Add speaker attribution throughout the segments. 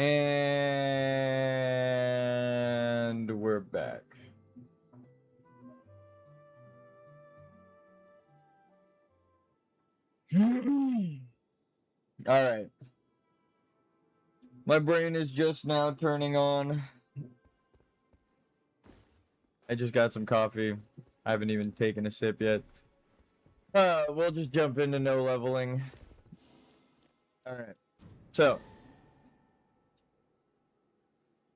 Speaker 1: And we're back. All right. My brain is just now turning on. I just got some coffee. I haven't even taken a sip yet. We'll just jump into no leveling. All right. So,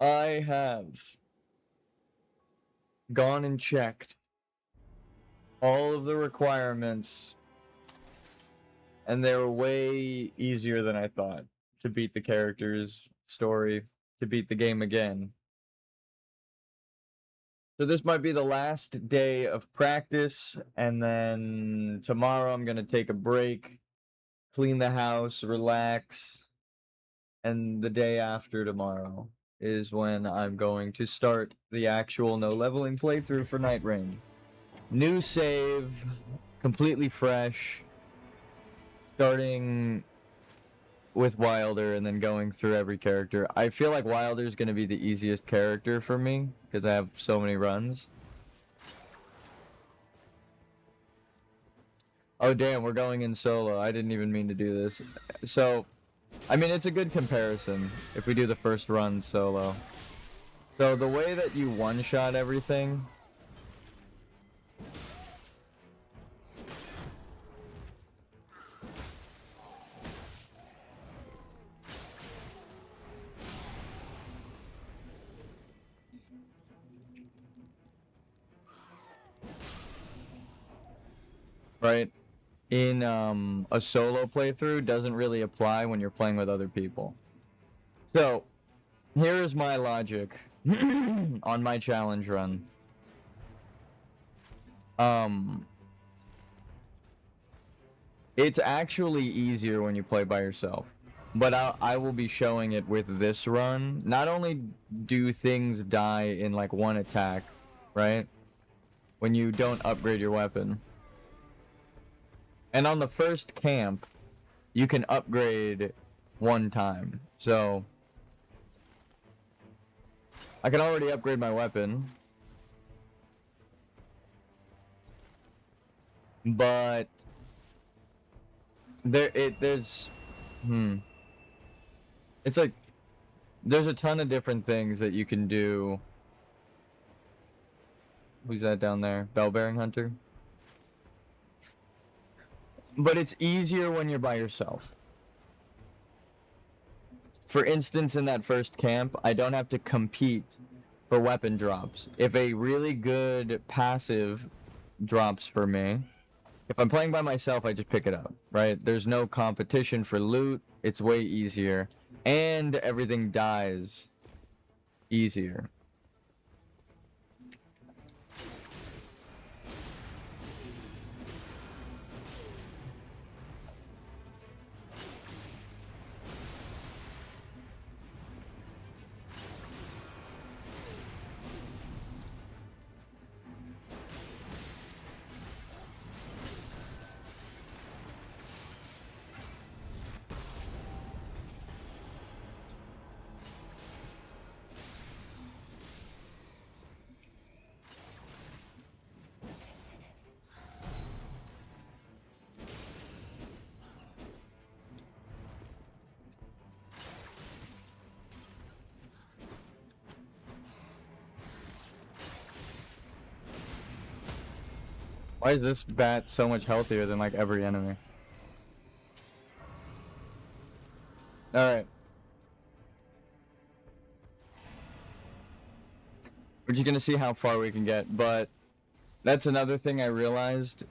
Speaker 1: I have gone and checked all of the requirements, and they were way easier than I thought to beat the character's story, to beat the game again. So this might be the last day of practice, and then tomorrow I'm gonna take a break, clean the house, relax, and the day after tomorrow is when I'm going to start the actual no leveling playthrough for nightreign. New save, completely fresh, starting with Wilder and then going through every character. I feel like Wilder's going to be the easiest character for me because I have so many runs. Oh damn, we're going in solo. I didn't even mean to do this. So, I mean, it's a good comparison if we do the first run solo. So the way that you one-shot everything... Right? In a solo playthrough doesn't really apply when you're playing with other people. So, here is my logic on my challenge run. It's actually easier when you play by yourself. But I will be showing it with this run. Not only do things die in like one attack, right? When you don't upgrade your weapon. And on the first camp, you can upgrade one time. So, I can already upgrade my weapon. But there's it's like there's a ton of different things that you can do. Who's that down there? Bell-bearing hunter? But it's easier when you're by yourself. For instance, in that first camp, I don't have to compete for weapon drops. If a really good passive drops for me, if I'm playing by myself, I just pick it up, right? There's no competition for loot. It's way easier. And everything dies easier. Why is this bat so much healthier than like every enemy? Alright. We're just gonna see how far we can get, but that's another thing I realized,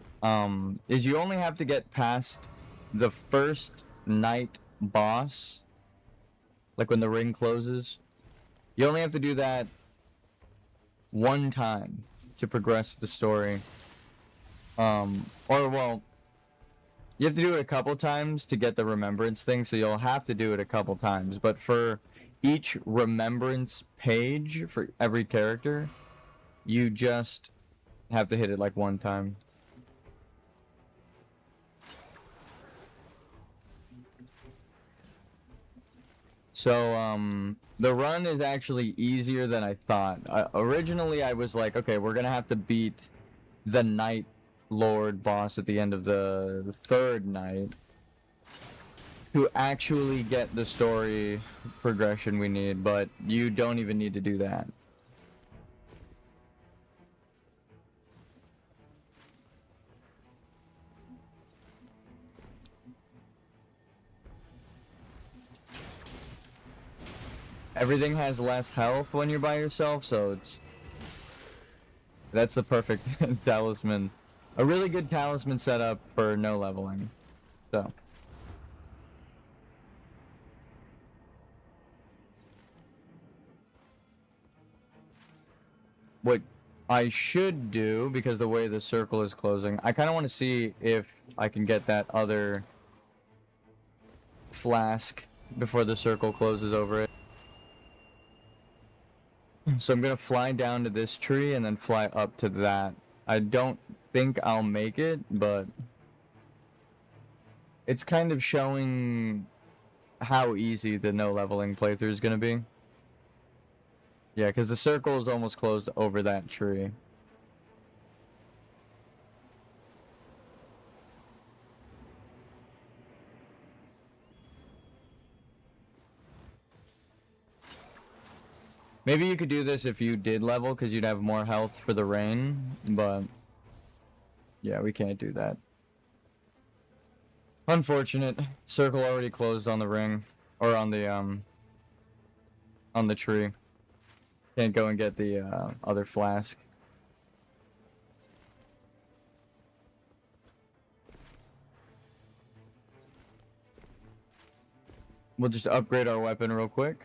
Speaker 1: is you only have to get past the first night boss, like when the ring closes. You only have to do that one time to progress the story. Or, well, you have to do it a couple times to get the remembrance thing, so you'll have to do it a couple times. But for each remembrance page for every character, you just have to hit it like one time. So, the run is actually easier than I thought. Originally, I was like, okay, we're gonna have to beat the Night Lord boss at the end of the third night to actually get the story progression we need, but you don't even need to do that. Everything has less health when you're by yourself, so that's the perfect talisman. A really good talisman setup for no leveling. So what I should do, because the way the circle is closing, I kind of want to see if I can get that other flask before the circle closes over it. So I'm gonna fly down to this tree and then fly up to that. I don't think I'll make it, but it's kind of showing how easy the no leveling playthrough is gonna be. Yeah, because the circle is almost closed over that tree. Maybe you could do this if you did level, because you'd have more health for the rain, but yeah, we can't do that. Unfortunate. Circle already closed on the ring, or on the tree. Can't go and get the other flask. We'll just upgrade our weapon real quick.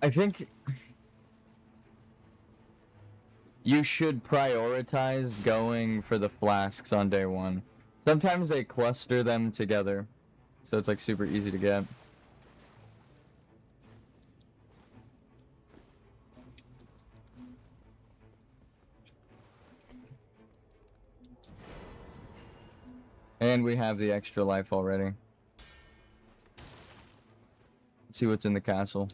Speaker 1: I think you should prioritize going for the flasks on day one. Sometimes they cluster them together, so it's like super easy to get. And we have the extra life already. Let's see what's in the castle.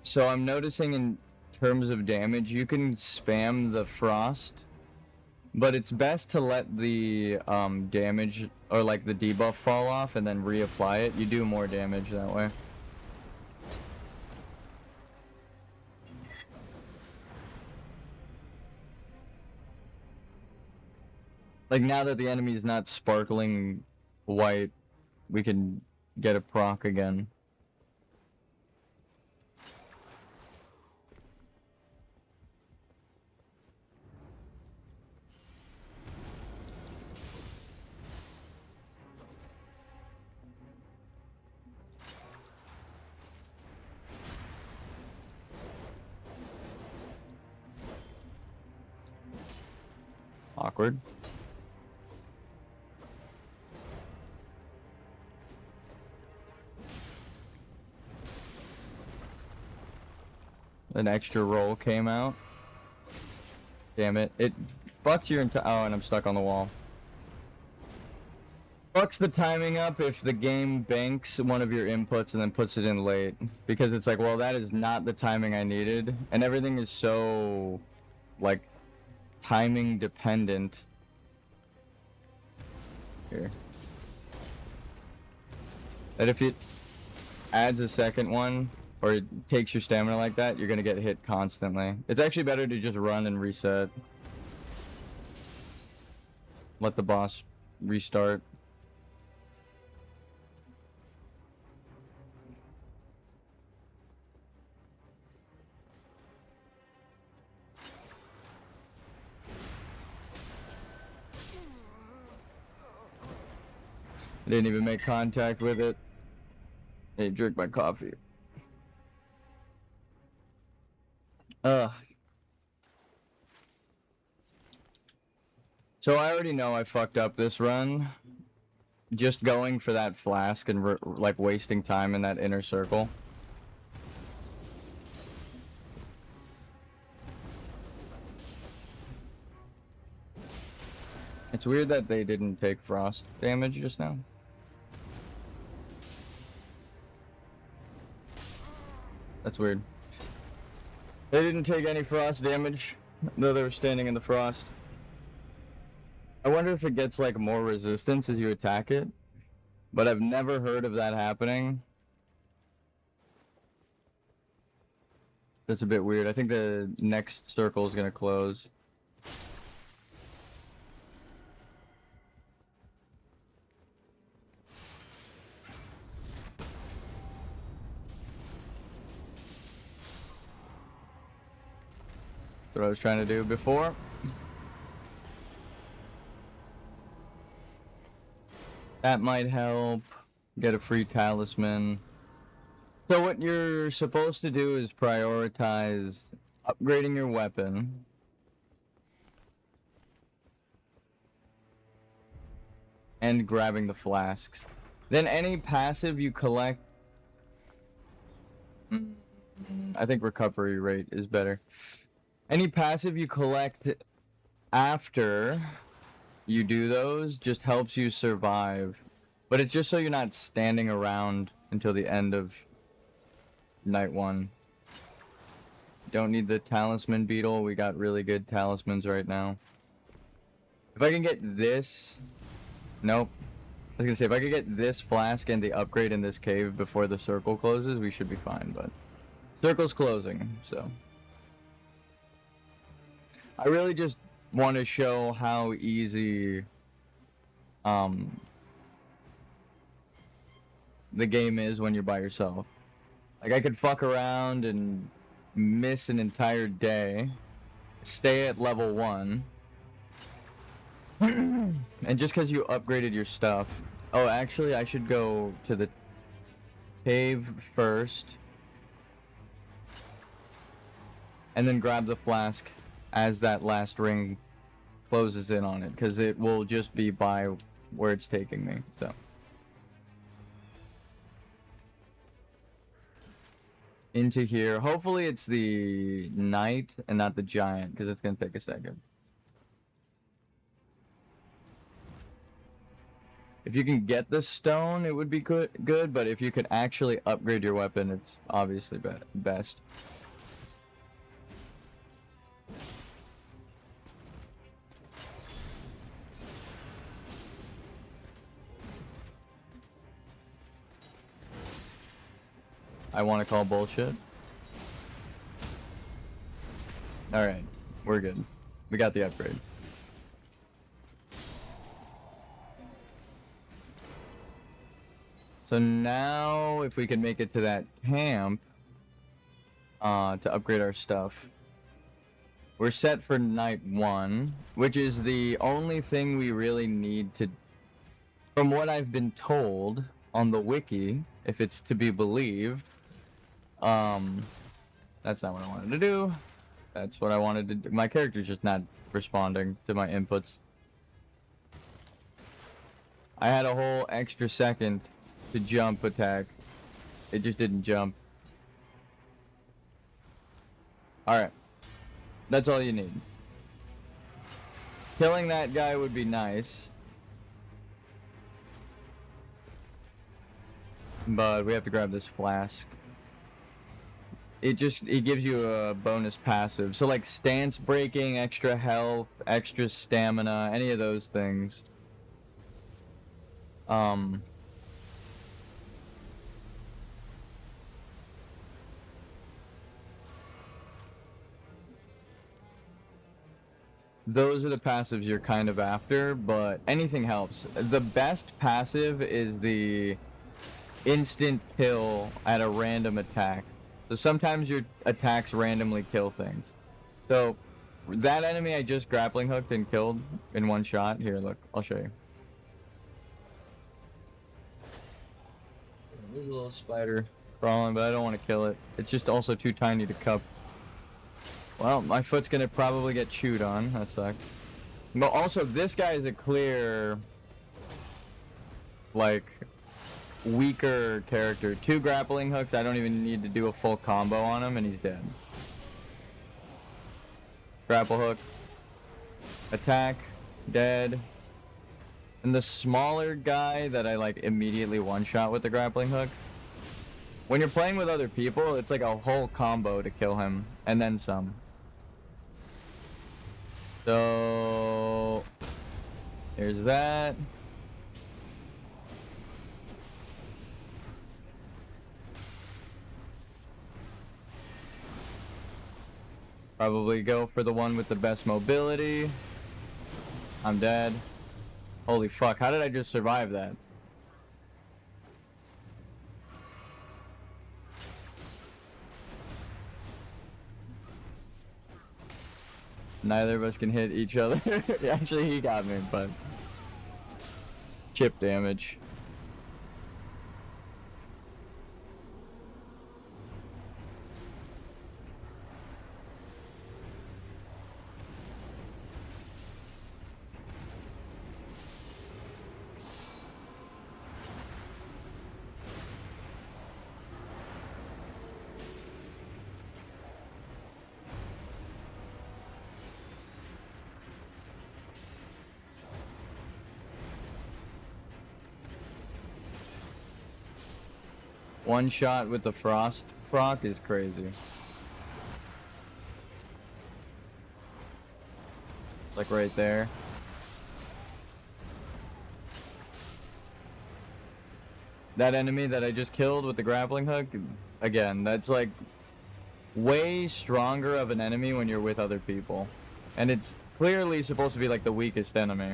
Speaker 1: So I'm noticing in terms of damage, you can spam the frost, but it's best to let the damage or like the debuff fall off and then reapply it. You do more damage that way. Like now that the enemy is not sparkling white, we can get a proc again. Awkward. An extra roll came out. Damn it. It fucks your entire... Oh, and I'm stuck on the wall. Fucks the timing up if the game banks one of your inputs and then puts it in late. Because it's like, well, that is not the timing I needed. And everything is so, like, timing dependent. Here. That if it adds a second one, or it takes your stamina like that, you're gonna get hit constantly. It's actually better to just run and reset. Let the boss restart. I didn't even make contact with it. Hey, drink my coffee. Ugh. So I already know I fucked up this run. Just going for that flask and like wasting time in that inner circle. It's weird that they didn't take frost damage just now. That's weird. They didn't take any frost damage, though they were standing in the frost. I wonder if it gets like more resistance as you attack it, but I've never heard of that happening. That's a bit weird. I think the next circle is gonna close. That's what I was trying to do before. That might help. Get a free talisman. So what you're supposed to do is prioritize upgrading your weapon. And grabbing the flasks. Then any passive you collect... I think recovery rate is better. Any passive you collect after you do those just helps you survive. But it's just so you're not standing around until the end of night 1. Don't need the talisman beetle. We got really good talismans right now. If I can get this... Nope. I was gonna say, if I could get this flask and the upgrade in this cave before the circle closes, we should be fine, but... Circle's closing, so... I really just want to show how easy the game is when you're by yourself. Like, I could fuck around and miss an entire day, stay at level 1, and just because you upgraded your stuff... Oh, actually, I should go to the cave first, and then grab the flask as that last ring closes in on it, because it will just be by where it's taking me, so. Into here. Hopefully it's the knight and not the giant, because it's going to take a second. If you can get the stone, it would be good, but if you could actually upgrade your weapon, it's obviously best. I want to call bullshit. Alright, we're good. We got the upgrade. So now, if we can make it to that camp, to upgrade our stuff, we're set for night 1, which is the only thing we really need to... From what I've been told on the wiki, if it's to be believed, that's not what I wanted to do. That's what I wanted to do. My character's just not responding to my inputs. I had a whole extra second to jump attack. It just didn't jump. Alright. That's all you need. Killing that guy would be nice. But we have to grab this flask. It gives you a bonus passive. So like stance breaking, extra health, extra stamina, any of those things. Those are the passives you're kind of after, but anything helps. The best passive is the instant kill at a random attack. So sometimes your attacks randomly kill things. So that enemy I just grappling hooked and killed in one shot. Here, look, I'll show you. There's a little spider crawling, but I don't want to kill it. It's just also too tiny to cup. Well, my foot's gonna probably get chewed on. That sucks. But also, this guy is a clear, like, weaker character. 2 grappling hooks, I don't even need to do a full combo on him, and he's dead. Grapple hook. Attack. Dead. And the smaller guy that I, like, immediately one-shot with the grappling hook, when you're playing with other people, it's like a whole combo to kill him, and then some. So, there's that. Probably go for the one with the best mobility. I'm dead. Holy fuck, how did I just survive that? Neither of us can hit each other. Actually, he got me, but... chip damage. One shot with the frost proc is crazy. Like right there. That enemy that I just killed with the grappling hook, again, that's like way stronger of an enemy when you're with other people. And it's clearly supposed to be like the weakest enemy.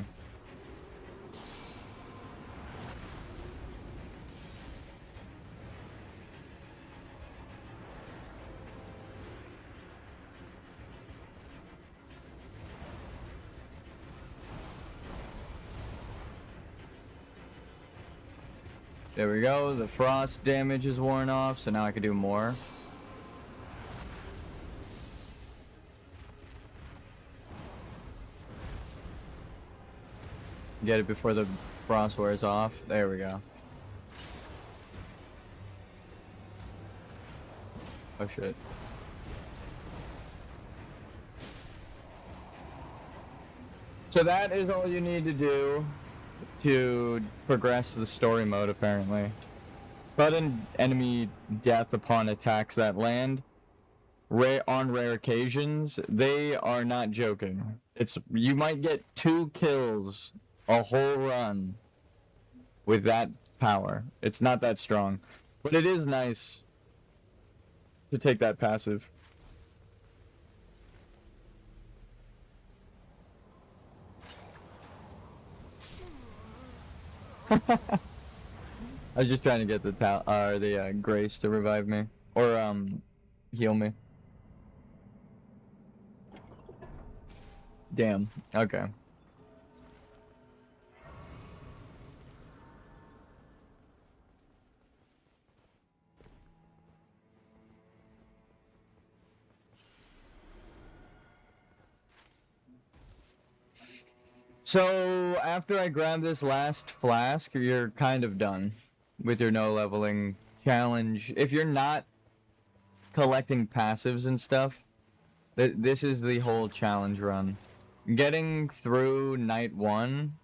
Speaker 1: There we go, the frost damage is worn off, so now I can do more. Get it before the frost wears off. There we go. Oh shit. So that is all you need to do to progress the story mode, apparently. Sudden enemy death upon attacks that land. On rare occasions, they are not joking. You might get 2 kills a whole run with that power. It's not that strong, but it is nice to take that passive. I was just trying to get the Grace to revive me or heal me. Damn. Okay. So after I grab this last flask, you're kind of done with your no leveling challenge. If you're not collecting passives and stuff, this is the whole challenge run. Getting through night 1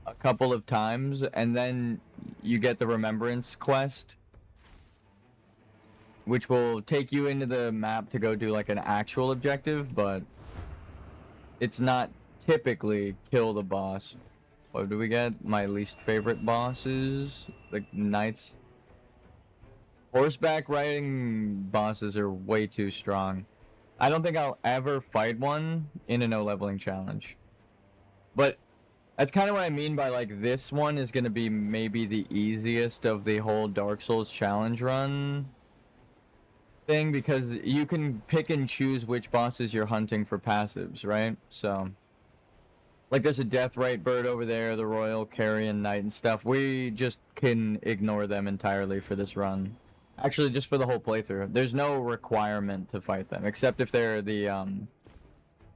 Speaker 1: a couple of times, and then you get the remembrance quest, which will take you into the map to go do like an actual objective, but it's not typically kill the boss. What do we get? My least favorite bosses, like knights. Horseback riding bosses are way too strong. I don't think I'll ever fight one in a no leveling challenge. But that's kind of what I mean by like this one is going to be maybe the easiest of the whole Dark Souls challenge run thing, because you can pick and choose which bosses you're hunting for passives, right? So Like there's a Deathrite bird over there, the Royal Carrion Knight and stuff. We just can ignore them entirely for this run. Actually, just for the whole playthrough. There's no requirement to fight them, except if they're the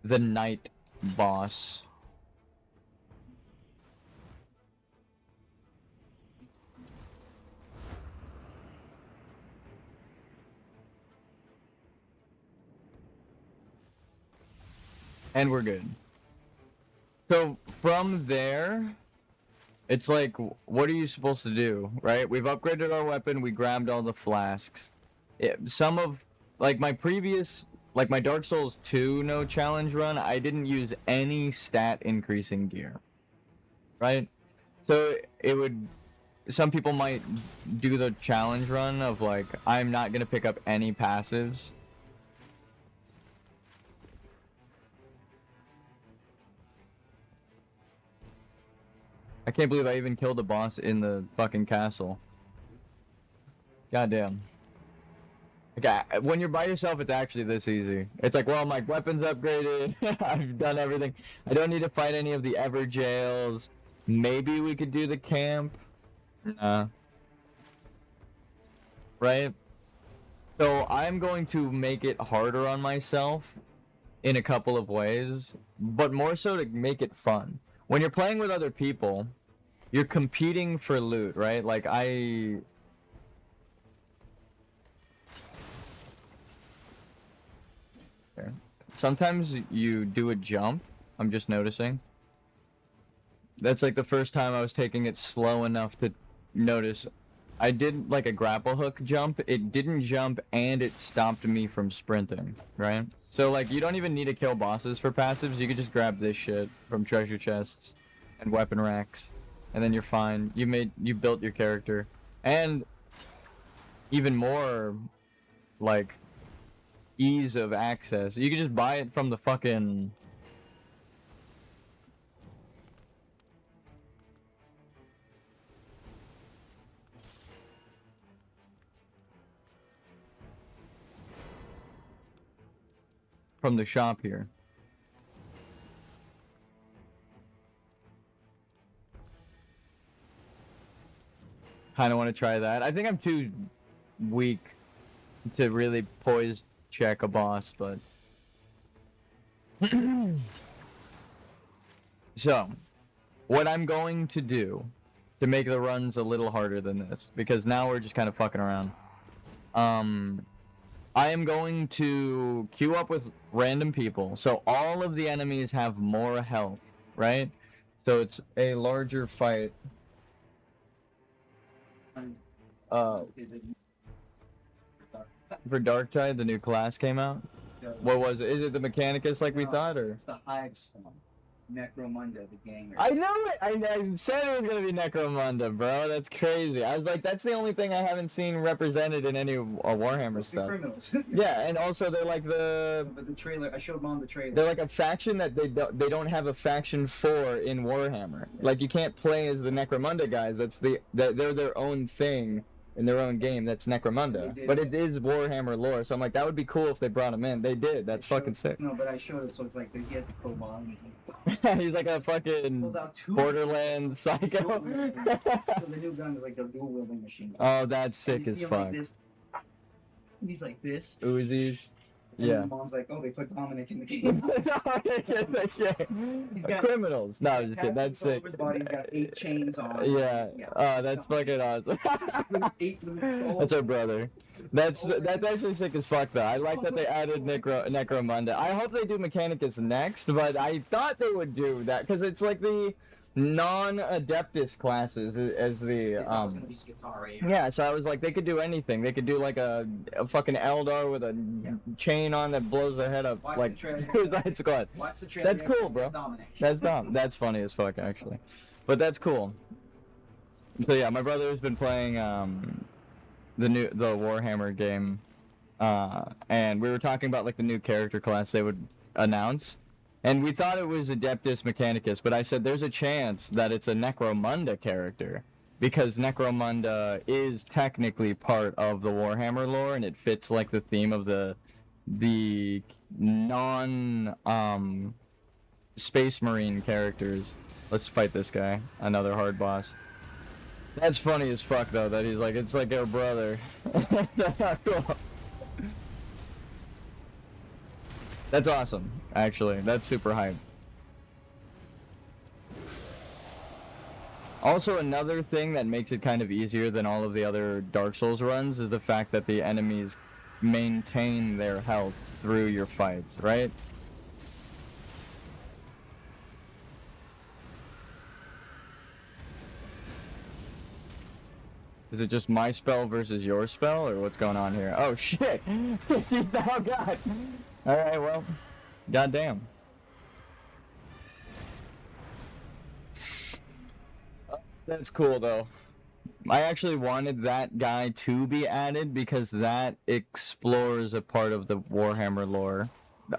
Speaker 1: Knight boss. And we're good. So from there, it's like, what are you supposed to do, right? We've upgraded our weapon, we grabbed all the flasks. Some of, like my previous, like my Dark Souls 2 no challenge run, I didn't use any stat increasing gear, right? So it would, some people might do the challenge run of like, I'm not gonna pick up any passives. I can't believe I even killed a boss in the fucking castle. Goddamn. Okay, when you're by yourself, it's actually this easy. It's like, well, my weapon's upgraded. I've done everything. I don't need to fight any of the ever jails. Maybe we could do the camp. Right? So I'm going to make it harder on myself in a couple of ways, but more so to make it fun. When you're playing with other people, you're competing for loot, right? Like sometimes you do a jump, I'm just noticing. That's like the first time I was taking it slow enough to notice. I did like a grapple hook jump, it didn't jump and it stopped me from sprinting, right? So like you don't even need to kill bosses for passives, you could just grab this shit from treasure chests and weapon racks, and then you're fine. You built your character. And even more like ease of access. You can just buy it from the fucking shop here. Kind of want to try that. I think I'm too weak to really poise check a boss, but so what I'm going to do to make the runs a little harder than this, because now we're just kind of fucking around, I am going to queue up with random people, so all of the enemies have more health, right? So it's a larger fight. For Darktide, the new class came out. What was it? Is it the Mechanicus like we thought, or?
Speaker 2: It's the Hivestone. Necromunda, the ganger.
Speaker 1: I know it! I said it was gonna be Necromunda, bro. That's crazy. I was like, that's the only thing I haven't seen represented in any Warhammer stuff.
Speaker 2: Criminals.
Speaker 1: Yeah, and also they're like
Speaker 2: But the trailer, I showed Mom the trailer.
Speaker 1: They're like a faction that they don't have a faction for in Warhammer. Yeah. Like you can't play as the Necromunda guys. They're their own thing in their own game. That's Necromunda. But it is Warhammer lore, so I'm like, that would be cool if they brought them in. They did. That's fucking sick.
Speaker 2: No, but I showed it, so it's like he has the crowbar and he's like.
Speaker 1: He's like a fucking Borderlands psycho.
Speaker 2: So the new gun is like the dual wielding machine.
Speaker 1: Oh, that's sick as fuck.
Speaker 2: Like this. He's like this.
Speaker 1: Uzis.
Speaker 2: And
Speaker 1: yeah.
Speaker 2: Mom's like, oh, they put Dominic in the game.
Speaker 1: He's got criminals. No, I'm just kidding. That's sick.
Speaker 2: His body, he's got 8 chains on.
Speaker 1: Yeah. Oh, that's fucking awesome. That's our brother. That's actually sick as fuck though. I like that they added Necromunda. I hope they do Mechanicus next, but I thought they would do that because it's like the non-Adeptus classes as the yeah, so I was like, they could do anything. They could do like a fucking Eldar with a chain on that blows their head up. Like Suicide Squad. That's cool, bro. That's dumb. That's funny as fuck actually, but that's cool. So yeah, my brother has been playing the Warhammer game, and we were talking about like the new character class they would announce. And we thought it was Adeptus Mechanicus, but I said there's a chance that it's a Necromunda character, because Necromunda is technically part of the Warhammer lore, and it fits like the theme of the non Space Marine characters. Let's fight this guy. Another hard boss. That's funny as fuck though, that he's like, it's like our brother. Cool. That's awesome, actually. That's super hype. Also, another thing that makes it kind of easier than all of the other Dark Souls runs is the fact that the enemies maintain their health through your fights, right? Is it just my spell versus your spell, or what's going on here? Oh shit! Oh god! Alright, well, goddamn. That's cool though. I actually wanted that guy to be added because that explores a part of the Warhammer lore.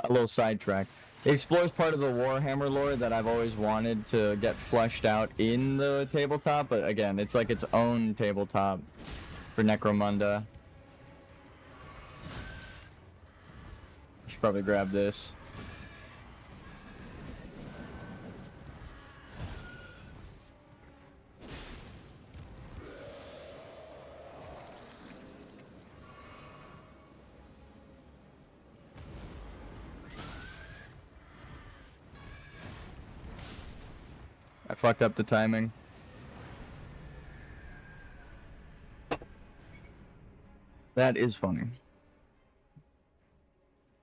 Speaker 1: A little sidetrack. It explores part of the Warhammer lore that I've always wanted to get fleshed out in the tabletop, but again, it's like its own tabletop for Necromunda. I should probably grab this. I fucked up the timing. That is funny.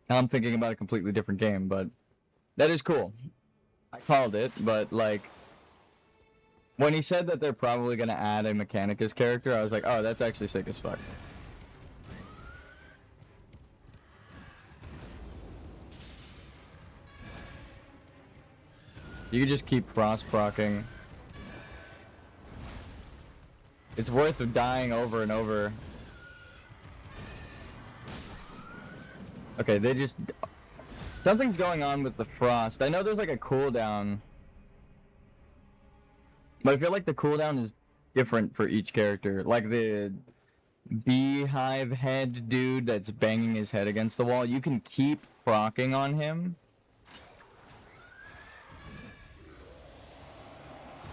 Speaker 1: Now I'm thinking about a completely different game, but that is cool. I called it, but like, when he said that they're probably gonna add a Mechanicus character, I was like, oh, that's actually sick as fuck. You can just keep frost-procking. It's worth dying over and over. Okay, they just... Something's going on with the frost. I know there's like a cooldown. But I feel like the cooldown is different for each character. Like the beehive head dude that's banging his head against the wall, you can keep procking on him.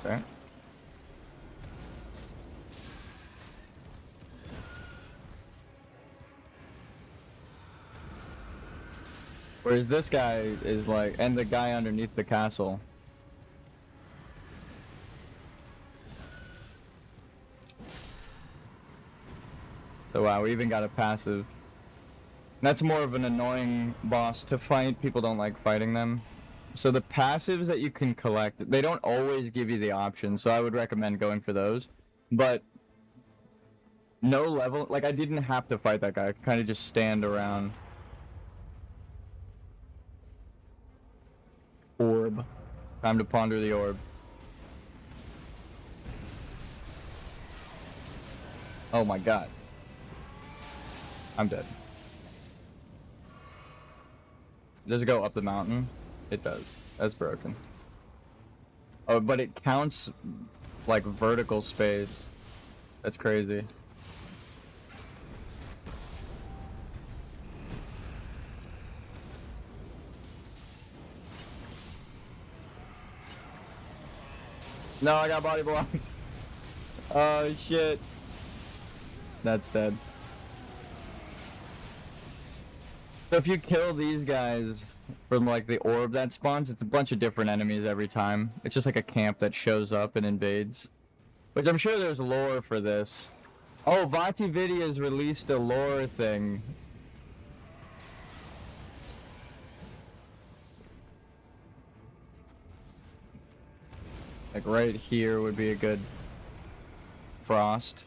Speaker 1: Okay. Whereas this guy is like, and the guy underneath the castle. So wow, we even got a passive. That's more of an annoying boss to fight. People don't like fighting them. So the passives that you can collect, they don't always give you the option, so I would recommend going for those. But no level, like I didn't have to fight that guy, I could kind of just stand around. Orb. Time to ponder the orb. Oh my god. I'm dead. Does it go up the mountain? It does. That's broken. Oh, but it counts like vertical space. That's crazy. No, I got body blocked. Oh shit. That's dead. So if you kill these guys from like the orb that spawns, it's a bunch of different enemies every time. It's just like a camp that shows up and invades. Which I'm sure there's lore for this. Oh, Vati Video's released a lore thing. Like right here would be a good frost.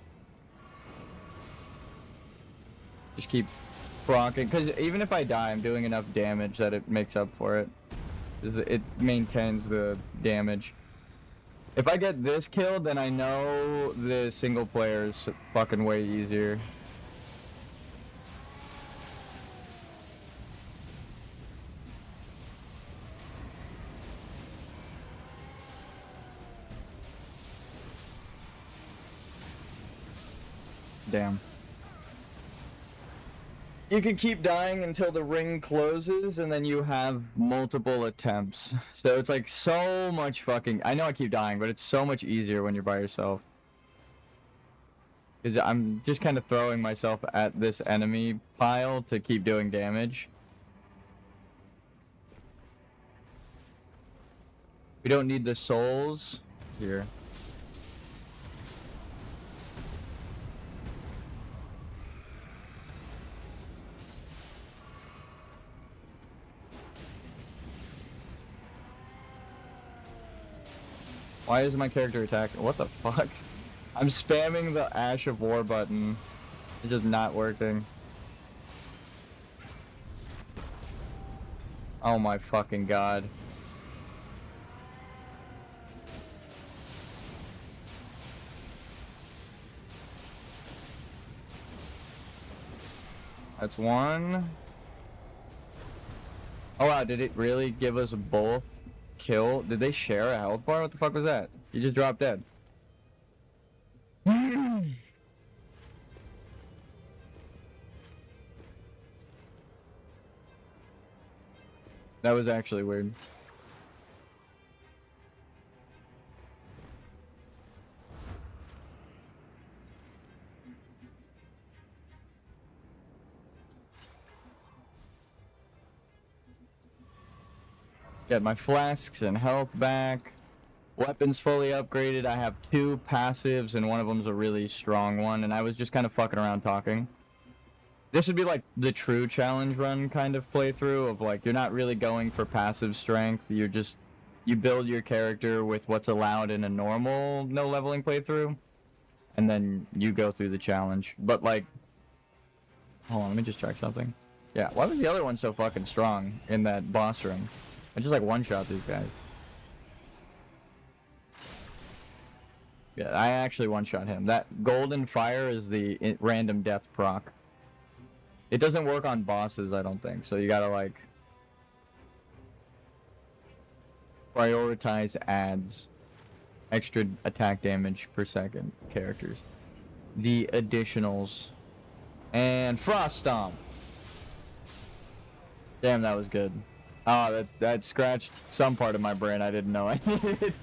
Speaker 1: Just keep rocking, because even if I die, I'm doing enough damage that it makes up for it. It maintains the damage. If I get this killed, then I know the single player is fucking way easier. Damn. You can keep dying until the ring closes, and then you have multiple attempts. So it's like so much fucking... I know I keep dying, but it's so much easier when you're by yourself. Because I'm just kind of throwing myself at this enemy pile to keep doing damage. We don't need the souls here. Why is my character attacking? What the fuck? I'm spamming the Ash of War button. It's just not working. Oh my fucking god. That's one. Oh wow, did it really give us both kill? Did they share a health bar? What the fuck was that? You just dropped dead. That was actually weird. Get my flasks and health back. Weapons fully upgraded. I have 2 passives and one of them's a really strong one, and I was just kind of fucking around talking. This would be like the true challenge run kind of playthrough of like, you're not really going for passive strength, you build your character with what's allowed in a normal no leveling playthrough, and then you go through the challenge. But like, hold on, let me just check something. Yeah, why was the other one so fucking strong in that boss room? I just like one-shot these guys. Yeah, I actually one-shot him. That golden fire is the random death proc. It doesn't work on bosses, I don't think, so you gotta like prioritize adds extra attack damage per second characters. The additionals. And Frost Stomp. Damn, that was good. Oh, that scratched some part of my brain I didn't know I needed.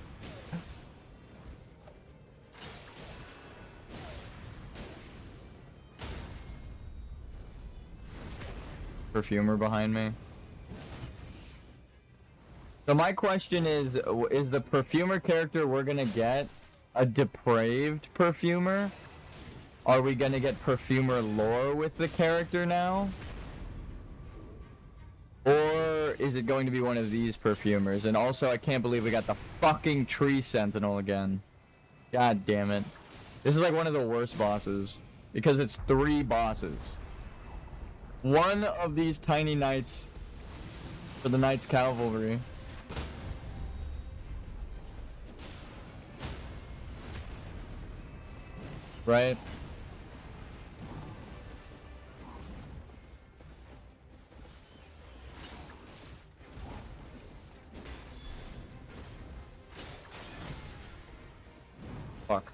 Speaker 1: Perfumer behind me. So my question is the perfumer character we're gonna get a depraved perfumer? Are we gonna get perfumer lore with the character now? Or is it going to be one of these perfumers? And also, I can't believe we got the fucking tree sentinel again. God damn it. This is like one of the worst bosses. Because it's 3 bosses. One of these tiny knights for the Knights Cavalry. Right? Fuck.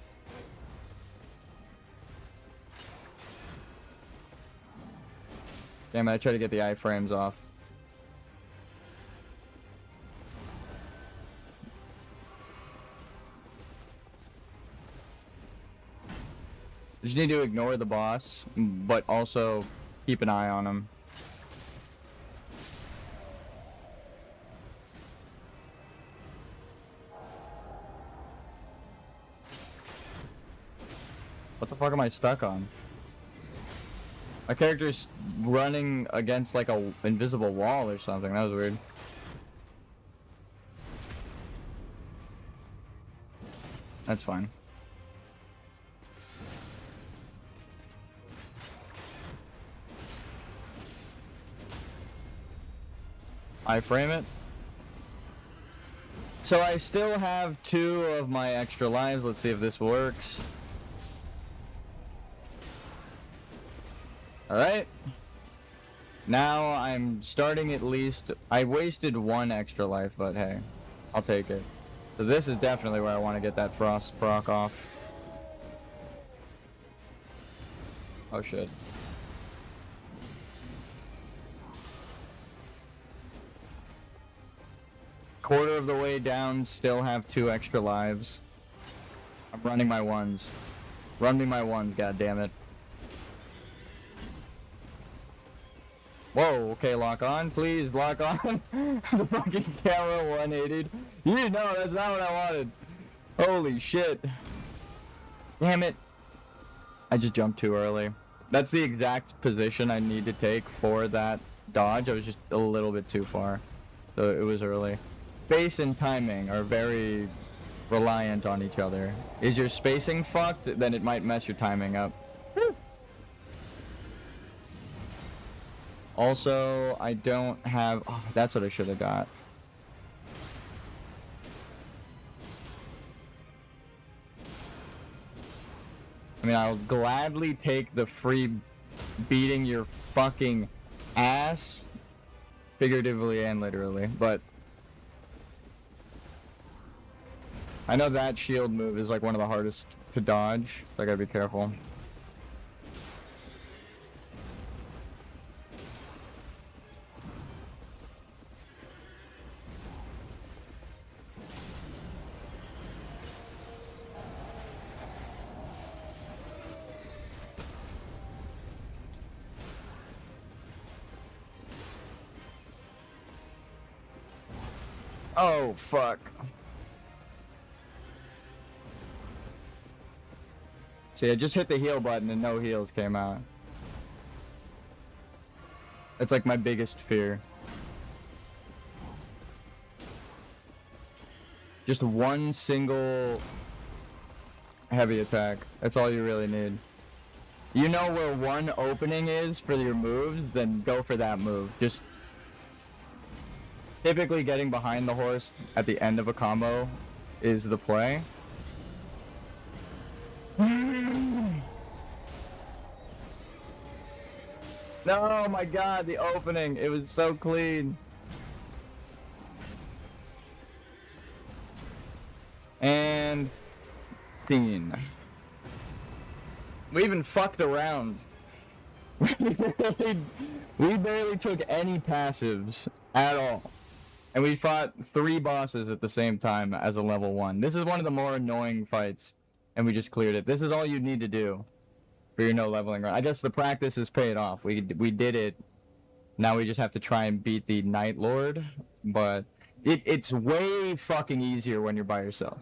Speaker 1: Damn it, I tried to get the iframes off. You just need to ignore the boss, but also keep an eye on him. What the fuck am I stuck on? My character's running against like a invisible wall or something. That was weird. That's fine. I frame it. So I still have 2 of my extra lives. Let's see if this works. Alright. Now I'm starting at least... I wasted 1 extra life, but hey. I'll take it. So this is definitely where I want to get that frost proc off. Oh shit. quarter of the way down, still have 2 extra lives. I'm running my ones. Running my ones, goddammit. Whoa, okay, lock on, please, lock on. The fucking camera 180'd. You know, that's not what I wanted. Holy shit. Damn it. I just jumped too early. That's the exact position I need to take for that dodge. I was just a little bit too far. So it was early. Space and timing are very reliant on each other. Is your spacing fucked? Then it might mess your timing up. Also, I don't have... Oh, that's what I should have got. I mean, I'll gladly take the free beating your fucking ass, figuratively and literally, but I know that shield move is like one of the hardest to dodge, so I gotta be careful. Oh, fuck. See, I just hit the heal button and no heals came out. That's like my biggest fear. Just one single heavy attack. That's all you really need. You know where one opening is for your moves, then go for that move. Just typically getting behind the horse at the end of a combo is the play. No, my god, the opening. It was so clean. And scene. We even fucked around. We barely took any passives at all. And we fought 3 bosses at the same time as a level 1. This is one of the more annoying fights. And we just cleared it. This is all you need to do for your no leveling run. I guess the practice is paid off. We did it. Now we just have to try and beat the Night Lord. But it's way fucking easier when you're by yourself.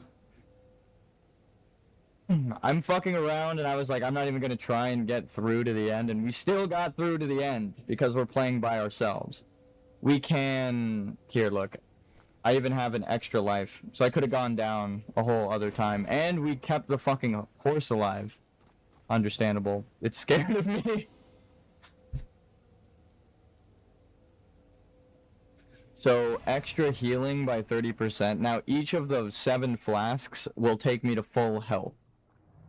Speaker 1: I'm fucking around and I was like, I'm not even gonna try and get through to the end, and we still got through to the end because we're playing by ourselves. We can... Here, look. I even have an extra life, so I could have gone down a whole other time, and we kept the fucking horse alive. Understandable. It's scared of me. So, extra healing by 30%. Now, each of those 7 flasks will take me to full health.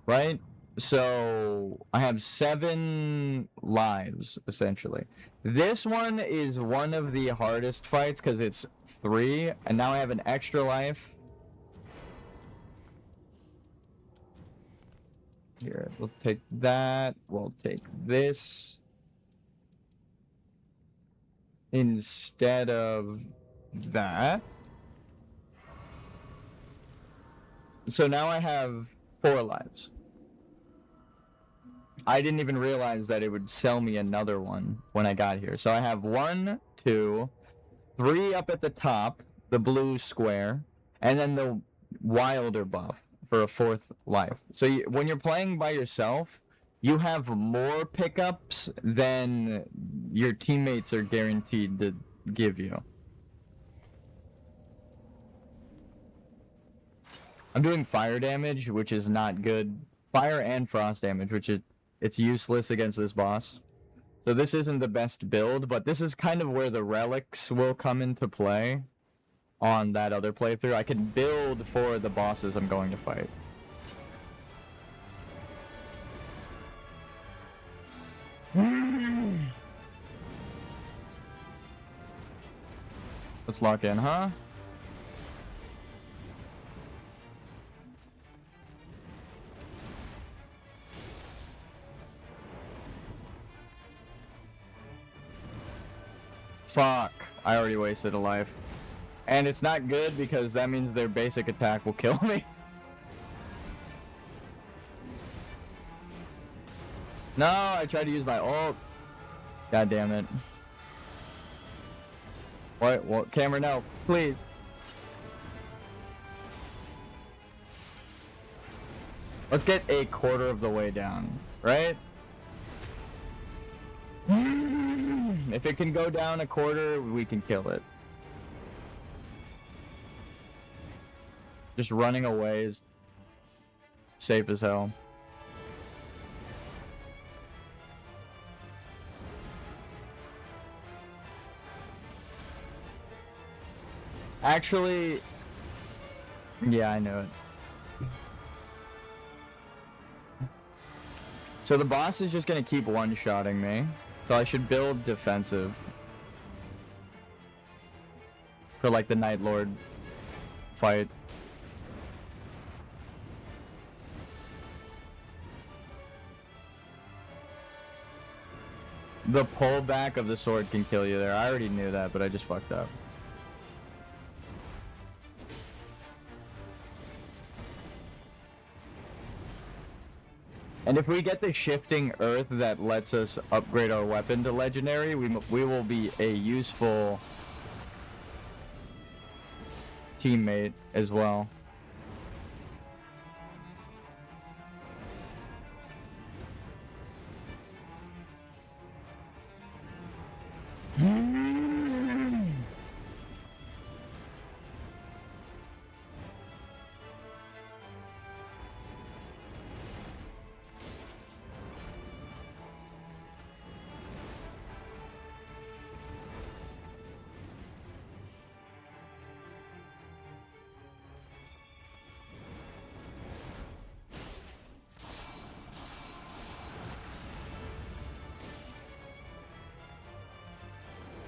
Speaker 1: Right? So, I have 7 lives, essentially. This one is one of the hardest fights because it's 3, and now I have an extra life. Here, we'll take that. We'll take this. Instead of that. So now I have 4 lives. I didn't even realize that it would sell me another one when I got here. So I have 1, 2, 3 up at the top, the blue square, and then the wilder buff for a 4th life. So when you're playing by yourself, you have more pickups than your teammates are guaranteed to give you. I'm doing fire damage, which is not good. Fire and frost damage, which it's useless against this boss. So this isn't the best build, but this is kind of where the relics will come into play on that other playthrough. I can build for the bosses I'm going to fight. Let's lock in, huh? Fuck. I already wasted a life. And it's not good because that means their basic attack will kill me. No, I tried to use my ult. God damn it. What? Camera, no. Please. Let's get a quarter of the way down, right? If it can go down a quarter, we can kill it. Just running away is safe as hell. Actually, yeah, I knew it. So the boss is just gonna keep one-shotting me. So I should build defensive. For like the Night Lord fight. The pullback of the sword can kill you there. I already knew that, but I just fucked up. And if we get the shifting earth that lets us upgrade our weapon to legendary, we will be a useful teammate as well.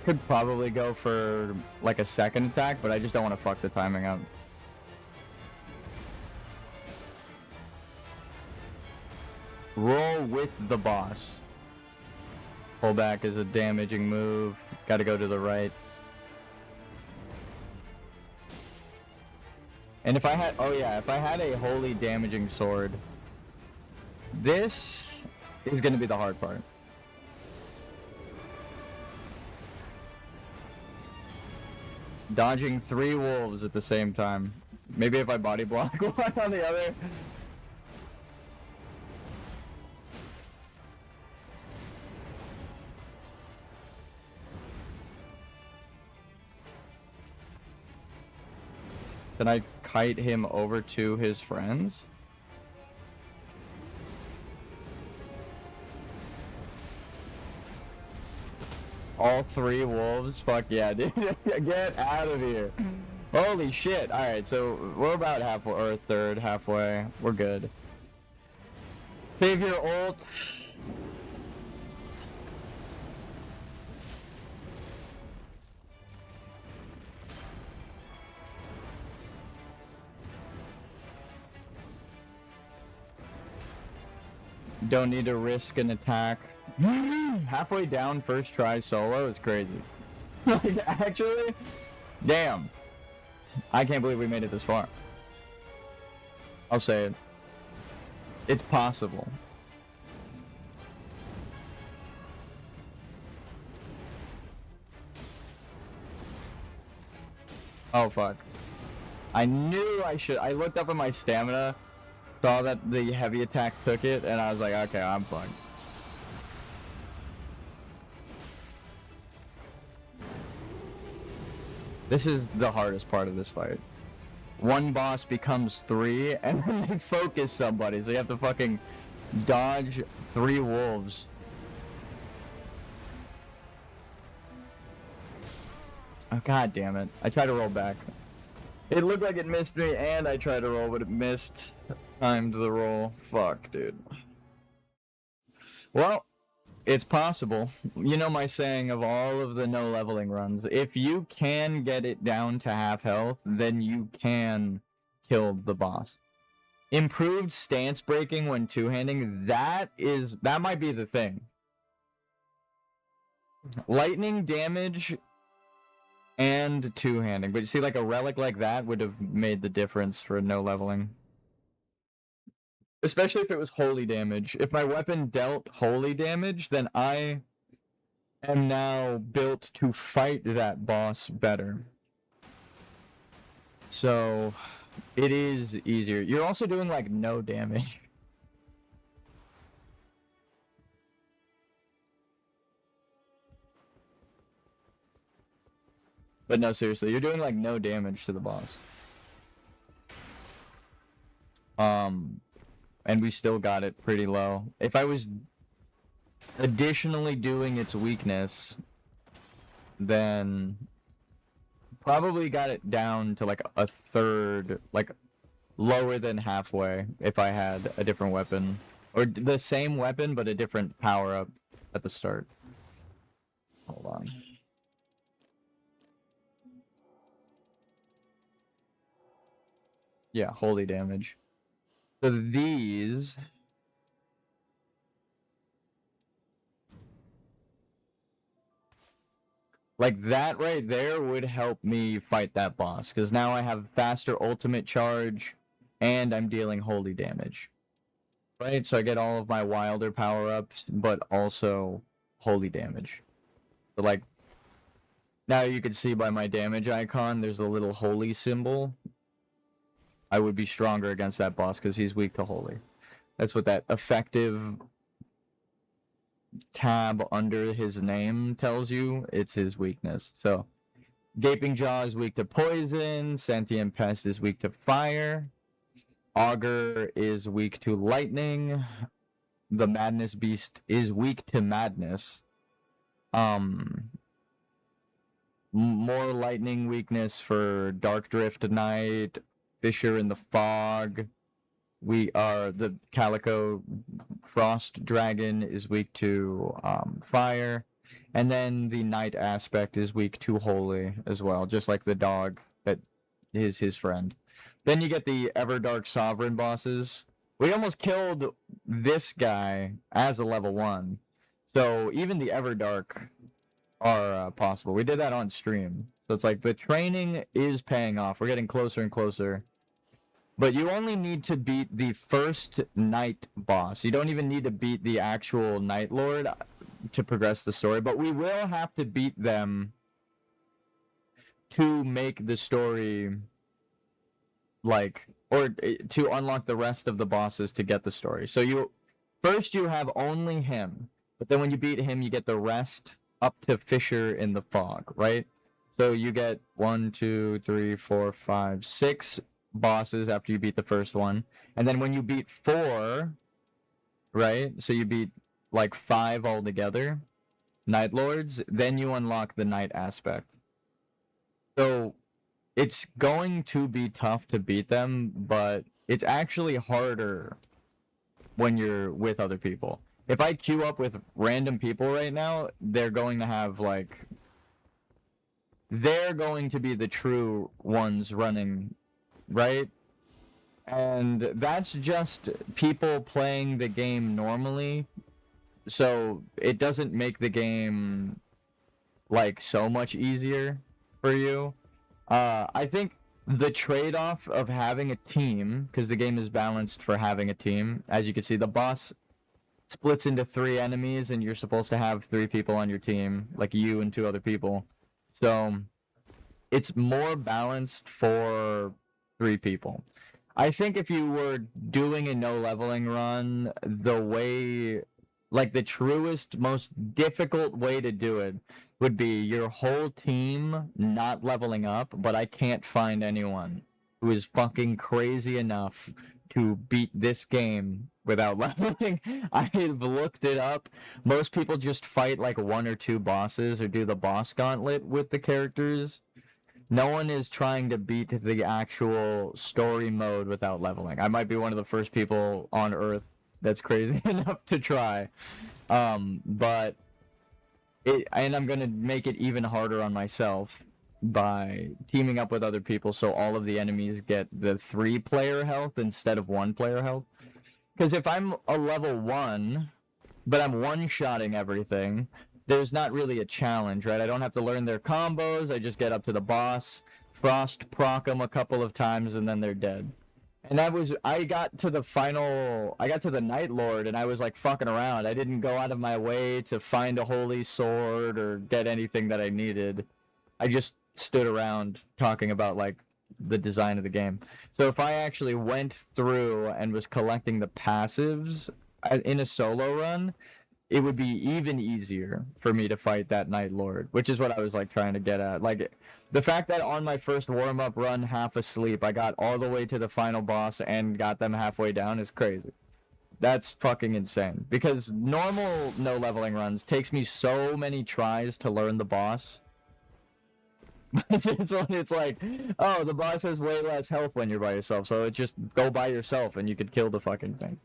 Speaker 1: Could probably go for like a second attack, but I just don't want to fuck the timing up. Roll with the boss. Pullback is a damaging move. Gotta go to the right. And if I had, oh yeah, if I had a holy damaging sword, this is gonna be the hard part. Dodging 3 wolves at the same time. Maybe if I body block one on the other. Can I kite him over to his friends? All 3 wolves? Fuck yeah, dude. Get out of here. Holy shit. Alright, so we're about halfway, or a third halfway. We're good. Save your ult. Don't need to risk an attack. Halfway down, first try solo is crazy. Like, actually? Damn. I can't believe we made it this far. I'll say it. It's possible. Oh, fuck. I knew I should. I looked up at my stamina, saw that the heavy attack took it, and I was like, okay, I'm fucked. This is the hardest part of this fight. One boss becomes 3, and then they focus somebody, so you have to fucking dodge 3 wolves. Oh, god damn it. I tried to roll back. It looked like it missed me, and I tried to roll, but it missed. Timed the roll. Fuck, dude. Well, it's possible. You know my saying of all of the no leveling runs. If you can get it down to half health, then you can kill the boss. Improved stance breaking when two-handing, that might be the thing. Lightning damage and two-handing. But you see, like a relic like that would have made the difference for no leveling. Especially if it was holy damage. If my weapon dealt holy damage, then I am now built to fight that boss better. So, it is easier. You're also doing, like, no damage. But no, seriously, you're doing, like, no damage to the boss. And we still got it pretty low. If I was additionally doing its weakness, then probably got it down to like a third, like lower than halfway if I had a different weapon. Or the same weapon, but a different power-up at the start. Hold on. Yeah, holy damage. So these... Like, that right there would help me fight that boss, because now I have faster ultimate charge, and I'm dealing holy damage. Right, so I get all of my wilder power-ups, but also holy damage. So, like, now you can see by my damage icon, there's a little holy symbol. I would be stronger against that boss, because he's weak to holy. That's what that effective tab under his name tells you. It's his weakness. So Gaping Jaw is weak to poison, Sentient Pest is weak to fire, Augur is weak to lightning, the Madness Beast is weak to madness. More lightning weakness for Dark Drift Knight, Fissure in the Fog. We are the Calico Frost Dragon is weak to fire, and then the Night Aspect is weak to holy as well, just like the dog that is his friend. Then you get the Everdark Sovereign bosses. We almost killed this guy as a level 1, so even the Everdark are possible. We did that on stream, so it's like the training is paying off. We're getting closer and closer. But you only need to beat the first Night boss. You don't even need to beat the actual Night Lord to progress the story. But we will have to beat them to make the story, like, or to unlock the rest of the bosses to get the story. So first you have only him. But then when you beat him, you get the rest up to Fissure in the Fog, right? So you get 1, 2, 3, 4, 5, 6 bosses after you beat the first one, and then when you beat 4, right, so you beat like 5 altogether Night Lords, then you unlock the Night Aspect. So it's going to be tough to beat them, but it's actually harder when you're with other people. If I queue up with random people right now, they're going to have like, they're going to be the true ones running, right? And that's just people playing the game normally, so it doesn't make the game like so much easier for you. I think the trade-off of having a team, because the game is balanced for having a team, as you can see, the boss splits into 3 enemies and you're supposed to have 3 people on your team, like you and 2 other people, so it's more balanced for 3 people. I think if you were doing a no leveling run, the way, like the truest, most difficult way to do it would be your whole team not leveling up, but I can't find anyone who is fucking crazy enough to beat this game without leveling. I've looked it up. Most people just fight like 1 or 2 bosses or do the boss gauntlet with the characters. No one is trying to beat the actual story mode without leveling. I might be one of the first people on Earth that's crazy enough to try. But I'm going to make it even harder on myself by teaming up with other people so all of the enemies get the 3-player health instead of 1-player health. Because if I'm a level 1, but I'm one-shotting everything, there's not really a challenge, right? I don't have to learn their combos. I just get up to the boss, frost proc them a couple of times, and then they're dead. And I got to the Night Lord, and I was like fucking around. I didn't go out of my way to find a holy sword or get anything that I needed. I just stood around talking about like the design of the game. So if I actually went through and was collecting the passives in a solo run, it would be even easier for me to fight that Night Lord, which is what I was like trying to get at. Like the fact that on my first warm-up run, half asleep, I got all the way to the final boss and got them halfway down is crazy. That's fucking insane. Because normal no leveling runs takes me so many tries to learn the boss. It's like, oh, the boss has way less health when you're by yourself, so just go by yourself and you could kill the fucking thing.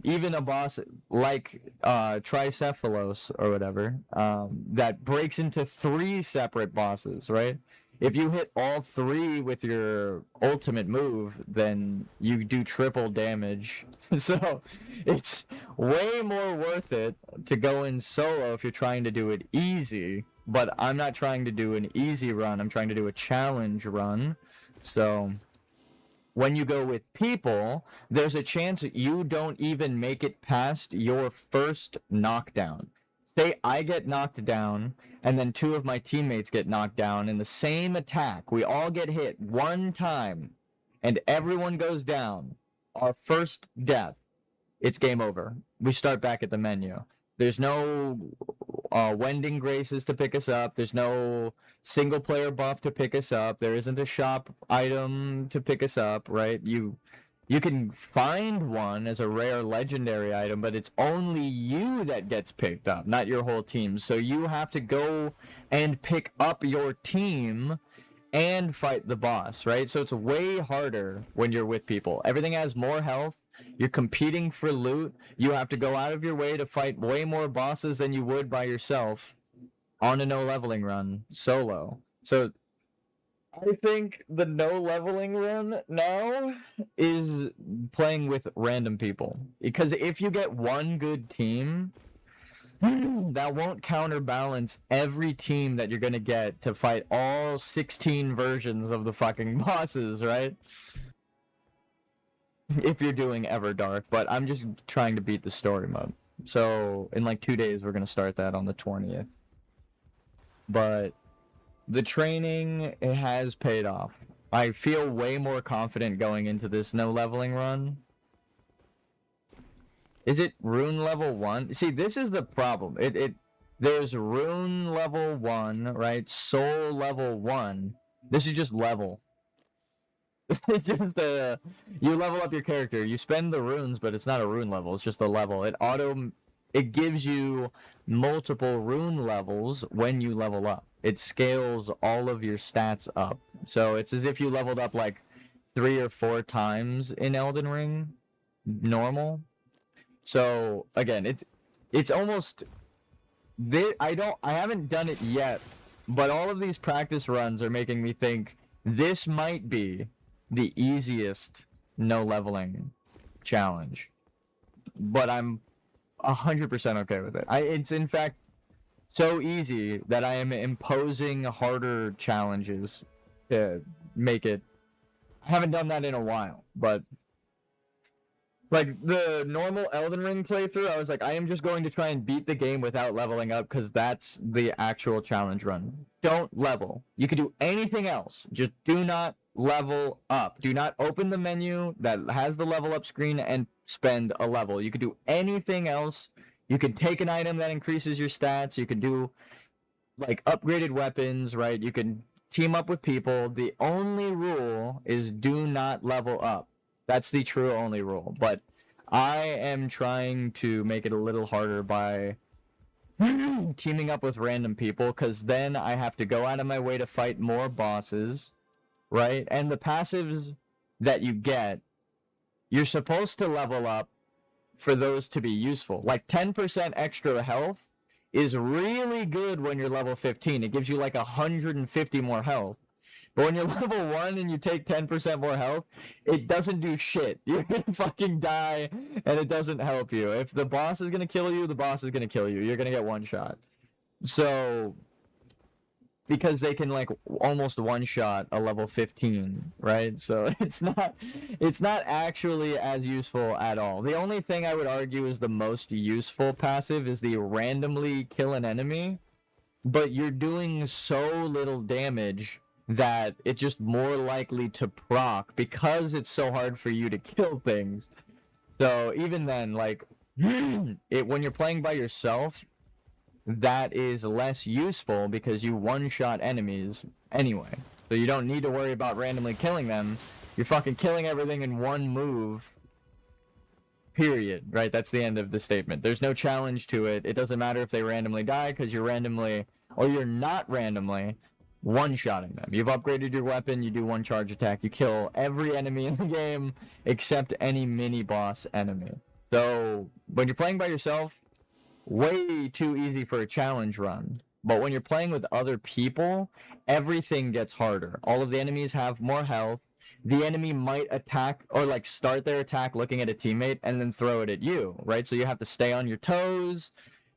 Speaker 1: Even a boss like Tricephalos or whatever, that breaks into 3 separate bosses, right? If you hit all 3 with your ultimate move, then you do triple damage. So it's way more worth it to go in solo if you're trying to do it easy. But I'm not trying to do an easy run. I'm trying to do a challenge run. So when you go with people, there's a chance that you don't even make it past your first knockdown. Say I get knocked down, and then 2 of my teammates get knocked down in the same attack. We all get hit one time, and everyone goes down. Our first death, it's game over. We start back at the menu. There's no wending graces to pick us up. There's no single player buff to pick us up. There isn't a shop item to pick us up, right? You can find one as a rare legendary item, but it's only you that gets picked up, not your whole team. So you have to go and pick up your team and fight the boss, right? So it's way harder when you're with people. Everything has more health. You're competing for loot. You have to go out of your way to fight way more bosses than you would by yourself on a no leveling run solo. So I think the no leveling run now is playing with random people. Because if you get one good team, that won't counterbalance every team that you're going to get to fight all 16 versions of the fucking bosses, right? If you're doing Everdark, but I'm just trying to beat the story mode. So in like 2 days, we're going to start that on the 20th. But the training, it has paid off. I feel way more confident going into this no leveling run. Is it rune level 1? See, this is the problem. There's rune level 1, right? Soul level 1. This is just level. It's just you level up your character. You spend the runes, but it's not a rune level. It's just a level. It gives you multiple rune levels when you level up. It scales all of your stats up. So it's as if you leveled up like 3 or 4 times in Elden Ring normal. So again, it's almost I haven't done it yet, but all of these practice runs are making me think this might be the easiest no leveling challenge. But I'm 100% okay with it. It's in fact so easy that I am imposing harder challenges to make it. I haven't done that in a while, but like the normal Elden Ring playthrough, I was like, I am just going to try and beat the game without leveling up because that's the actual challenge run. Don't level. You can do anything else. Just do not level up. Do not open the menu that has the level up screen and spend a level. You could do anything else. You could take an item that increases your stats. You could do like upgraded weapons, right? You can team up with people. The only rule is do not level up. That's the true only rule. But I am trying to make it a little harder by teaming up with random people, because then I have to go out of my way to fight more bosses, right? And the passives that you get, you're supposed to level up for those to be useful. Like 10% extra health is really good when you're level 15. It gives you like 150 more health. But when you're level 1 and you take 10% more health, it doesn't do shit. You're gonna fucking die, and it doesn't help you. If the boss is gonna kill you, the boss is gonna kill you. You're gonna get one shot. So because they can like almost one shot a level 15, right? So it's not actually as useful at all. The only thing I would argue is the most useful passive is the randomly kill an enemy, but you're doing so little damage that it's just more likely to proc because it's so hard for you to kill things. So even then, like when you're playing by yourself, that is less useful because you one-shot enemies anyway. So you don't need to worry about randomly killing them. You're fucking killing everything in one move. Period. Right? That's the end of the statement. There's no challenge to it. It doesn't matter if they randomly die because you're randomly, or you're not randomly, one-shotting them. You've upgraded your weapon, you do one charge attack, you kill every enemy in the game except any mini-boss enemy. So when you're playing by yourself, way too easy for a challenge run. But when you're playing with other people, everything gets harder. All of the enemies have more health. The enemy might attack or like start their attack looking at a teammate and then throw it at you, right? So you have to stay on your toes.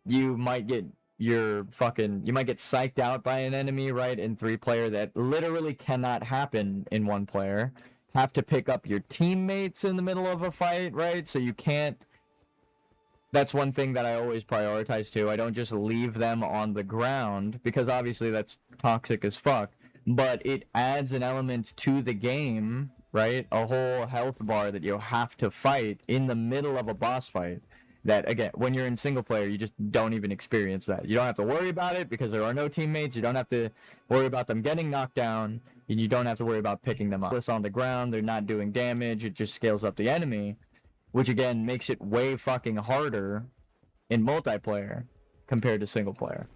Speaker 1: You might get psyched out by an enemy, right? In 3-player that literally cannot happen in 1-player. Have to pick up your teammates in the middle of a fight, right? So you can't. That's one thing that I always prioritize too. I don't just leave them on the ground because obviously that's toxic as fuck. But it adds an element to the game, right? A whole health bar that you have to fight in the middle of a boss fight. That, again, when you're in single player, you just don't even experience that. You don't have to worry about it because there are no teammates. You don't have to worry about them getting knocked down. And you don't have to worry about picking them up. On the ground, they're not doing damage. It just scales up the enemy. Which again makes it way fucking harder in multiplayer compared to single player.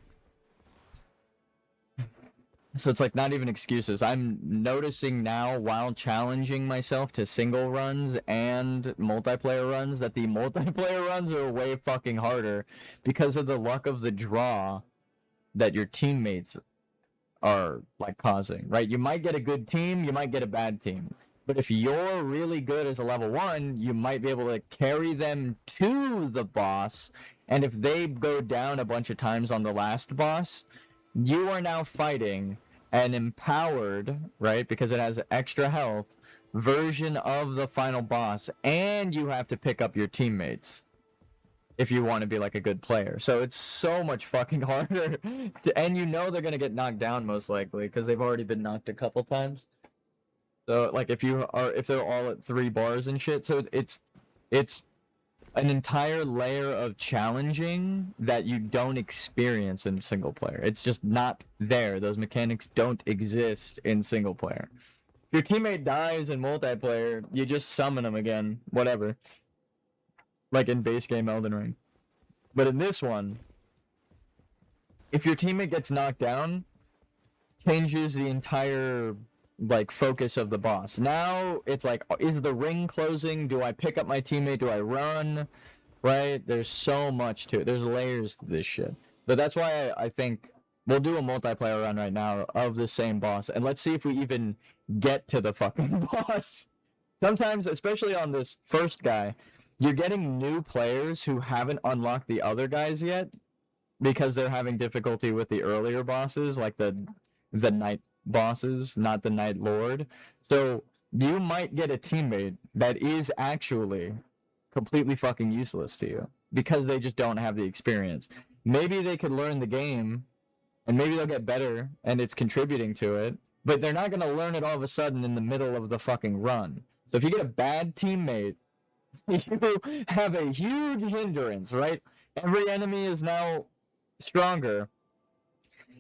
Speaker 1: So it's like not even excuses. I'm noticing now while challenging myself to single runs and multiplayer runs that the multiplayer runs are way fucking harder because of the luck of the draw that your teammates are like causing, right? You might get a good team, you might get a bad team. But if you're really good as a level 1, you might be able to carry them to the boss. And if they go down a bunch of times on the last boss, you are now fighting an empowered, right, because it has extra health, version of the final boss. And you have to pick up your teammates if you want to be like a good player. So it's so much fucking harder. And you know they're going to get knocked down most likely because they've already been knocked a couple times. So like if they're all at 3 bars and shit, so it's an entire layer of challenging that you don't experience in single player. It's just not there. Those mechanics don't exist in single player. If your teammate dies in multiplayer, you just summon them again, whatever. Like in base game Elden Ring. But in this one, if your teammate gets knocked down, changes the entire like focus of the boss. Now it's like, is the ring closing? Do I pick up my teammate? Do I run? Right? There's so much to it. There's layers to this shit. But that's why I think we'll do a multiplayer run right now of the same boss, and let's see if we even get to the fucking boss. Sometimes, especially on this first guy, you're getting new players who haven't unlocked the other guys yet because they're having difficulty with the earlier bosses, like the night bosses, not the Night Lord. So you might get a teammate that is actually completely fucking useless to you because they just don't have the experience. Maybe they could learn the game and maybe they'll get better and it's contributing to it, but they're not going to learn it all of a sudden in the middle of the fucking run. So if you get a bad teammate, you have a huge hindrance, right? Every enemy is now stronger,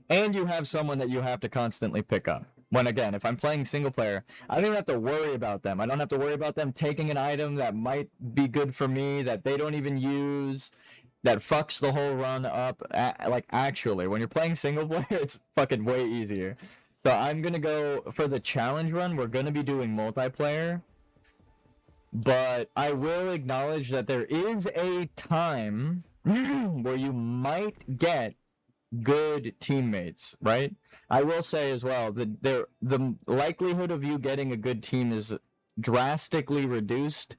Speaker 1: and you have someone that you have to constantly pick up. When, again, if I'm playing single player, I don't even have to worry about them. I don't have to worry about them taking an item that might be good for me, that they don't even use, that fucks the whole run up. Like, actually, when you're playing single player, it's fucking way easier. So I'm going to go, for the challenge run, we're going to be doing multiplayer. But I will acknowledge that there is a time where you might get good teammates, right? I will say as well that the likelihood of you getting a good team is drastically reduced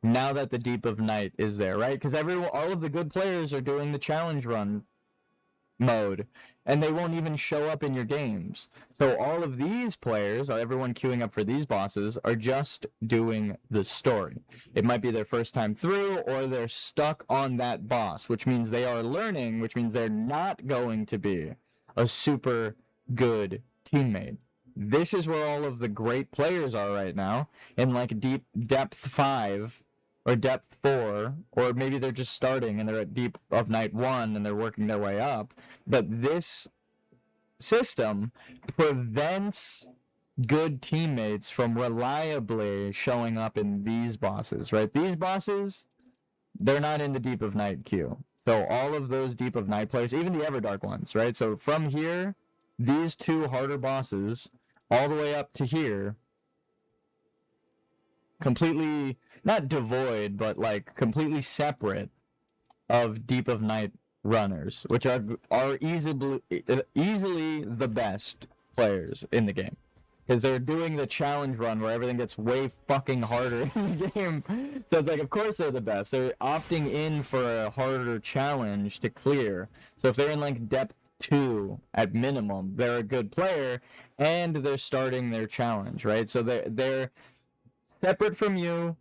Speaker 1: now that the Deep of Night is there, right? Because all of the good players are doing the challenge run mode, and they won't even show up in your games. So all of these players, or everyone queuing up for these bosses, are just doing the story. It might be their first time through, or they're stuck on that boss, which means they are learning, which means they're not going to be a super good teammate. This is where all of the great players are right now, in like deep depth 5 or depth 4, or maybe they're just starting and they're at deep of night 1 and they're working their way up. But this system prevents good teammates from reliably showing up in these bosses, right? These bosses, they're not in the deep of night queue. So all of those deep of night players, even the Everdark ones, right? So from here, these 2 harder bosses, all the way up to here, completely, not devoid, but like completely separate of deep of night runners, which are easily the best players in the game, because they're doing the challenge run where everything gets way fucking harder in the game. So it's like, of course they're the best. They're opting in for a harder challenge to clear. So if they're in like depth 2 at minimum, they're a good player, and they're starting their challenge, right? So they're separate from you.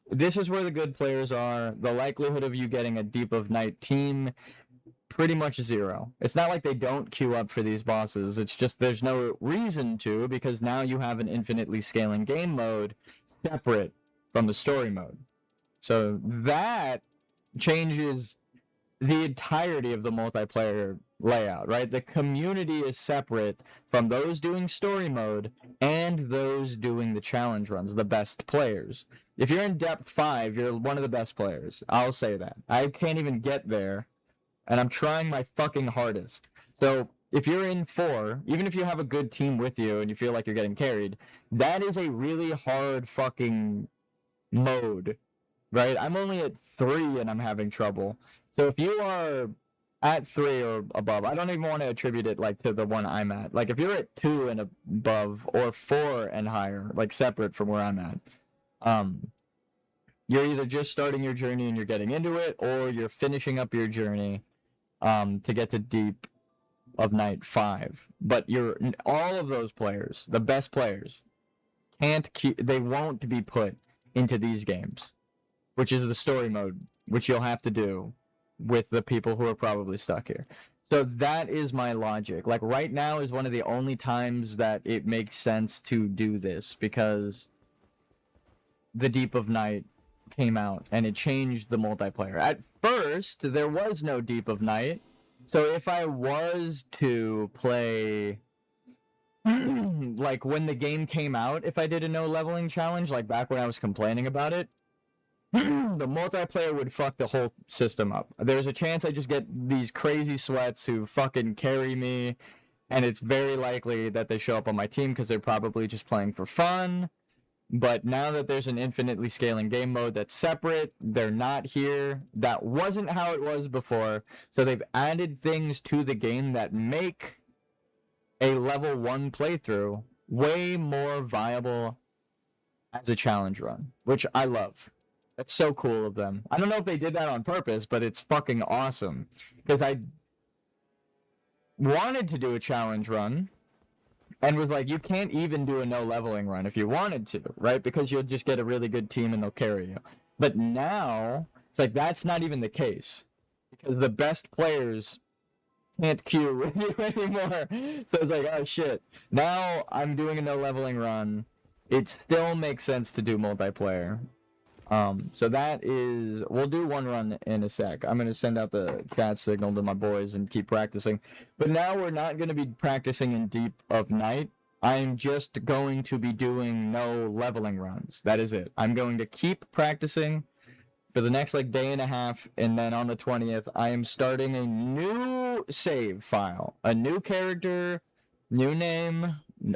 Speaker 1: This is where the good players are. The likelihood of you getting a deep of night team, pretty much 0. It's not like they don't queue up for these bosses. It's just there's no reason to, because now you have an infinitely scaling game mode separate from the story mode. So that changes the entirety of the multiplayer layout, right? The community is separate from those doing story mode and those doing the challenge runs, the best players. If you're in depth 5, you're one of the best players. I'll say that. I can't even get there, and I'm trying my fucking hardest. So if you're in 4, even if you have a good team with you and you feel like you're getting carried, that is a really hard fucking mode, right? I'm only at 3 and I'm having trouble. So if you are at 3 or above, I don't even want to attribute it like to the one I'm at. Like if you're at 2 and above, or 4 and higher, like separate from where I'm at, you're either just starting your journey and you're getting into it, or you're finishing up your journey to get to deep of night 5. But all of those players, the best players, they won't be put into these games, which is the story mode, which you'll have to do with the people who are probably stuck here. So that is my logic. Like right now is one of the only times that it makes sense to do this, because the Deep of Night came out and it changed the multiplayer. At first, there was no Deep of Night. So if I was to play like when the game came out, if I did a no leveling challenge, like back when I was complaining about it, the multiplayer would fuck the whole system up. There's a chance I just get these crazy sweats who fucking carry me, and it's very likely that they show up on my team because they're probably just playing for fun. But now that there's an infinitely scaling game mode that's separate, they're not here. That wasn't how it was before. So they've added things to the game that make a level 1 playthrough way more viable as a challenge run, which I love. That's so cool of them. I don't know if they did that on purpose, but it's fucking awesome. Because I wanted to do a challenge run, and was like, you can't even do a no leveling run if you wanted to, right? Because you'll just get a really good team and they'll carry you. But now, it's like, that's not even the case. Because the best players can't queue with you anymore. So it's like, oh shit. Now I'm doing a no leveling run. It still makes sense to do multiplayer. So that is, we'll do one run in a sec. I'm going to send out the chat signal to my boys and keep practicing. But now we're not going to be practicing in Deep of Night. I'm just going to be doing no leveling runs. That is it. I'm going to keep practicing for the next like day and a half, and then on the 20th, I am starting a new save file. A new character, new name,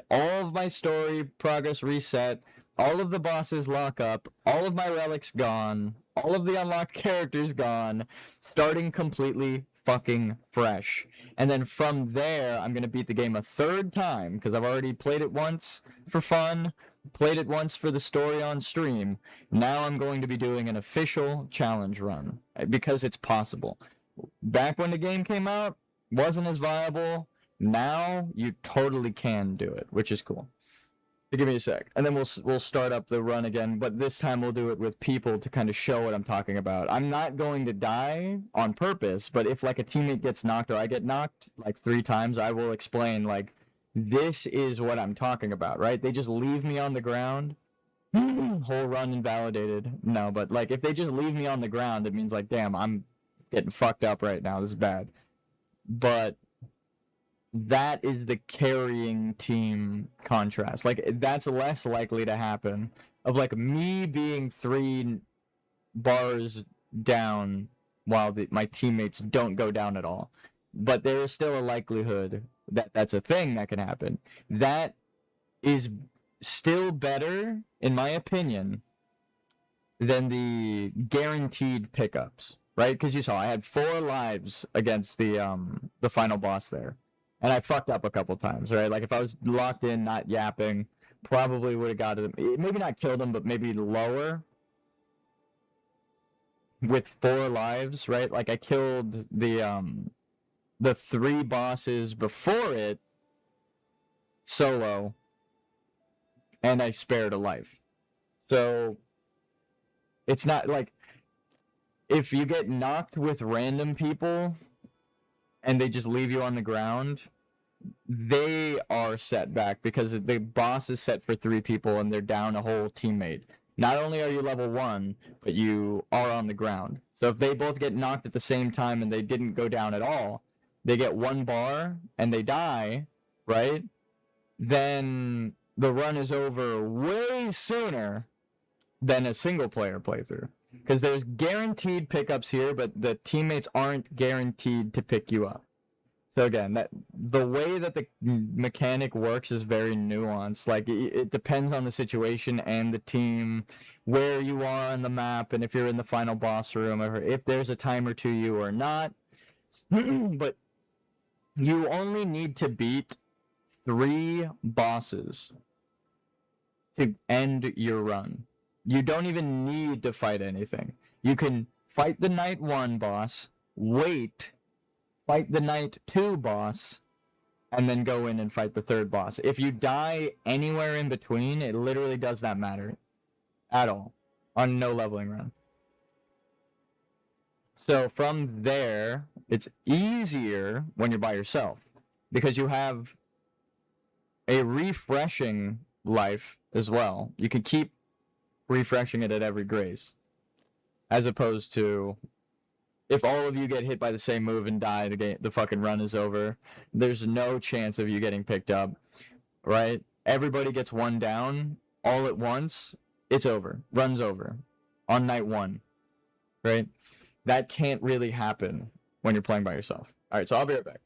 Speaker 1: all of my story progress reset. All of the bosses lock up, all of my relics gone, all of the unlocked characters gone, starting completely fucking fresh. And then from there, I'm going to beat the game a 3rd time, because I've already played it once for fun, played it once for the story on stream. Now I'm going to be doing an official challenge run, because it's possible. Back when the game came out, wasn't as viable. Now you totally can do it, which is cool. Give me a sec, and then we'll start up the run again. But this time we'll do it with people to kind of show what I'm talking about. I'm not going to die on purpose, but if like a teammate gets knocked or I get knocked like 3 times, I will explain like this is what I'm talking about, right? They just leave me on the ground. Whole run invalidated. No, but like if they just leave me on the ground, it means like damn, I'm getting fucked up right now. This is bad. But that is the carrying team contrast. Like that's less likely to happen of like me being 3 bars down while my teammates don't go down at all. But there is still a likelihood that that's a thing that can happen. That is still better, in my opinion, than the guaranteed pickups, right? Because you saw I had 4 lives against the final boss there. And I fucked up a couple times, right? Like if I was locked in, not yapping, probably would have got him. Maybe not killed him, but maybe lower. With 4 lives, right? Like I killed the 3 bosses before it solo, and I spared a life. So it's not like if you get knocked with random people and they just leave you on the ground, they are set back because the boss is set for 3 people and they're down a whole teammate. Not only are you level 1, but you are on the ground. So if they both get knocked at the same time and they didn't go down at all, they get 1 bar and they die, right? Then the run is over way sooner than a single player playthrough. Because there's guaranteed pickups here, but the teammates aren't guaranteed to pick you up. So again, that the way that the mechanic works is very nuanced. Like it depends on the situation and the team, where you are on the map, and if you're in the final boss room, or if there's a timer to you or not. But you only need to beat 3 bosses to end your run. You don't even need to fight anything. You can fight the night 1 boss, wait, fight the night 2 boss, and then go in and fight the 3rd boss. If you die anywhere in between, it literally does not matter at all on no leveling run. So from there, it's easier when you're by yourself because you have a refreshing life as well. You can keep refreshing it at every grace, as opposed to if all of you get hit by the same move and die, the fucking run is over. There's no chance of you getting picked up, right? Everybody gets 1 down all at once. It's over. Run's over on night 1, right? That can't really happen when you're playing by yourself. All right, so I'll be right back.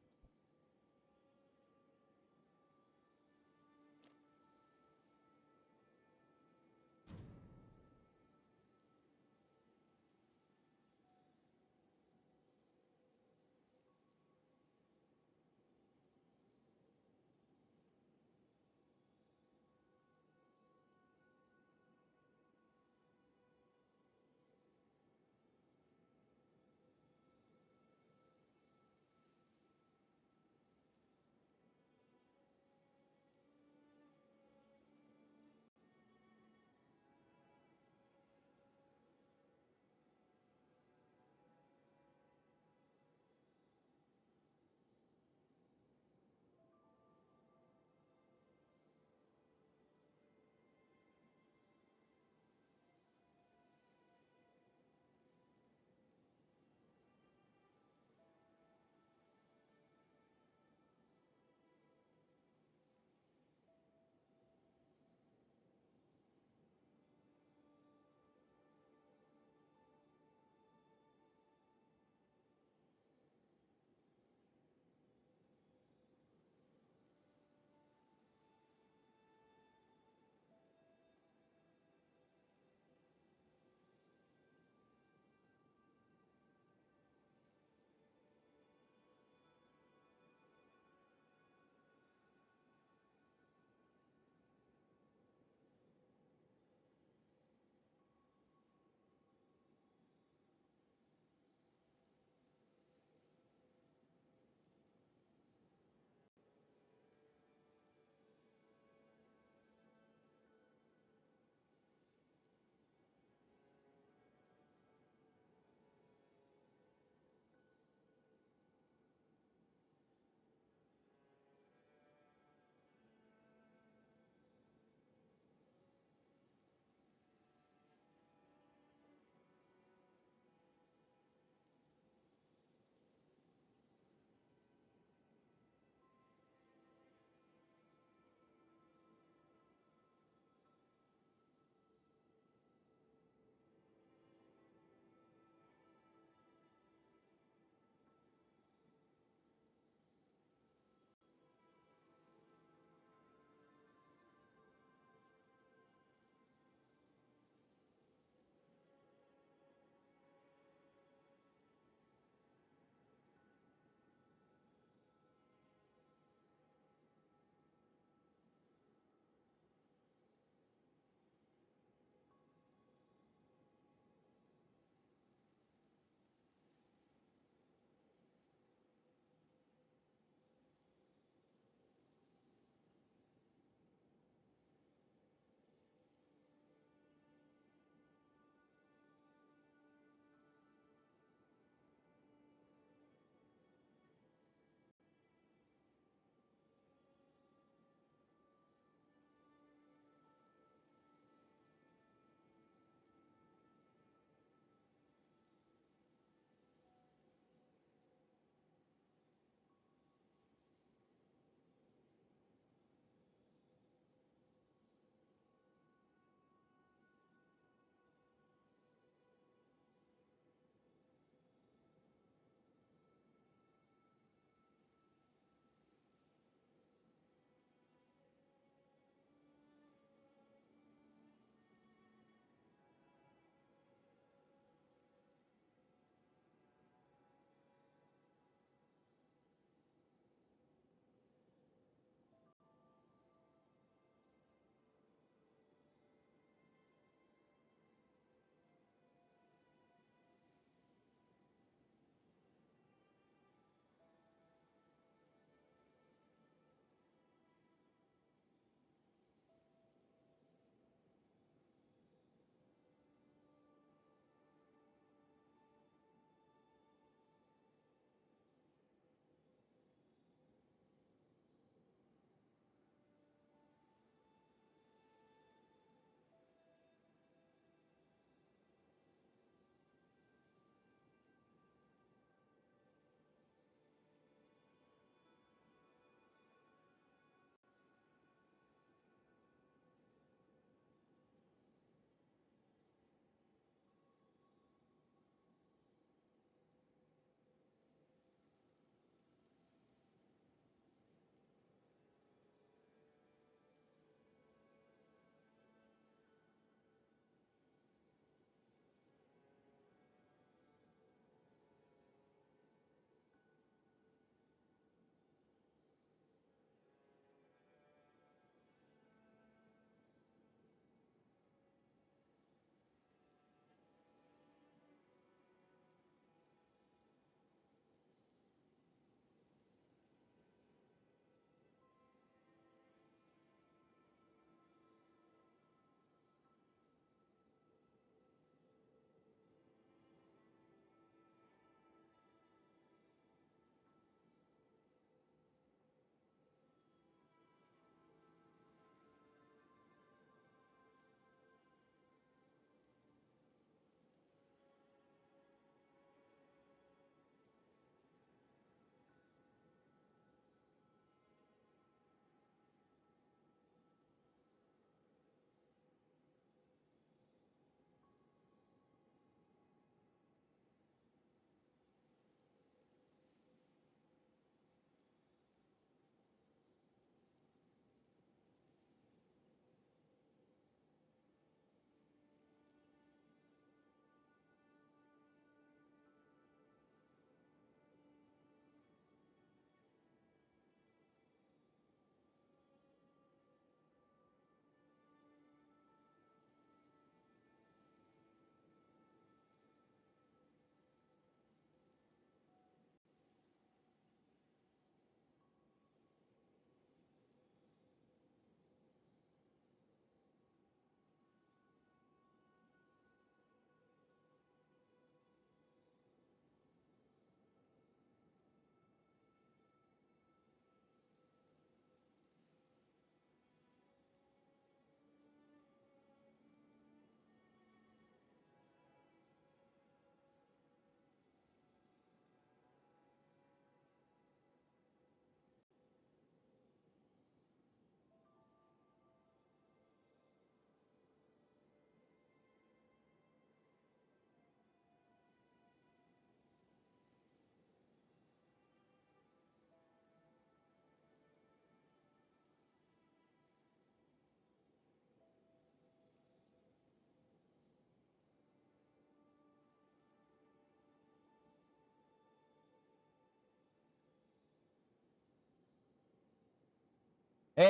Speaker 1: And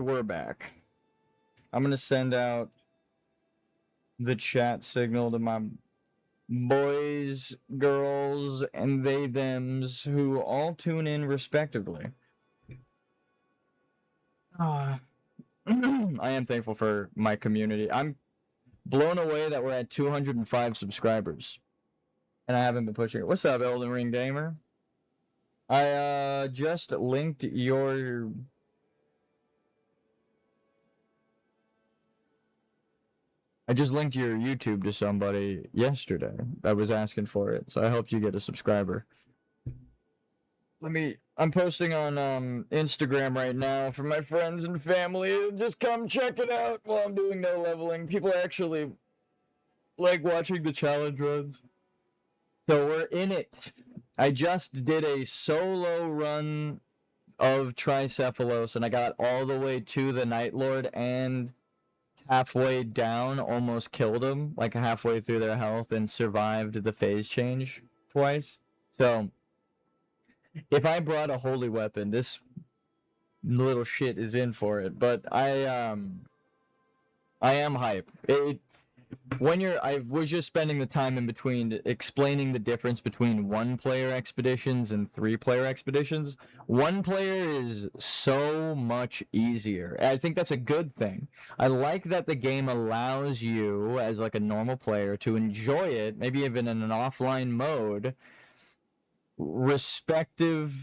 Speaker 1: we're back. I'm gonna send out the chat signal to my boys, girls, and they thems who all tune in respectively. I am thankful for my community. I'm blown away that we're at 205 subscribers. And I haven't been pushing it. What's up, Elden Ring Gamer? I just linked your... I just linked your YouTube to somebody yesterday that was asking for it, so I helped you get a subscriber. I'm posting on Instagram right now for my friends and family. Just come check it out while I'm doing no leveling. People actually like watching the challenge runs. So we're in it. I just did a solo run of Tricephalos, and I got all the way to the Night Lord and halfway down, almost killed him, like halfway through their health, and survived the phase change twice. So if I brought a holy weapon, this little shit is in for it. But I am hype. I was just spending the time in between explaining the difference between 1-player expeditions and 3-player expeditions. 1-player is so much easier. I think that's a good thing. I like that the game allows you, as like a normal player, to enjoy it, maybe even in an offline mode, respective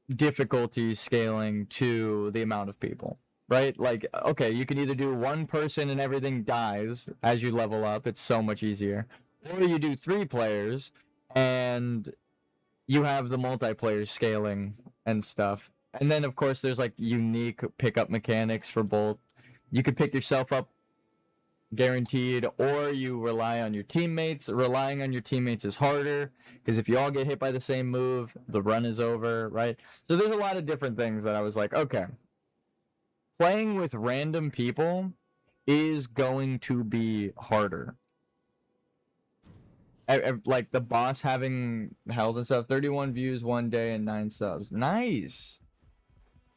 Speaker 1: difficulty scaling to the amount of people. Right? Like, okay, you can either do 1 person and everything dies as you level up. It's so much easier. Or you do 3 players and you have the multiplayer scaling and stuff. And then, of course, there's like unique pickup mechanics for both. You could pick yourself up guaranteed, or you rely on your teammates. Relying on your teammates is harder because if you all get hit by the same move, the run is over, right? So there's a lot of different things that I was like, okay. Playing with random people is going to be harder. Like the boss having held and stuff, 31 views 1 day and 9 subs. Nice.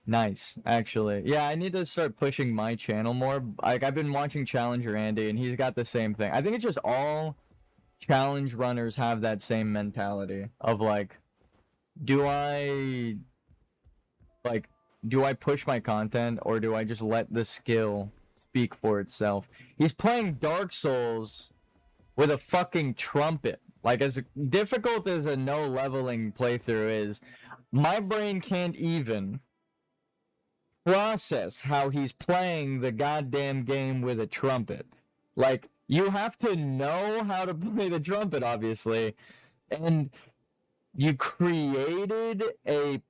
Speaker 1: Nice, actually. Yeah, I need to start pushing my channel more. Like, I've been watching Challenger Andy, and he's got the same thing. I think it's just all challenge runners have that same mentality of like, do I push my content, or do I just let the skill speak for itself? He's playing Dark Souls with a fucking trumpet. Like, as difficult as a no leveling playthrough is, my brain can't even process how he's playing the goddamn game with a trumpet. Like, you have to know how to play the trumpet, obviously, and you created a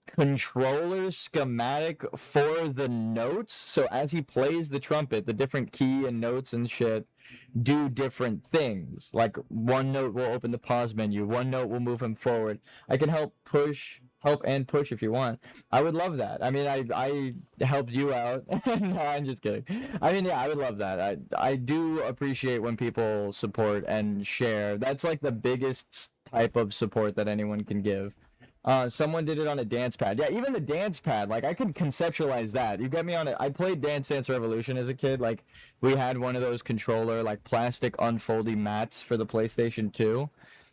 Speaker 1: controller schematic for the notes, so as he plays the trumpet, the different key and notes and shit do different things. Like, 1 note will open the pause menu, 1 note will move him forward. I can help and push if you want. I would love that. I mean, I helped you out. No, I'm just kidding. I mean, yeah, I would love that. I do appreciate when people support and share. That's like the biggest type of support that anyone can give. Someone did it on a dance pad. Yeah, even the dance pad, like, I can conceptualize that. You get me on it. I played Dance Dance Revolution as a kid. Like, we had one of those controller, like, plastic unfolding mats for the PlayStation 2.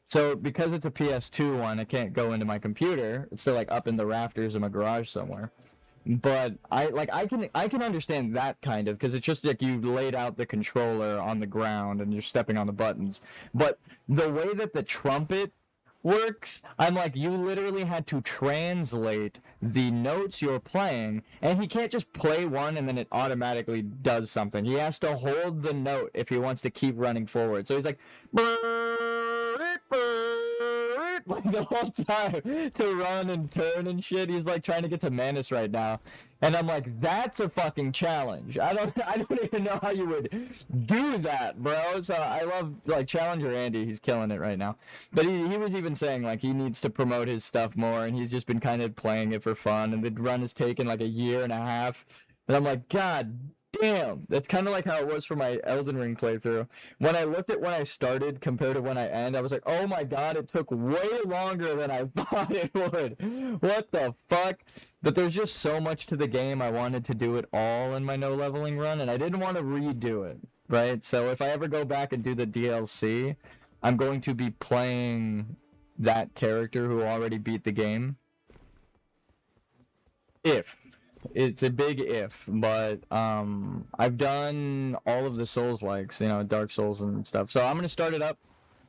Speaker 1: So, because it's a PS2 one, I can't go into my computer. It's still, like, up in the rafters of my garage somewhere. But I can understand that kind of, because it's just like you laid out the controller on the ground and you're stepping on the buttons. But the way that the trumpet works, I'm like, you literally had to translate the notes you're playing, and he can't just play one and then it automatically does something. He has to hold the note if he wants to keep running forward. So he's like, like the whole time to run and turn and shit. He's like trying to get to Manus right now. And I'm like, that's a fucking challenge. I don't even know how you would do that, bro. So I love, like, Challenger Andy. He's killing it right now. But he was even saying, like, he needs to promote his stuff more, and he's just been kind of playing it for fun. And the run has taken, like, a year and a half. And I'm like, God Damn, that's kind of like how it was for my Elden Ring playthrough. When I looked at when I started compared to when I end, I was like, oh my god, it took way longer than I thought it would. What the fuck? But there's just so much to the game. I wanted to do it all in my no leveling run, and I didn't want to redo it, right? So if I ever go back and do the DLC, I'm going to be playing that character who already beat the game. If. It's a big if, but I've done all of the Souls-likes, you know, Dark Souls and stuff. So I'm going to start it up.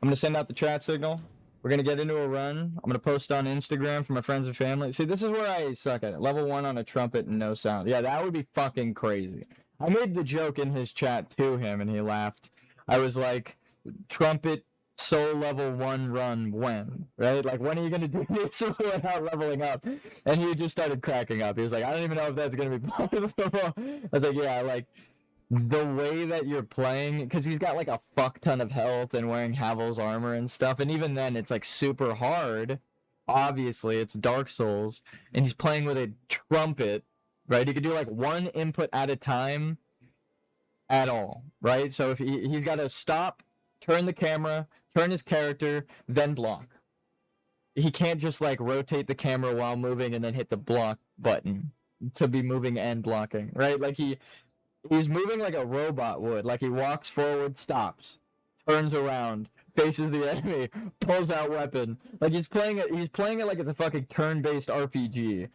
Speaker 1: I'm going to send out the chat signal. We're going to get into a run. I'm going to post on Instagram for my friends and family. See, this is where I suck at it. Level 1 on a trumpet and no sound. Yeah, that would be fucking crazy. I made the joke in his chat to him, and he laughed. I was like, trumpet soul level 1 run when, right? Like, when are you going to do this without leveling up? And he just started cracking up. He was like, I don't even know if that's going to be possible. I was like, yeah, like, the way that you're playing, because he's got like a fuck ton of health and wearing Havel's armor and stuff, and even then it's like super hard. Obviously, it's Dark Souls, and he's playing with a trumpet, right? He could do like one input at a time at all, right? So if he's got to stop, turn the camera, turn his character, then block. He can't just like rotate the camera while moving and then hit the block button to be moving and blocking, right? Like he's moving like a robot would. Like he walks forward, stops, turns around, faces the enemy, pulls out weapon. Like he's playing it like it's a fucking turn-based RPG.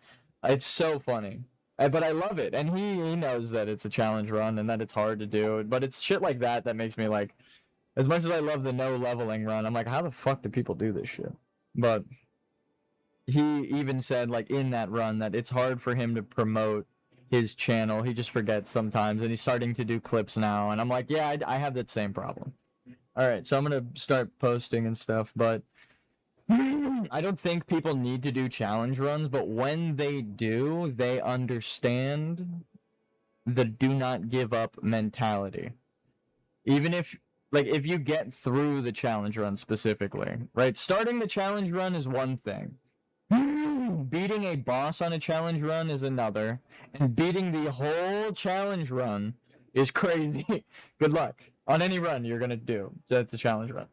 Speaker 1: It's so funny. But I love it, and he knows that it's a challenge run and that it's hard to do. But it's shit like that that makes me like, as much as I love the no leveling run, I'm like, how the fuck do people do this shit? But he even said, like, in that run that it's hard for him to promote his channel. He just forgets sometimes, and he's starting to do clips now. And I'm like, yeah, I have that same problem. All right, so I'm going to start posting and stuff, but I don't think people need to do challenge runs, but when they do, they understand the do not give up mentality. Even if, like, if you get through the challenge run specifically, right? Starting the challenge run is one thing. Beating a boss on a challenge run is another. And beating the whole challenge run is crazy. Good luck. On any run you're going to do. That's a challenge run.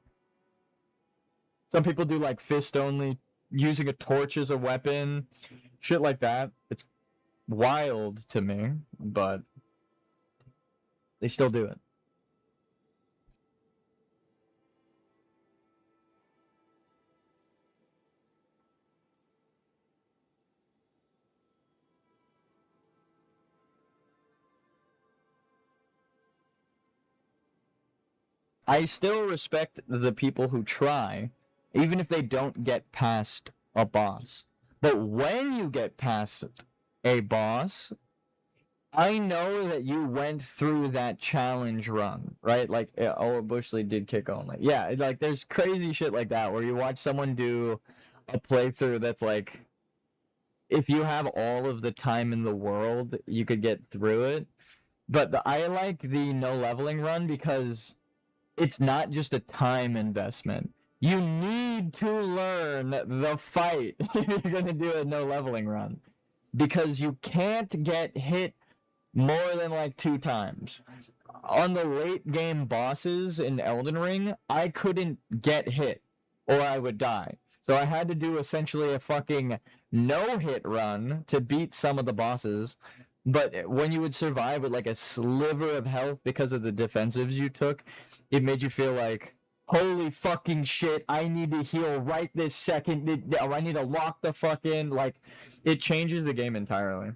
Speaker 1: Some people do, like, fist only, using a torch as a weapon. Shit like that. It's wild to me, but they still do it. I still respect the people who try, even if they don't get past a boss. But when you get past a boss, I know that you went through that challenge run, right? Like, oh, Bushley did kick only. Yeah, like, there's crazy shit like that where you watch someone do a playthrough that's like, if you have all of the time in the world, you could get through it. But I like the no leveling run because it's not just a time investment. You need to learn the fight if you're going to do a no leveling run. Because you can't get hit more than like 2 times. On the late game bosses in Elden Ring, I couldn't get hit or I would die. So I had to do essentially a fucking no-hit run to beat some of the bosses. But when you would survive with like a sliver of health because of the defensives you took, it made you feel like, holy fucking shit, I need to heal right this second. I need to lock the fuck in. Like, it changes the game entirely.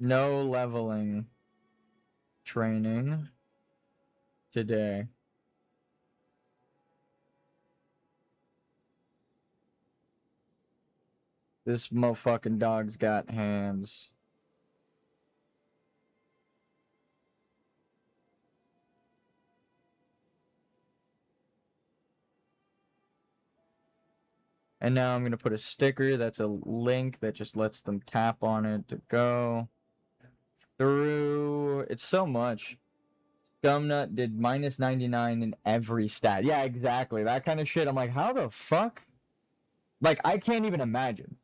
Speaker 1: No leveling training today. This motherfucking dog's got hands. And now I'm going to put a sticker that's a link that just lets them tap on it to go through. It's so much. Scumnut did minus 99 in every stat. Yeah, exactly. That kind of shit. I'm like, how the fuck? Like, I can't even imagine.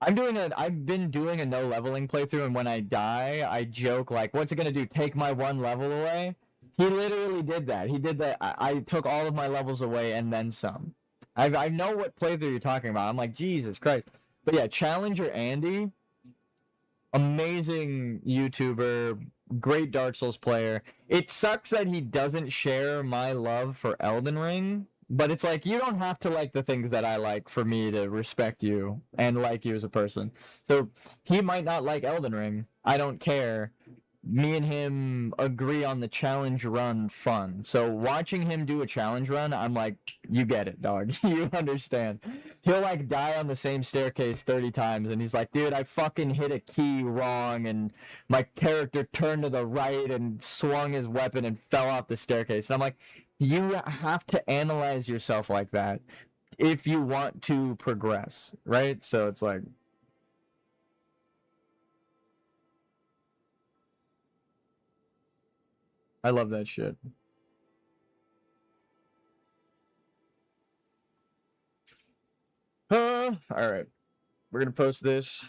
Speaker 1: I've been doing a no leveling playthrough, and when I die, I joke like, "What's it gonna do? Take my 1 level away?" He literally did that. He did that. I took all of my levels away and then some. I know what playthrough you're talking about. I'm like, Jesus Christ. But yeah, Challenger Andy, amazing YouTuber, great Dark Souls player. It sucks that he doesn't share my love for Elden Ring, but it's like you don't have to like the things that I like for me to respect you and like you as a person. So he might not like Elden Ring. I don't care. Me and him agree on the challenge run fun. So watching him do a challenge run, I'm like, you get it, dog. You understand. He'll like die on the same staircase 30 times and he's like, dude, I fucking hit a key wrong and my character turned to the right and swung his weapon and fell off the staircase. And I'm like, you have to analyze yourself like that if you want to progress, right? So it's like, I love that shit. All right. We're going to post this.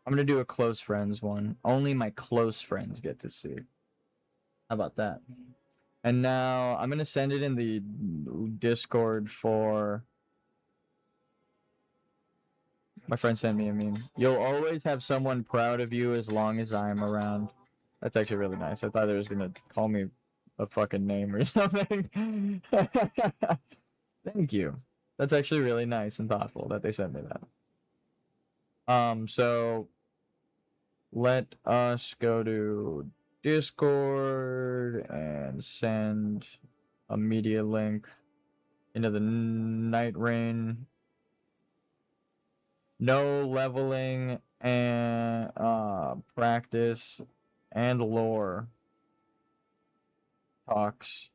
Speaker 1: I'm going to do a close friends one. Only my close friends get to see. How about that? And now I'm going to send it in the Discord for... My friend sent me a meme. You'll always have someone proud of you as long as I'm around. That's actually really nice. I thought it was going to call me a fucking name or something. Thank you. That's actually really nice and thoughtful that they sent me that. So let us go to Discord and send a media link into the nightreign. No leveling and practice and lore talks.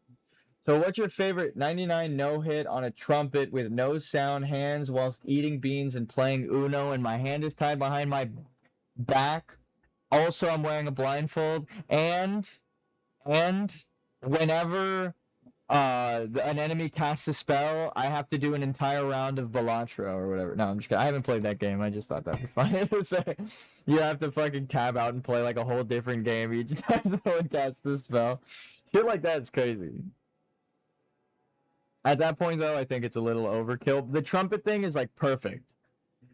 Speaker 1: So what's your favorite 99 no-hit on a trumpet with no sound hands whilst eating beans and playing Uno and my hand is tied behind my back? Also, I'm wearing a blindfold and whenever an enemy casts a spell, I have to do an entire round of Balatro or whatever. No, I'm just kidding. I haven't played that game. I just thought that'd be funny to say. You have to fucking tab out and play like a whole different game each time someone casts the spell. Shit like that is crazy. At that point, though, I think it's a little overkill. The trumpet thing is like perfect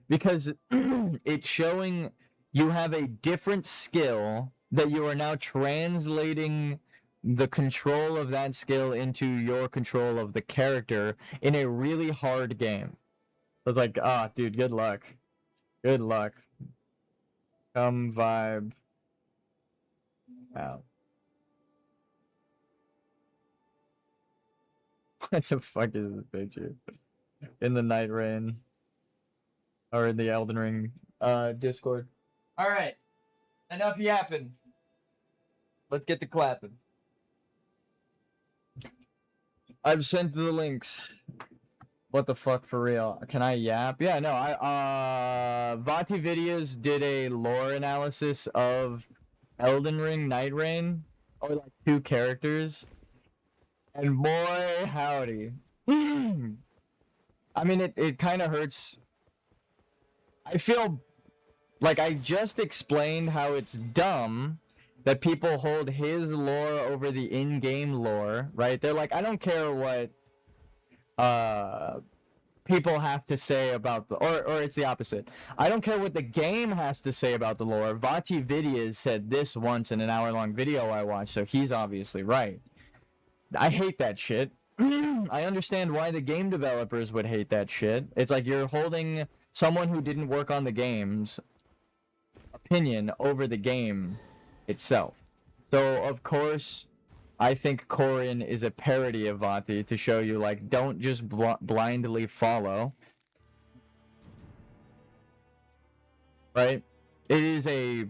Speaker 1: because it's showing you have a different skill that you are now translating the control of that skill into your control of the character in a really hard game. So it's like, dude, good luck. Good luck. Come vibe out. What the fuck is this picture? In the nightreign. Or in the Elden Ring Discord. Alright. Enough yapping. Let's get to clapping. I've sent the links. What the fuck, for real? Can I yap? Yeah, no, Vati Videos did a lore analysis of Elden Ring nightreign. Or like 2 characters. And boy, howdy. I mean, it kind of hurts. I feel like I just explained how it's dumb that people hold his lore over the in-game lore, right? They're like, I don't care what people have to say about the... Or it's the opposite. I don't care what the game has to say about the lore. Vati Videos said this once in an hour-long video I watched, so he's obviously right. I hate that shit. I understand why the game developers would hate that shit. It's like you're holding someone who didn't work on the game's opinion over the game itself. So, of course, I think Corin is a parody of Vati to show you, like, don't just blindly follow. Right? It is a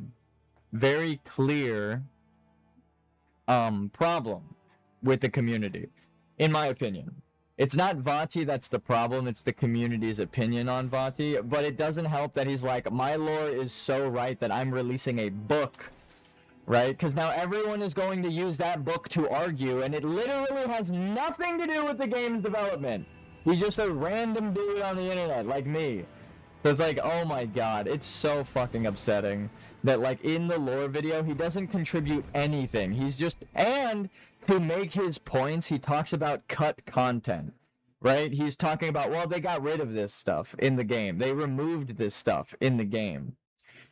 Speaker 1: very clear problem with the community, in my opinion. It's not Vati that's the problem, it's the community's opinion on Vati, but it doesn't help that he's like, my lore is so right that I'm releasing a book, right? Because now everyone is going to use that book to argue, and it literally has nothing to do with the game's development. He's just a random dude on the internet, like me. So it's like, oh my god, it's so fucking upsetting that, like, in the lore video, he doesn't contribute anything. He's just, and to make his points, he talks about cut content, right? He's talking about, well, they got rid of this stuff in the game. They removed this stuff in the game.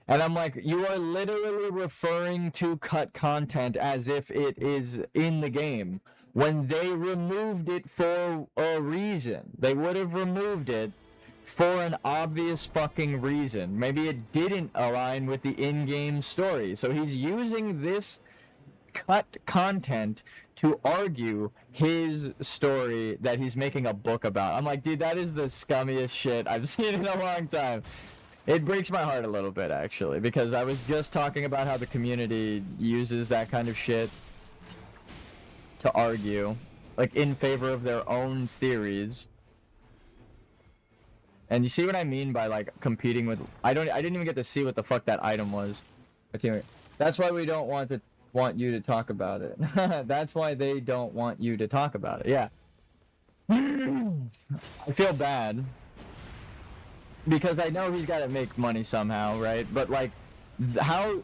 Speaker 1: And I'm like, you are literally referring to cut content as if it is in the game, when they removed it for a reason. They would have removed it for an obvious fucking reason. Maybe it didn't align with the in-game story. So he's using this cut content to argue his story that he's making a book about. I'm like, dude, that is the scummiest shit I've seen in a long time. It breaks my heart a little bit, actually, because I was just talking about how the community uses that kind of shit to argue, like, in favor of their own theories. And you see what I mean by, like, competing with... I didn't even get to see what the fuck that item was. That's why we don't want you to talk about it. That's why they don't want you to talk about it. Yeah. I feel bad. Because I know he's got to make money somehow, right? But, like, how...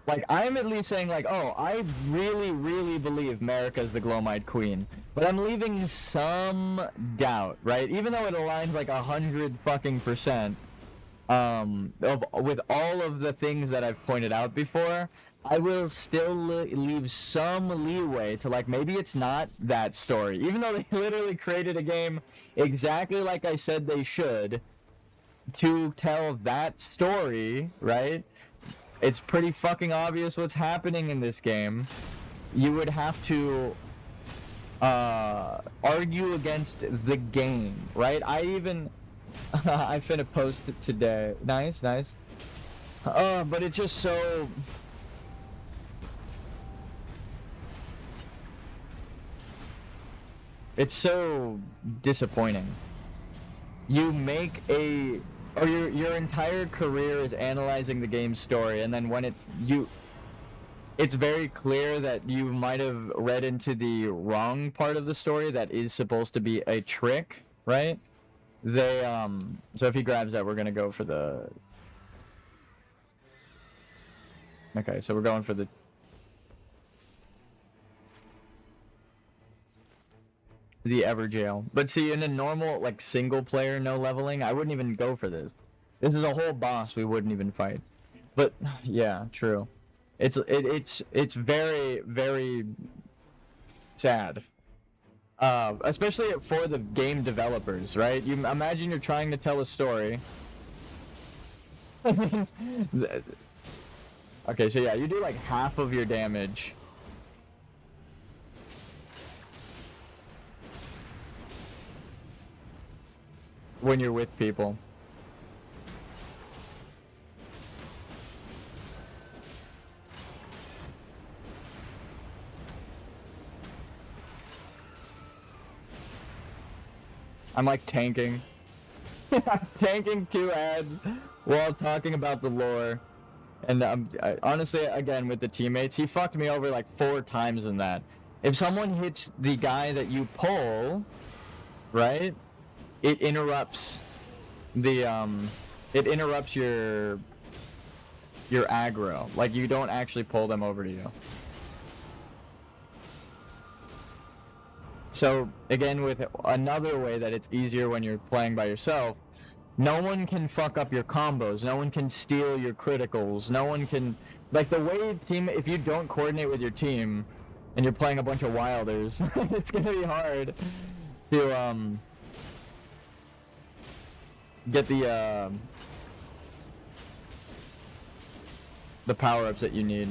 Speaker 1: Like, I'm at least saying, like, oh, I really, really believe Marika's the Glowmite Queen. But I'm leaving some doubt, right? Even though it aligns, like, 100 fucking %, with all of the things that I've pointed out before, I will still leave some leeway to, like, maybe it's not that story. Even though they literally created a game exactly like I said they should to tell that story, right? It's pretty fucking obvious what's happening in this game. You would have to argue against the game, right? I finna post it today. Nice. But it's just so... It's so disappointing. You make or your entire career is analyzing the game's story, and then when it's very clear that you might have read into the wrong part of the story that is supposed to be a trick, right? They so if he grabs that, we're gonna go for the... Okay, so we're going for the... The Everjail. But see, in a normal, like, single player, no leveling, I wouldn't even go for this. This is a whole boss we wouldn't even fight. But, yeah, true. It's very, very sad. Especially for the game developers, right? You imagine you're trying to tell a story. Okay, so yeah, you do, like, half of your damage. When you're with people. I'm like tanking. I'm tanking 2 ads while talking about the lore. And honestly, again, with the teammates, he fucked me over like 4 times in that. If someone hits the guy that you pull, right? It interrupts the it interrupts your aggro. Like, you don't actually pull them over to you. So again, with another way that it's easier when you're playing by yourself, no one can fuck up your combos, no one can steal your criticals, no one can, like, the way if you don't coordinate with your team and you're playing a bunch of wilders, it's gonna be hard to get the power-ups that you need.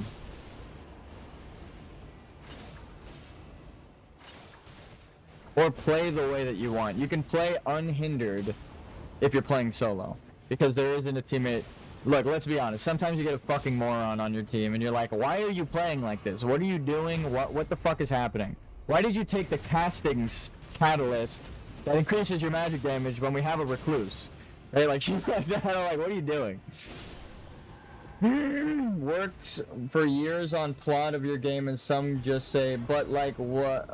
Speaker 1: Or play the way that you want. You can play unhindered if you're playing solo, because there isn't a teammate. Look, let's be honest, sometimes you get a fucking moron on your team and you're like, why are you playing like this? What are you doing? What the fuck is happening? Why did you take the casting catalyst that increases your magic damage when we have a recluse? Right, like, she's like that. I'm like, what are you doing? Works for years on plot of your game, and some just say, but like, what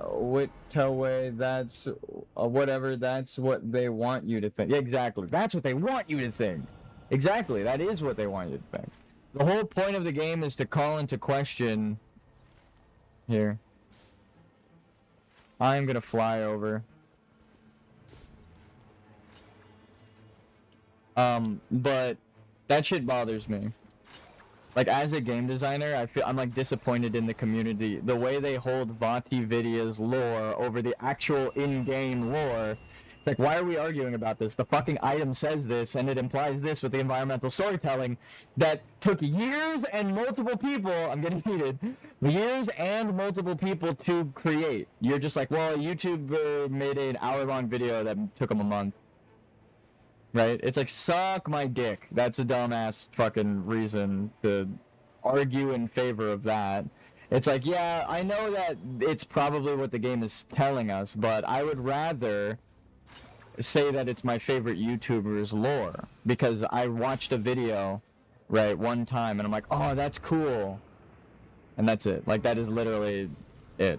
Speaker 1: way, that's whatever, that's what they want you to think. Yeah, exactly. That's what they want you to think. Exactly. That is what they want you to think. The whole point of the game is to call into question. Here. I'm gonna fly over. But that shit bothers me. Like, as a game designer, I'm like disappointed in the community. The way they hold Vati Vidya's lore over the actual in-game lore. It's like, why are we arguing about this? The fucking item says this, and it implies this with the environmental storytelling that took years and multiple people, I'm getting heated, years and multiple people to create. You're just like, well, YouTube made an hour-long video that took them a month. Right? It's like, suck my dick. That's a dumbass fucking reason to argue in favor of that. It's like, yeah, I know that it's probably what the game is telling us, but I would rather say that it's my favorite YouTuber's lore, because I watched a video, right, one time, and I'm like, oh, that's cool. And that's it. Like, that is literally it.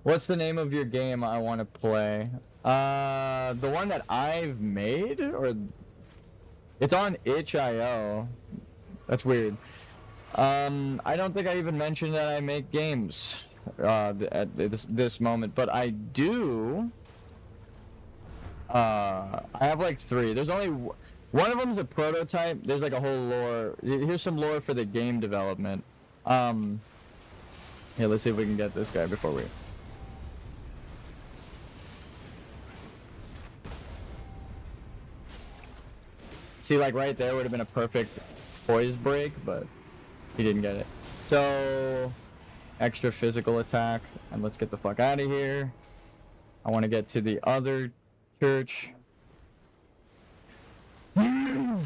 Speaker 1: What's the name of your game I want to play? The one that I've made, or it's on itch.io. That's weird. I don't think I even mentioned that I make games at this moment, but I do. I have like 3. There's only one of them's a prototype. There's like a whole lore. Here's some lore for the game development. Here, let's see if we can get this guy before we. See, like right there would have been a perfect poise break, but he didn't get it. So, extra physical attack, and let's get the fuck out of here. I want to get to the other church. So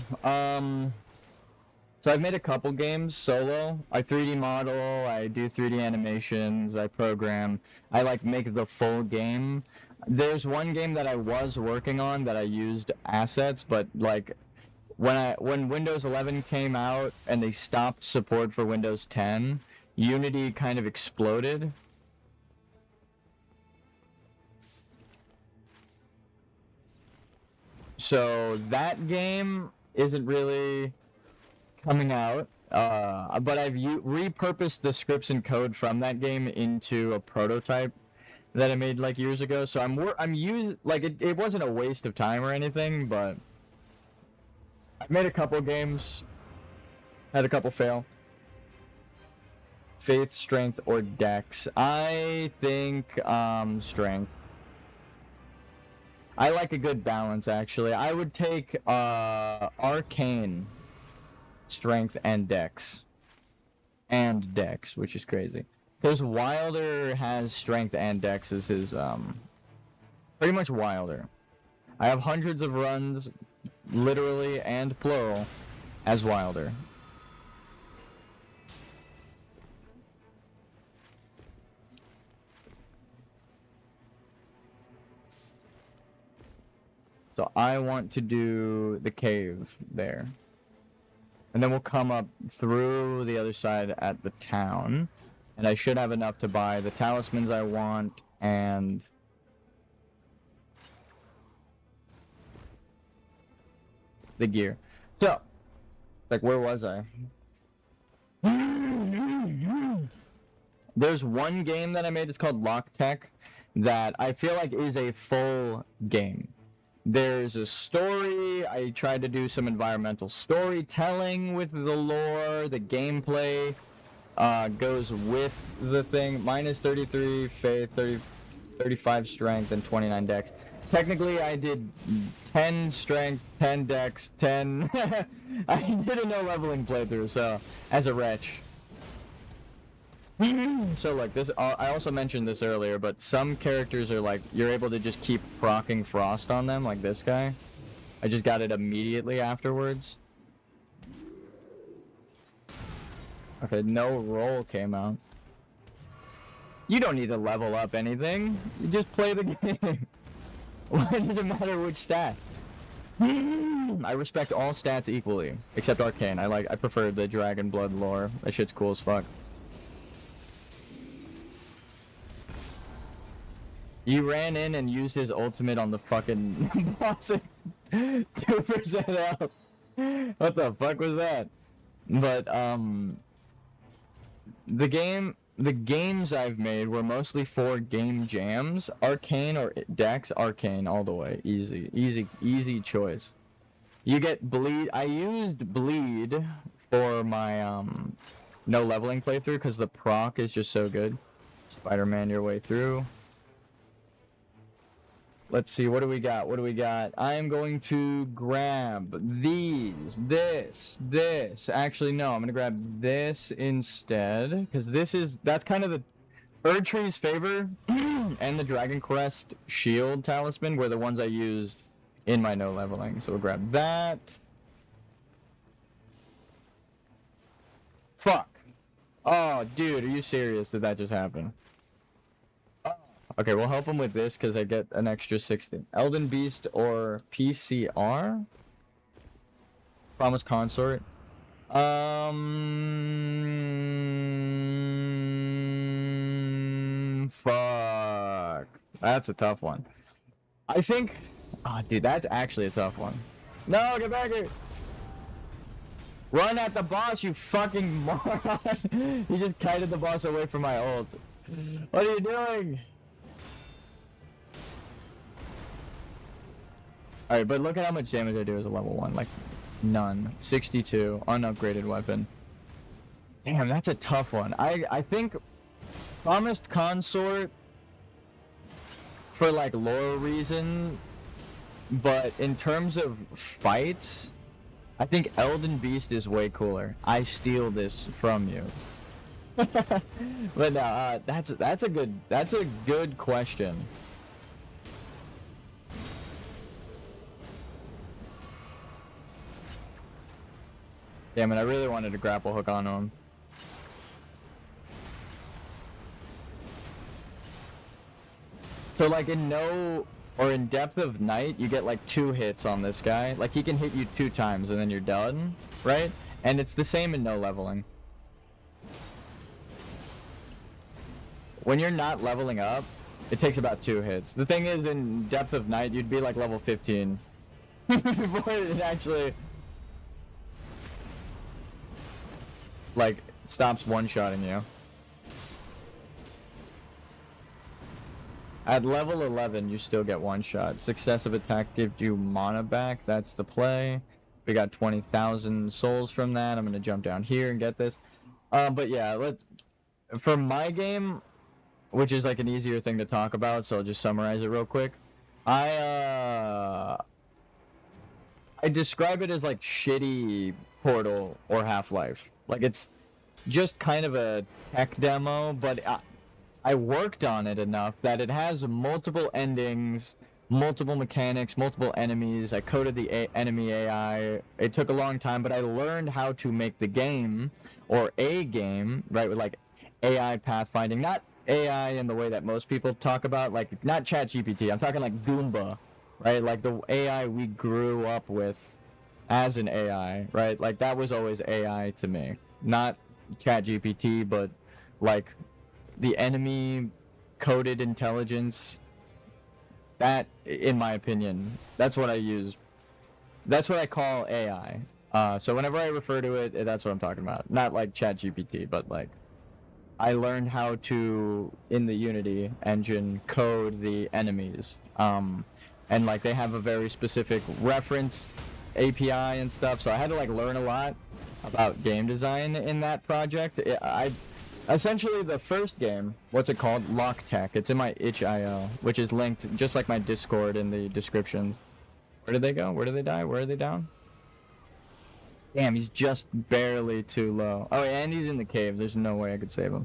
Speaker 1: I've made a couple games solo. I 3D model, I do 3D animations, I program. I like make the full game. There's one game that I was working on that I used assets, but like when Windows 11 came out and they stopped support for Windows 10, Unity kind of exploded. So that game isn't really coming out, but I've repurposed the scripts and code from that game into a prototype that I made like years ago. So I'm using, like, it wasn't a waste of time or anything, but I made a couple games, had a couple fail. Faith, strength, or dex? I think strength. I like a good balance, actually. I would take arcane, strength, and dex. And dex, which is crazy. Because Wilder has strength and dex as his, pretty much Wilder. I have hundreds of runs, literally and plural, as Wilder. So I want to do the cave there. And then we'll come up through the other side at the town. And I should have enough to buy the talismans I want and the gear. So, like, where was I? There's one game that I made, it's called Lock Tech, that I feel like is a full game. There's a story, I tried to do some environmental storytelling with the lore, the gameplay goes with the thing. Mine is 33 faith, 35 strength, and 29 dex. Technically, I did 10 strength, 10 dex, 10... I did a no leveling playthrough, so, as a wretch. So, like, this, I also mentioned this earlier, but some characters are like, you're able to just keep proccing frost on them, like this guy. I just got it immediately afterwards. Okay, no roll came out. You don't need to level up anything. You just play the game. Why does it matter which stat? I respect all stats equally, except arcane. I prefer the dragon blood lore. That shit's cool as fuck. You ran in and used his ultimate on the fucking boss. 2% health. What the fuck was that? But the games I've made were mostly for game jams. Arcane or Dex, Arcane all the way. Easy choice. You get bleed. I used bleed for my no leveling playthrough because the proc is just so good. Spider-Man your way through. Let's see, what do we got? What do we got? I am going to grab this. Actually, no, I'm going to grab this instead. Because that's kind of the Erdtree's Favor and the Dragon Crest Shield Talisman were the ones I used in my no leveling. So we'll grab that. Fuck. Oh, dude, are you serious? Did that just happen? Okay, we'll help him with this because I get an extra 60. Elden Beast or PCR? Promise Consort. Fuck. That's a tough one. I think... Oh, dude, that's actually a tough one. No, get back here! Run at the boss, you fucking moron! You just kited the boss away from my ult. What are you doing? Alright, but look at how much damage I do as a level 1. Like, none. 62. Unupgraded weapon. Damn, that's a tough one. I think Promised Consort for, like, lore reason, but in terms of fights, I think Elden Beast is way cooler. I steal this from you. But no, that's a good question. Damn it, I really wanted to grapple hook onto him. So like in in Depth of Night, you get like 2 hits on this guy. Like he can hit you 2 times and then you're done, right? And it's the same in no leveling. When you're not leveling up, it takes about 2 hits. The thing is, in Depth of Night, you'd be like level 15. Before it actually... like, stops one-shotting you. At level 11, you still get one shot. Successive attack gives you mana back. That's the play. We got 20,000 souls from that. I'm going to jump down here and get this. But yeah, for my game, which is like an easier thing to talk about, so I'll just summarize it real quick. I describe it as like shitty Portal or Half-Life. Like it's just kind of a tech demo, but I worked on it enough that it has multiple endings, multiple mechanics, multiple enemies. I coded the enemy AI. It took a long time, but I learned how to make the game, or a game, right, with like AI pathfinding. Not AI in the way that most people talk about, like not ChatGPT. I'm talking like Goomba, right? Like the AI we grew up with as an AI, right? Like that was always AI to me. Not ChatGPT, but like the enemy coded intelligence. That, in my opinion, that's what I use. That's what I call AI. So whenever I refer to it, that's what I'm talking about. Not like ChatGPT, but like I learned how to, in the Unity engine, code the enemies. And like they have a very specific reference API and stuff, so I had to like learn a lot about game design in that project. Essentially the first game, what's it called? Lock Tech. It's in my itch.io, which is linked just like my Discord in the descriptions. Where did they go? Where did they die? Where are they down? Damn, he's just barely too low. Oh, and he's in the cave. There's no way I could save him.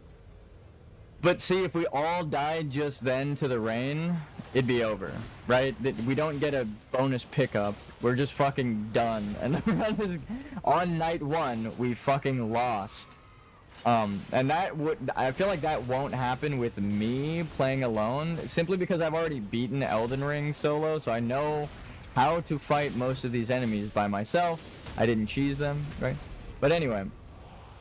Speaker 1: But see, if we all died just then to the rain, it'd be over, right? We don't get a bonus pickup. We're just fucking done. And the run is, on night 1, we fucking lost. And I feel like that won't happen with me playing alone, simply because I've already beaten Elden Ring solo, so I know how to fight most of these enemies by myself. I didn't cheese them, right? But anyway,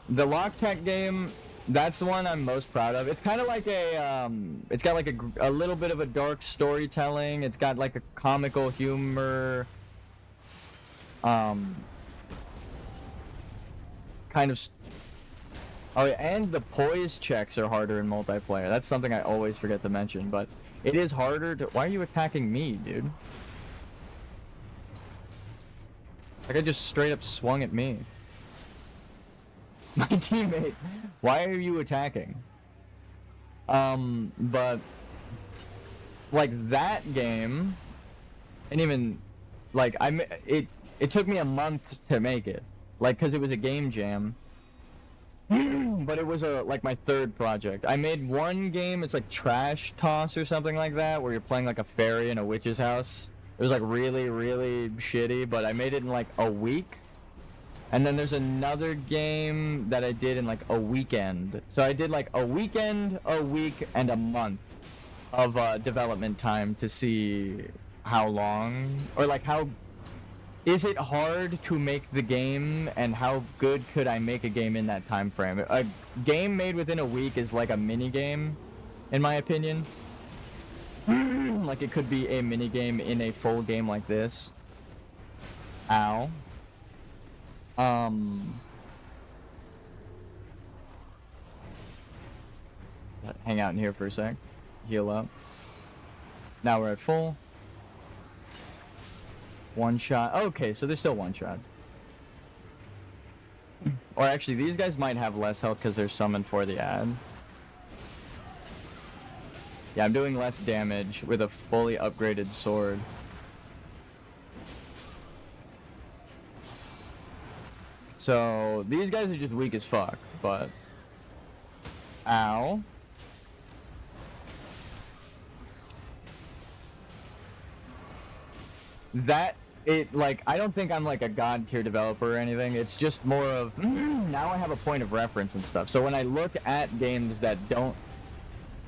Speaker 1: the Lock Tech game, That's the one I'm most proud of. It's kind of like it's got like a little bit of a dark storytelling. It's got like a comical humor. Kind of. Oh yeah, and the poise checks are harder in multiplayer. That's something I always forget to mention, but it is harder to. Why are you attacking me, dude? Like I just straight up swung at me. My teammate, why are you attacking? But like that game, and even like it took me a month to make it, like because it was a game jam. But it was like my third project. I made one game. It's like Trash Toss or something like that, where you're playing like a fairy in a witch's house. It was like really, really shitty, but I made it in like a week. And then there's another game that I did in like a weekend. So I did like a weekend, a week, and a month of development time to see how long, or like how is it hard to make the game, and how good could I make a game in that time frame. A game made within a week is like a mini game, in my opinion. Like it could be a mini game in a full game like this. Ow. Hang out in here for a sec. Heal up. Now we're at full. One shot. Okay, so there's still one shot. Or actually, these guys might have less health because they're summoned for the ad. Yeah, I'm doing less damage with a fully upgraded sword. So, these guys are just weak as fuck, but... Ow. Like, I don't think I'm like a god tier developer or anything. It's just more of, now I have a point of reference and stuff. So when I look at games that don't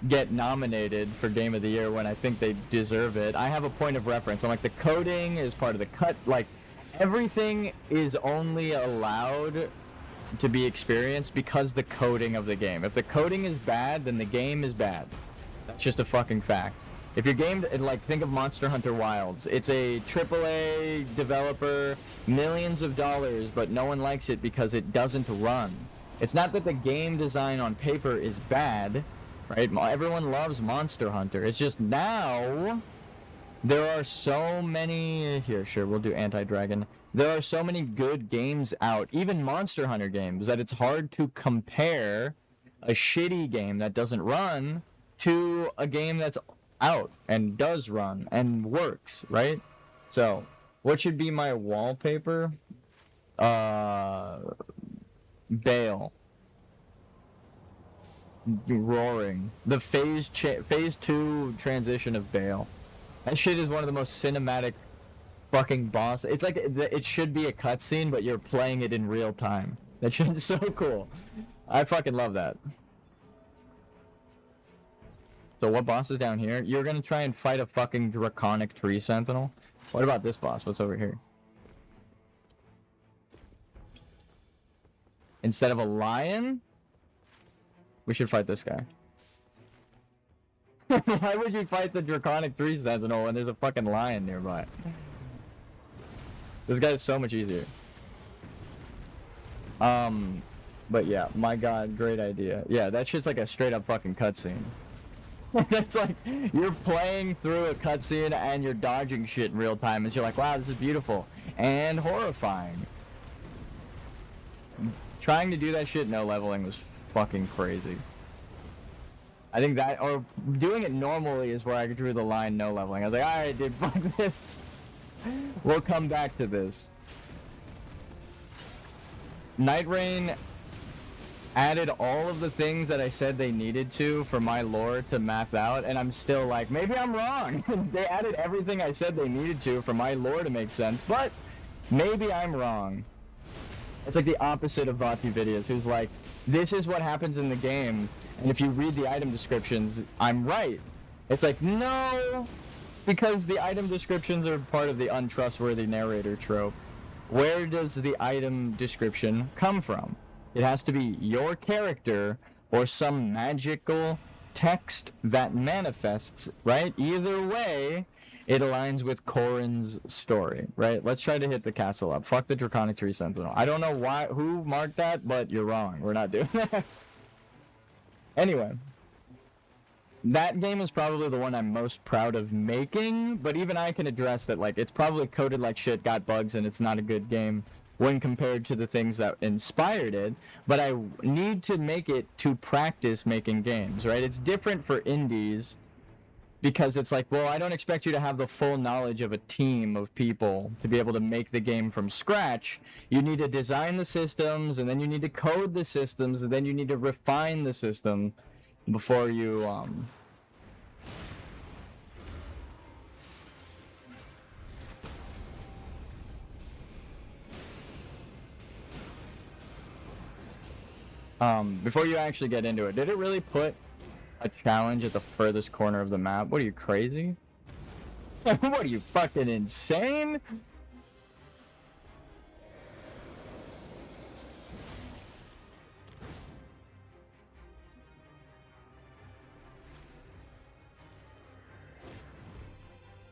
Speaker 1: get nominated for Game of the Year when I think they deserve it, I have a point of reference. I'm like, the coding is part of the cut, like, everything is only allowed to be experienced because the coding of the game. If the coding is bad, then the game is bad. That's just a fucking fact. If your game, like, think of Monster Hunter Wilds. It's a AAA developer, millions of dollars, but no one likes it because it doesn't run. It's not that the game design on paper is bad, right? Everyone loves Monster Hunter. It's just now there are so many... Here, sure, we'll do Anti-Dragon. There are so many good games out, even Monster Hunter games, that it's hard to compare a shitty game that doesn't run to a game that's out and does run and works, right? So, what should be my wallpaper? Bale. Roaring. The phase 2 transition of Bale. That shit is one of the most cinematic fucking boss. It's like it should be a cutscene, but you're playing it in real time. That shit is so cool. I fucking love that. So what boss is down here? You're gonna try and fight a fucking draconic tree sentinel? What about this boss? What's over here? Instead of a lion, we should fight this guy. Why would you fight the draconic tree sentinel when there's a fucking lion nearby? This guy is so much easier. But yeah, my god, great idea. Yeah, that shit's like a straight up fucking cutscene. It's like, you're playing through a cutscene and you're dodging shit in real time, and you're like, wow, this is beautiful and horrifying. Trying to do that shit no leveling was fucking crazy. I think that, or doing it normally is where I drew the line no leveling. I was like, alright dude, fuck this. We'll come back to this. Nightraign added all of the things that I said they needed to for my lore to map out, and I'm still like, maybe I'm wrong. They added everything I said they needed to for my lore to make sense, but maybe I'm wrong. It's like the opposite of Vati videos, who's like, this is what happens in the game, and if you read the item descriptions, I'm right. It's like, no, because the item descriptions are part of the untrustworthy narrator trope. Where does the item description come from? It has to be your character or some magical text that manifests, right? Either way, it aligns with Corrin's story, right? Let's try to hit the castle up. Fuck the Draconic Tree Sentinel. I don't know who marked that, but you're wrong. We're not doing that. Anyway, that game is probably the one I'm most proud of making, but even I can address that, like, it's probably coded like shit, got bugs, and it's not a good game when compared to the things that inspired it, but I need to make it to practice making games, right? It's different for indies, because it's like, well, I don't expect you to have the full knowledge of a team of people to be able to make the game from scratch. You need to design the systems, and then you need to code the systems, and then you need to refine the system before you, before you actually get into it. Did it really put a challenge at the furthest corner of the map? What are you, crazy? What are you, fucking insane?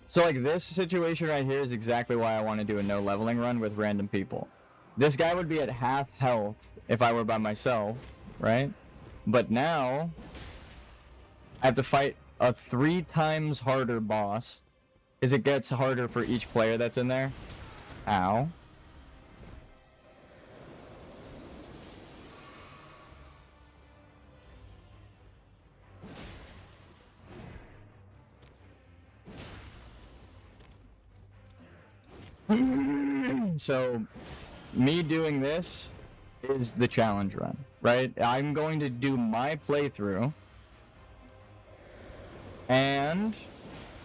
Speaker 1: So, like, this situation right here is exactly why I want to do a no leveling run with random people. This guy would be at half health if I were by myself, right? But now I have to fight a 3 times harder boss, because it gets harder for each player that's in there. Ow. So, me doing this is the challenge run, right? I'm going to do my playthrough, and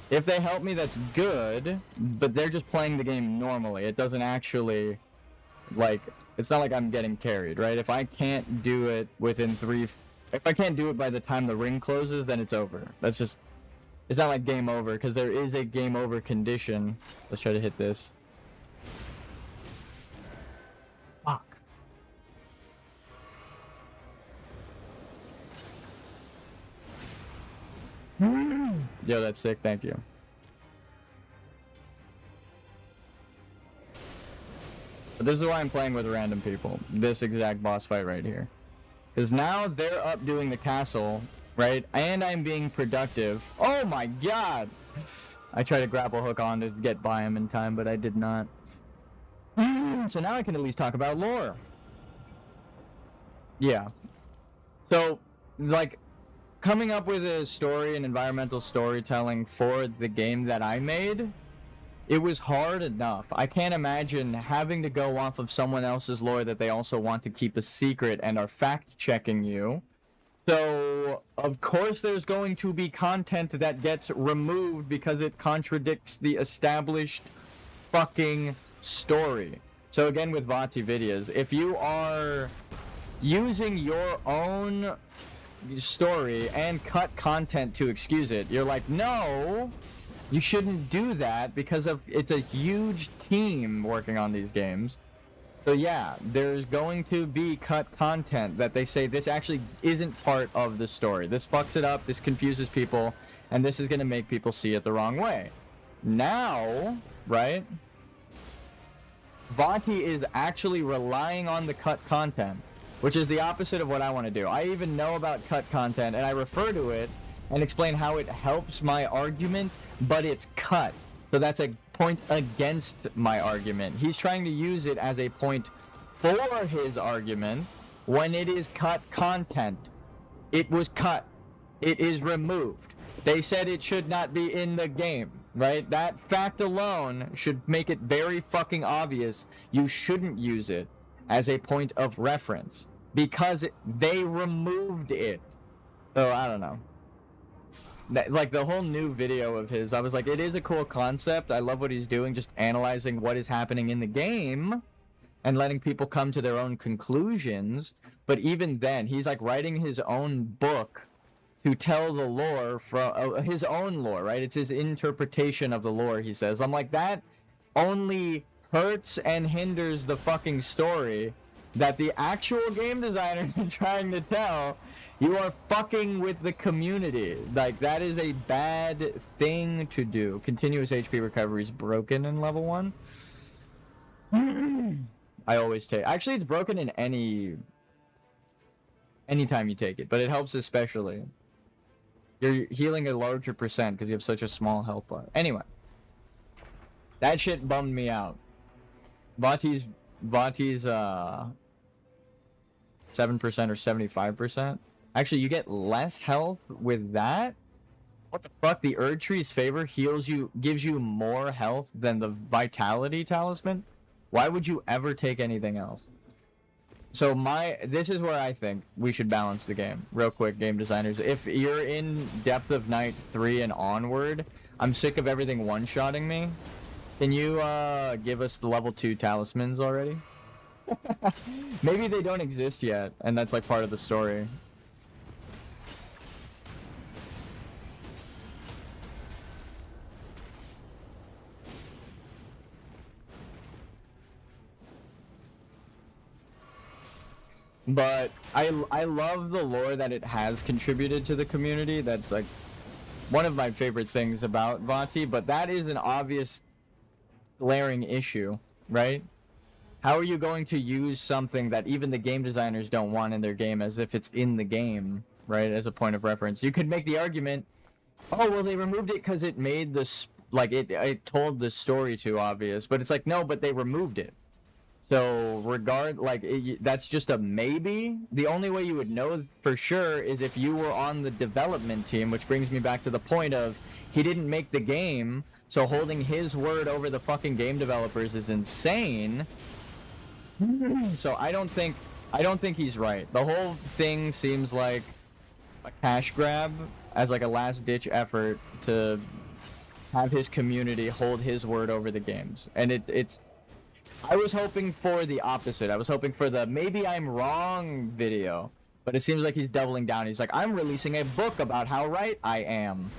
Speaker 1: if they help me, that's good, but they're just playing the game normally. It doesn't actually, like, it's not like I'm getting carried, right? If I can't do it within if I can't do it by the time the ring closes, then it's over. That's just, it's not like game over, because there is a game over condition. Let's try to hit this. Fuck. Yo, that's sick, thank you. But this is why I'm playing with random people. This exact boss fight right here. Because now they're up doing the castle, right? And I'm being productive. Oh my god! I tried to grapple hook on to get by him in time, but I did not. So now I can at least talk about lore. Yeah. So, like, coming up with a story and environmental storytelling for the game that I made, it was hard enough. I can't imagine having to go off of someone else's lore that they also want to keep a secret and are fact-checking you. So, of course there's going to be content that gets removed because it contradicts the established fucking story. So again, with Vati videos, if you are using your own story and cut content to excuse it, you're like, no, you shouldn't do that, because it's a huge team working on these games. So yeah, there's going to be cut content that they say this actually isn't part of the story. This fucks it up, this confuses people, and this is going to make people see it the wrong way. Now, right, Vati is actually relying on the cut content, which is the opposite of what I want to do. I even know about cut content, and I refer to it and explain how it helps my argument, but it's cut. So that's a point against my argument. He's trying to use it as a point for his argument when it is cut content. It was cut. It is removed. They said it should not be in the game, right? That fact alone should make it very fucking obvious you shouldn't use it as a point of reference, because they removed it. So I don't know. Like, the whole new video of his, I was like, it is a cool concept. I love what he's doing, just analyzing what is happening in the game and letting people come to their own conclusions. But even then, he's like writing his own book to tell the lore from his own lore, right? It's his interpretation of the lore, he says. I'm like, that only hurts and hinders the fucking story, that the actual game designers are trying to tell. You are fucking with the community. Like, that is a bad thing to do. Continuous HP recovery is broken in level 1. I always take... Actually, it's broken in anytime you take it, but it helps especially. You're healing a larger percent because you have such a small health bar. Anyway. That shit bummed me out. Vati's 7% or 75%. Actually, you get less health with that? What the fuck? The Erd Tree's favor gives you more health than the Vitality Talisman? Why would you ever take anything else? So this is where I think we should balance the game. Real quick, game designers. If you're in Depth of Night 3 and onward, I'm sick of everything one-shotting me. Can you give us the level 2 talismans already? Maybe they don't exist yet, and that's like part of the story. But I love the lore that it has contributed to the community. That's like one of my favorite things about Vati, but that is an obvious glaring issue, right? How are you going to use something that even the game designers don't want in their game as if it's in the game, right, as a point of reference? You could make the argument, oh, well, they removed it because it made this, like, it told the story too obvious, but it's like, no, but they removed it. So, that's just a maybe. The only way you would know for sure is if you were on the development team, which brings me back to the point of, he didn't make the game, so holding his word over the fucking game developers is insane. So I don't think he's right. The whole thing seems like a cash grab as like a last ditch effort to have his community hold his word over the games. And it's I was hoping for the opposite. I was hoping for the maybe I'm wrong video. But it seems like he's doubling down. He's like, I'm releasing a book about how right I am.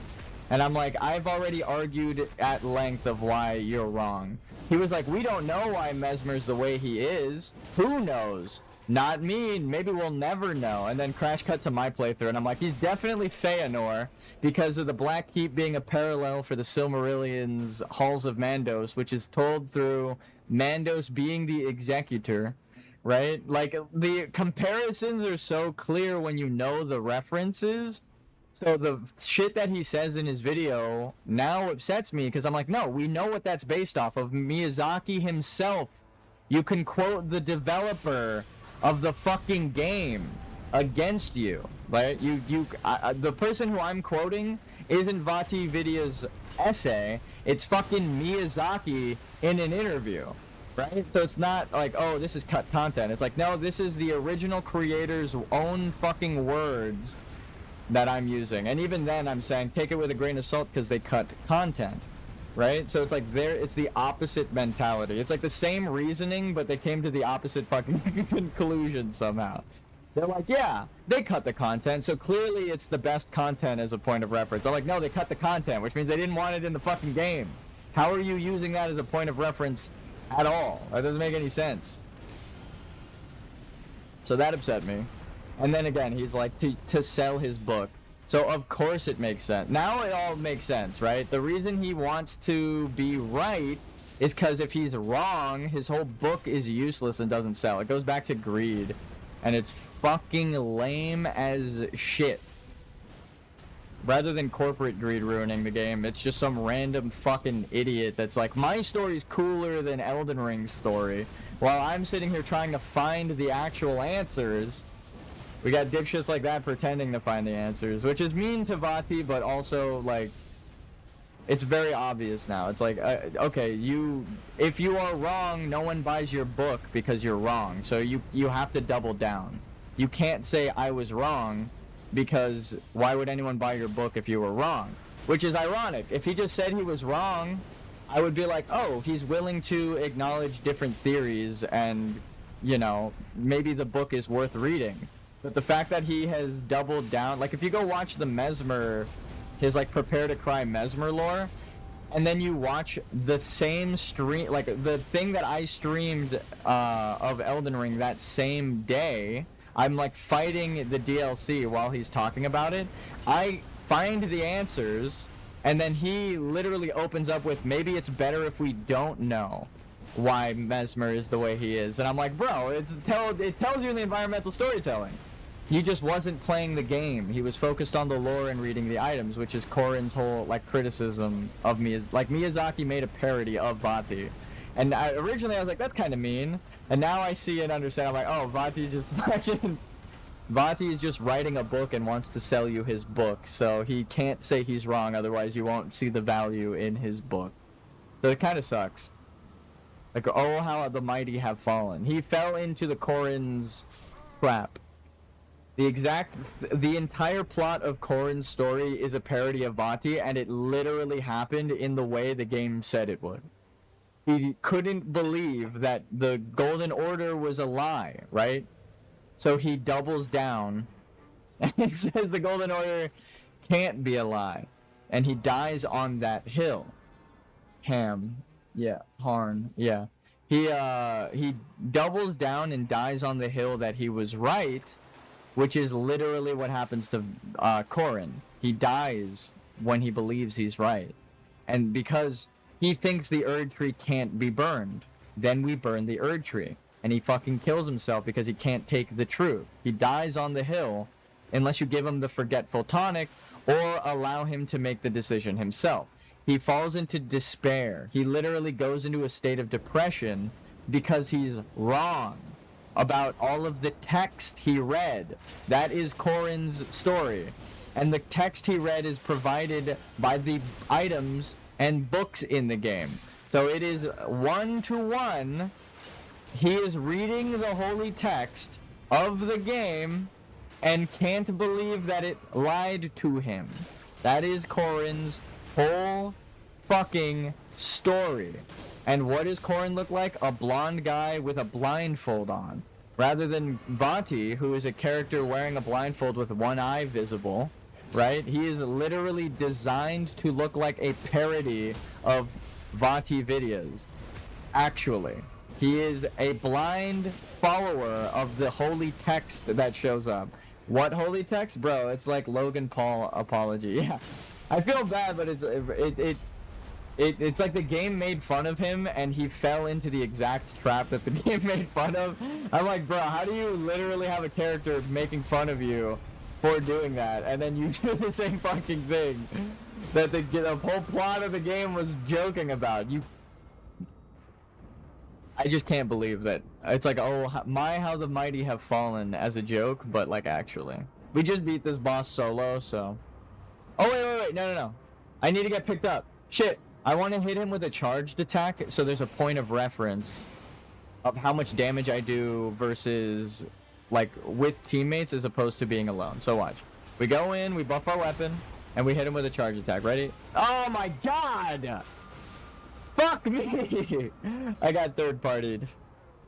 Speaker 1: And I'm like, I've already argued at length of why you're wrong. He was like, we don't know why Mesmer's the way he is. Who knows? Not me. Maybe we'll never know. And then crash cut to my playthrough, and I'm like, he's definitely Feanor because of the Black Keep being a parallel for the Silmarillion's Halls of Mandos, which is told through Mandos being the executor, right? Like, the comparisons are so clear when you know the references. So the shit that he says in his video now upsets me because I'm like, no, we know what that's based off of. Miyazaki himself. You can quote the developer of the fucking game against you, right? The person who I'm quoting isn't Vati Vidya's essay. It's fucking Miyazaki in an interview, right? So it's not like, oh, this is cut content. It's like, no, this is the original creator's own fucking words that I'm using. And even then I'm saying take it with a grain of salt because they cut content, right? So it's like it's the opposite mentality. It's like the same reasoning, but they came to the opposite fucking conclusion somehow. They're like, yeah, they cut the content, so clearly it's the best content as a point of reference. I'm like, no, they cut the content, which means they didn't want it in the fucking game. How are you using that as a point of reference at all? That doesn't make any sense. So that upset me. And then again, he's like, to sell his book. So of course it makes sense. Now it all makes sense, right? The reason he wants to be right is because if he's wrong, his whole book is useless and doesn't sell. It goes back to greed. And it's fucking lame as shit. Rather than corporate greed ruining the game, it's just some random fucking idiot that's like, my story's cooler than Elden Ring's story. While I'm sitting here trying to find the actual answers. We got dipshits like that pretending to find the answers, which is mean to Vati, but also, like, it's very obvious now. It's like, okay, if you are wrong, no one buys your book because you're wrong. So you have to double down. You can't say I was wrong because why would anyone buy your book if you were wrong? Which is ironic. If he just said he was wrong, I would be like, oh, he's willing to acknowledge different theories and, you know, maybe the book is worth reading. But the fact that he has doubled down, like if you go watch the Mesmer, his like Prepare to Cry Mesmer lore, and then you watch the same stream, like the thing that I streamed of Elden Ring that same day. I'm like fighting the DLC while he's talking about it. I find the answers, and then he literally opens up with, maybe it's better if we don't know why Mesmer is the way he is. And I'm like, bro, it tells you in the environmental storytelling. He just wasn't playing the game. He was focused on the lore and reading the items, which is Korin's whole like criticism of me. Like Miyazaki made a parody of Vati, and originally I was like, that's kind of mean. And now I see and understand. I'm like, oh, Vati is just writing a book and wants to sell you his book, so he can't say he's wrong. Otherwise, you won't see the value in his book. So it kind of sucks. Like, oh, how the mighty have fallen. He fell into the Korin's trap. The entire plot of Korin's story is a parody of Vati, and it literally happened in the way the game said it would. He couldn't believe that the Golden Order was a lie, right? So he doubles down and says the Golden Order can't be a lie. And he dies on that hill. Harn, yeah. He doubles down and dies on the hill that he was right, which is literally what happens to Korin. He dies when he believes he's right. And because he thinks the Erd Tree can't be burned, then we burn the Erd Tree. And he fucking kills himself because he can't take the truth. He dies on the hill unless you give him the forgetful tonic or allow him to make the decision himself. He falls into despair. He literally goes into a state of depression because he's wrong about all of the text he read. That is Korin's story. And the text he read is provided by the items and books in the game. So it is 1-to-1. He is reading the holy text of the game and can't believe that it lied to him. That is Korin's whole fucking story. And what does Korin look like? A blonde guy with a blindfold on. Rather than Vati, who is a character wearing a blindfold with one eye visible, right? He is literally designed to look like a parody of Vati videos. Actually. He is a blind follower of the holy text that shows up. What holy text? Bro, it's like Logan Paul apology. Yeah. I feel bad, but it's like the game made fun of him and he fell into the exact trap that the game made fun of. I'm like, bro, how do you literally have a character making fun of you for doing that, and then you do the same fucking thing that the whole plot of the game was joking about? I just can't believe that. It's like, oh, how the mighty have fallen as a joke, but like actually. We just beat this boss solo, so. Oh, wait, no. I need to get picked up. Shit, I want to hit him with a charged attack, so there's a point of reference of how much damage I do versus, like, with teammates as opposed to being alone. So watch. We go in, we buff our weapon, and we hit him with a charge attack. Ready? Oh my god! Fuck me! I got third-partied.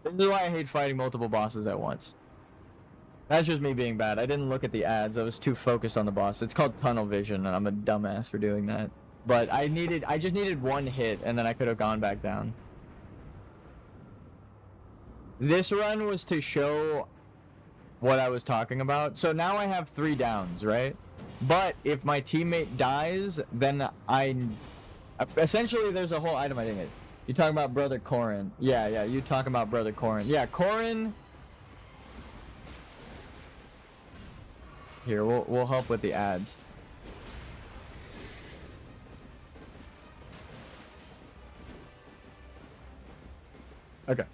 Speaker 1: This is why I hate fighting multiple bosses at once. That's just me being bad. I didn't look at the ads. I was too focused on the boss. It's called tunnel vision, and I'm a dumbass for doing that. But I just needed one hit, and then I could have gone back down. This run was to show what I was talking about. So now I have 3 downs, right? But if my teammate dies, then essentially there's a whole item I didn't get. You talking about Brother Korin. Yeah, you talking about Brother Korin. Yeah, Korin. Here, we'll help with the ads. Okay.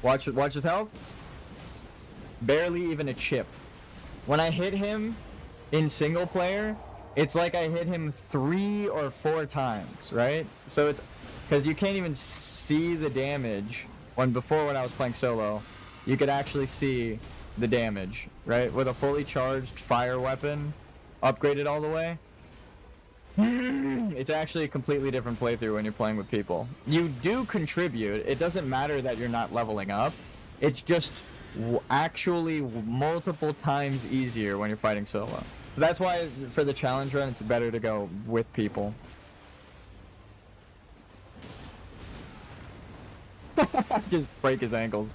Speaker 1: Watch his health. Barely even a chip. When I hit him in single player, it's like I hit him 3 or 4 times, right? So it's because you can't even see the damage. When I was playing solo, you could actually see the damage, right? With a fully charged fire weapon, upgraded all the way. It's actually a completely different playthrough when you're playing with people. You do contribute. It doesn't matter that you're not leveling up. It's just actually multiple times easier when you're fighting solo. That's why for the challenge run, it's better to go with people. Just break his ankles.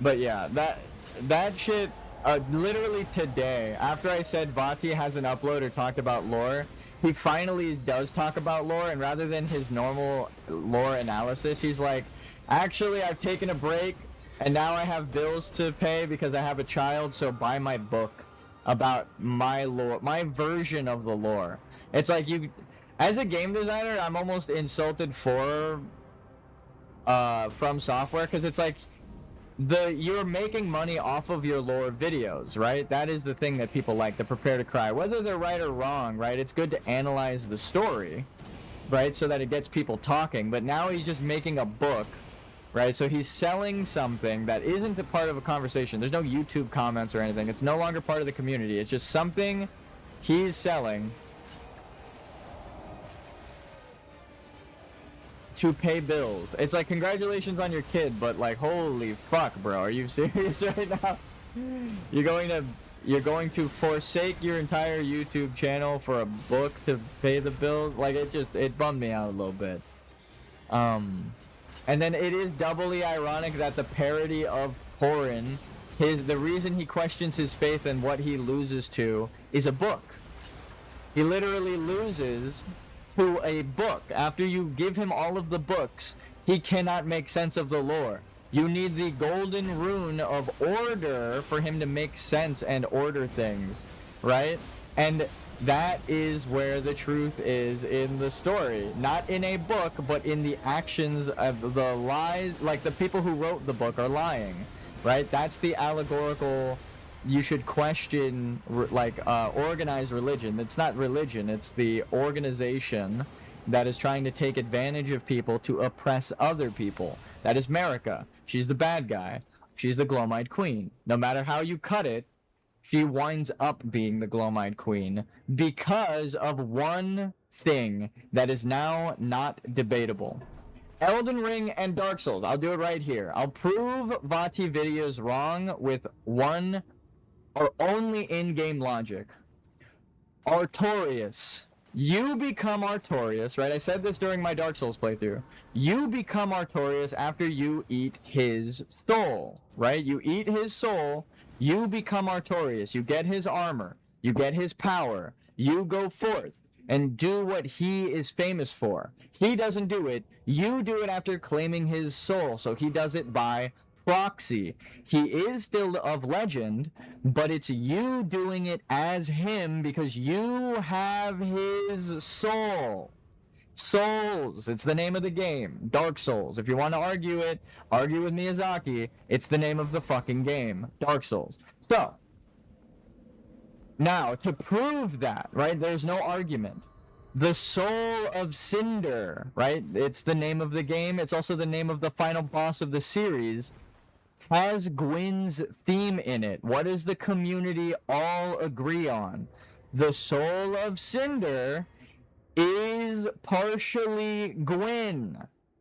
Speaker 1: But yeah, that shit, literally today, after I said Vati hasn't uploaded or talked about lore, he finally does talk about lore, and rather than his normal lore analysis, he's like, actually, I've taken a break, and now I have bills to pay because I have a child, so buy my book about my lore, my version of the lore. It's like, you, as a game designer, I'm almost insulted for From Software, because it's like, you're making money off of your lore videos, right? That is the thing that people like, the prepare to cry. Whether they're right or wrong, right? It's good to analyze the story, right? So that it gets people talking. But now he's just making a book, right? So he's selling something that isn't a part of a conversation. There's no YouTube comments or anything. It's no longer part of the community. It's just something he's selling to pay bills. It's like, congratulations on your kid, but like, holy fuck, bro, are you serious right now? You're going to forsake your entire YouTube channel for a book to pay the bills? Like, it bummed me out a little bit. And then it is doubly ironic that the parody of Corin, the reason he questions his faith and what he loses to is a book. He literally loses to a book. After you give him all of the books, he cannot make sense of the lore. You need the golden rune of order for him to make sense and order things, right? And that is where the truth is in the story. Not in a book, but in the actions of the lies. Like, the people who wrote the book are lying, right? That's the allegorical. You should question, like, organized religion. It's not religion, it's the organization that is trying to take advantage of people to oppress other people. That is America. She's the bad guy. She's the Glomite Queen. No matter how you cut it, she winds up being the Glomite Queen because of one thing that is now not debatable. Elden Ring and Dark Souls. I'll do it right here. I'll prove Vati videos wrong with one or only in-game logic. Artorias. You become Artorias, right? I said this during my Dark Souls playthrough. You become Artorias after you eat his soul, right? You eat his soul, you become Artorias. You get his armor, you get his power, you go forth and do what he is famous for. He doesn't do it, you do it after claiming his soul, so he does it by proxy. He is still of legend, but it's you doing it as him because you have his soul. Souls, it's the name of the game. Dark Souls. If you want to argue it, argue with Miyazaki. It's the name of the fucking game. Dark Souls. So, now, to prove that, right, there's no argument. The Soul of Cinder, right? It's the name of the game. It's also the name of the final boss of the series. Has Gwyn's theme in it. What does the community all agree on? The Soul of Cinder is partially Gwyn,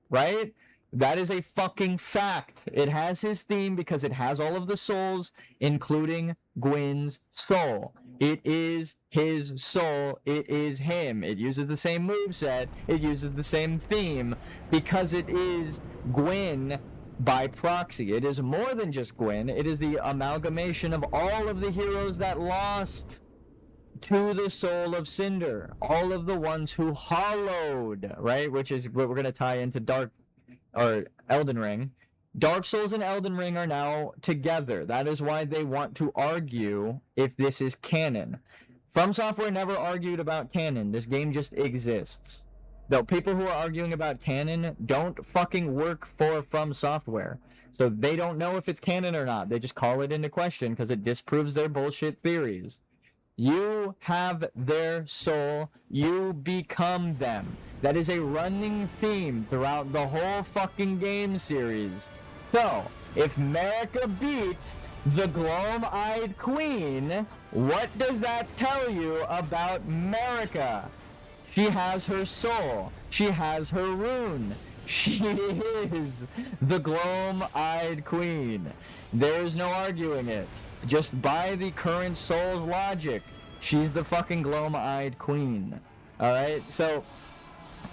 Speaker 1: right? That is a fucking fact. It has his theme because it has all of the souls, including Gwyn's soul. It is his soul. It is him. It uses the same moveset. It uses the same theme because it is Gwyn by proxy. It is more than just Gwyn. It is the amalgamation of all of the heroes that lost to the Soul of Cinder. All of the ones who hollowed, right? Which is what we're going to tie into Elden Ring. Dark Souls and Elden Ring are now together. That is why they want to argue if this is canon. From Software never argued about canon. This game just exists. Though people who are arguing about canon don't fucking work for From Software. So they don't know if it's canon or not. They just call it into question because it disproves their bullshit theories. You have their soul. You become them. That is a running theme throughout the whole fucking game series. So, if America beat the Glome-Eyed Queen, what does that tell you about America? She has her soul. She has her rune. She is the Gloam-Eyed Queen. There is no arguing it. Just by the current Soul's logic, she's the fucking Gloam-Eyed Queen. Alright? So,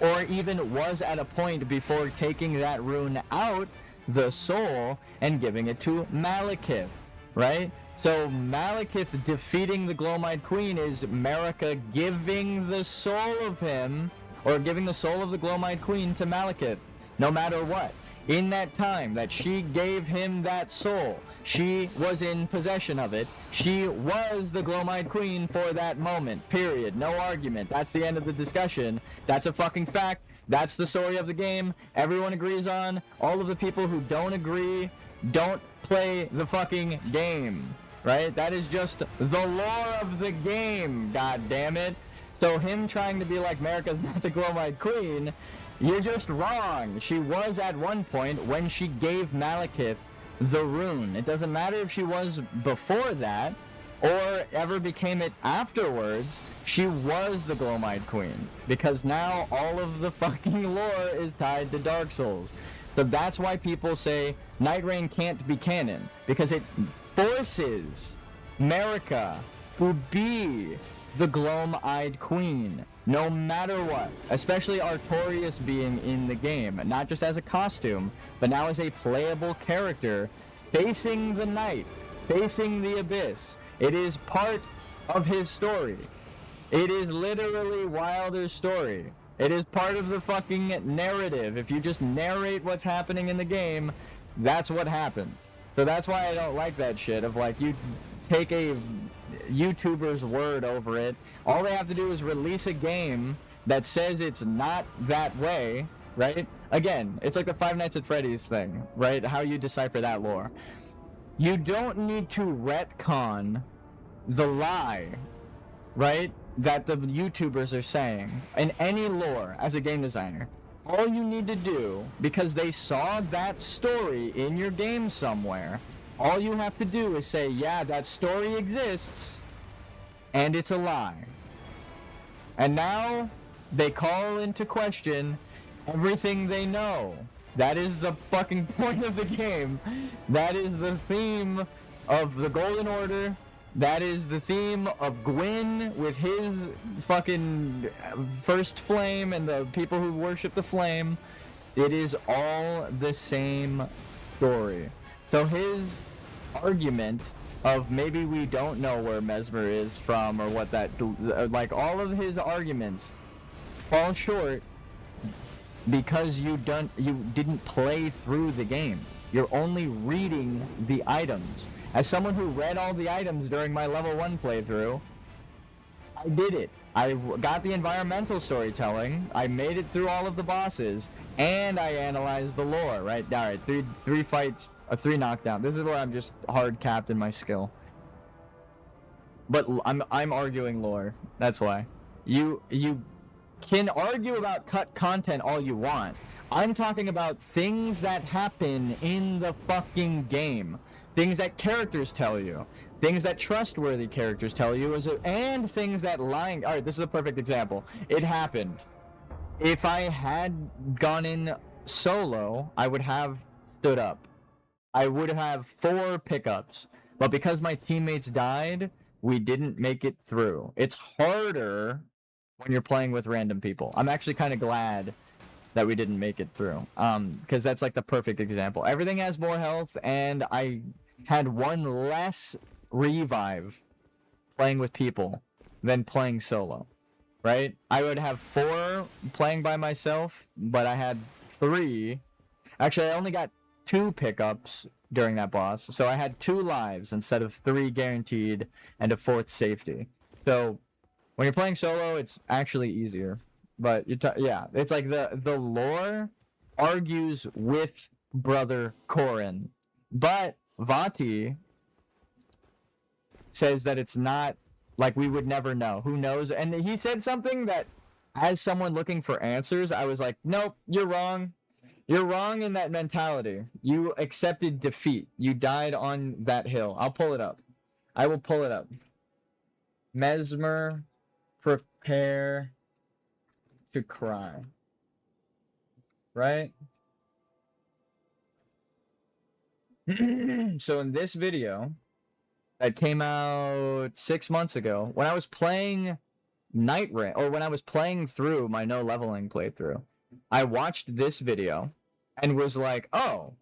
Speaker 1: or even was at a point before taking that rune out, the Soul, and giving it to Malekith. Right? So Malekith defeating the Gloam-Eyed Queen is Marika giving the soul of him, or giving the soul of the Gloam-Eyed Queen to Malekith, no matter what. In that time that she gave him that soul, she was in possession of it. She was the Gloam-Eyed Queen for that moment, period. No argument. That's the end of the discussion. That's a fucking fact. That's the story of the game. Everyone agrees on. All of the people who don't agree don't play the fucking game. Right? That is just the lore of the game, god damn it. So him trying to be like Marika's not the Gloam-Eyed Queen, you're just wrong. She was at one point when she gave Malekith the rune. It doesn't matter if she was before that or ever became it afterwards. She was the Gloam-Eyed Queen because now all of the fucking lore is tied to Dark Souls. So that's why people say nightreign can't be canon, because it forces Marika to be the Gloam-Eyed Queen, no matter what. Especially Artorias being in the game, not just as a costume, but now as a playable character, facing the night, facing the abyss. It is part of his story. It is literally Wilder's story. It is part of the fucking narrative. If you just narrate what's happening in the game, that's what happens. So that's why I don't like that shit of like, you take a YouTuber's word over it. All they have to do is release a game that says it's not that way, right? Again, it's like the Five Nights at Freddy's thing, right? How you decipher that lore. You don't need to retcon the lie, right, that the YouTubers are saying in any lore as a game designer. All you need to do, because they saw that story in your game somewhere, all you have to do is say, yeah, that story exists, and it's a lie. And now, they call into question everything they know. That is the fucking point of the game. That is the theme of the Golden Order. That is the theme of Gwyn with his fucking first flame and the people who worship the flame. It is all the same story. So his argument of maybe we don't know where Mesmer is from or what that, like all of his arguments fall short because you didn't play through the game. You're only reading the items. As someone who read all the items during my level 1 playthrough, I did it. I got the environmental storytelling, I made it through all of the bosses, and I analyzed the lore, right? Alright, three fights, a 3 knockdown. This is where I'm just hard capped in my skill. But I'm arguing lore, that's why. You can argue about cut content all you want. I'm talking about things that happen in the fucking game. Things that characters tell you. Things that trustworthy characters tell you. And things that lying... Alright, this is a perfect example. It happened. If I had gone in solo, I would have stood up. I would have 4 pickups. But because my teammates died, we didn't make it through. It's harder when you're playing with random people. I'm actually kind of glad that we didn't make it through. Because that's like the perfect example. Everything has more health, and I had 1 less revive playing with people than playing solo, right? I would have 4 playing by myself, but I had 3. Actually, I only got 2 pickups during that boss, so I had 2 lives instead of 3 guaranteed and a 4th safety. So when you're playing solo, it's actually easier. But yeah, it's like the lore argues with Brother Korin, but Vati says that it's not, like, we would never know. Who knows? And he said something that, as someone looking for answers, I was like, nope, you're wrong. You're wrong in that mentality. You accepted defeat. You died on that hill. I'll pull it up. I will pull it up. Mesmer, prepare to cry. Right? So in this video that came out 6 months ago, when I was playing nightreign, or when I was playing through my no leveling playthrough, I watched this video and was like, oh,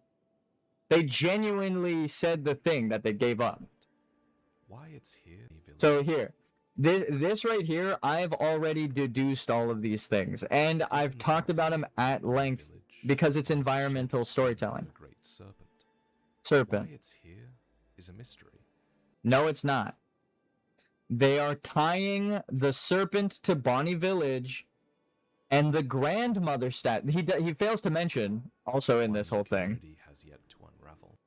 Speaker 1: they genuinely said the thing that they gave up.
Speaker 3: Why it's here?
Speaker 1: So here, this right here, I've already deduced all of these things, and I've talked about them at length because it's environmental storytelling.
Speaker 3: The great serpent.
Speaker 1: Serpent.
Speaker 3: Why it's here is a mystery.
Speaker 1: No, it's not. They are tying the serpent to Bonnie Village, and the grandmother he fails to mention also in this whole thing.
Speaker 3: Has yet to unravel.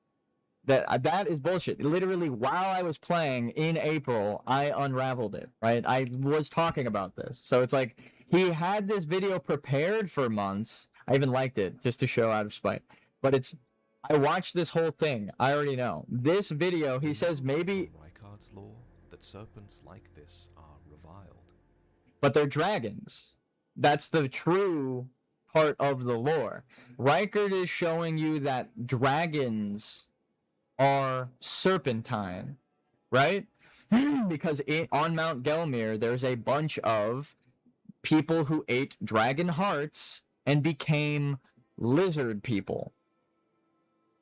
Speaker 1: That is bullshit. Literally, while I was playing in April, I unraveled it, right? I was talking about this. So it's like, he had this video prepared for months. I even liked it, just to show out of spite. But I watched this whole thing. I already know. This video, he says maybe...
Speaker 3: Rykard's law, that serpents like this are reviled.
Speaker 1: But they're dragons. That's the true part of the lore. Rykard is showing you that dragons are serpentine, right? Because on Mount Gelmir, there's a bunch of people who ate dragon hearts and became lizard people.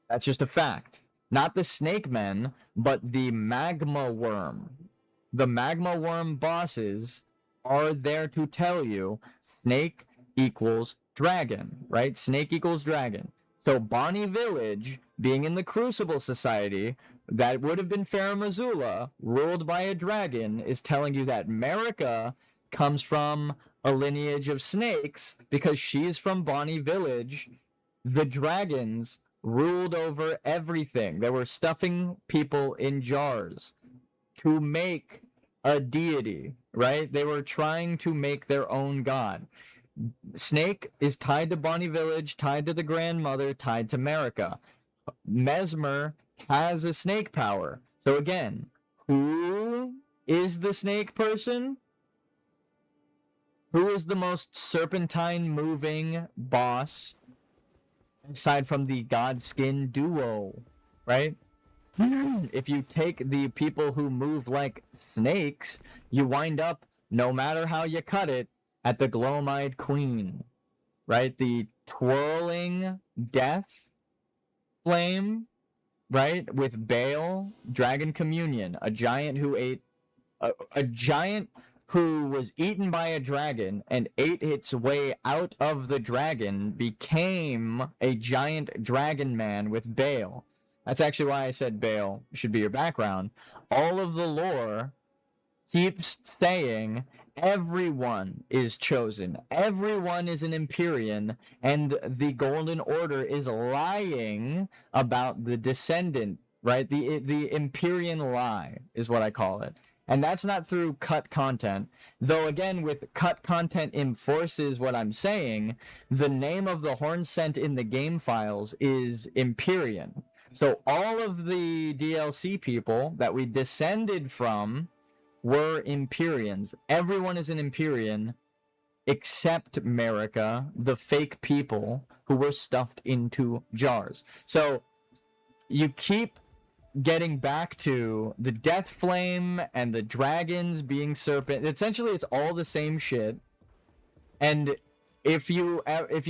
Speaker 1: That's just a fact. Not the snake men, but the magma worm. The magma worm bosses are there to tell you snake equals dragon, right? Snake equals dragon. So Bonnie Village, being in the Crucible Society, that would have been Farah Missoula, ruled by a dragon, is telling you that Marika comes from a lineage of snakes because she's from Bonnie Village. The dragons ruled over everything. They were stuffing people in jars to make a deity, right? They were trying to make their own god. Snake is tied to Bonnie Village, tied to the grandmother, tied to Marika. Mesmer has a snake power. So again, who is the snake person? Who is the most serpentine moving boss aside from the Godskin duo, right? If you take the people who move like snakes, you wind up, no matter how you cut it, at the Glomide Queen, right? The twirling death flame, right? With Baal, Dragon Communion, a giant who ate a giant who was eaten by a dragon and ate its way out of the dragon, became a giant dragon man with Baal. That's actually why I said Baal should be your background. All of the lore keeps saying everyone is chosen. Everyone is an Empyrean, and the Golden Order is lying about the descendant, right? The Empyrean lie is what I call it. And that's not through cut content. Though, again, with cut content enforces what I'm saying, the name of the horn scent in the game files is Empyrean. So all of the DLC people that we descended from were Empyreans. Everyone is an Empyrean except Marika, the fake people who were stuffed into jars. So you keep getting back to the death flame and the dragons being serpent. Essentially, it's all the same shit. And if you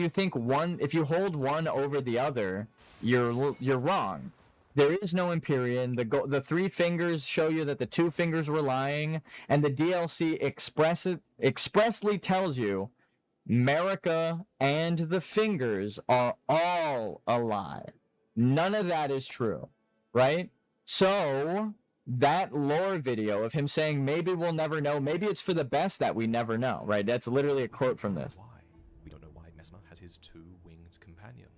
Speaker 1: think if you hold one over the other, you're wrong. There is no Empyrean. The three fingers show you that the two fingers were lying, and the DLC expressly tells you Marika and the fingers are all a lie. None of that is true, right? So that lore video of him saying maybe we'll never know, maybe it's for the best that we never know, right? That's literally a quote from this.
Speaker 3: Why? We don't know why Mesmer has his two winged companions.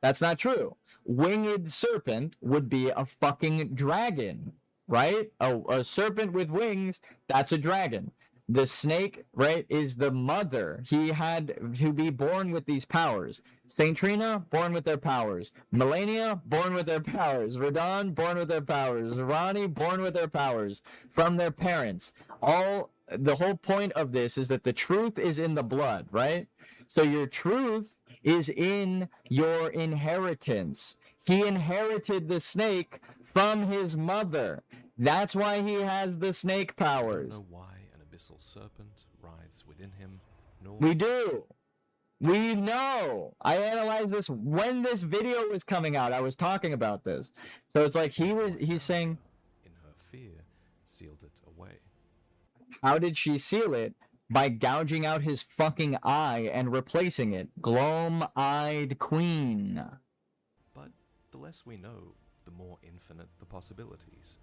Speaker 1: That's not true. Winged serpent would be a fucking dragon, right? A serpent with wings, that's a dragon. The snake, right, is the mother. He had to be born with these powers. Saint Trina, born with their powers. Melania, born with their powers. Radon, born with their powers. Ronnie, born with their powers from their parents. All the whole point of this is that the truth is in the blood, right? So your truth is in your inheritance. He inherited the snake from his mother. That's why he has the snake
Speaker 3: I don't
Speaker 1: powers.
Speaker 3: know why an abyssal serpent writhes within him, nor
Speaker 1: We do. We know. I analyzed this when this video was coming out. I was talking about this. So it's like he's saying,
Speaker 3: in her fear, sealed it away.
Speaker 1: how did she seal it? By gouging out his fucking eye and replacing it. Gloam-eyed queen.
Speaker 3: But the less we know, the more infinite the possibilities.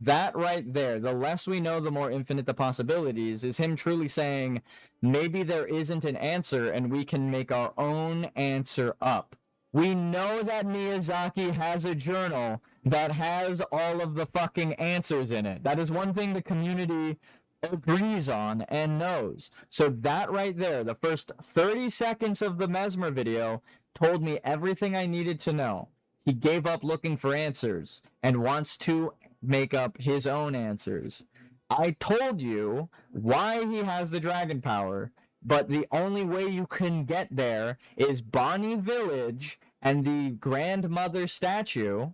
Speaker 1: That right there, the less we know, the more infinite the possibilities, is him truly saying, maybe there isn't an answer and we can make our own answer up. We know that Miyazaki has a journal that has all of the fucking answers in it. That is one thing the community agrees on and knows. So that right there, the first 30 seconds of the Mesmer video told me everything I needed to know. He gave up looking for answers and wants to make up his own answers. I told you why he has the dragon power, but the only way you can get there is Bonnie Village and the grandmother statue,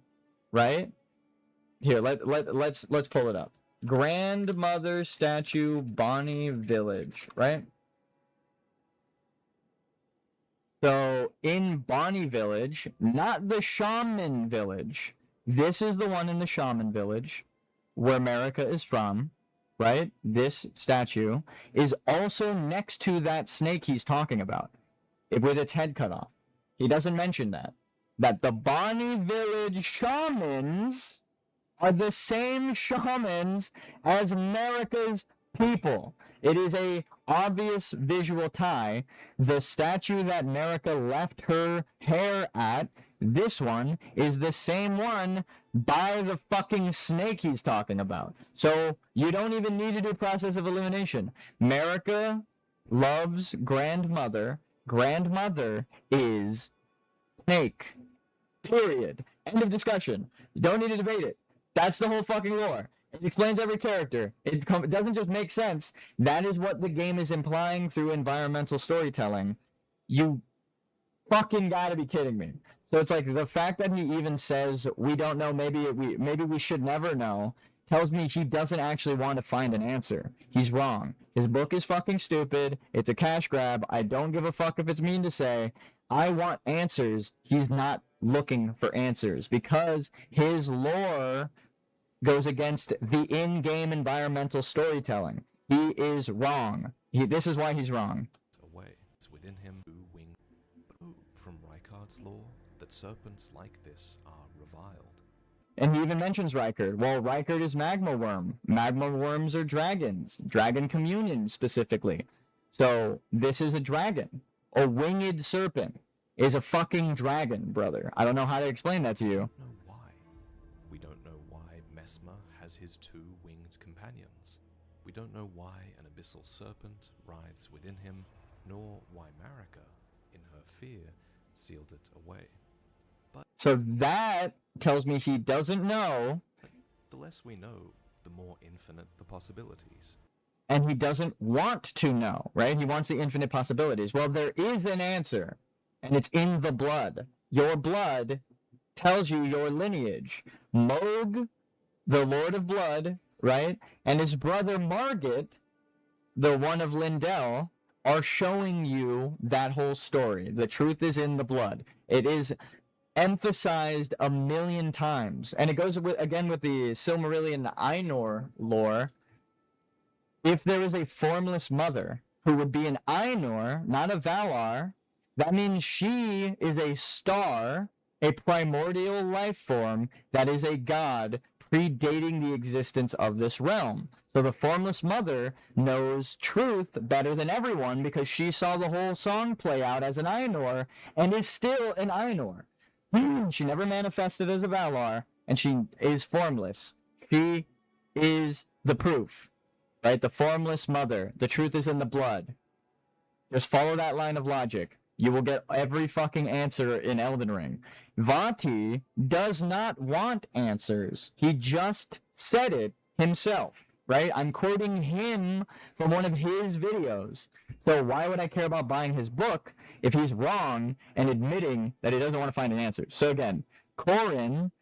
Speaker 1: right? Here, let's pull it up. Grandmother statue, Bonnie Village, right? So in Bonnie Village, not the Shaman Village. This is the one in the Shaman Village where America is from, right? This statue is also next to that snake he's talking about, with its head cut off. He doesn't mention that. That the Bonnie Village shamans are the same shamans as America's people. It is a obvious visual tie. The statue that America left her hair at, this one is the same one by the fucking snake he's talking about. So you don't even need to do process of elimination. America loves grandmother. Grandmother is snake. Period. End of discussion. You don't need to debate it. That's the whole fucking lore. It explains every character. It doesn't just make sense. That is what the game is implying through environmental storytelling. You fucking gotta be kidding me. So it's like the fact that he even says we don't know, maybe we should never know, tells me he doesn't actually want to find an answer. He's wrong. His book is fucking stupid. It's a cash grab. I don't give a fuck if it's mean to say. I want answers. He's not looking for answers because his lore goes against the in-game environmental storytelling. He is wrong. This is why he's wrong.
Speaker 3: Away. It's within him who wing. From Reichart's lore, that serpents like this are reviled.
Speaker 1: And he even mentions Reichard. Well, Reichard is magma worm. Magma worms are dragons. Dragon communion, specifically. So, this is a dragon. A winged serpent is a fucking dragon, brother. I don't know how to explain that to you.
Speaker 3: We don't know why. We don't know why Mesmer has his two winged companions. We don't know why an abyssal serpent writhes within him, nor why Marika, in her fear, sealed it away.
Speaker 1: So that tells me he doesn't know.
Speaker 3: The less we know, the more infinite the possibilities.
Speaker 1: And he doesn't want to know, right? He wants the infinite possibilities. Well, there is an answer, and it's in the blood. Your blood tells you your lineage. Moog, the Lord of Blood, right? And his brother Margit, the one of Lindell, are showing you that whole story. The truth is in the blood. It is emphasized 1,000,000 times. And it goes again with the Silmarillion Ainur lore. If there is a formless mother who would be an Ainur, not a Valar, that means she is a star, a primordial life form that is a god predating the existence of this realm. So the formless mother knows truth better than everyone because she saw the whole song play out as an Ainur and is still an Ainur. She never manifested as a Valar, and she is formless. She is the proof, right? The formless mother. The truth is in the blood. Just follow that line of logic. You will get every fucking answer in Elden Ring. Vati does not want answers. He just said it himself, right? I'm quoting him from one of his videos. So why would I care about buying his book if he's wrong and admitting that he doesn't want to find an answer? So again, Corin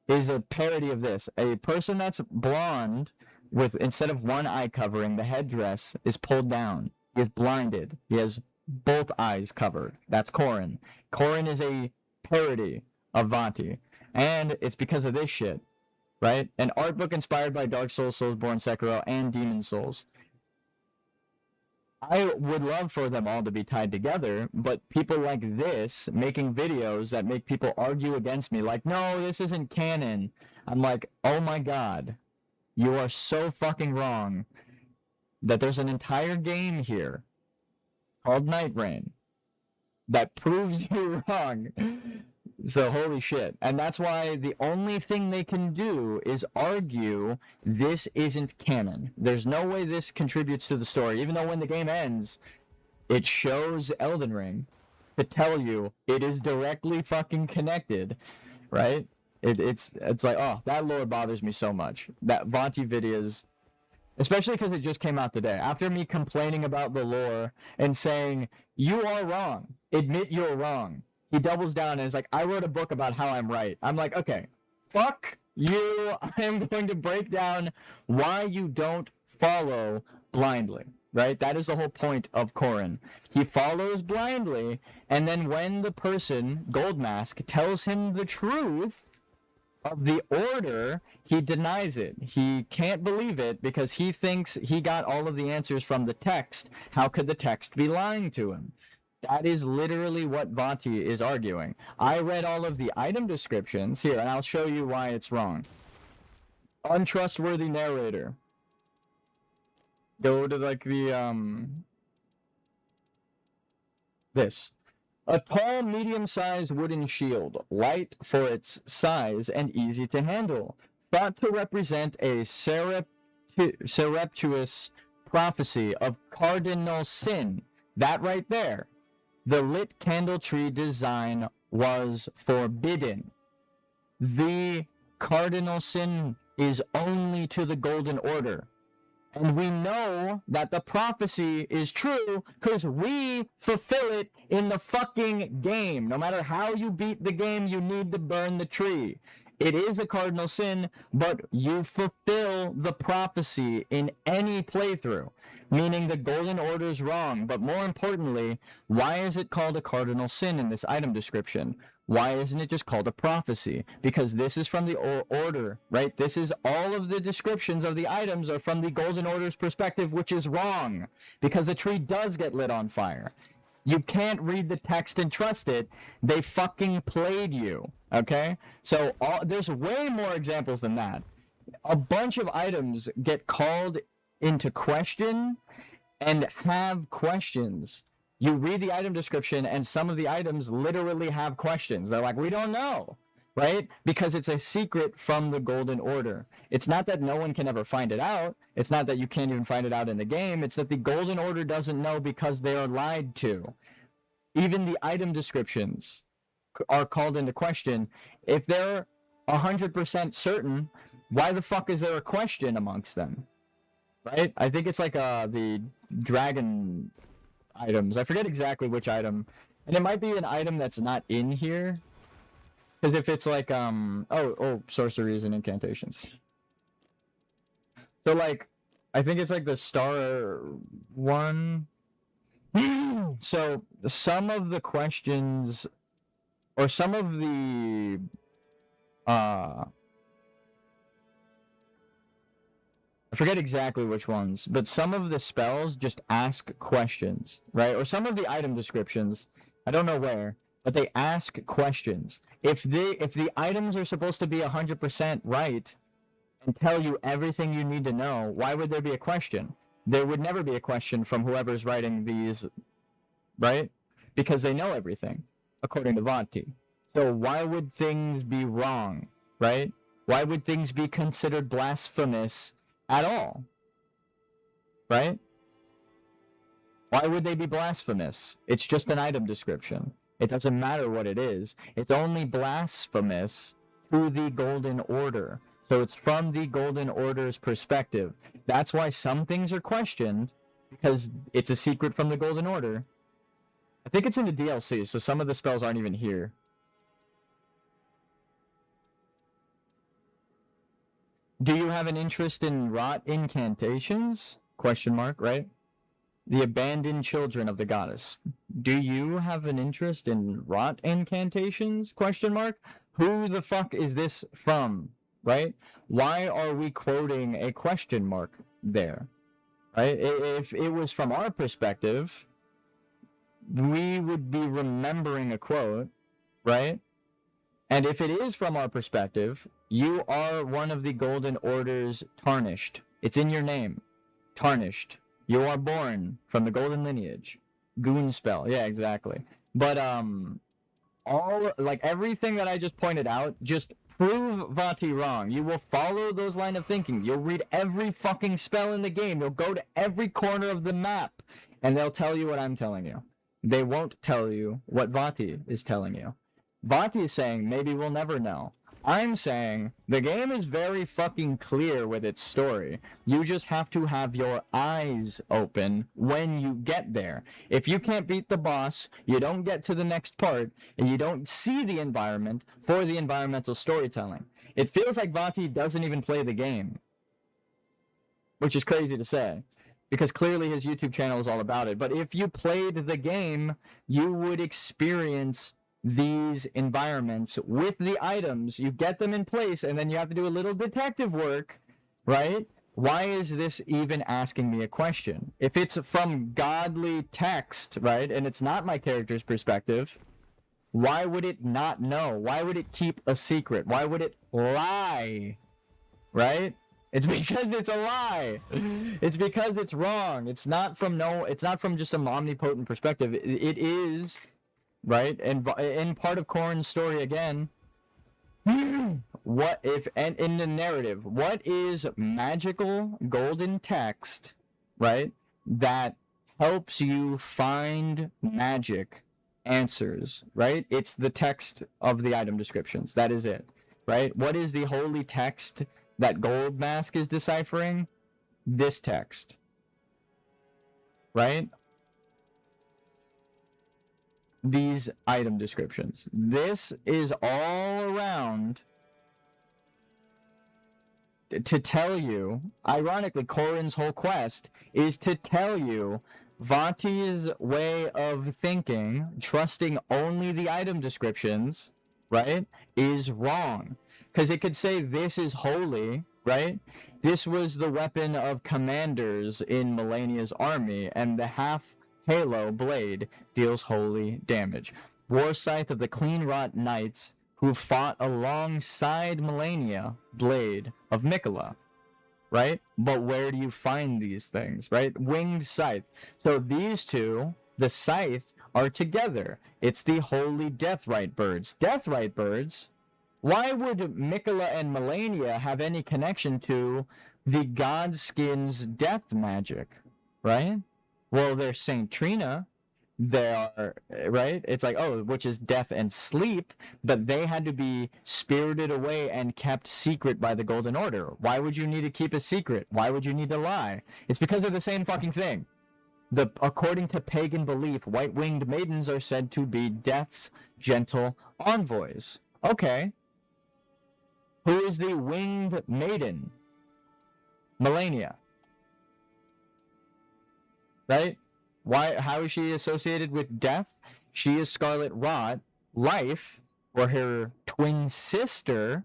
Speaker 1: is a parody of this. A person that's blonde with, instead of one eye covering, the headdress is pulled down. He is blinded. He has both eyes covered. That's Corin. Corin is a parody of Vanti. And it's because of this shit, right? An art book inspired by Dark Souls, Soulsborne, Sekiro, and Demon Souls. I would love for them all to be tied together, but people like this making videos that make people argue against me, like, no, this isn't canon. I'm like, oh my god, you are so fucking wrong that there's an entire game here called nightreign that proves you wrong. So holy shit. And that's why the only thing they can do is argue this isn't canon. There's no way this contributes to the story, even though when the game ends, it shows Elden Ring to tell you it is directly fucking connected, right? It's like, oh, that lore bothers me so much. That Vanti videos, especially because it just came out today. After me complaining about the lore and saying, you are wrong, admit you're wrong, he doubles down and is like, I wrote a book about how I'm right. I'm like, okay, fuck you. I'm going to break down why you don't follow blindly, right? That is the whole point of Corin. He follows blindly, and then when the person, Goldmask, tells him the truth of the order, he denies it. He can't believe it because he thinks he got all of the answers from the text. How could the text be lying to him? That is literally what Vanti is arguing. I read all of the item descriptions here, and I'll show you why it's wrong. Untrustworthy narrator. Go to like the this. A tall, medium-sized wooden shield, light for its size and easy to handle, thought to represent a surreptitious prophecy of cardinal sin. That right there. The lit candle tree design was forbidden. The cardinal sin is only to the Golden Order. And we know that the prophecy is true because we fulfill it in the fucking game. No matter how you beat the game, you need to burn the tree. It is a cardinal sin, but you fulfill the prophecy in any playthrough, meaning the Golden Order is wrong. But more importantly, why is it called a cardinal sin in this item description? Why isn't it just called a prophecy? Because this is from the Order, right? This is all of the descriptions of the items are from the Golden Order's perspective, which is wrong, because the tree does get lit on fire. You can't read the text and trust it. They fucking played you, okay? So there's way more examples than that. A bunch of items get called into question and have questions. You read the item description and some of the items literally have questions. They're like, we don't know, right? Because it's a secret from the Golden Order. It's not that no one can ever find it out. It's not that you can't even find it out in the game. It's that the Golden Order doesn't know because they are lied to. Even the item descriptions are called into question. If they're 100% certain, why the fuck is there a question amongst them? Right? I think it's like the dragon items. I forget exactly which item. And it might be an item that's not in here. Because if it's like, sorceries and incantations. So like, I think it's like the star one. So some of the questions, or some of the, I forget exactly which ones, but some of the spells just ask questions, right? Or some of the item descriptions, I don't know where, but they ask questions. If the items are supposed to be 100% right and tell you everything you need to know, why would there be a question? There would never be a question from whoever's writing these, right? Because they know everything, according to Vanti. So why would things be wrong, right? Why would things be considered blasphemous at all, right? Why would they be blasphemous? It's just an item description. It doesn't matter what it is. It's only blasphemous to the Golden Order. So it's from the Golden Order's perspective. That's why some things are questioned, because it's a secret from the Golden Order. I think it's in the DLC, so some of the spells aren't even here. Do you have an interest in rot incantations? Question mark, right? The abandoned children of the goddess. Do you have an interest in rot incantations? Question mark. Who the fuck is this from? Right? Why are we quoting a question mark there? Right? If it was from our perspective, we would be remembering a quote, right? And if it is from our perspective, you are one of the Golden Order's tarnished. It's in your name. Tarnished. You are born from the golden lineage. Goon spell. Yeah, exactly. But everything that I just pointed out, just prove Vati wrong. You will follow those line of thinking. You'll read every fucking spell in the game. You'll go to every corner of the map, and they'll tell you what I'm telling you. They won't tell you what Vati is telling you. Vati is saying maybe we'll never know. I'm saying the game is very fucking clear with its story. You just have to have your eyes open when you get there. If you can't beat the boss, you don't get to the next part, and you don't see the environment for the environmental storytelling. It feels like Vati doesn't even play the game, which is crazy to say, because clearly his YouTube channel is all about it. But if you played the game, you would experience these environments with the items. You get them in place, and then you have to do a little detective work, right? Why is this even asking me a question? If it's from godly text, right, and it's not my character's perspective, why would it not know? Why would it keep a secret? Why would it lie, right? It's because it's a lie. It's because it's wrong. It's not from just some omnipotent perspective. It is, right? And in part of Corrin's story again, what if, and in the narrative, what is magical golden text, right, that helps you find magic answers, right? It's the text of the item descriptions. That is it, right? What is the holy text that Gold Mask is deciphering? This text, right? These item descriptions. This is all around to tell you, ironically, Corrin's whole quest is to tell you Vati's way of thinking, trusting only the item descriptions, right, is wrong. Because it could say this is holy, right? This was the weapon of commanders in Melania's army, and the half Halo blade deals holy damage. War Scythe of the Clean Rot Knights, who fought alongside Melania, blade of Mikola, right? But where do you find these things, right? Winged Scythe. So these two, the Scythe, are together. It's the holy Deathrite birds. Deathrite birds, why would Mikola and Melania have any connection to the Godskin's death magic, right? Well, they're Saint Trina. They are, right? It's like, oh, which is death and sleep, but they had to be spirited away and kept secret by the Golden Order. Why would you need to keep a secret? Why would you need to lie? It's because they're the same fucking thing. According to pagan belief, white-winged maidens are said to be death's gentle envoys. Okay. Who is the winged maiden? Melania. Right? Why? How is she associated with death? She is Scarlet Rot. Life, or her twin sister,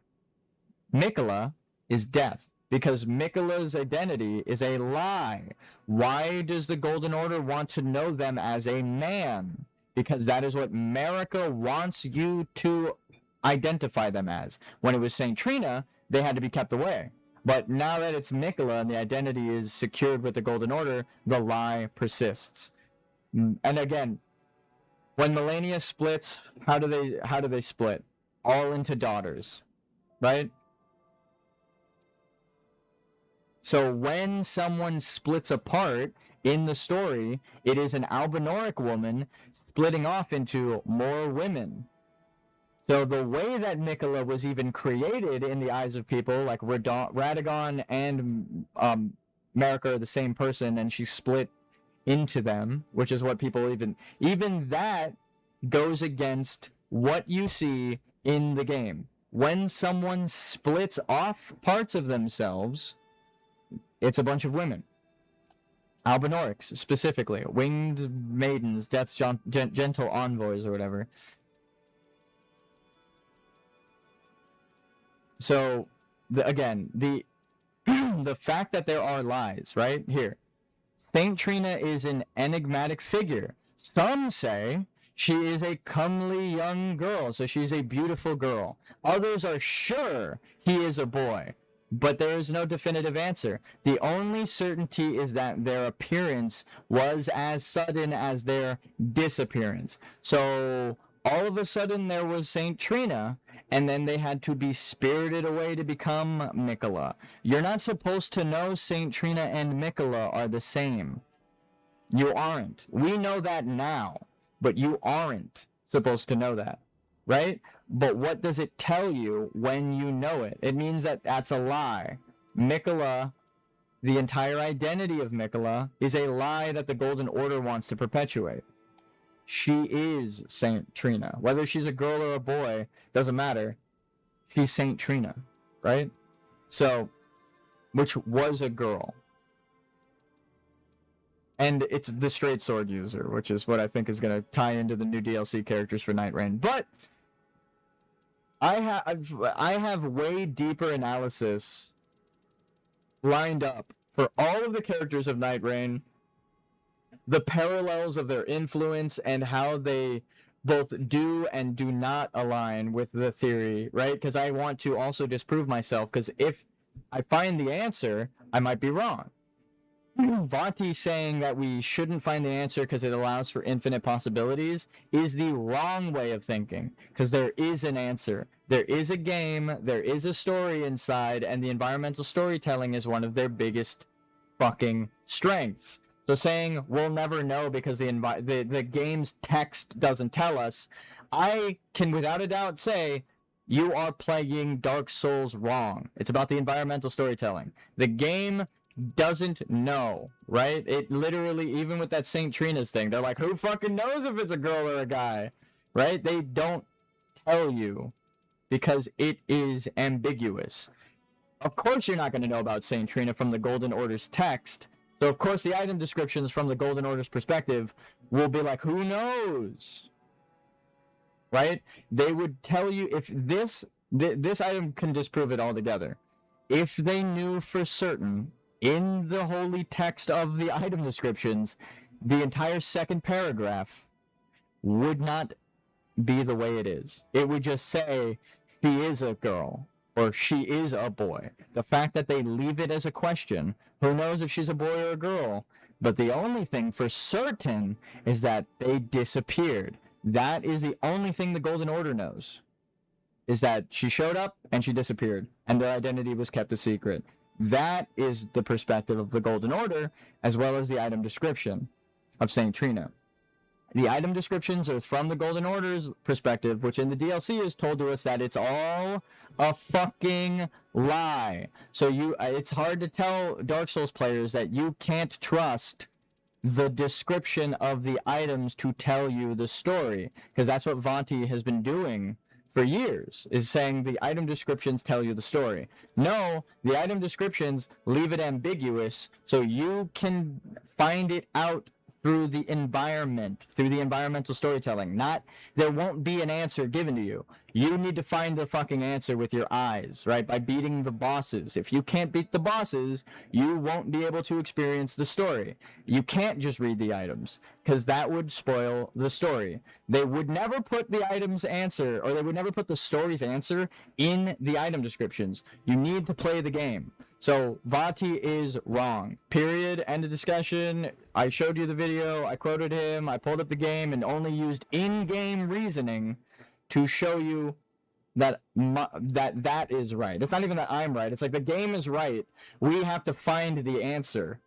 Speaker 1: Mikola, is death. Because Mikola's identity is a lie. Why does the Golden Order want to know them as a man? Because that is what Marika wants you to identify them as. When it was Saint Trina, they had to be kept away. But now that it's Mikola and the identity is secured with the Golden Order, the lie persists. And again, when Melania splits, how do they split? All into daughters, right? So when someone splits apart in the story, it is an Albinoric woman splitting off into more women.
Speaker 4: So the way that Nicola was even created in the eyes of people, like Radagon and Marika are the same person, and she split into them, which is what people even that goes against what you see in the game. When someone splits off parts of themselves, it's a bunch of women. Albinorics, specifically. Winged maidens, death's gentle envoys, or whatever. So, again, the fact that there are lies, right? Here. Saint Trina is an enigmatic figure. Some say she is a comely young girl, so she's a beautiful girl. Others are sure he is a boy, but there is no definitive answer. The only certainty is that their appearance was as sudden as their disappearance. So all of a sudden there was Saint Trina, and then they had to be spirited away to become Nicola. You're not supposed to know Saint Trina and Nicola are the same. You aren't. We know that now, but you aren't supposed to know that, right? But what does it tell you when you know it? It means that that's a lie. Nicola, the entire identity of Nicola, is a lie that the Golden Order wants to perpetuate. She is Saint Trina. Whether she's a girl or a boy, doesn't matter. She's Saint Trina, right? So, which was a girl. And it's the straight sword user, which is what I think is going to tie into the new DLC characters for nightreign. But I have way deeper analysis lined up for all of the characters of nightreign, the parallels of their influence, and how they both do and do not align with the theory, right? Because I want to also disprove myself, because if I find the answer, I might be wrong. Vanti saying that we shouldn't find the answer because it allows for infinite possibilities is the wrong way of thinking, because there is an answer. There is a game, there is a story inside, and the environmental storytelling is one of their biggest fucking strengths. So saying we'll never know because the game's text doesn't tell us, I can without a doubt say you are playing Dark Souls wrong. It's about the environmental storytelling. The game doesn't know, right? It literally, even with that Saint Trina's thing, they're like, who fucking knows if it's a girl or a guy, right? They don't tell you because it is ambiguous. Of course you're not going to know about Saint Trina from the Golden Order's text. So, of course, the item descriptions from the Golden Order's perspective will be like, who knows? Right? They would tell you if this item can disprove it altogether. If they knew for certain in the holy text of the item descriptions, the entire second paragraph would not be the way it is. It would just say, she is a girl, or she is a boy. The fact that they leave it as a question, who knows if she's a boy or a girl? But the only thing for certain is that they disappeared. That is the only thing the Golden Order knows, is that she showed up and she disappeared, and their identity was kept a secret. That is the perspective of the Golden Order, as well as the item description of Saint Trina. The item descriptions are from the Golden Order's perspective, which in the DLC is told to us that it's all a fucking lie. So it's hard to tell Dark Souls players that you can't trust the description of the items to tell you the story, because that's what Vanti has been doing for years, is saying the item descriptions tell you the story. No, the item descriptions leave it ambiguous, so you can find it out through the environment, through the environmental storytelling. There won't be an answer given to you. You need to find the fucking answer with your eyes, right? By beating the bosses. If you can't beat the bosses, you won't be able to experience the story. You can't just read the items, because that would spoil the story. They would never put the item's answer, or they would never put the story's answer in the item descriptions. You need to play the game. So Vati is wrong. Period. End of discussion. I showed you the video. I quoted him. I pulled up the game and only used in-game reasoning to show you that that is right. It's not even that I'm right. It's like the game is right. We have to find the answer.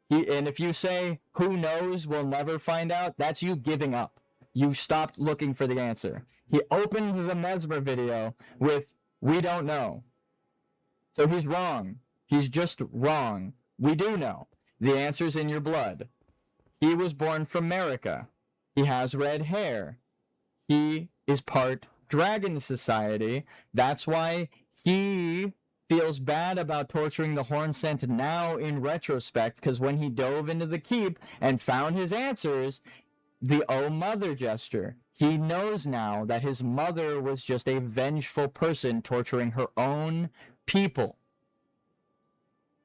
Speaker 4: And if you say, who knows, we'll never find out, that's you giving up. you stopped looking for the answer. He opened the Mesmer video with, "We don't know." So he's wrong. He's just wrong. We do know. The answer's in your blood. He was born from America. He has red hair. He is part Dragon Society. That's why he feels bad about torturing the Hornsent now in retrospect, because when he dove into the keep and found his answers, the oh mother gesture. He knows now that his mother was just a vengeful person torturing her own people.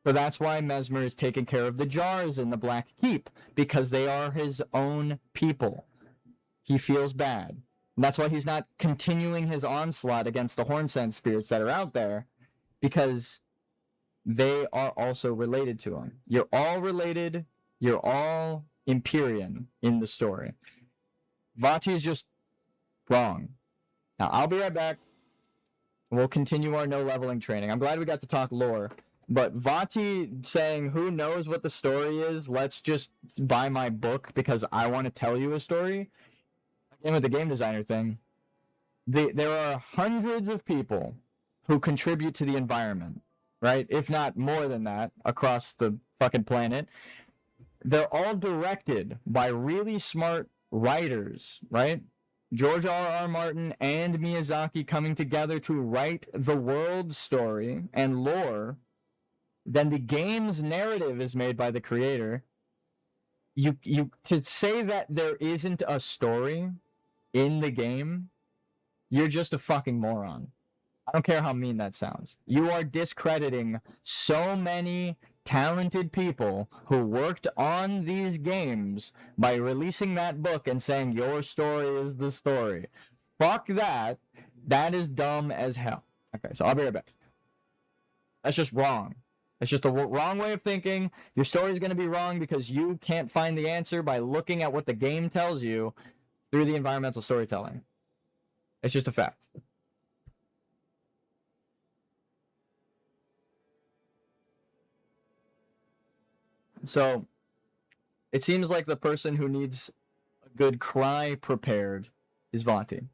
Speaker 4: So that's why Mesmer is taking care of the jars in the Black Keep, because they are his own people. He feels bad. And that's why he's not continuing his onslaught against the Hornsent spirits that are out there, because they are also related to him. You're all related. You're all Empyrean in the story. Vati is just wrong. Now, I'll be right back. We'll continue our no leveling training. I'm glad we got to talk lore. But Vati saying, who knows what the story is, let's just buy my book because I want to tell you a story. Again, with the game designer thing, there are hundreds of people who contribute to the environment, right? If not more than that, across the fucking planet. They're all directed by really smart writers, right? George R.R. Martin and Miyazaki coming together to write the world story and lore. Then the game's narrative is made by the creator. You to say that there isn't a story in the game, you're just a fucking moron. I don't care how mean that sounds. You are discrediting so many talented people who worked on these games by releasing that book and saying your story is the story. Fuck that. That is dumb as hell. Okay, so I'll be right back. That's just wrong. It's just a wrong way of thinking. Your story is going to be wrong because you can't find the answer by looking at what the game tells you through the environmental storytelling. It's just a fact. So, it seems like the person who needs a good cry prepared is Vati.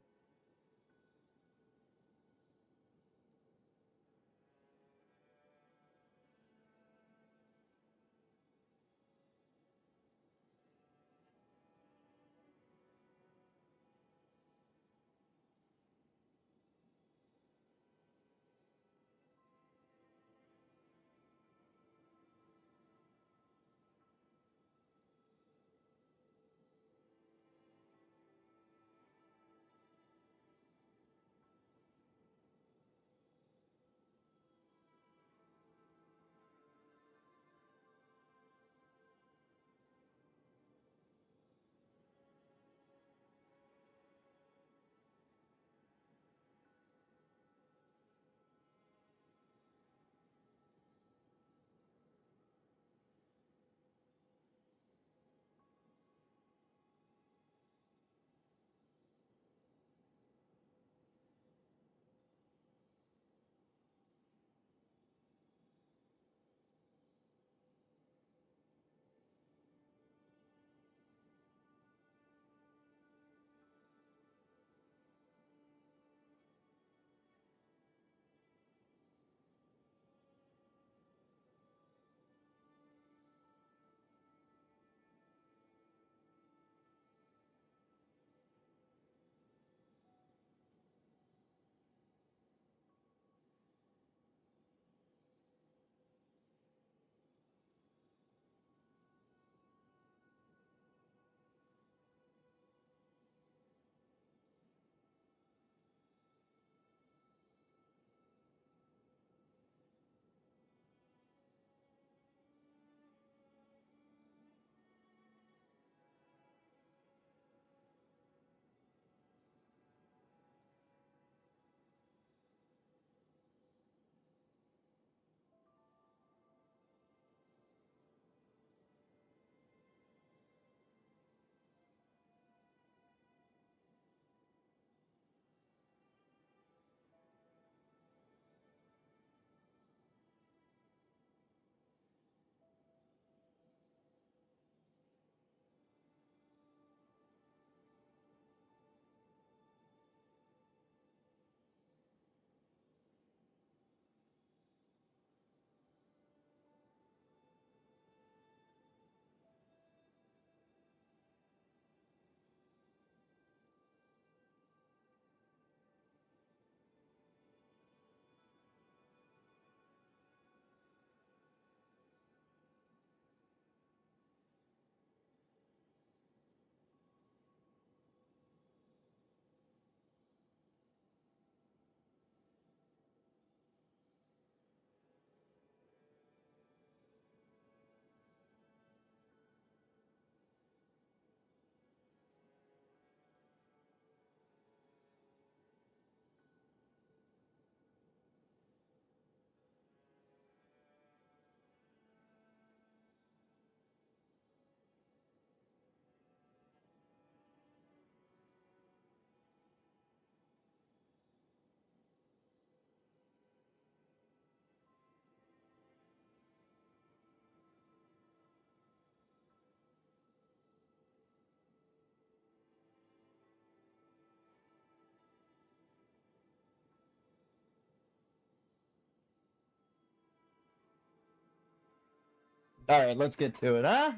Speaker 4: Alright, let's get to it, huh?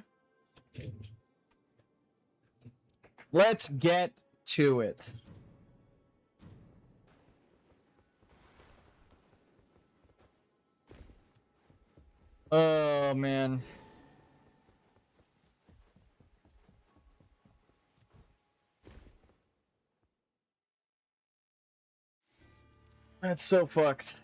Speaker 4: Let's get to it. Oh, man. That's so fucked.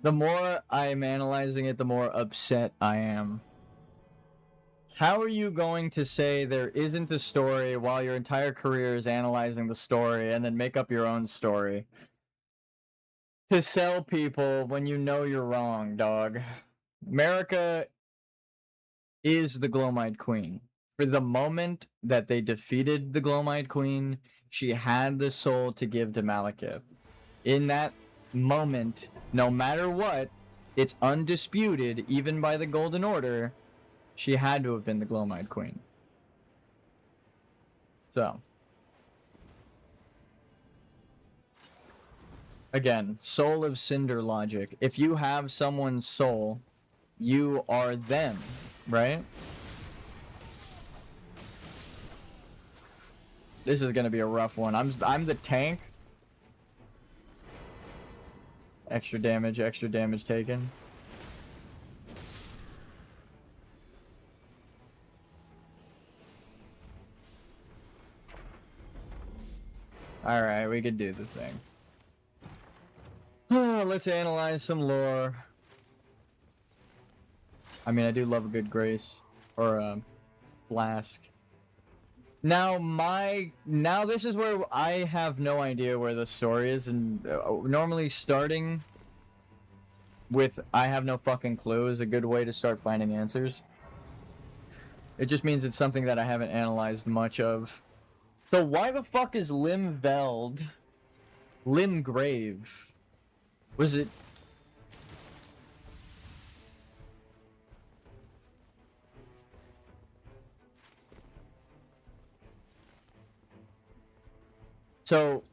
Speaker 4: The more I'm analyzing it, the more upset I am. How are you going to say there isn't a story while your entire career is analyzing the story and then make up your own story? To sell people when you know you're wrong, dog. America is the Glowmite Queen. For the moment that they defeated the Glowmite Queen, she had the soul to give to Malekith. In that moment, no matter what, it's undisputed, even by the Golden Order, she had to have been the Glowmite Queen. So. Again, Soul of Cinder logic. If you have someone's soul, you are them, right? This is gonna be a rough one. I'm the tank. Extra damage taken. Alright, we could do the thing. Let's analyze some lore. I mean, I do love a good grace. Or a flask. Now this is where I have no idea where the story is, and normally starting with I have no fucking clue is a good way to start finding answers. It just means it's something that I haven't analyzed much of. So why the fuck is Limgrave? Was it... So,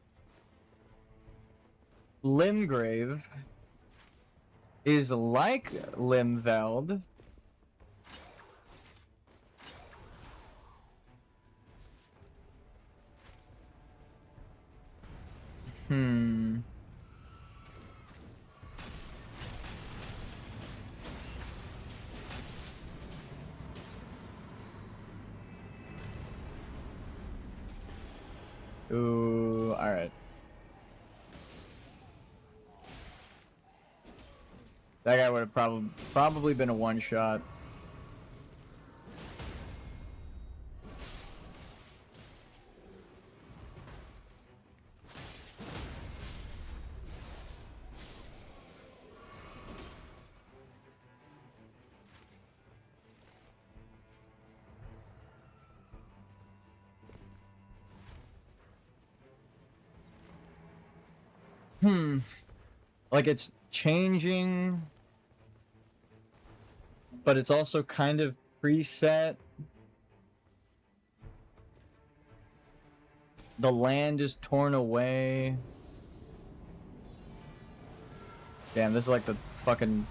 Speaker 4: Limgrave is like Limveld. Ooh, alright. That guy would have probably been a one-shot. Like, it's changing, but it's also kind of preset. The land is torn away. Damn, this is like the fucking...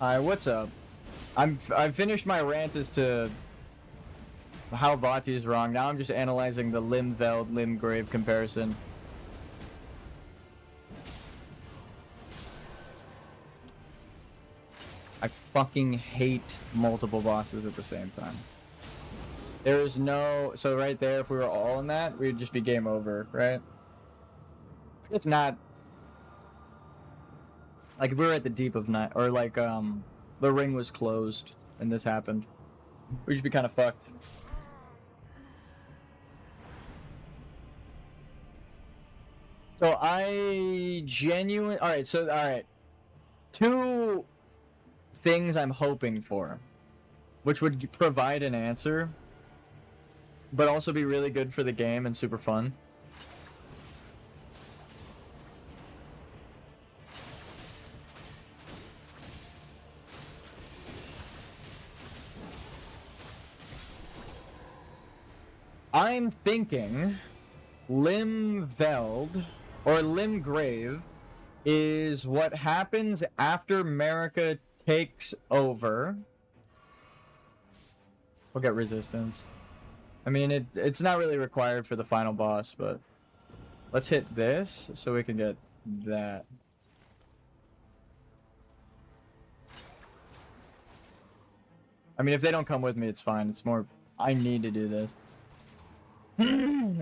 Speaker 4: Hi, what's up? I've finished my rant as to how Vati is wrong. Now I'm just analyzing the Limgrave comparison. I fucking hate multiple bosses at the same time. There is no... So right there, if we were all in that, we'd just be game over, right? It's not... Like, if we were at the deep of night, or like, the ring was closed, and this happened, we'd just be kind of fucked. So alright. Two things I'm hoping for, which would provide an answer, but also be really good for the game and super fun. I'm thinking Limveld or Limgrave is what happens after America takes over. We'll get resistance. I mean, it's not really required for the final boss, but let's hit this so we can get that. I mean, if they don't come with me, it's fine. It's more, I need to do this.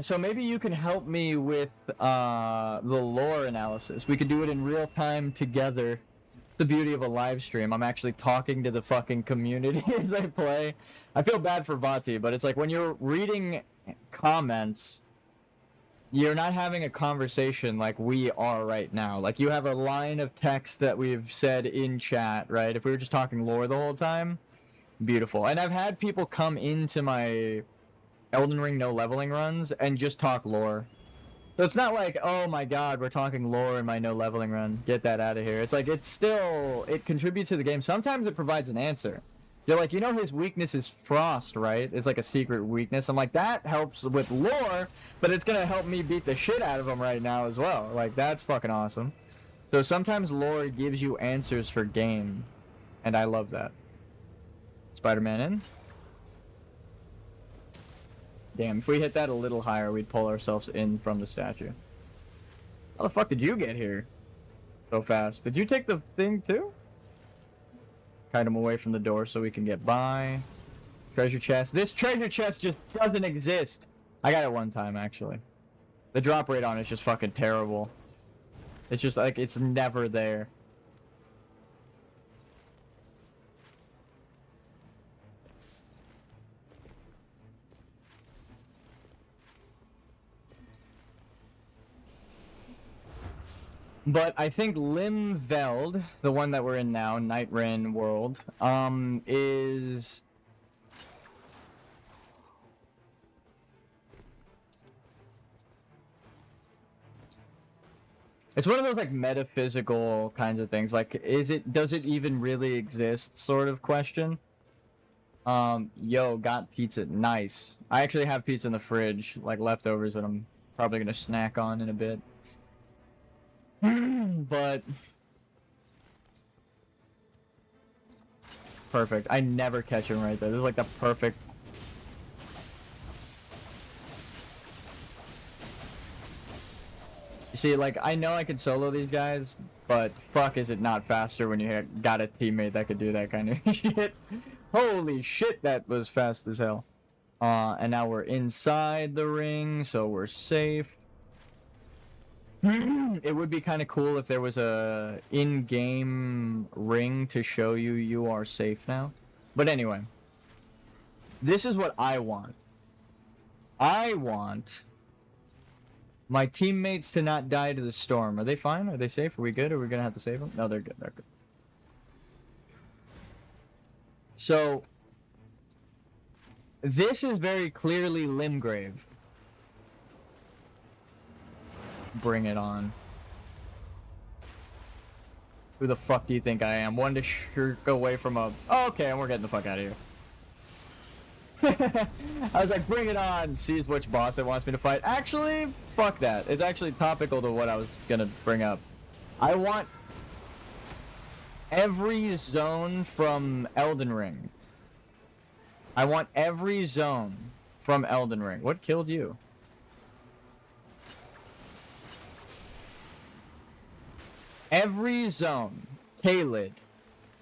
Speaker 4: So maybe you can help me with the lore analysis. We could do it in real time together. It's the beauty of a live stream. I'm actually talking to the fucking community as I play. I feel bad for Vati, but it's like when you're reading comments, you're not having a conversation like we are right now. Like, you have a line of text that we've said in chat, right? If we were just talking lore the whole time, beautiful. And I've had people come into my Elden Ring no leveling runs and just talk lore. So it's not like, oh my god, we're talking lore in my no leveling run. Get that out of here. It's like, it's still, it contributes to the game. Sometimes it provides an answer. You're like, you know his weakness is frost, right? It's like a secret weakness. I'm like, that helps with lore, but it's gonna help me beat the shit out of him right now as well. Like, that's fucking awesome. So sometimes lore gives you answers for game, and I love that. Spider-Man in. Damn, if we hit that a little higher, we'd pull ourselves in from the statue. How the fuck did you get here so fast? Did you take the thing too? Kite him away from the door so we can get by. Treasure chest. This treasure chest just doesn't exist. I got it one time, actually. The drop rate on it's just fucking terrible. It's just like, it's never there. But I think Limveld, the one that we're in now, nightreign world, is... It's one of those, like, metaphysical kinds of things. Like, does it even really exist sort of question? Yo, got pizza. Nice. I actually have pizza in the fridge, like, leftovers that I'm probably gonna snack on in a bit. But perfect. I never catch him right there. This is like the perfect. You see, like, I know I can solo these guys, but fuck, is it not faster when you got a teammate that could do that kind of shit? Holy shit, that was fast as hell. And now we're inside the ring, so we're safe. It would be kind of cool if there was a in-game ring to show you are safe now. But anyway, this is what I want. I want my teammates to not die to the storm. Are they fine? Are they safe? Are we good? Are we gonna have to save them? No, they're good. They're good. So, this is very clearly Limgrave. Bring it on. Who the fuck do you think I am? One to shirk away from a... Oh, okay, and we're getting the fuck out of here. I was like, bring it on. Sees which boss it wants me to fight. Actually, fuck that. It's actually topical to what I was gonna bring up. I want every zone from Elden Ring. I want every zone from Elden Ring. What killed you? Every zone, Caelid,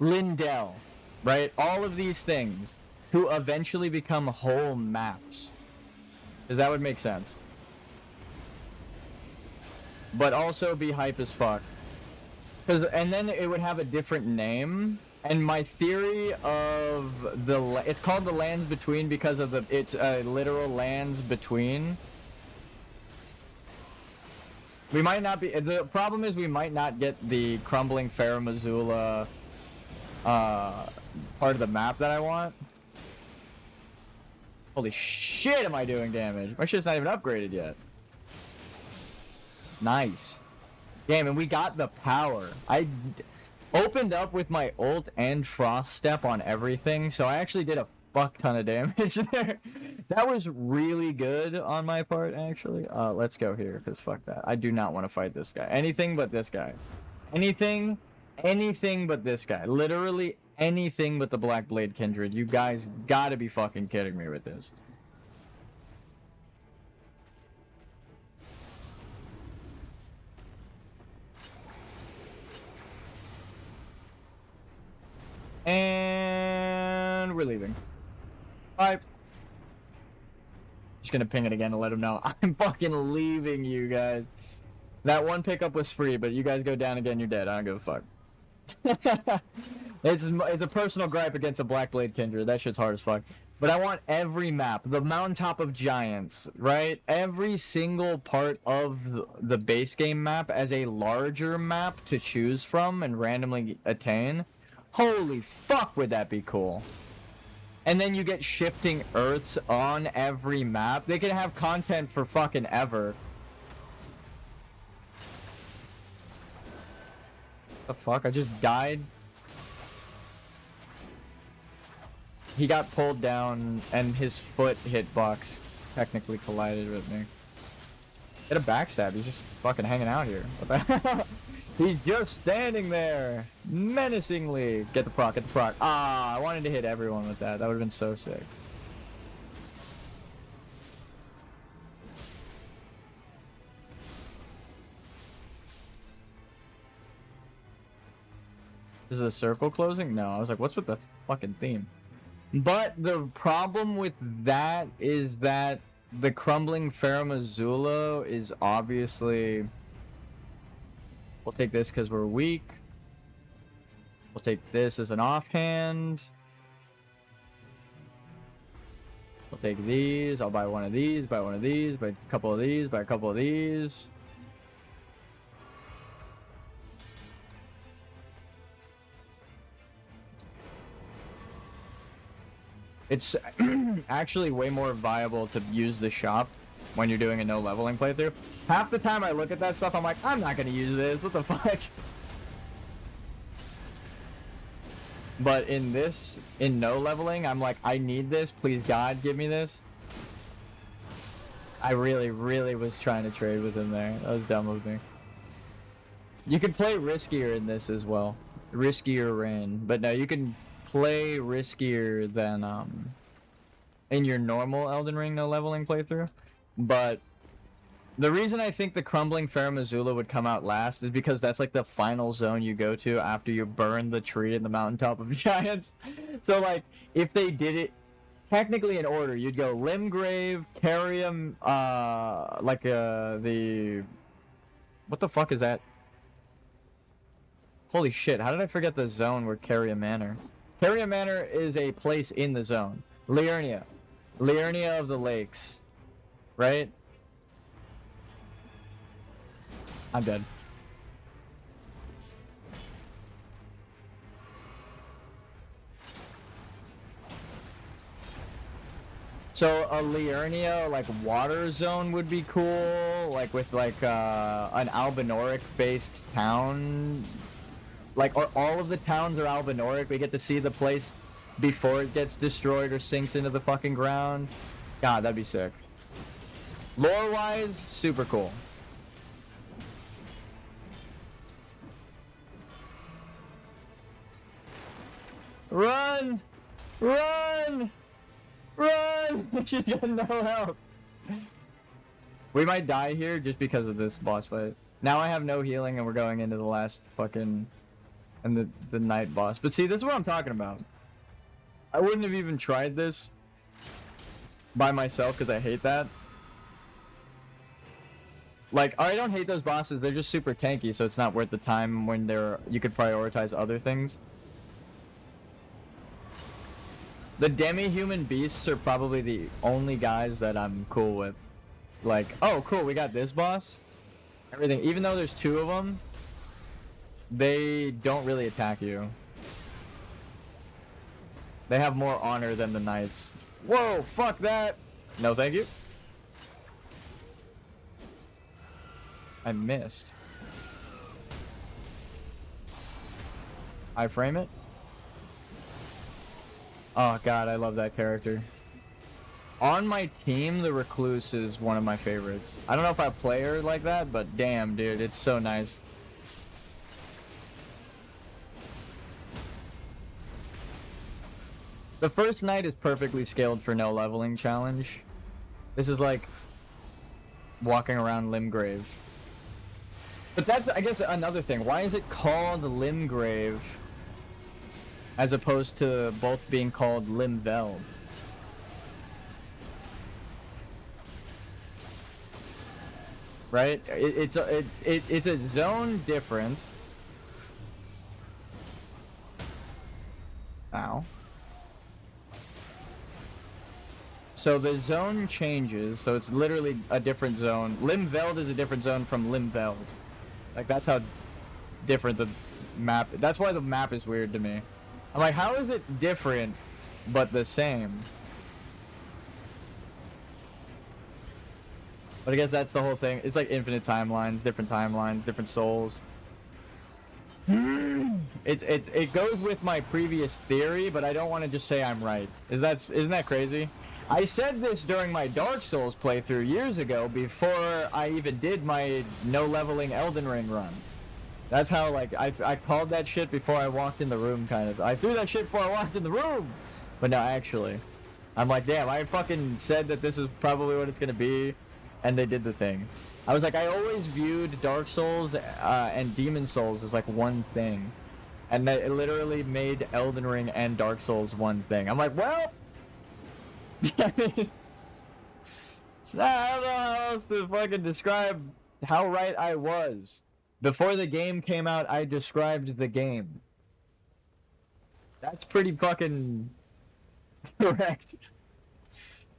Speaker 4: Lindell, right? All of these things to eventually become whole maps. Because that would make sense. But also be hype as fuck. And then it would have a different name. And my theory of it's called the Lands Between because of it's literal lands between. We might not be. The problem is we might not get the crumbling Farum Azula part of the map that I want. Holy shit, am I doing damage? My shit's not even upgraded yet. Nice. Damn, and we got the power. I opened up with my ult and frost step on everything, so I actually did a fuck ton of damage there. That was really good on my part, actually. Let's go here, because fuck that. I do not want to fight this guy. Anything but this guy. Anything but this guy. Literally anything but the Black Blade Kindred. You guys gotta be fucking kidding me with this. And we're leaving. Bye. Just gonna ping it again to let him know I'm fucking leaving, you guys. That one pickup was free, but you guys go down again, you're dead. I don't give a fuck. It's a personal gripe against a Black Blade Kindred. That shit's hard as fuck. But I want every map, the Mountaintop of Giants, right? Every single part of the base game map as a larger map to choose from and randomly attain. Holy fuck, would that be cool? And then you get shifting Earths on every map. They can have content for fucking ever. The fuck? I just died. He got pulled down and his foot hitbox technically collided with me. Get a backstab. He's just fucking hanging out here. What the hell? He's just standing there menacingly. Get the proc, get the proc. Ah, I wanted to hit everyone with that. That would have been so sick. Is the circle closing? No, I was like, what's with the fucking theme? But the problem with that is that the crumbling Farum Azula is obviously... We'll take this because we're weak. We'll take this as an offhand. We'll take these. I'll buy one of these, buy one of these, buy a couple of these, buy a couple of these. It's actually way more viable to use the shop when you're doing a no leveling playthrough. Half the time I look at that stuff, I'm like, I'm not gonna use this, what the fuck? But in no leveling, I'm like, I need this, please God, give me this. I really was trying to trade with him there. That was dumb of me. You can play riskier in this as well. Riskier rain. But no, you can play riskier than in your normal Elden Ring no leveling playthrough. But the reason I think the crumbling Farum Azula would come out last is because that's like the final zone you go to after you burn the tree in the Mountaintop of Giants. So like if they did it technically in order, you'd go Limgrave, Carium, the what the fuck is that? Holy shit, how did I forget the zone where Carium Manor? Carium Manor is a place in the zone. Liurnia. Liurnia of the Lakes. Right? I'm dead. So a Liurnia like water zone would be cool, like with like an Albinoric based town. Like all of the towns are Albinoric. We get to see the place before it gets destroyed or sinks into the fucking ground. God, that'd be sick. Lore-wise, super cool. Run! Run! Run! She's got no health. We might die here just because of this boss fight. Now I have no healing and we're going into the last fucking... and the night boss. But see, this is what I'm talking about. I wouldn't have even tried this by myself because I hate that. Like, I don't hate those bosses, they're just super tanky, so it's not worth the time when you could prioritize other things. The demi-human beasts are probably the only guys that I'm cool with. Like, oh cool, we got this boss. Everything, even though there's two of them, they don't really attack you. They have more honor than the knights. Whoa, fuck that! No thank you. I missed. I frame it? Oh god, I love that character. On my team, the Recluse is one of my favorites. I don't know if I play her like that, but damn, dude, it's so nice. The first night is perfectly scaled for no leveling challenge. This is like walking around Limgrave. But that's, I guess, another thing. Why is it called Limgrave as opposed to both being called Limveld? Right? It's a zone difference. Ow. So the zone changes, so it's literally a different zone. Limveld is a different zone from Limveld. Like, that's how different the map... That's why the map is weird to me. I'm like, how is it different, but the same? But I guess that's the whole thing. It's like infinite timelines, different souls. It goes with my previous theory, but I don't want to just say I'm right. Isn't that crazy? I said this during my Dark Souls playthrough years ago, before I even did my no leveling Elden Ring run. That's how, like, I called that shit before I walked in the room, kind of. I threw that shit before I walked in the room! But no, actually, I'm like, damn, I fucking said that this is probably what it's gonna be, and they did the thing. I was like, I always viewed Dark Souls and Demon Souls as like one thing. And that it literally made Elden Ring and Dark Souls one thing. I'm like, well... I mean, I don't know how else to fucking describe how right I was. Before the game came out, I described the game. That's pretty fucking correct.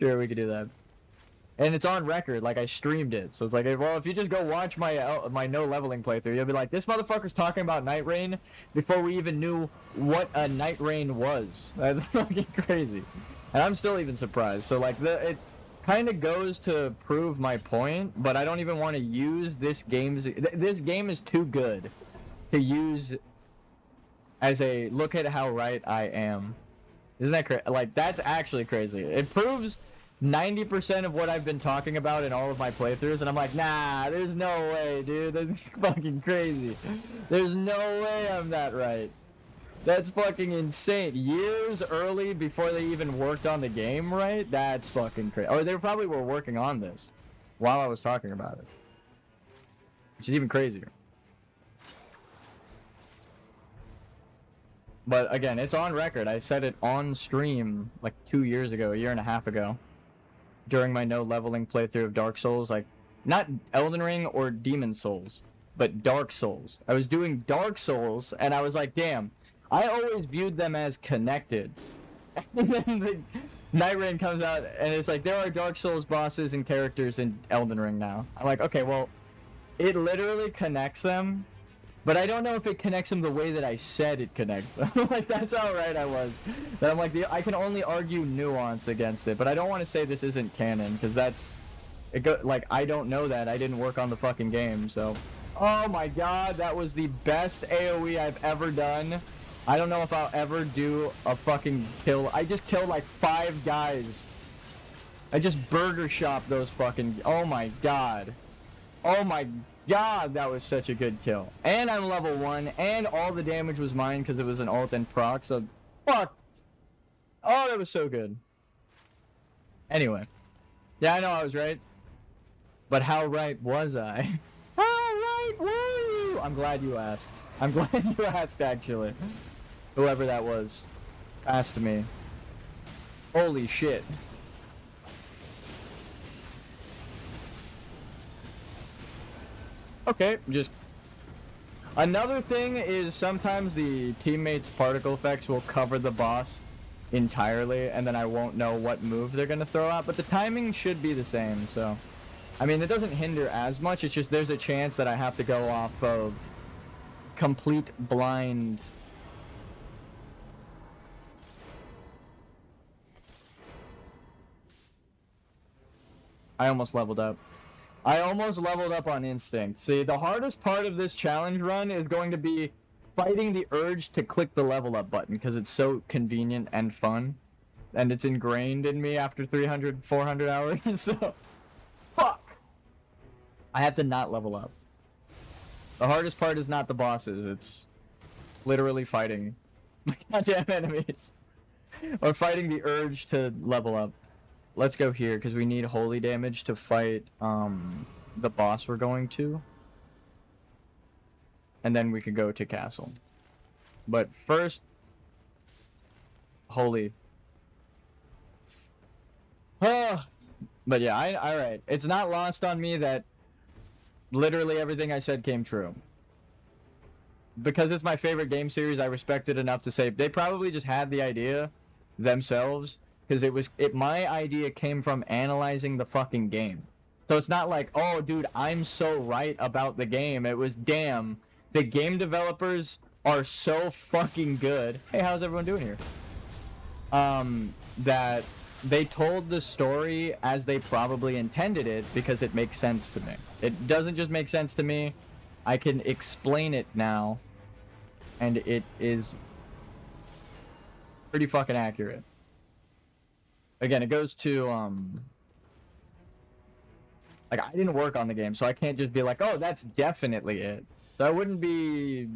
Speaker 4: Sure, we could do that. And it's on record, like I streamed it. So it's like, well, if you just go watch my no leveling playthrough, you'll be like, this motherfucker's talking about nightreign before we even knew what a nightreign was. That's fucking crazy. And I'm still even surprised. So like it kind of goes to prove my point, but I don't even want to use this game's... This game is too good to use as a look at how right I am. Isn't that crazy? Like, that's actually crazy. It proves 90% of what I've been talking about in all of my playthroughs, and I'm like, nah, there's no way, dude. That's fucking crazy. There's no way I'm that right. That's fucking insane. Years early before they even worked on the game, right? That's fucking crazy. Or they probably were working on this while I was talking about it. Which is even crazier. But again, it's on record. I said it on stream like 2 years ago, a year and a half ago. During my no leveling playthrough of Dark Souls. Like, not Elden Ring or Demon Souls, but Dark Souls. I was doing Dark Souls, and I was like, damn. I always viewed them as connected. And then the nightreign comes out, and it's like, there are Dark Souls bosses and characters in Elden Ring now. I'm like, okay, well, it literally connects them, but I don't know if it connects them the way that I said it connects them. Like, that's how right I was. That I'm like, I can only argue nuance against it, but I don't want to say this isn't canon, because that's... like, I don't know that. I didn't work on the fucking game, so... Oh my god, that was the best AoE I've ever done. I don't know if I'll ever do a fucking kill. I just killed like 5 guys. I just burger shopped those fucking... Oh my god. Oh my god, that was such a good kill. And I'm level 1, and all the damage was mine because it was an ult and proc, so... Fuck! Oh, that was so good. Anyway. Yeah, I know I was right. But how right was I? How right were you? I'm glad you asked. I'm glad you asked, actually. Whoever that was asked me. Holy shit. Okay, just... Another thing is sometimes the teammates' particle effects will cover the boss entirely, and then I won't know what move they're gonna throw out, but the timing should be the same, so... I mean, it doesn't hinder as much, it's just there's a chance that I have to go off of complete blind... I almost leveled up. I almost leveled up on instinct. See, the hardest part of this challenge run is going to be fighting the urge to click the level up button because it's so convenient and fun. and it's ingrained in me after 300, 400 hours. So, fuck. I have to not level up. The hardest part is not the bosses. It's literally fighting the goddamn enemies. Or fighting the urge to level up. Let's go here, because we need holy damage to fight the boss we're going to. And then we could go to castle. But first, holy. But yeah, alright. It's not lost on me that literally everything I said came true. Because it's my favorite game series, I respect it enough to say they probably just had the idea themselves, because my idea came from analyzing the fucking game. So it's not like, oh dude, I'm so right about the game. It was, damn, the game developers are so fucking good. Hey, how's everyone doing here? That they told the story as they probably intended it, because it makes sense to me. It doesn't just make sense to me, I can explain it now, and it is pretty fucking accurate. Again, it goes to, like, I didn't work on the game, so I can't just be like, oh, that's definitely it. So I wouldn't be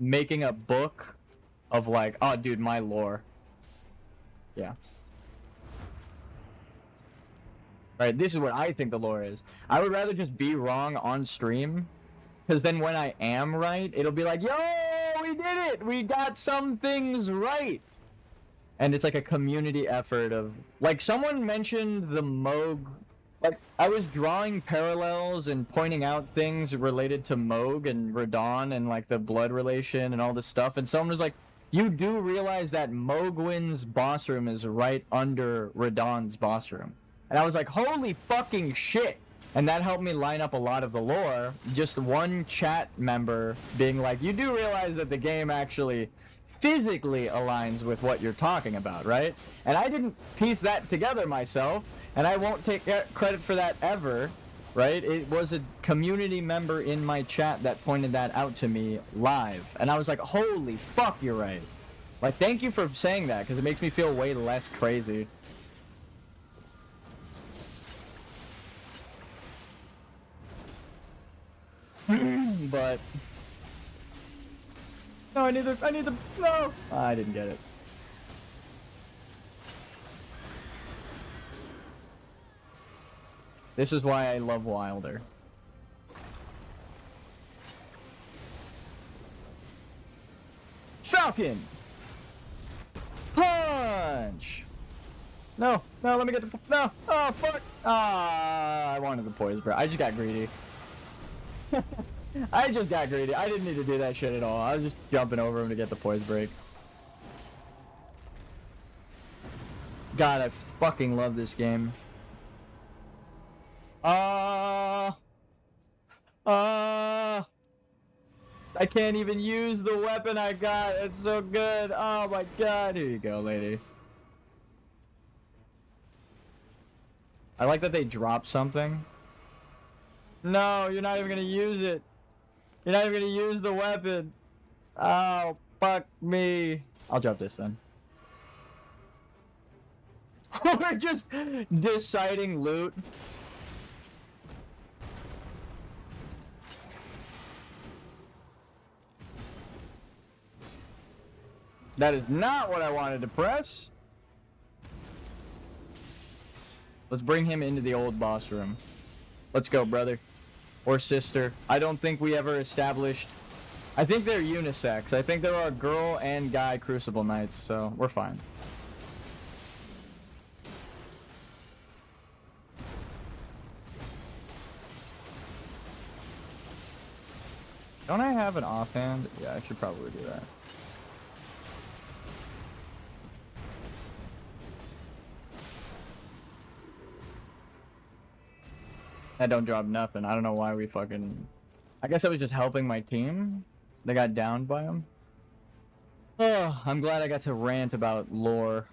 Speaker 4: making a book of like, oh, dude, my lore. Yeah. Right, this is what I think the lore is. I would rather just be wrong on stream, because then when I am right, it'll be like, yo, we did it! We got some things right! And it's like a community effort of... Like, someone mentioned the Moog... Like, I was drawing parallels and pointing out things related to Moog and Radon and, like, the blood relation and all this stuff, and someone was like, you do realize that Mogwin's boss room is right under Radon's boss room. And I was like, holy fucking shit! And that helped me line up a lot of the lore. Just one chat member being like, you do realize that the game actually physically aligns with what you're talking about, right? And I didn't piece that together myself, and I won't take credit for that ever, right? It was a community member in my chat that pointed that out to me live. And I was like, holy fuck, you're right. Like, thank you for saying that, because it makes me feel way less crazy. But no, I need the no. I didn't get it. This is why I love Wilder. Falcon punch. No, let me get the no. Oh fuck. Ah, I wanted the poise, bro. I just got greedy. I just got greedy. I didn't need to do that shit at all. I was just jumping over him to get the poise break. God, I fucking love this game. I can't even use the weapon I got. It's so good. Oh my god. Here you go, lady. I like that they drop something. No, you're not even gonna use it. You're not even gonna use the weapon. Oh, fuck me. I'll drop this then. We're just deciding loot. That is not what I wanted to press. Let's bring him into the old boss room. Let's go, brother. Or sister. I don't think we ever established... I think they're unisex. I think there are girl and guy Crucible Knights, so we're fine. Don't I have an offhand? Yeah, I should probably do that. That don't drop nothing. I don't know why we fucking... I guess I was just helping my team. They got downed by him. Oh, I'm glad I got to rant about lore.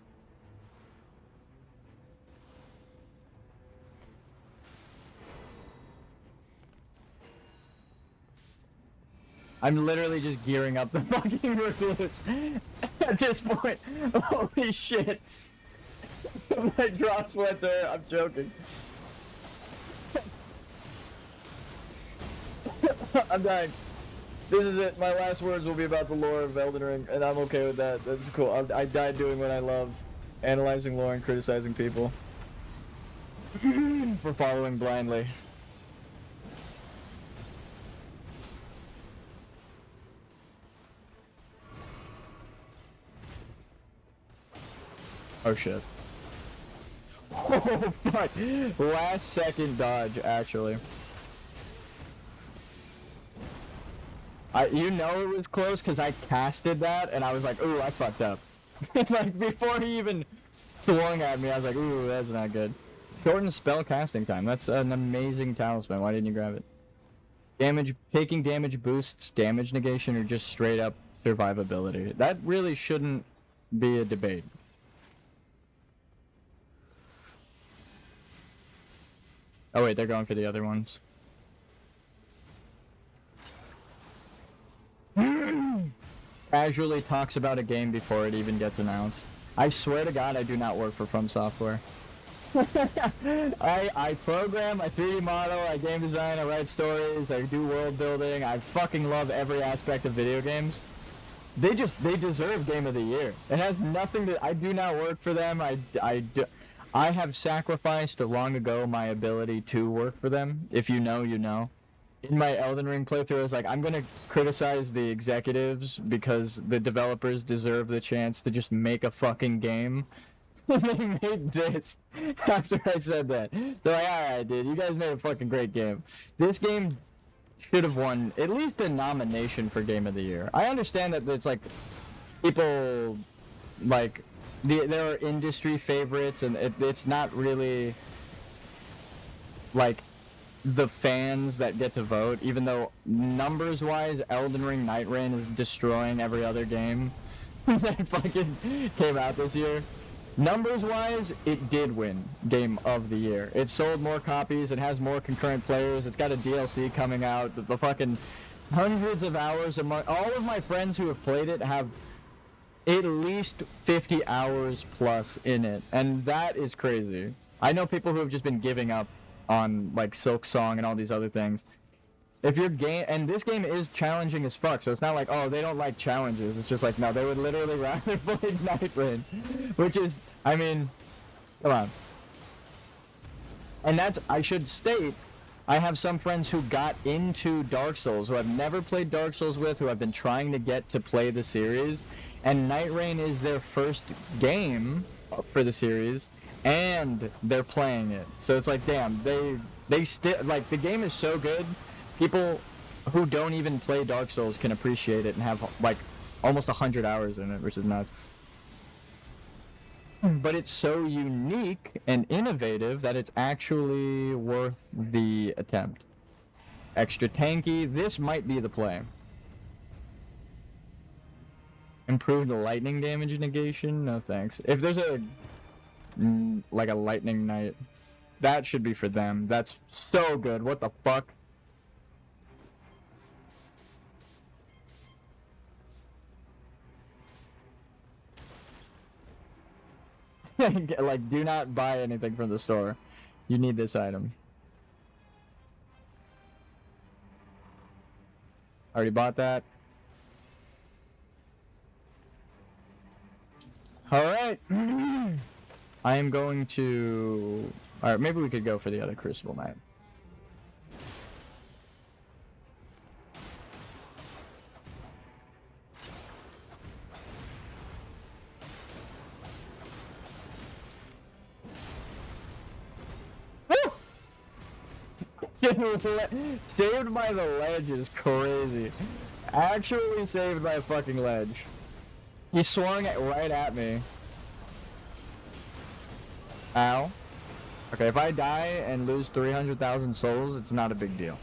Speaker 4: I'm literally just gearing up the fucking recluse at this point. Holy shit. My drop sweater. I'm joking. I'm dying. This is it. My last words will be about the lore of Elden Ring, and I'm okay with that. That's cool. I died doing what I love, analyzing lore and criticizing people for following blindly. Oh shit. Oh fuck. Last second dodge, actually. You know it was close because I casted that and I was like, ooh, I fucked up. Like before he even swung at me, I was like, ooh, that's not good. Shorten spell casting time. That's an amazing talisman. Why didn't you grab it? Taking damage boosts damage negation or just straight up survivability. That really shouldn't be a debate. Oh wait, they're going for the other ones. Casually talks about a game before it even gets announced. I swear to God, I do not work for From Software. I program, I 3D model, I game design, I write stories, I do world building. I fucking love every aspect of video games. They deserve Game of the Year. It has nothing to. I do not work for them. I have sacrificed long ago my ability to work for them. If you know, you know. In my Elden Ring playthrough, I was like, I'm gonna criticize the executives because the developers deserve the chance to just make a fucking game. And they made this after I said that. So like, alright dude, you guys made a fucking great game. This game should have won at least a nomination for Game of the Year. I understand that it's like, people, like, there are industry favorites and it's not really, like, the fans that get to vote, even though numbers-wise, Elden Ring nightreign is destroying every other game that fucking came out this year. Numbers-wise, it did win Game of the Year. It sold more copies, it has more concurrent players, it's got a DLC coming out, the fucking hundreds of hours among all of my friends who have played it have at least 50 hours plus in it, and that is crazy. I know people who have just been giving up on like Silk Song and all these other things. If your game, and this game is challenging as fuck, so it's not like, oh, they don't like challenges. It's just like, no, they would literally rather play nightreign, which is, I mean, come on. And that's, I should state, I have some friends who got into Dark Souls, who I've never played Dark Souls with, who I've been trying to get to play the series, and nightreign is their first game for the series, and they're playing it. So it's like, damn, they still, like, the game is so good, people who don't even play Dark Souls can appreciate it and have, like, almost 100 hours in it, which is nuts. But it's so unique and innovative that it's actually worth the attempt. Extra tanky, this might be the play. Improved lightning damage negation? No thanks. If there's a like a lightning knight, that should be for them. That's so good. What the fuck? Like, do not buy anything from the store. You need this item. Already bought that. Alright. I am going to... Alright, maybe we could go for the other Crucible Knight. Saved by the ledge is crazy. Actually saved by a fucking ledge. He swung it right at me. Ow. Okay, if I die and lose 300,000 souls, it's not a big deal.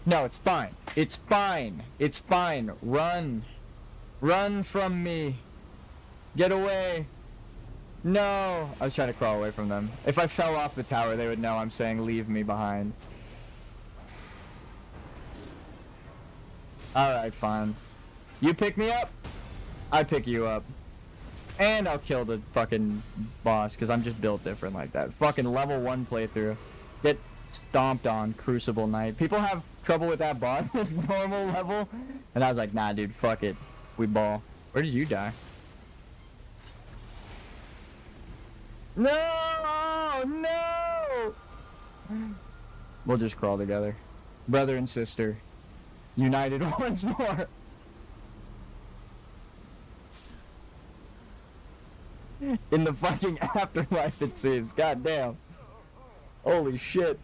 Speaker 4: No, it's fine. It's fine. It's fine. Run. Run from me. Get away. No. I was trying to crawl away from them. If I fell off the tower, they would know I'm saying leave me behind. Alright, fine. You pick me up, I pick you up. And I'll kill the fucking boss, because I'm just built different like that. Fucking level 1 playthrough. Get stomped on, Crucible Knight. People have trouble with that boss at normal level. And I was like, nah, dude, fuck it. We ball. Where did you die? No! No! We'll just crawl together. Brother and sister. United once more. In the fucking afterlife, it seems. God damn. Holy shit.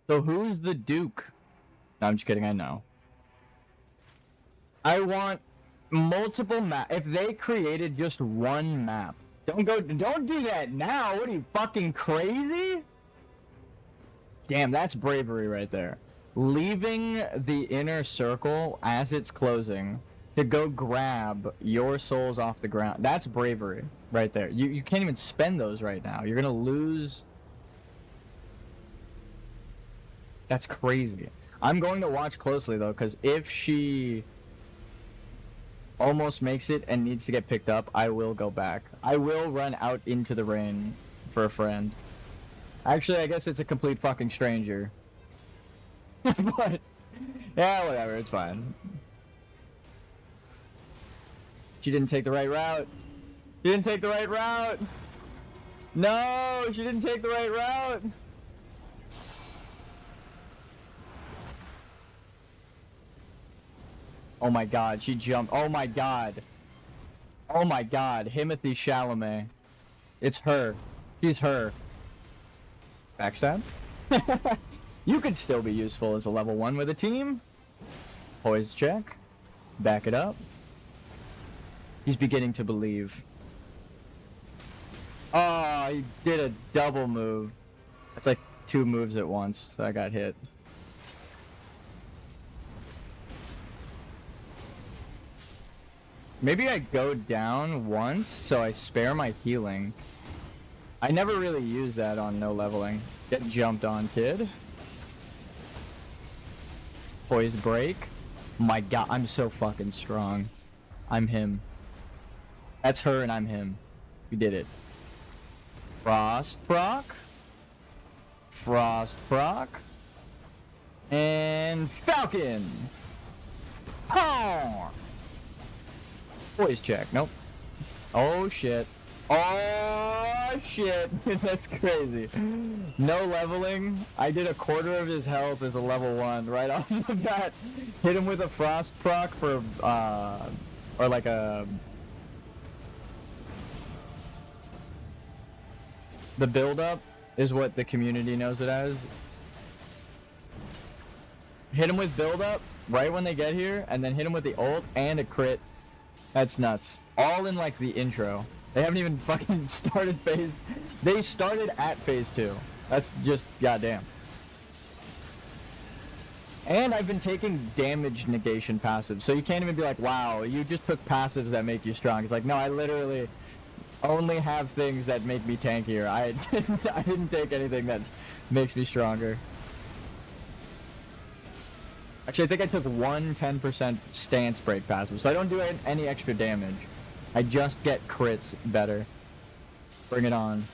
Speaker 4: So who's the Duke? No, I'm just kidding, I know. I want multiple map. If they created just one map. Don't do that now. What are you, fucking crazy? Damn, that's bravery right there. Leaving the inner circle as it's closing to go grab your souls off the ground. That's bravery right there. You can't even spend those right now. You're gonna lose. That's crazy. I'm going to watch closely though, because if she almost makes it and needs to get picked up, I will go back. I will run out into the rain for a friend. Actually, I guess it's a complete fucking stranger. But, yeah, whatever, it's fine. She didn't take the right route. She didn't take the right route. No, she didn't take the right route. Oh my god, she jumped. Oh my god. Oh my god, Timothy Chalamet. It's her. She's her. Backstab? You could still be useful as a level 1 with a team. Poise check. Back it up. He's beginning to believe. Oh, he did a double move. That's like 2 moves at once, so I got hit. Maybe I go down once, so I spare my healing. I never really use that on no leveling. Get jumped on, kid. Poise break. My god, I'm so fucking strong. I'm him. That's her and I'm him. We did it. Frost proc. Frost proc. And Falcon. Oh! Poise check. Nope. Oh shit. Oh shit. That's crazy. No leveling. I did a quarter of his health as a level 1 right off the bat. Hit him with a frost proc for or like a the build up is what the community knows it as. Hit him with build up right when they get here, and then hit him with the ult and a crit. That's nuts. All in like the intro. They haven't even fucking started phase. They started at phase 2. That's just goddamn. And I've been taking damage negation passives, so you can't even be like, wow, you just took passives that make you strong. It's like, no, I literally only have things that make me tankier. I didn't take anything that makes me stronger. Actually, I think I took one 10% stance break passive, so I don't do any extra damage. I just get crits better. Bring it on.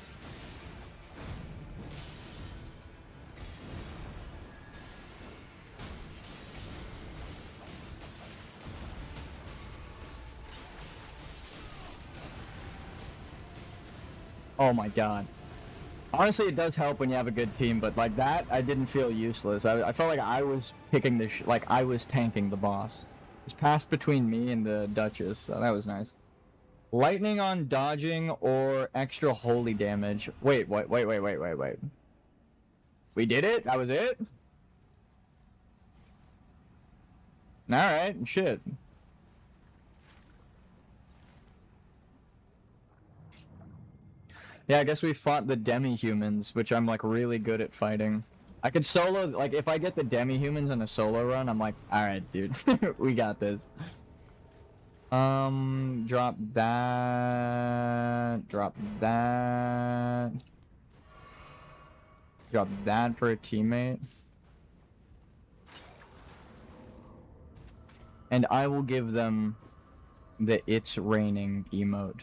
Speaker 4: Oh my god. Honestly, it does help when you have a good team, but like that, I didn't feel useless. I felt like I was picking the like I was tanking the boss. It was passed between me and the Duchess, so that was nice. Lightning on dodging or extra holy damage. Wait. We did it? That was it? Alright, shit. Yeah, I guess we fought the demi-humans, which I'm like really good at fighting. I could solo, like if I get the demi-humans in a solo run, I'm like, alright dude, we got this. Drop that. Drop that for a teammate. And I will give them the "It's Raining" emote.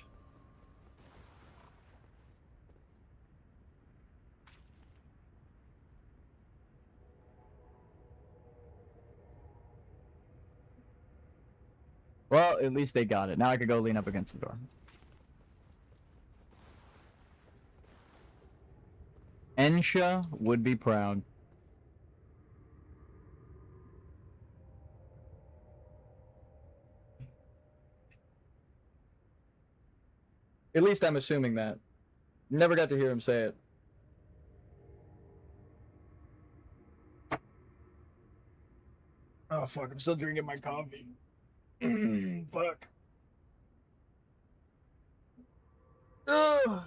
Speaker 4: Well, at least they got it. Now I could go lean up against the door. Ensha would be proud. At least I'm assuming that. Never got to hear him say it. Oh fuck, I'm still drinking my coffee. Fuck. Ugh.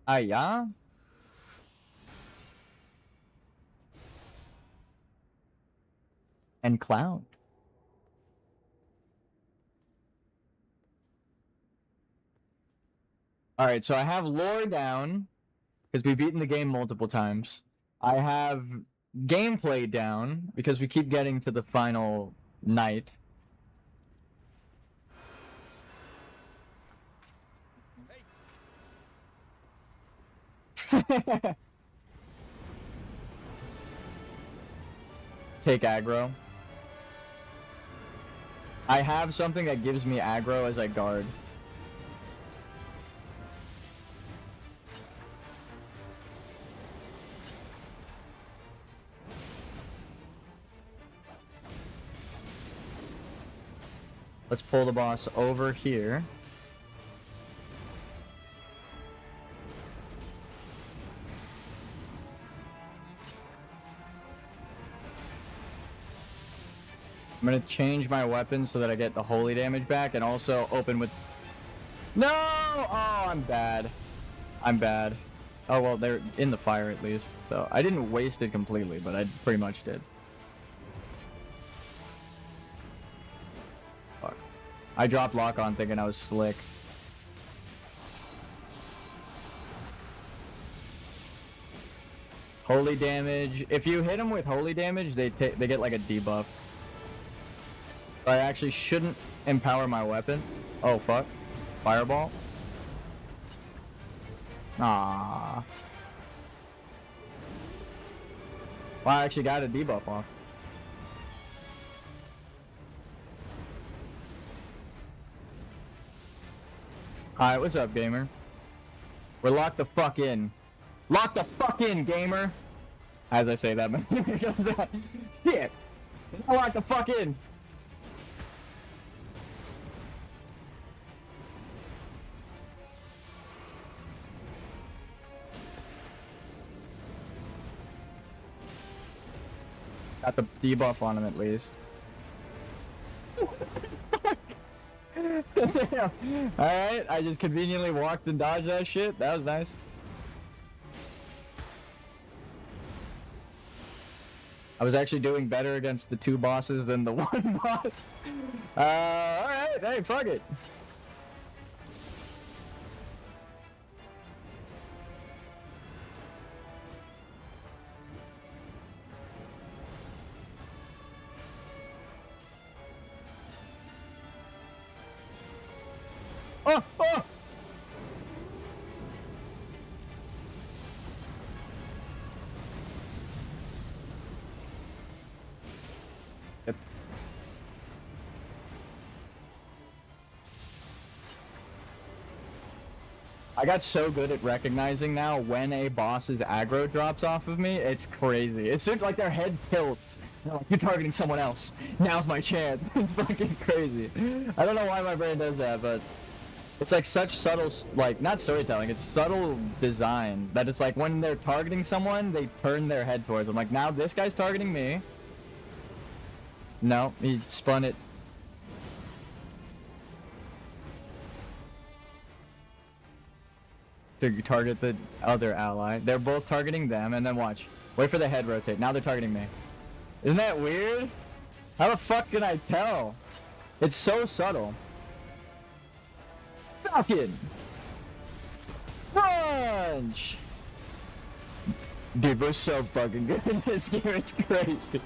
Speaker 4: Yeah? And Cloud. Alright, so I have lore down, because we've beaten the game multiple times. I have gameplay down, because we keep getting to the final night. Take aggro. I have something that gives me aggro as I guard. Let's pull the boss over here. I'm gonna change my weapon so that I get the holy damage back and also open with... No! Oh, I'm bad. I'm bad. Oh, well, they're in the fire at least. So I didn't waste it completely, but I pretty much did. Fuck. I dropped lock on thinking I was slick. Holy damage. If you hit them with holy damage, they get like a debuff. I actually shouldn't empower my weapon. Oh, fuck. Fireball. Ah. Well, I actually got a debuff off. Alright, what's up, gamer? We're locked the fuck in. Lock the fuck in, gamer! As I say that, but shit! Lock the fuck in! Got the debuff on him at least. Damn. Alright, I just conveniently walked and dodged that shit. That was nice. I was actually doing better against the 2 bosses than the 1 boss. Alright, hey, fuck it. Oh, oh! Yep. I got so good at recognizing now when a boss's aggro drops off of me, it's crazy. It seems like their head tilts. They're like, you're targeting someone else. Now's my chance. It's fucking crazy. I don't know why my brain does that, but... it's like such subtle, like, not storytelling, it's subtle design, that it's like when they're targeting someone, they turn their head towards them. Like, now this guy's targeting me. No, he spun it. To target the other ally. They're both targeting them, and then watch. Wait for the head rotate. Now they're targeting me. Isn't that weird? How the fuck can I tell? It's so subtle. Falcon! Punch! Dude, we're so fucking good in this game, it's crazy.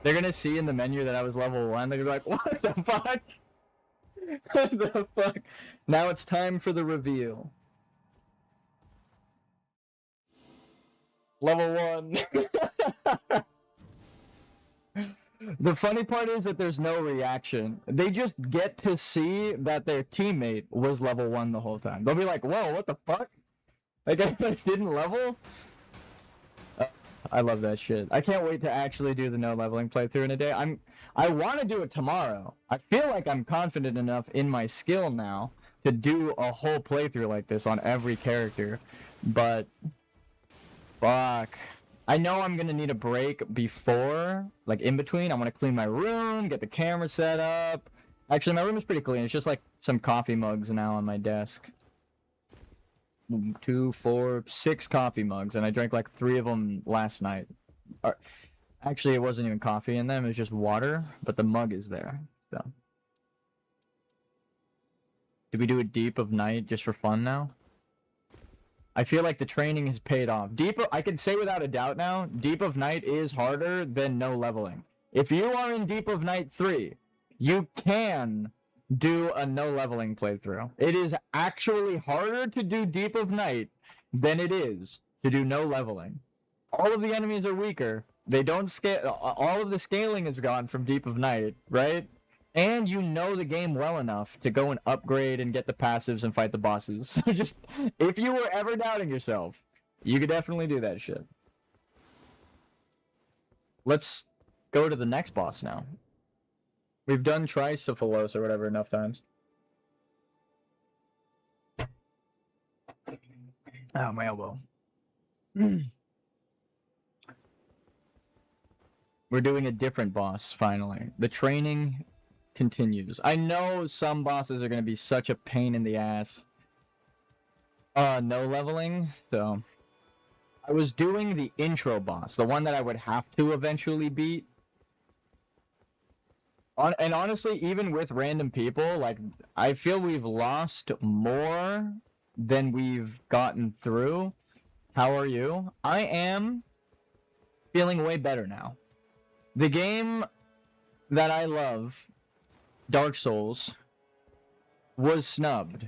Speaker 4: They're gonna see in the menu that I was level 1, they're gonna be like, what the fuck? What the fuck? Now it's time for the reveal. Level 1. The funny part is that there's no reaction. They just get to see that their teammate was level 1 the whole time. They'll be like, whoa, what the fuck? Like, I didn't level? I love that shit. I can't wait to actually do the no leveling playthrough in a day. I want to do it tomorrow. I feel like I'm confident enough in my skill now to do a whole playthrough like this on every character. But fuck. I know I'm gonna need a break before, like in between. I want to clean my room, get the camera set up. Actually, my room is pretty clean. It's just like some coffee mugs now on my desk. 2, 4, 6 coffee mugs, and I drank like 3 of them last night. Actually, it wasn't even coffee in them, it was just water, but the mug is there, so. Did we do a Deep of Night just for fun now? I feel like the training has paid off. I can say without a doubt now, Deep of Night is harder than no leveling. If you are in Deep of Night 3, you can do a no leveling playthrough. It is actually harder to do Deep of Night than it is to do no leveling. All of the enemies are weaker. They don't scale. All of the scaling is gone from Deep of Night, right? And you know the game well enough to go and upgrade and get the passives and fight the bosses. So just, if you were ever doubting yourself, you could definitely do that shit. Let's go to the next boss now. We've done Tricephalos or whatever enough times. Oh, my elbow. We're doing a different boss, finally. The training continues. I know some bosses are going to be such a pain in the ass. No leveling, so... I was doing the intro boss, the one that I would have to eventually beat. And honestly, even with random people, like, I feel we've lost more than we've gotten through. How are you? I am feeling way better now. The game that I love, Dark Souls, was snubbed,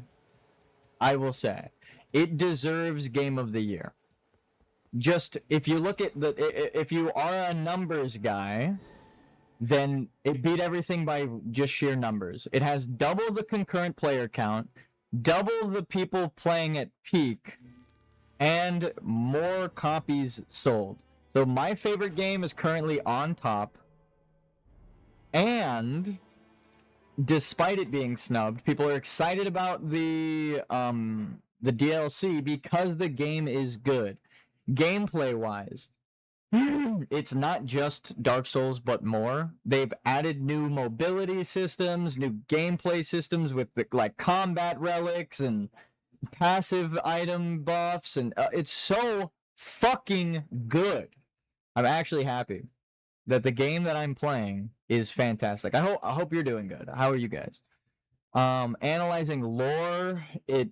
Speaker 4: I will say. It deserves Game of the Year. Just, if you look at if you are a numbers guy, then it beat everything by just sheer numbers. It has double the concurrent player count, double the people playing at peak, and more copies sold. So my favorite game is currently on top, and despite it being snubbed, people are excited about the DLC because the game is good. Gameplay-wise, it's not just Dark Souls, but more. They've added new mobility systems, new gameplay systems with the, like, combat relics and passive item buffs, and it's so fucking good. I'm actually happy that the game that I'm playing is fantastic. I hope you're doing good. How are you guys? Analyzing lore, it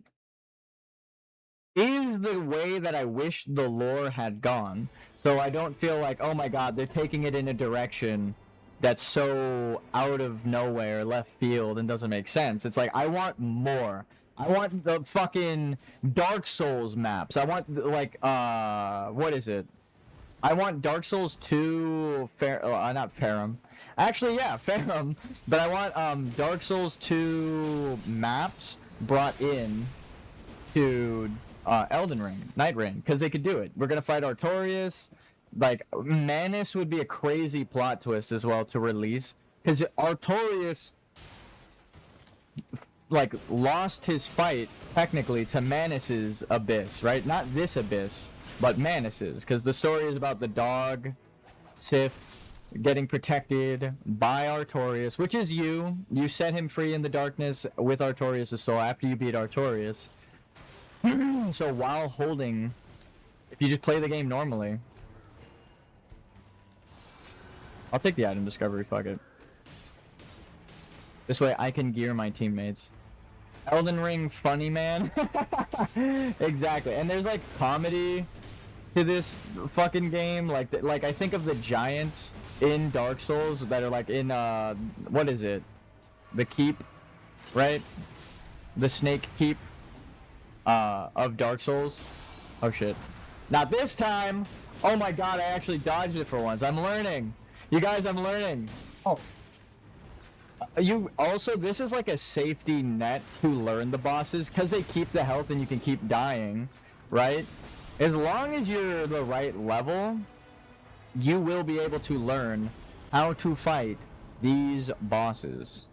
Speaker 4: is the way that I wish the lore had gone. So I don't feel like, oh my god, they're taking it in a direction that's so out of nowhere, left field, and doesn't make sense. It's like, I want more. I want the fucking Dark Souls maps. I want, like, what is it? I want Dark Souls 2, not Farum. Actually, yeah, Farum. But I want, Dark Souls 2 maps brought in to Elden Ring, nightreign, because they could do it. We're gonna fight Artorias. Like, Manus would be a crazy plot twist as well to release, because Artorias, like, lost his fight technically to Manus's abyss, right? Not this abyss, but Manus's, because the story is about the dog, Sif, getting protected by Artorias, which is you. You set him free in the darkness with Artorias' soul after you beat Artorias. So while holding, if you just play the game normally, I'll take the item discovery, fuck it. This way I can gear my teammates. Elden Ring funny, man. Exactly. And there's like comedy to this fucking game. Like I think of the giants in Dark Souls that are like in what is it? The keep, right? The snake keep of Dark Souls. Oh shit. Not this time. Oh my god, I actually dodged it for once. I'm learning. You guys, I'm learning.
Speaker 2: Oh.
Speaker 4: You also, this is like a safety net to learn the bosses because they keep the health and you can keep dying, right? As long as you're the right level, you will be able to learn how to fight these bosses.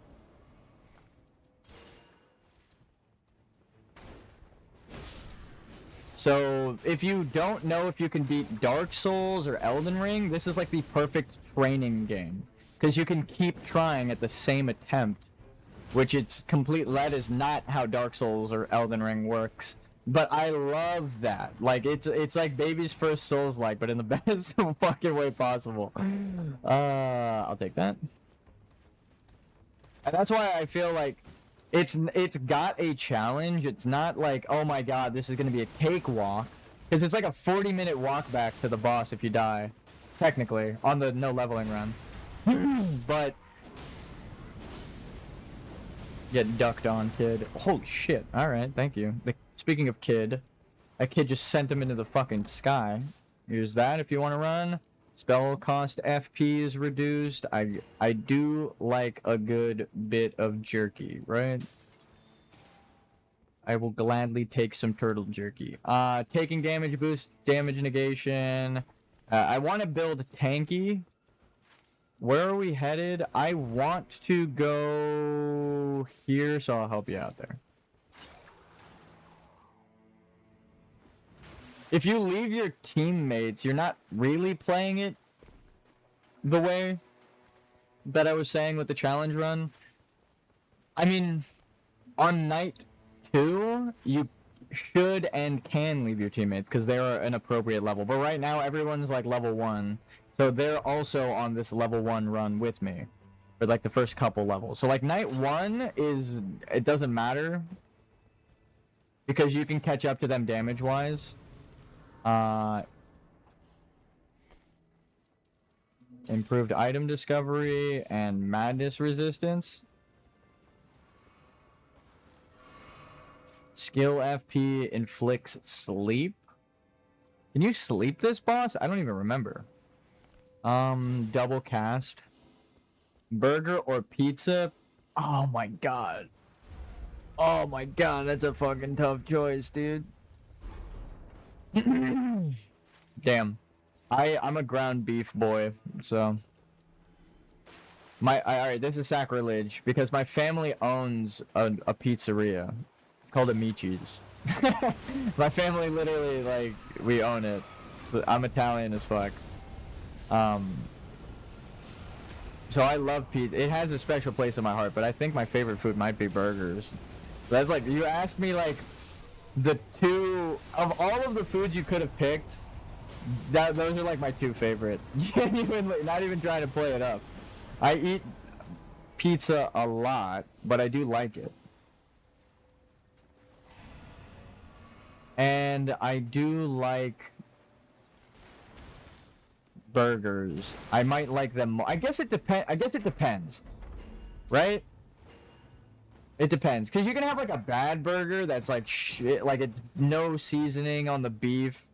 Speaker 4: So, if you don't know if you can beat Dark Souls or Elden Ring, this is like the perfect training game. Because you can keep trying at the same attempt, which that is not how Dark Souls or Elden Ring works. But I love that. Like, it's like baby's first Souls-like, but in the best fucking way possible. I'll take that. And that's why I feel like it's got a challenge. It's not like, oh my god, this is going to be a cakewalk. Because it's like a 40-minute walk back to the boss if you die. Technically, on the no leveling run. But... Get ducked on, kid. Holy shit. Alright, thank you. Speaking of kid, that kid just sent him into the fucking sky. Here's that if you want to run. Spell cost FP is reduced. I do like a good bit of jerky, right? I will gladly take some turtle jerky. Taking damage boost, damage negation. I want to build tanky. Where are we headed? I want to go here, so I'll help you out there. If you leave your teammates, you're not really playing it the way that I was saying with the challenge run. I mean, on night 2, you should and can leave your teammates because they're an appropriate level. But right now, everyone's like level 1. So they're also on this level 1 run with me. For like the first couple levels. So like night 1 it doesn't matter. Because you can catch up to them damage-wise. Improved item discovery and madness resistance. Skill FP inflicts sleep. Can you sleep this boss? I don't even remember. Double cast. Burger or pizza? Oh my god. Oh my god, that's a fucking tough choice, dude. Damn. I'm a ground beef boy, so alright, this is sacrilege because my family owns a pizzeria. It's called Amici's. My family literally, like, we own it. So I'm Italian as fuck. So I love pizza. It has a special place in my heart, but I think my favorite food might be burgers. That's like, you asked me like the two of all of the foods you could have picked. Those are like my two favorite. Genuinely, not even trying to play it up. I eat pizza a lot, but I do like it. And I do like burgers. I might like them more. I guess it depends. Right? It depends. Because you can have like a bad burger that's like shit, like it's no seasoning on the beef.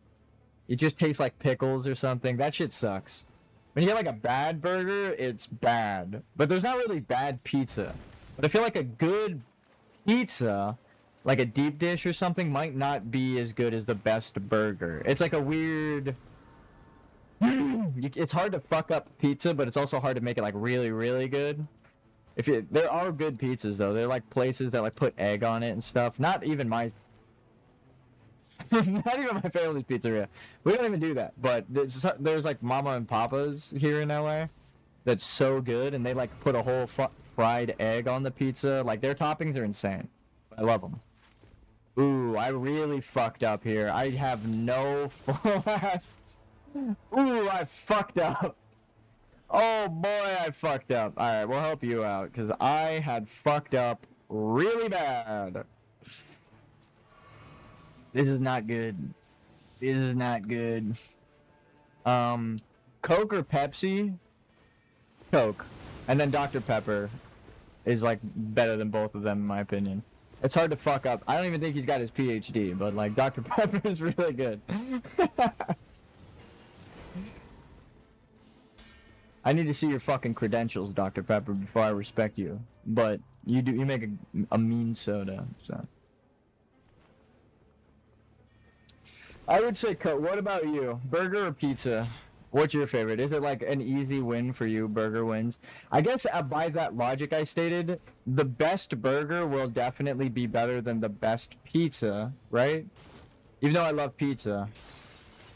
Speaker 4: It just tastes like pickles or something. That shit sucks. When you get like a bad burger, it's bad. But there's not really bad pizza. But I feel like a good pizza, like a deep dish or something, might not be as good as the best burger. It's like a weird... It's hard to fuck up pizza, but it's also hard to make it like really, really good. There are good pizzas though. They're like places that like put egg on it and stuff. Not even my family's pizzeria. We don't even do that. But there's like Mama and Papa's here in LA that's so good, and they like put a whole fried egg on the pizza. Like their toppings are insane. I love them. Ooh, I really fucked up here. I have no flasks. Ooh, I fucked up. Oh boy, I fucked up. Alright, we'll help you out, because I had fucked up really bad. This is not good. This is not good. Coke or Pepsi? Coke. And then Dr. Pepper is, like, better than both of them, in my opinion. It's hard to fuck up. I don't even think he's got his PhD, but, like, Dr. Pepper is really good. I need to see your fucking credentials, Dr. Pepper, before I respect you. But you make a mean soda, so. I would say Coke. What about you? Burger or pizza? What's your favorite? Is it like an easy win for you? Burger wins. I guess by that logic I stated, the best burger will definitely be better than the best pizza, right? Even though I love pizza.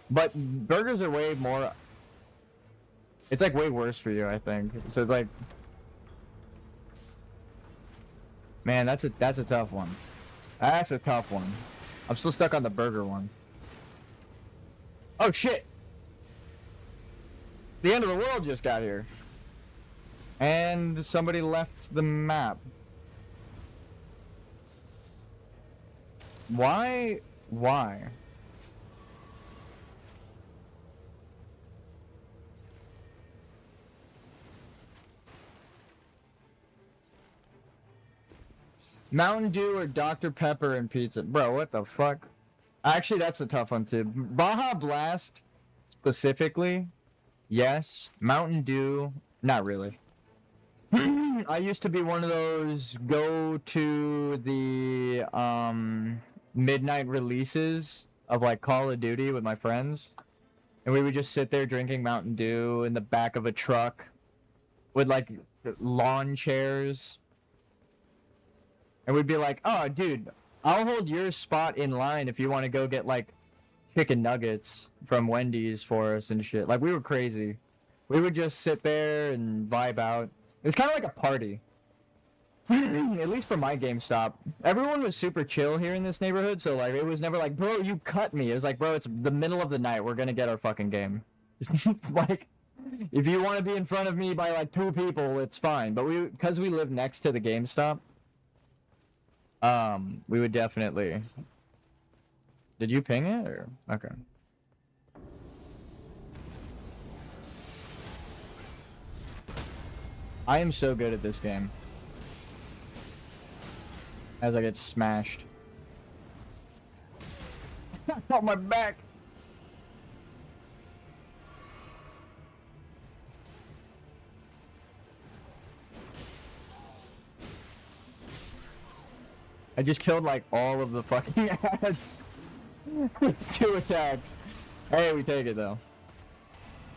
Speaker 4: But burgers are way more... It's like way worse for you, I think. So it's like... Man, that's a tough one. That's a tough one. I'm still stuck on the burger one. Oh shit! The end of the world just got here. And somebody left the map. Why? Why? Mountain Dew or Dr. Pepper and pizza? Bro, what the fuck? Actually, that's a tough one too. Baja Blast, specifically, yes. Mountain Dew, not really. I used to be one of those go to the midnight releases of like Call of Duty with my friends, and we would just sit there drinking Mountain Dew in the back of a truck with like lawn chairs. And we'd be like, oh, dude, I'll hold your spot in line if you want to go get, like, chicken nuggets from Wendy's for us and shit. Like, we were crazy. We would just sit there and vibe out. It was kind of like a party. At least for my GameStop. Everyone was super chill here in this neighborhood, so, like, it was never like, bro, you cut me. It was like, bro, it's the middle of the night. We're gonna get our fucking game. Like, if you want to be in front of me by, like, 2 people, it's fine. But because we live next to the GameStop, we would definitely... Did you ping it, or... Okay. I am so good at this game. As I get smashed. On my back! I just killed like all of the fucking ads. 2 attacks. Hey, we take it though.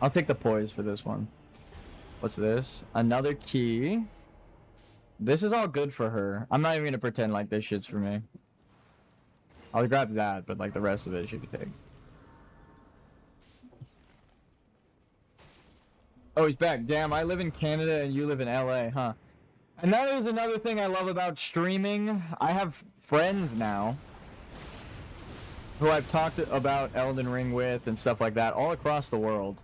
Speaker 4: I'll take the poise for this one. What's this? Another key. This is all good for her. I'm not even gonna pretend like this shit's for me. I'll grab that, but like the rest of it she could take. Oh, he's back. Damn, I live in Canada and you live in LA, huh? And that is another thing I love about streaming. I have friends now who I've talked about Elden Ring with and stuff like that all across the world.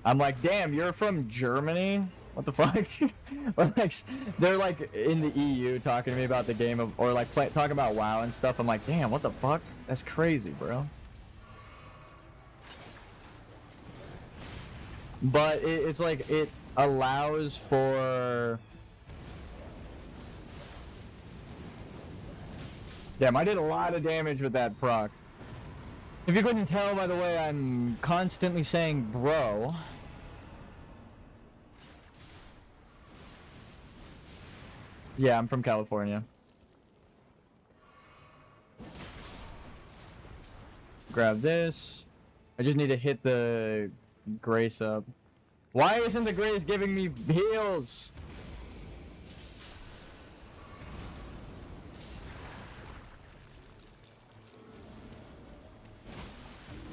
Speaker 4: I'm like, damn, you're from Germany? What the fuck? Or like, they're like in the EU talking to me about the game of, or like talking about WoW and stuff. I'm like, damn, what the fuck? That's crazy, bro. But it's like, it allows for... Damn, I did a lot of damage with that proc. If you couldn't tell, by the way, I'm constantly saying bro. Yeah, I'm from California. Grab this. I just need to hit the Grace up. Why isn't the Grace giving me heals?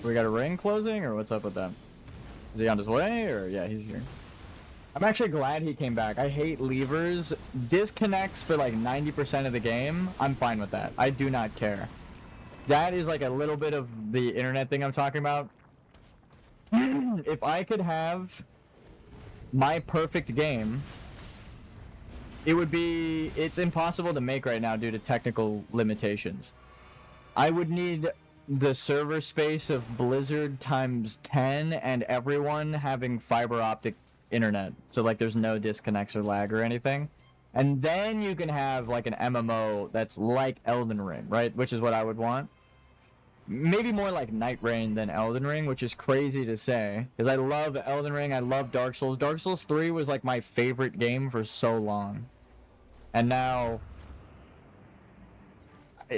Speaker 4: We got a ring closing, or what's up with that? Is he on his way, or yeah, he's here. I'm actually glad he came back. I hate levers. Disconnects for like 90% of the game. I'm fine with that. I do not care. That is like a little bit of the internet thing I'm talking about. If I could have my perfect game, it's impossible to make right now due to technical limitations. I would need the server space of Blizzard times 10 and everyone having fiber optic internet. So like there's no disconnects or lag or anything. And then you can have like an MMO that's like Elden Ring, right? Which is what I would want. Maybe more like nightreign than Elden Ring, which is crazy to say. Because I love Elden Ring, I love Dark Souls. Dark Souls 3 was like my favorite game for so long. And now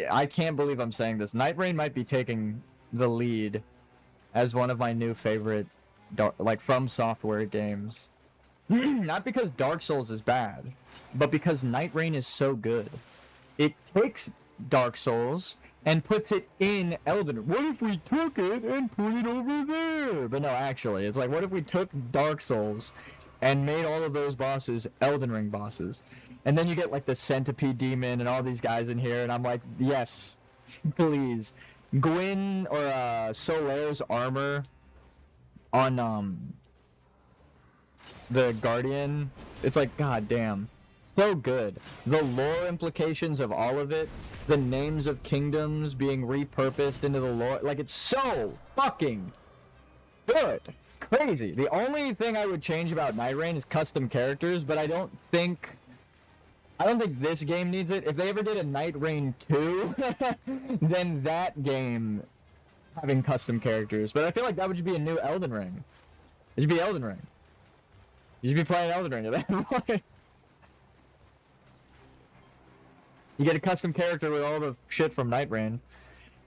Speaker 4: I can't believe I'm saying this. nightreign might be taking the lead as one of my new favorite, like, From Software games. Not because Dark Souls is bad, but because nightreign is so good. It takes Dark Souls and puts it in Elden Ring. What if we took it and put it over there? But no, actually, it's like, what if we took Dark Souls and made all of those bosses Elden Ring bosses? And then you get like the centipede demon and all these guys in here, and I'm like, yes, please. Gwyn or Solaire's armor on the Guardian, it's like, god damn, so good. The lore implications of all of it, the names of kingdoms being repurposed into the lore, like, it's so fucking good. Crazy. The only thing I would change about nightreign is custom characters, but I don't think this game needs it. If they ever did a nightreign 2, then that game having custom characters. But I feel like that would just be a new Elden Ring. It should be Elden Ring. You should be playing Elden Ring at that point. You get a custom character with all the shit from nightreign.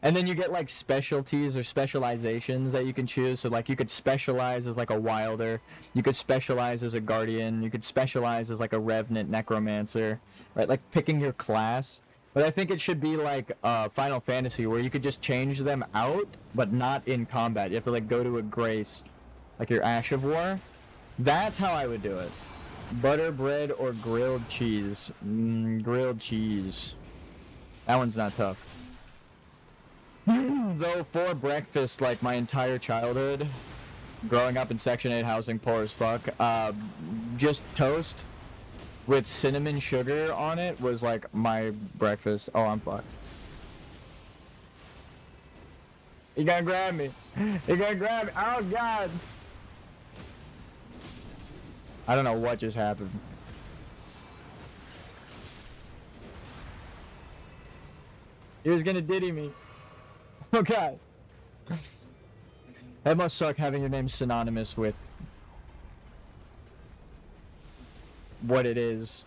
Speaker 4: And then you get like specialties or specializations that you can choose. So like you could specialize as like a wilder, you could specialize as a guardian, you could specialize as like a revenant necromancer, right? Like picking your class. But I think it should be like Final Fantasy where you could just change them out, but not in combat. You have to like go to a grace, like your Ash of War. That's how I would do it. Butter bread or grilled cheese. Grilled cheese. That one's not tough. Though for breakfast, like my entire childhood, growing up in Section 8 housing, poor as fuck, just toast with cinnamon sugar on it was like my breakfast. Oh, I'm fucked. He gonna grab me. He gonna grab me. Oh, God. I don't know what just happened. He was gonna diddy me. Oh god. That must suck having your name synonymous with what it is.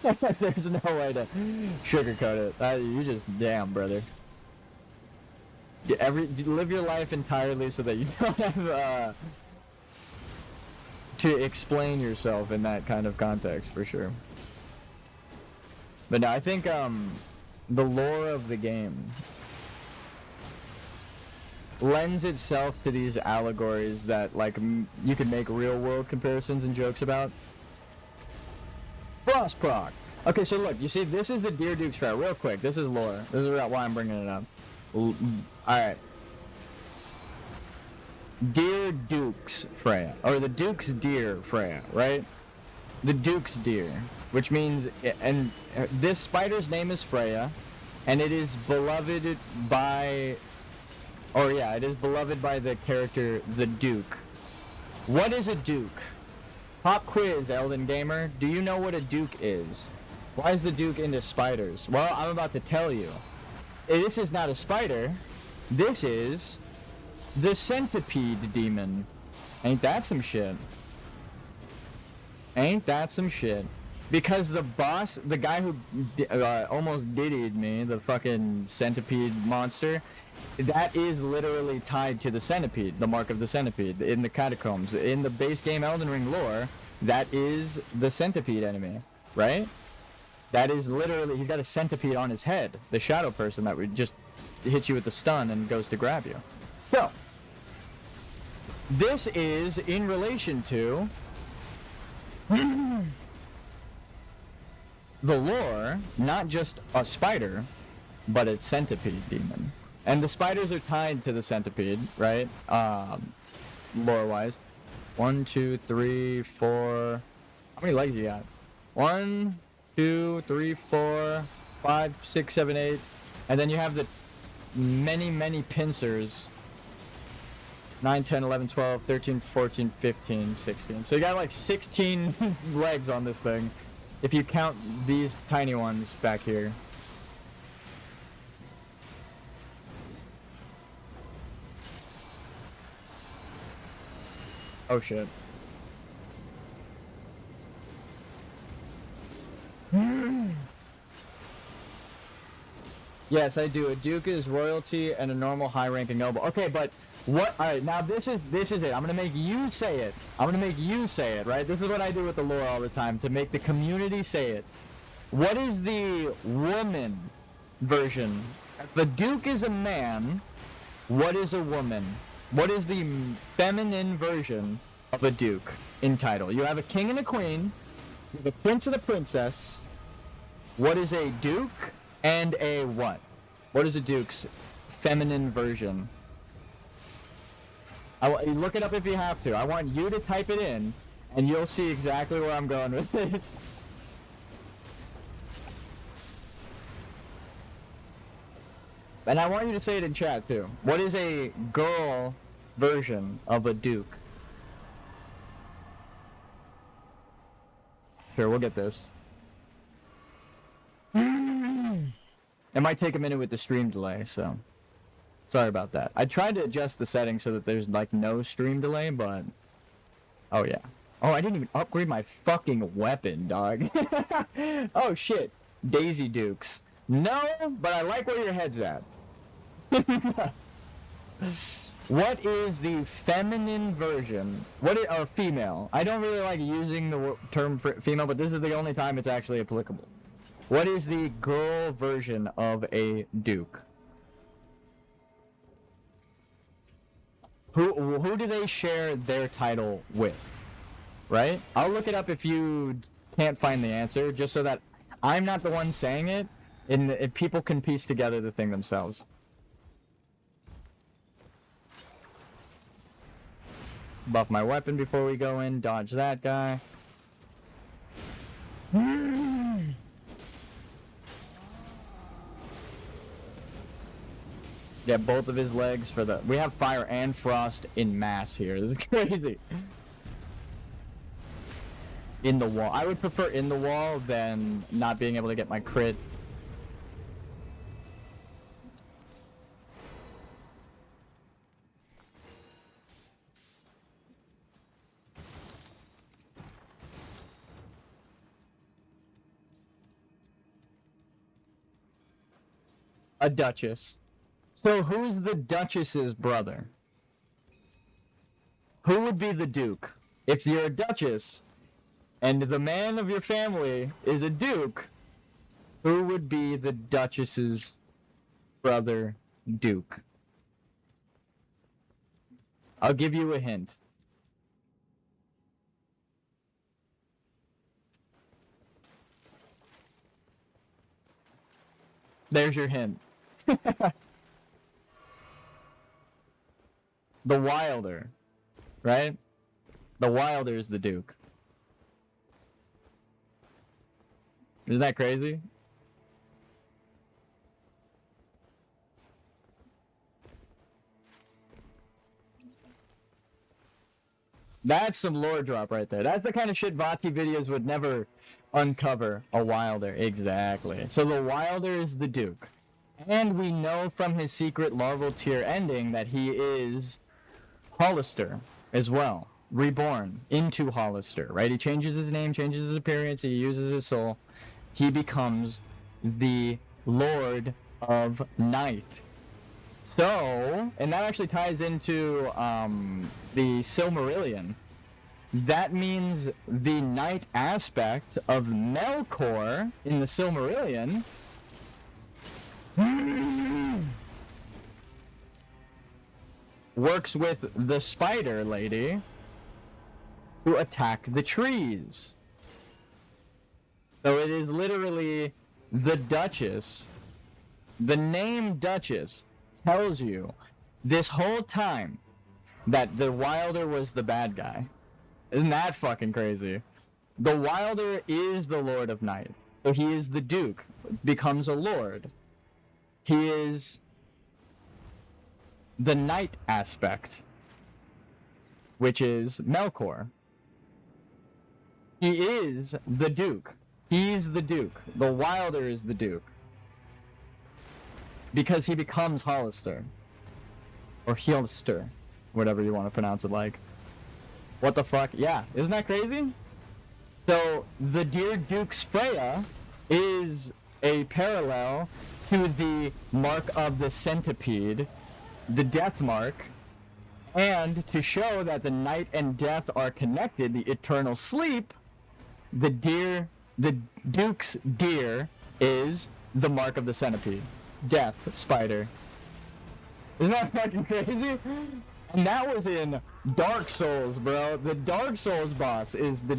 Speaker 4: There's no way to sugarcoat it. You just, damn, brother. Live your life entirely so that you don't have to explain yourself in that kind of context, for sure. But no, I think the lore of the game lends itself to these allegories that, like, you could make real-world comparisons and jokes about. Frost proc. Okay, so look, you see, this is the Deer Duke's Freya. Real quick, this is lore. This is why I'm bringing it up. Alright. Deer Duke's Freya. Or the Duke's Deer Freya, right? The Duke's Deer. Which means, and this spider's name is Freya, and it is beloved by... Oh yeah, it is beloved by the character, the Duke. What is a Duke? Pop quiz, Elden Gamer. Do you know what a Duke is? Why is the Duke into spiders? Well, I'm about to tell you. This is not a spider. This is the centipede demon. Ain't that some shit? Ain't that some shit? Because the boss, the guy who almost diddied me, the fucking centipede monster, that is literally tied to the centipede, the mark of the centipede, in the catacombs. In the base game Elden Ring lore, that is the centipede enemy, right? That is literally, he's got a centipede on his head, the shadow person that would just hit you with the stun and goes to grab you. So, this is in relation to the lore, not just a spider, but a centipede demon. And the spiders are tied to the centipede, right? Lore-wise. 1, 2, 3, 4. How many legs you got? 1, 2, 3, 4, 5, 6, 7, 8. And then you have the many pincers. 9, 10, 11, 12, 13, 14, 15, 16. So you got like 16 legs on this thing. If you count these tiny ones back here. Oh shit. Yes, I do. A duke is royalty and a normal high-ranking noble. Okay, but what? All right, now this is it. I'm gonna make you say it. I'm gonna make you say it, right? This is what I do with the lore all the time to make the community say it. What is the woman version? If the duke is a man, what is a woman? What is the feminine version of a duke in title? You have a king and a queen, you have a prince and a princess. What is a duke and a what? What is a duke's feminine version? Look it up if you have to. I want you to type it in, and you'll see exactly where I'm going with this. And I want you to say it in chat too. What is a girl version of a duke? Sure, we'll get this. It might take a minute with the stream delay, so sorry about that. I tried to adjust the settings so that there's like no stream delay, but oh yeah. Oh, I didn't even upgrade my fucking weapon, dog. Oh shit. Daisy Dukes. No, but I like where your head's at. What is the feminine version? Or female? I don't really like using the term female, but this is the only time it's actually applicable. What is the girl version of a duke? Who do they share their title with? Right? I'll look it up if you can't find the answer, just so that I'm not the one saying it, and people can piece together the thing themselves. Buff my weapon before we go in, dodge that guy. Get both of his legs for the... We have fire and frost in mass here. This is crazy. In the wall. I would prefer in the wall than not being able to get my crit. A duchess. So who's the duchess's brother? Who would be the duke? If you're a duchess, and the man of your family is a duke, who would be the duchess's brother duke? I'll give you a hint. There's your hint. The Wilder, right? The Wilder is the duke. Isn't that crazy? That's some lore drop right there. That's the kind of shit Vati videos would never uncover. A Wilder, exactly. So the Wilder is the duke. And we know from his secret larval tier ending that he is Hollister as well. Reborn into Hollister, right? He changes his name, changes his appearance, he uses his soul. He becomes the Lord of Night. So, and that actually ties into the Silmarillion. That means the night aspect of Melkor in the Silmarillion works with the spider lady to attack the trees. So it is literally the Duchess. The name Duchess tells you this whole time that the Wilder was the bad guy. Isn't that fucking crazy? The Wilder is the Lord of Night. So he is the Duke, becomes a Lord. He is the Night aspect, which is Melkor. He is the Duke. He's the Duke. The Wilder is the Duke. Because he becomes Hollister. Or Heelster. Whatever you want to pronounce it like. What the fuck? Yeah, isn't that crazy? So, the Dear Duke's Freya is a parallel to the Mark of the Centipede, the Death Mark, and to show that the night and death are connected, the eternal sleep, the Duke's deer is the Mark of the Centipede. Death, spider. Isn't that fucking crazy? And that was in Dark Souls, bro. The Dark Souls boss is the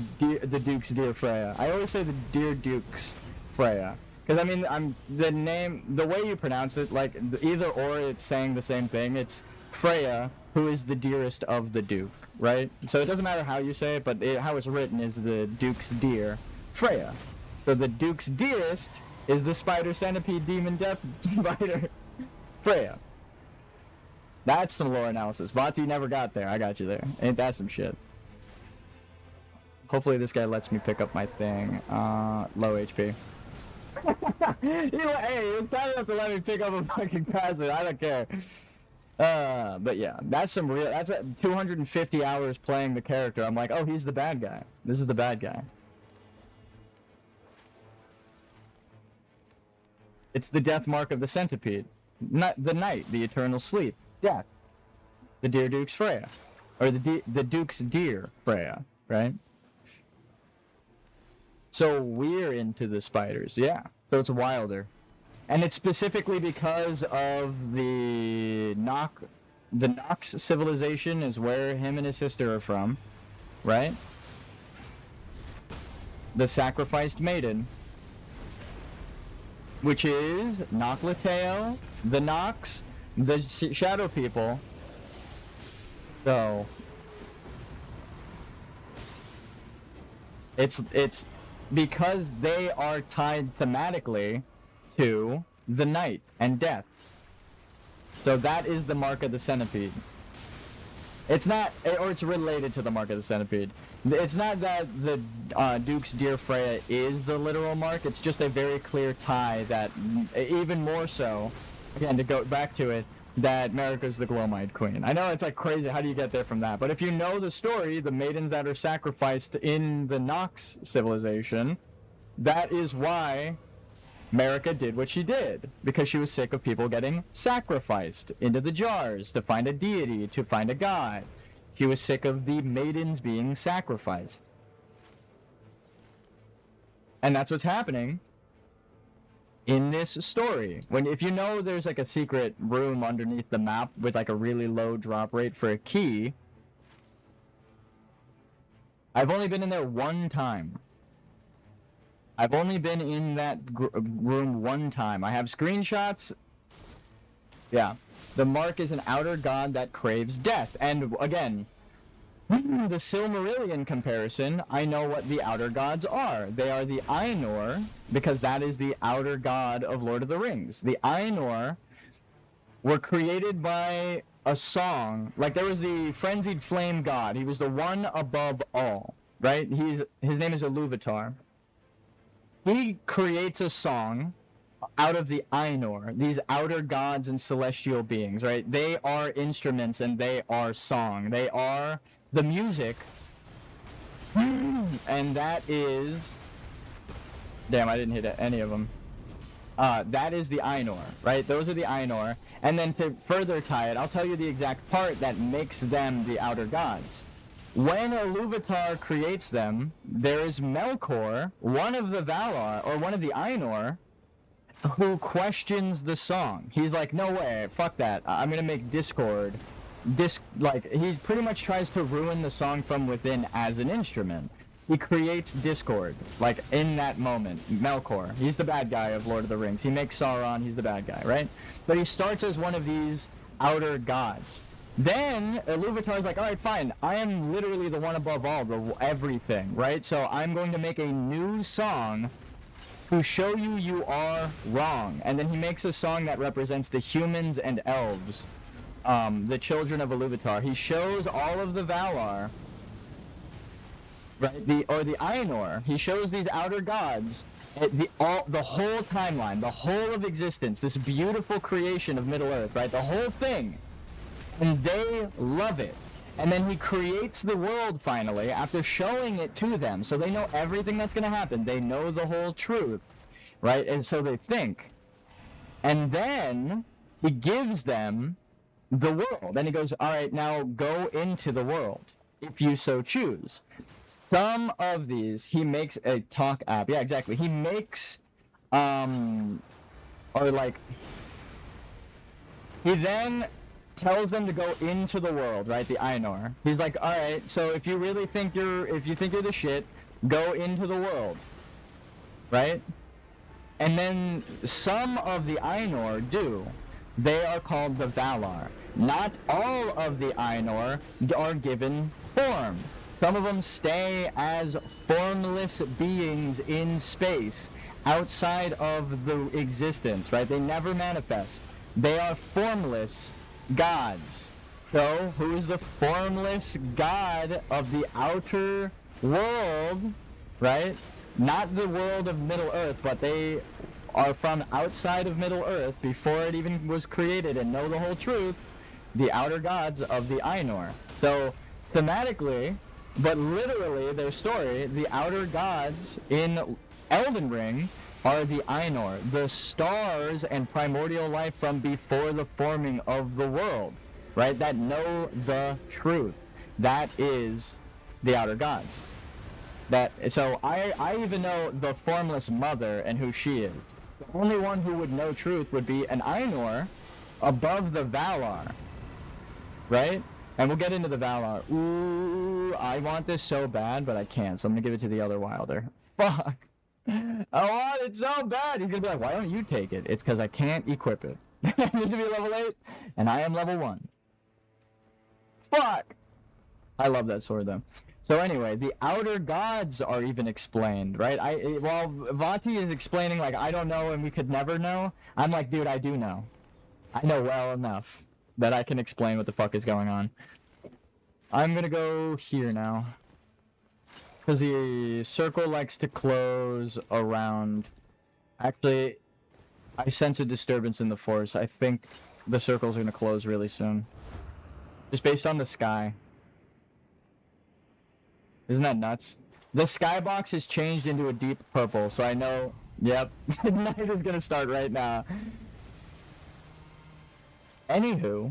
Speaker 4: Duke's Dear Freya. I always say the Dear Duke's Freya. Because, I mean, the way you pronounce it, like, either or it's saying the same thing. It's Freya, who is the dearest of the Duke, right? So it doesn't matter how you say it, but how it's written is the Duke's Dear Freya. So the Duke's dearest is the spider centipede demon death spider Freya. That's some lore analysis. Vati never got there. I got you there. Ain't that some shit? Hopefully this guy lets me pick up my thing. Low HP. Hey, it's kind enough to let me pick up a fucking passive. I don't care. But yeah, that's 250 hours playing the character. I'm like, oh, he's the bad guy. This is the bad guy. It's the death mark of the centipede. Not the night, the eternal sleep. Death. The Dear Duke's Freya. Or the Duke's Dear Freya, right? So we're into the spiders, yeah. So it's Wilder. And it's specifically because of the Nox civilization is where him and his sister are from, right? The sacrificed maiden. Which is Noclateo, the Nox, the Shadow People. So it's because they are tied thematically to the night and death. So that is the mark of the centipede. It's not, or it's related to the mark of the centipede. It's not that the Duke's Dear Freya is the literal mark, it's just a very clear tie that, even more so, again, to go back to it, that Marika's the Glowmite Queen. I know it's like crazy, how do you get there from that? But if you know the story, the maidens that are sacrificed in the Nox civilization, that is why Marika did what she did. Because she was sick of people getting sacrificed into the jars to find a deity, to find a god. She was sick of the maidens being sacrificed. And that's what's happening in this story. If you know there's like a secret room underneath the map with like a really low drop rate for a key, I've only been in there one time. I've only been in that room one time. I have screenshots. Yeah. The mark is an outer god that craves death. And again, the Silmarillion comparison, I know what the outer gods are. They are the Ainur, because that is the outer god of Lord of the Rings. The Ainur were created by a song. Like, there was the frenzied flame god. He was the one above all, right? His name is Iluvatar. He creates a song out of the Ainur, these outer gods and celestial beings, right? They are instruments and they are song. They are the music. And that is... Damn, I didn't hit any of them. That is the Ainur, right? Those are the Ainur. And then to further tie it, I'll tell you the exact part that makes them the outer gods. When Iluvatar creates them, there is Melkor, one of the Valar, or one of the Ainur, who questions the song. He's like, no way, fuck that, I'm gonna make discord. He pretty much tries to ruin the song from within as an instrument. He creates discord, like, in that moment. Melkor, he's the bad guy of Lord of the Rings. He makes Sauron, he's the bad guy, right? But he starts as one of these outer gods. Then Iluvatar's like, all right, fine. I am literally the one above all, the everything, right? So I'm going to make a new song to show you you are wrong. And then he makes a song that represents the humans and elves, the children of Iluvatar. He shows all of the Valar, right? The Ainur. He shows these outer gods the whole timeline, the whole of existence, this beautiful creation of Middle Earth, right? The whole thing. And they love it. And then he creates the world finally after showing it to them. So they know everything that's going to happen. They know the whole truth, right? And so they think. And then he gives them the world. And he goes, all right, now go into the world if you so choose. Some of these, he makes a talk app. Yeah, exactly. He makes, he then tells them to go into the world, right? The Ainur. He's like, all right, so if you really think you're the shit, go into the world, right? And then some of the Ainur do. They are called the Valar. Not all of the Ainur are given form. Some of them stay as formless beings in space, outside of the existence, right? They never manifest. They are formless gods. So, who is the formless god of the outer world, right? Not the world of Middle Earth, but they are from outside of Middle Earth before it even was created and know the whole truth, the outer gods of the Ainur. So, thematically, but literally, their story, the outer gods in Elden Ring are the Ainur, the stars and primordial life from before the forming of the world, right? That know the truth. That is the outer gods. So I even know the formless mother and who she is. The only one who would know truth would be an Ainur above the Valar, right? And we'll get into the Valar. Ooh, I want this so bad, but I can't, so I'm gonna give it to the other Wilder. Fuck. I want it so bad. He's gonna be like, why don't you take it? It's because I can't equip it. I need to be level 8, and I am level 1. Fuck. I love that sword, though. So anyway, the outer gods are even explained, right? While Vati is explaining, like, I don't know and we could never know, I'm like, dude, I do know. I know well enough that I can explain what the fuck is going on. I'm gonna go here now. Because the circle likes to close around... Actually, I sense a disturbance in the force. I think the circle's gonna close really soon. Just based on the sky. Isn't that nuts? The skybox has changed into a deep purple, so I know... Yep, night is gonna start right now. Anywho,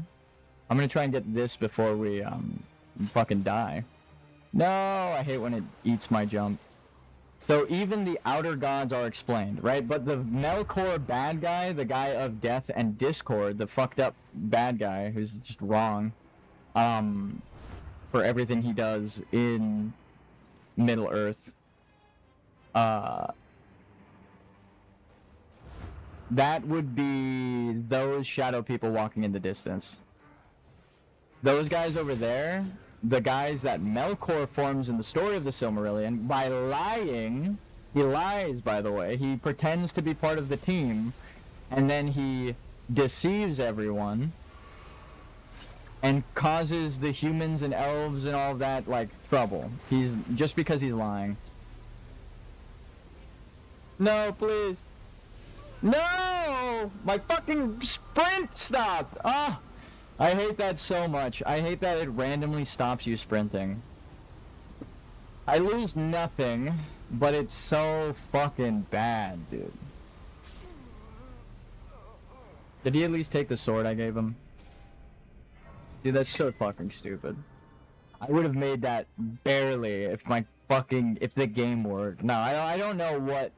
Speaker 4: I'm gonna try and get this before we fucking die. No, I hate when it eats my jump. So even the outer gods are explained, right? But the Melkor bad guy, the guy of death and discord, the fucked up bad guy who's just wrong, for everything he does in Middle Earth, that would be those shadow people walking in the distance. Those guys over there, the guys that Melkor forms in the story of the Silmarillion, by lying, he lies, by the way, he pretends to be part of the team, and then he deceives everyone, and causes the humans and elves and all of that, like, trouble. Just because he's lying. No, please. No! My fucking sprint stopped! Ah! I hate that so much. I hate that it randomly stops you sprinting. I lose nothing, but it's so fucking bad, dude. Did he at least take the sword I gave him? Dude, that's so fucking stupid. I would have made that barely if the game worked. No, I don't know what...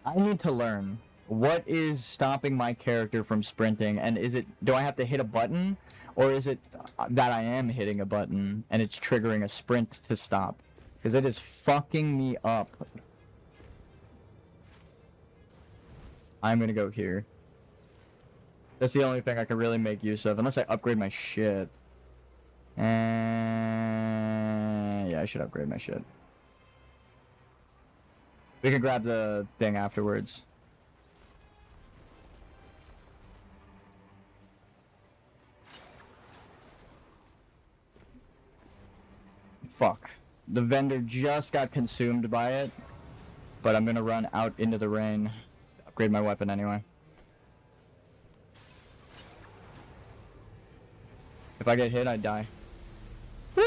Speaker 4: I need to learn. What is stopping my character from sprinting, and do I have to hit a button? Or is it that I am hitting a button, and it's triggering a sprint to stop? Because it is fucking me up. I'm gonna go here. That's the only thing I can really make use of, unless I upgrade my shit. And yeah, I should upgrade my shit. We can grab the thing afterwards. Fuck. The vendor just got consumed by it, but I'm gonna run out into the rain. Upgrade my weapon anyway. If I get hit, I die. Woo!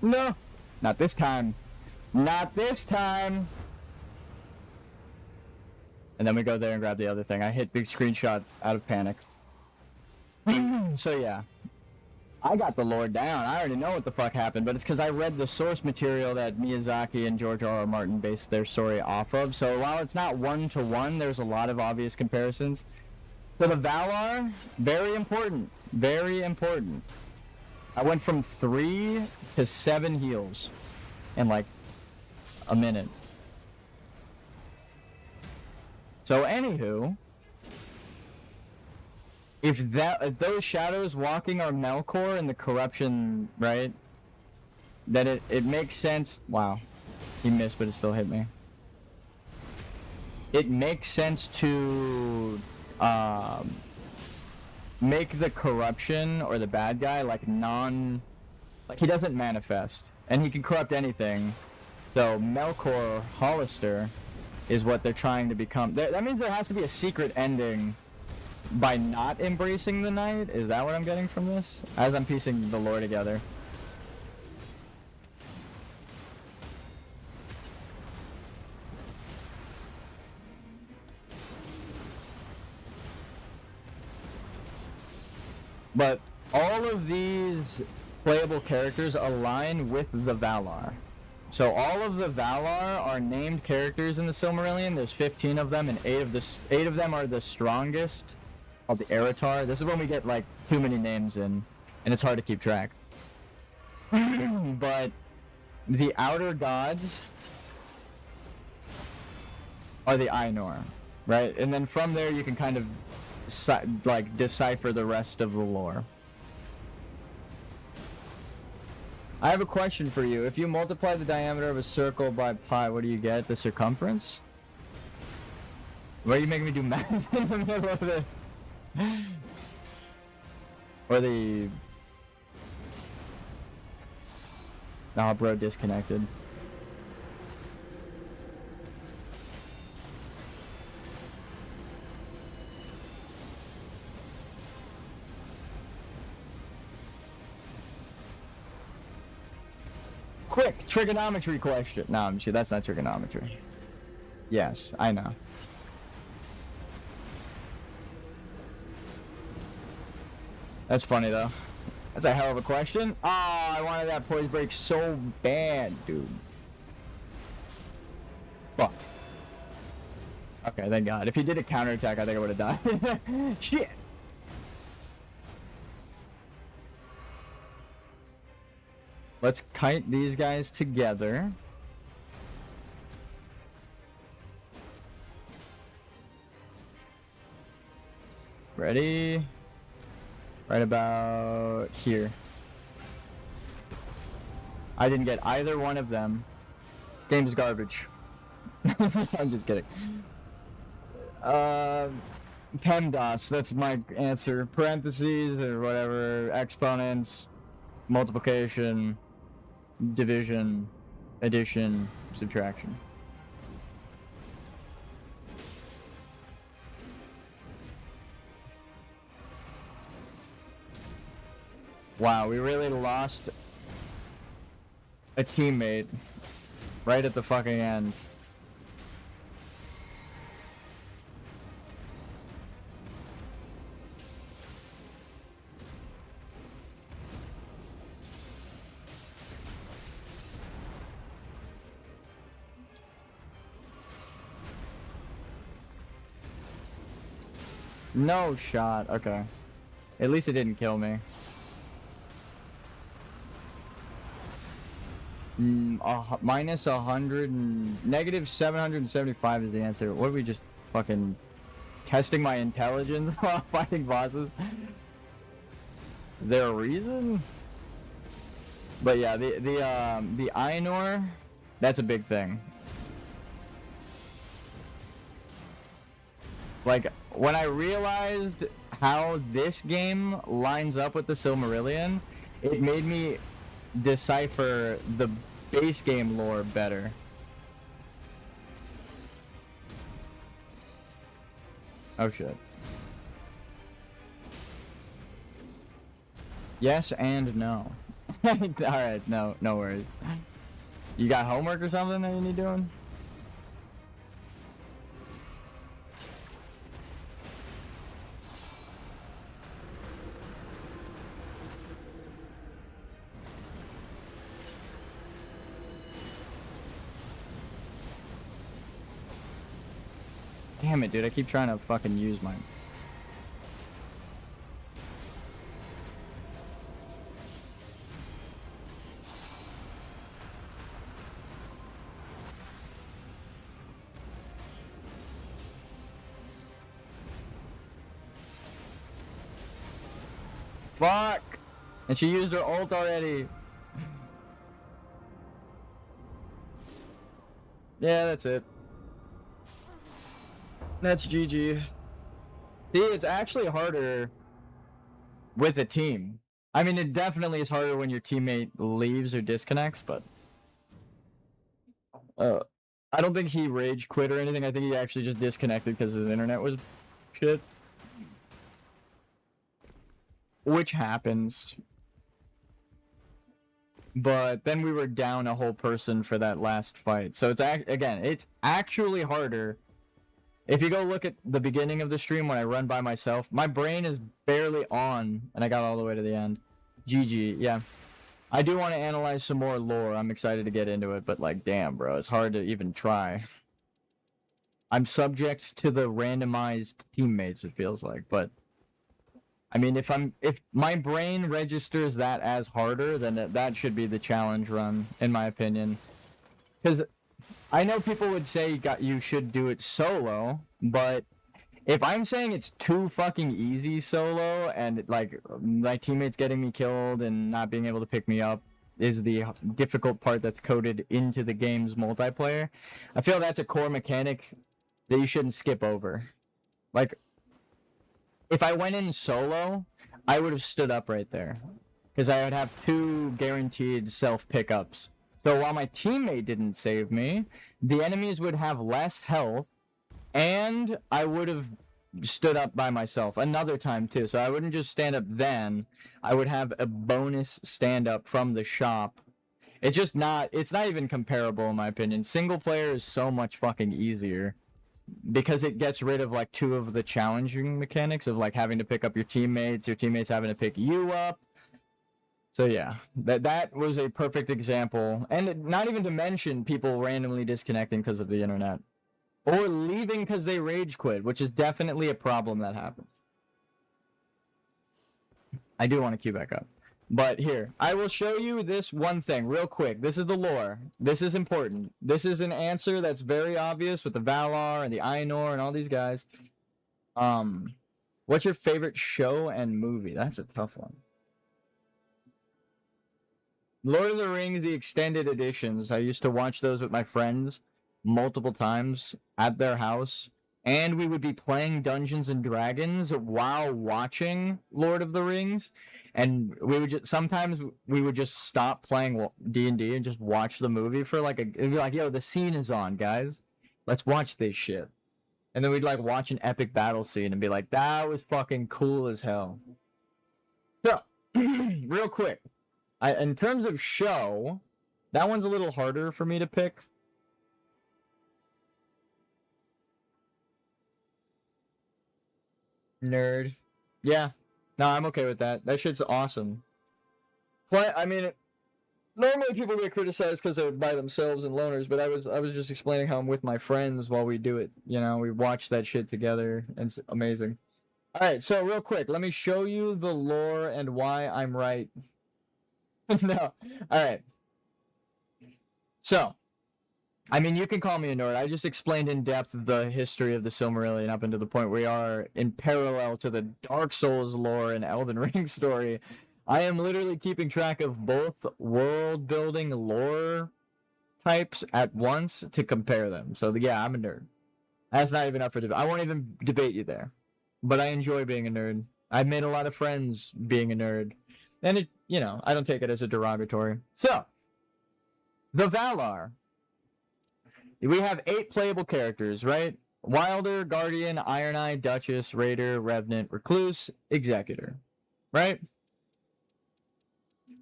Speaker 4: No! Not this time. Not this time! And then we go there and grab the other thing. I hit big screenshot out of panic. So yeah. I got the lore down. I already know what the fuck happened, but it's because I read the source material that Miyazaki and George R.R. Martin based their story off of. So while it's not one-to-one, there's a lot of obvious comparisons. So the Valar, very important. Very important. I went from 3 to 7 heals in like a minute. So anywho, if those shadows walking are Melkor and the corruption, right? Then it makes sense. Wow, he missed, but it still hit me. It makes sense to make the corruption or the bad guy like he doesn't manifest, and he can corrupt anything. So Melkor Hollister is what they're trying to become. That means there has to be a secret ending by not embracing the night. Is that what I'm getting from this? As I'm piecing the lore together. But all of these playable characters align with the Valar. So all of the Valar are named characters in the Silmarillion. There's 15 of them, and 8 of them are the strongest, called the Eretar. This is when we get like too many names in, and it's hard to keep track. But the outer gods are the Ainur, right? And then from there you can kind of like decipher the rest of the lore. I have a question for you. If you multiply the diameter of a circle by pi, what do you get? The circumference? Why are you making me do math in the middle of it? Or the... Nah, bro, disconnected. Quick, trigonometry question. No, I'm sure that's not trigonometry. Yes, I know. That's funny though. That's a hell of a question. Oh, I wanted that poise break so bad, dude. Fuck. Okay, thank God. If he did a counterattack, I think I would have died. Shit. Let's kite these guys together. Ready? Right about here. I didn't get either one of them. This game's garbage. I'm just kidding. PEMDAS, that's my answer. Parentheses or whatever. Exponents, multiplication, division, addition, subtraction. Wow, we really lost a teammate right at the fucking end. No shot. Okay. At least it didn't kill me. Minus 100 and negative 775 is the answer. What are we just fucking testing my intelligence while fighting bosses? Is there a reason? But yeah, the Ainur, that's a big thing. Like, when I realized how this game lines up with the Silmarillion, it made me decipher the base game lore better. Oh shit. Yes and no. Alright, no worries. You got homework or something that you need doing? Damn it, dude, I keep trying to fucking use mine. Fuck! And she used her ult already. Yeah, that's it. That's GG. See, it's actually harder with a team. I mean, it definitely is harder when your teammate leaves or disconnects, but... I don't think he rage quit or anything. I think he actually just disconnected because his internet was shit. Which happens. But then we were down a whole person for that last fight. So it's again, it's actually harder. If you go look at the beginning of the stream when I run by myself, my brain is barely on, and I got all the way to the end. GG, yeah. I do want to analyze some more lore. I'm excited to get into it, but like, damn, bro, it's hard to even try. I'm subject to the randomized teammates, it feels like, but... I mean, if my brain registers that as harder, then that should be the challenge run, in my opinion. Because I know people would say you should do it solo, but if I'm saying it's too fucking easy solo, and like my teammates getting me killed and not being able to pick me up is the difficult part that's coded into the game's multiplayer, I feel that's a core mechanic that you shouldn't skip over. Like, if I went in solo, I would have stood up right there. Because I would have 2 guaranteed self-pickups. So while my teammate didn't save me, the enemies would have less health, and I would have stood up by myself another time too. So I wouldn't just stand up then, I would have a bonus stand-up from the shop. It's not even comparable in my opinion. Single player is so much fucking easier. Because it gets rid of like 2 of the challenging mechanics of like having to pick up your teammates having to pick you up. So yeah, that was a perfect example. And not even to mention people randomly disconnecting because of the internet. Or leaving because they rage quit, which is definitely a problem that happens. I do want to queue back up. But here, I will show you this one thing real quick. This is the lore. This is important. This is an answer that's very obvious with the Valar and the Ainur and all these guys. What's your favorite show and movie? That's a tough one. Lord of the Rings, the extended editions. I used to watch those with my friends multiple times at their house. And we would be playing Dungeons and Dragons while watching Lord of the Rings. And we would sometimes we would just stop playing D&D and just watch the movie for like it'd be like, yo, the scene is on, guys. Let's watch this shit. And then we'd like watch an epic battle scene and be like, that was fucking cool as hell. So, real quick. In terms of show, that one's a little harder for me to pick. Nerd. Yeah. No, I'm okay with that. That shit's awesome. I mean, normally people get criticized because they're by themselves and loners, but I was just explaining how I'm with my friends while we do it. You know, we watch that shit together, and it's amazing. Alright, so real quick, let me show you the lore and why I'm right. No. Alright. So, I mean, you can call me a nerd. I just explained in depth the history of the Silmarillion up into the point we are in parallel to the Dark Souls lore and Elden Ring story. I am literally keeping track of both world building lore types at once to compare them. So yeah, I'm a nerd. That's not even up for debate. I won't even debate you there. But I enjoy being a nerd. I've made a lot of friends being a nerd. And it, I don't take it as a derogatory. So, the Valar. We have 8 playable characters, right? Wilder, Guardian, Iron Eye, Duchess, Raider, Revenant, Recluse, Executor. Right?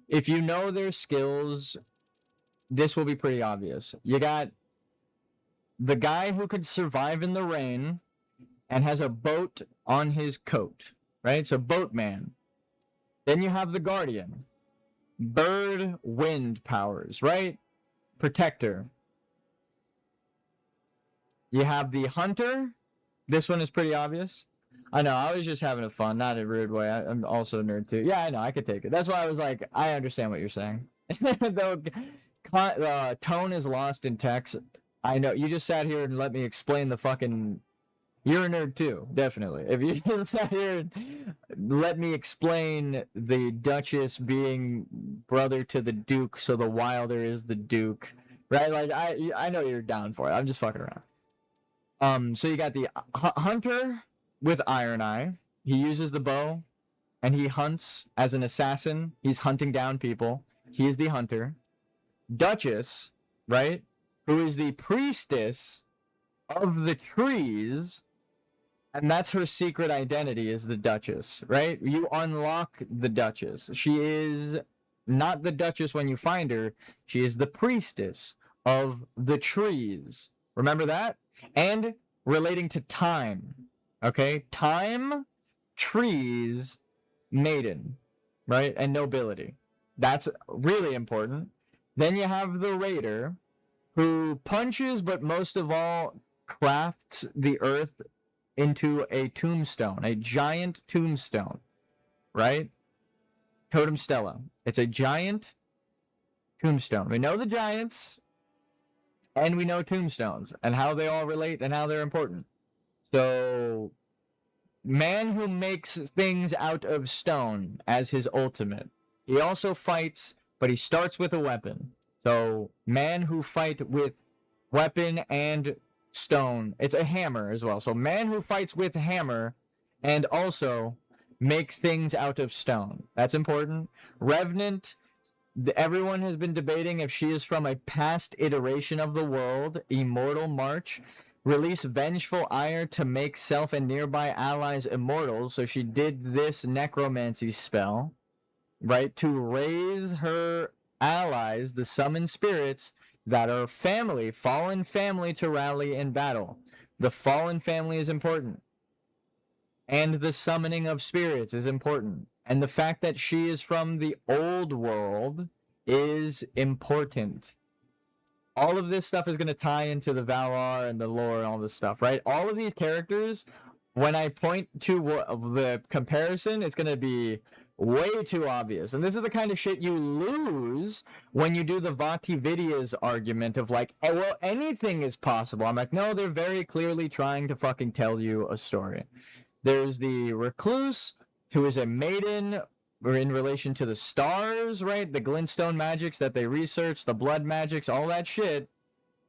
Speaker 4: If you know their skills, this will be pretty obvious. You got the guy who could survive in the rain and has a boat on his coat, right? So boatman. Then you have the Guardian. Bird, wind powers, right? Protector. You have the Hunter. This one is pretty obvious. I know, I was just having a fun, not in a rude way. I'm also a nerd too. Yeah, I know, I could take it. That's why I was like, I understand what you're saying. Though tone is lost in text. I know, you just sat here and let me explain the fucking... You're a nerd too, definitely. If you just sat here and let me explain the Duchess being brother to the Duke, so the Wilder is the Duke, right? Like, I know you're down for it. I'm just fucking around. So you got the Hunter with Iron Eye. He uses the bow, and he hunts as an assassin. He's hunting down people. He is the Hunter. Duchess, right? Who is the priestess of the trees, and that's her secret identity, is the Duchess, right? You unlock the Duchess. She is not the Duchess when you find her. She is the priestess of the trees. Remember that? And relating to time, okay? Time, trees, maiden, right? And nobility. That's really important. Then you have the Raider, who punches, but most of all, crafts the earth into a tombstone, a giant tombstone, right? Totem Stela. It's a giant tombstone. We know the giants, and we know tombstones, and how they all relate and how they're important. So, man who makes things out of stone as his ultimate. He also fights, but he starts with a weapon. So, man who fight with weapon and stone. It's a hammer as well. So, man who fights with hammer and also make things out of stone. That's important. Revenant. Everyone has been debating if she is from a past iteration of the world. Immortal March. Release vengeful ire to make self and nearby allies immortal. So she did this necromancy spell, right? To raise her allies, the summoned spirits that are family, fallen family, to rally in battle. The fallen family is important. And the summoning of spirits is important. And the fact that she is from the old world is important. All of this stuff is going to tie into the Valar and the lore and all this stuff, right? All of these characters, when I point to the comparison, it's going to be way too obvious. And this is the kind of shit you lose when you do the Vati-Vidia's argument of like, oh, well, anything is possible. I'm like, no, they're very clearly trying to fucking tell you a story. There's the Recluse, who is a maiden in relation to the stars, right? The glintstone magics that they research, the blood magics, all that shit.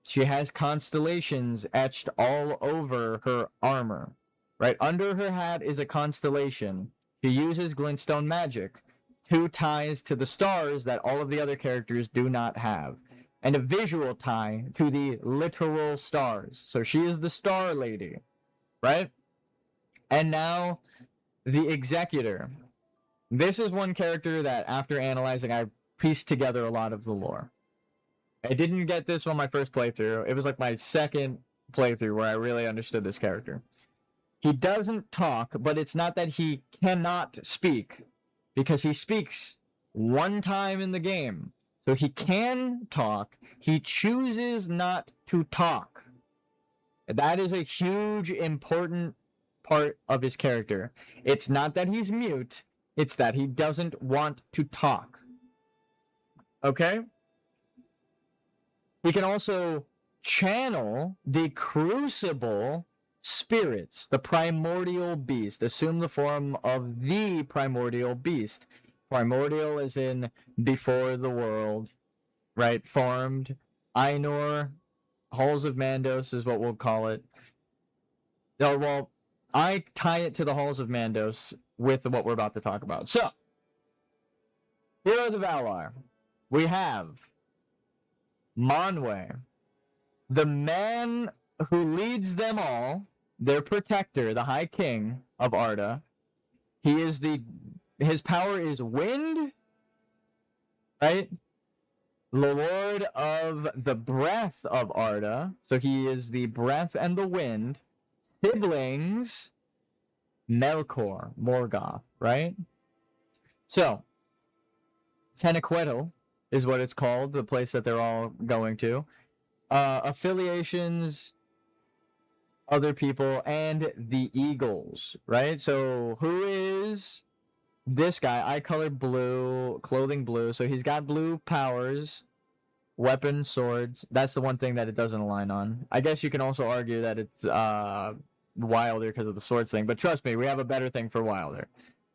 Speaker 4: She has constellations etched all over her armor, right? Under her hat is a constellation. She uses glintstone magic. 2 ties to the stars that all of the other characters do not have. And a visual tie to the literal stars. So she is the Star Lady, right? And now, the Executor. This is one character that, after analyzing, I pieced together a lot of the lore. I didn't get this on my first playthrough. It was like my second playthrough where I really understood this character. He doesn't talk, but it's not that he cannot speak, because he speaks one time in the game. So he can talk. He chooses not to talk. That is a huge, important part of his character. It's not that he's mute. It's that he doesn't want to talk. Okay? He can also channel the crucible spirits, the primordial beast, assume the form of the primordial beast. Primordial is in before the world, right? Formed. Ainur, Halls of Mandos is what we'll call it. Oh, well, I tie it to the Halls of Mandos with what we're about to talk about. So, here are the Valar. We have Manwë, the man who leads them all, their protector, the High King of Arda. His power is wind, right? The Lord of the breath of Arda. So he is the breath and the wind. Siblings, Melkor, Morgoth, right? So, Tenochtitlan is what it's called, the place that they're all going to. Affiliations, other people, and the Eagles, right? So, who is this guy? Eye color blue, clothing blue. So, he's got blue powers, weapons, swords. That's the one thing that it doesn't align on. I guess you can also argue that it's Wilder because of the swords thing, but trust me, we have a better thing for Wilder.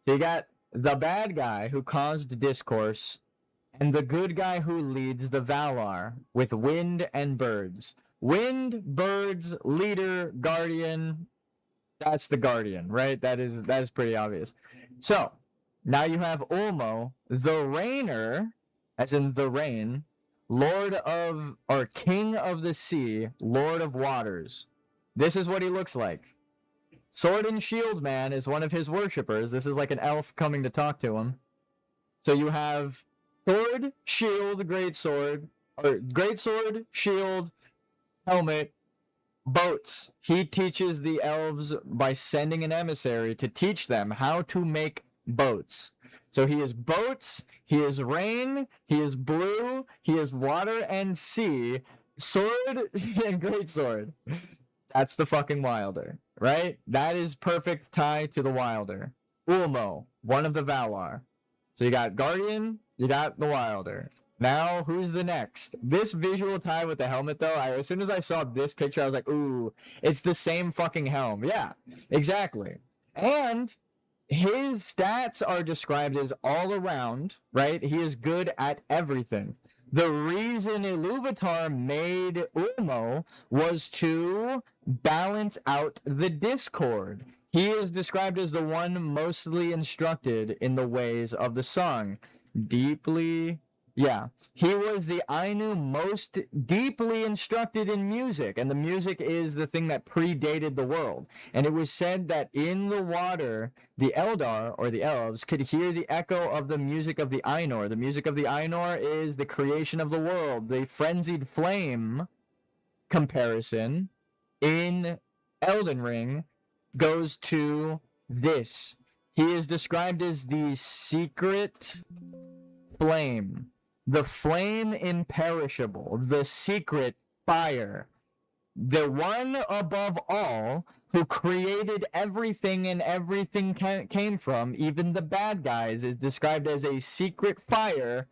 Speaker 4: So, you got the bad guy who caused discourse, and the good guy who leads the Valar with wind and birds. Wind, birds, leader, guardian. That's the guardian, right? That is pretty obvious. So, now you have Ulmo, the Rainer, as in the rain, Lord of, or King of the Sea, Lord of Waters. This is what he looks like. Sword and Shield Man is one of his worshippers. This is like an elf coming to talk to him. So you have sword, shield, greatsword, or greatsword, shield, helmet, boats. He teaches the elves by sending an emissary to teach them how to make boats. So he is boats, he is rain, he is blue, he is water and sea, sword and greatsword. That's the fucking Wilder, right? That is perfect tie to the Wilder. Ulmo, one of the Valar. So you got Guardian, you got the Wilder. Now, who's the next? This visual tie with the helmet, though, as soon as I saw this picture, I was like, ooh, it's the same fucking helm. Yeah, exactly. And his stats are described as all around, right? He is good at everything. The reason Ilúvatar made Ulmo was to balance out the discord. He is described as the one mostly instructed in the ways of the song. Deeply, yeah. He was the Ainu most deeply instructed in music, and the music is the thing that predated the world. And it was said that in the water, the Eldar, or the elves, could hear the echo of the music of the Ainur. The music of the Ainur is the creation of the world. The frenzied flame comparison in Elden Ring goes to this. He is described as the secret flame, the flame imperishable, the secret fire, the one above all who created everything and everything came from, even the bad guys, is described as a secret fire,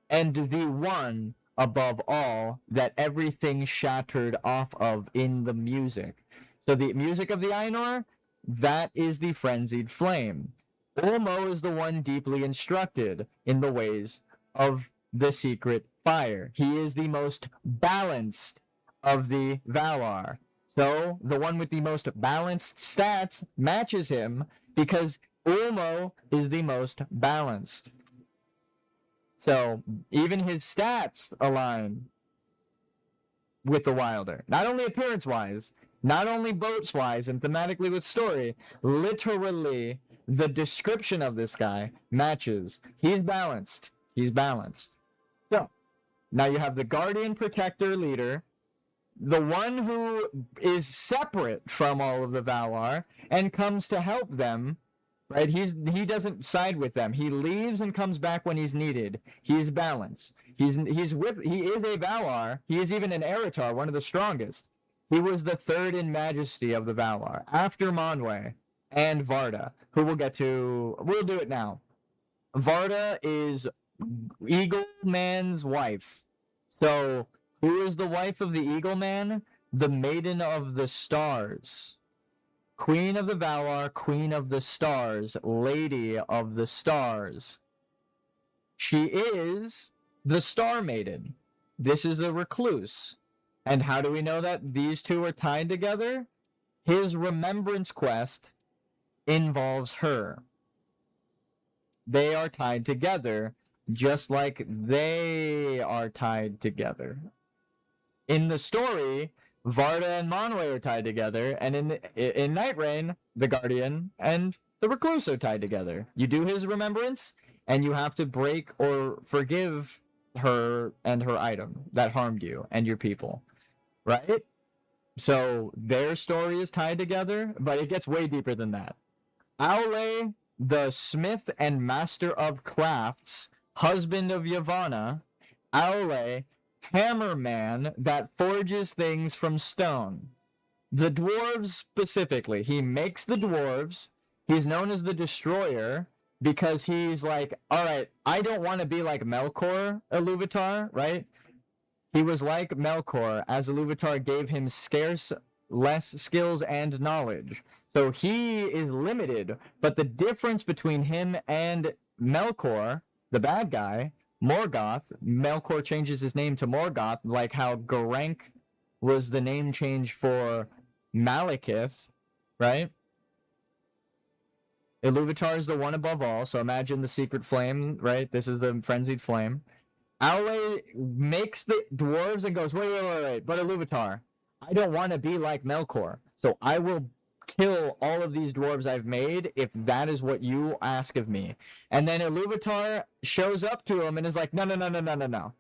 Speaker 4: and the one above all that everything shattered off of in the music. So the music of the Ainur, that is the frenzied flame. Ulmo is the one deeply instructed in the ways of the secret fire. He is the most balanced of the Valar. So the one with the most balanced stats matches him because Ulmo is the most balanced. So even his stats align with the Wilder. Not only appearance-wise, not only boats-wise and thematically with story, literally the description of this guy matches. He's balanced. He's balanced. So, now you have the Guardian, Protector, Leader, the one who is separate from all of the Valar and comes to help them, right? He doesn't side with them. He leaves and comes back when he's needed. He's balanced. He is a Valar. He is even an Eretar, one of the strongest. He was the third in majesty of the Valar, after Manwë and Varda, who we'll get to. We'll do it now. Varda is Eagle Man's wife. So Who is the wife of the Eagle Man? The Maiden of the Stars. Queen of the Valar, Queen of the Stars, Lady of the Stars. She is the Star Maiden. This is the recluse. And how do we know that these two are tied together? His remembrance quest involves her. They are tied together, just like they are tied together. In the story, Varda and Manwë are tied together, and in nightreign, the Guardian and the Recluse are tied together. You do his remembrance, and you have to break or forgive her and her item that harmed you and your people, right? So their story is tied together, but it gets way deeper than that. Aule, the smith and master of crafts, husband of Yavanna, Aule, hammer man that forges things from stone. The dwarves specifically, he makes the dwarves. He's known as the destroyer because he's like, all right, I don't want to be like Melkor Iluvatar, right? He was like Melkor, as Iluvatar gave him scarce less skills and knowledge. So he is limited, but the difference between him and Melkor, the bad guy, Morgoth, Melkor changes his name to Morgoth, like how Garank was the name change for Malekith, right? Iluvatar is the one above all, so imagine the secret flame, right? This is the frenzied flame. Aule makes the dwarves and goes, wait, but Iluvatar, I don't want to be like Melkor, so I will kill all of these dwarves I've made if that is what you ask of me. And then Iluvatar shows up to him and is like, no.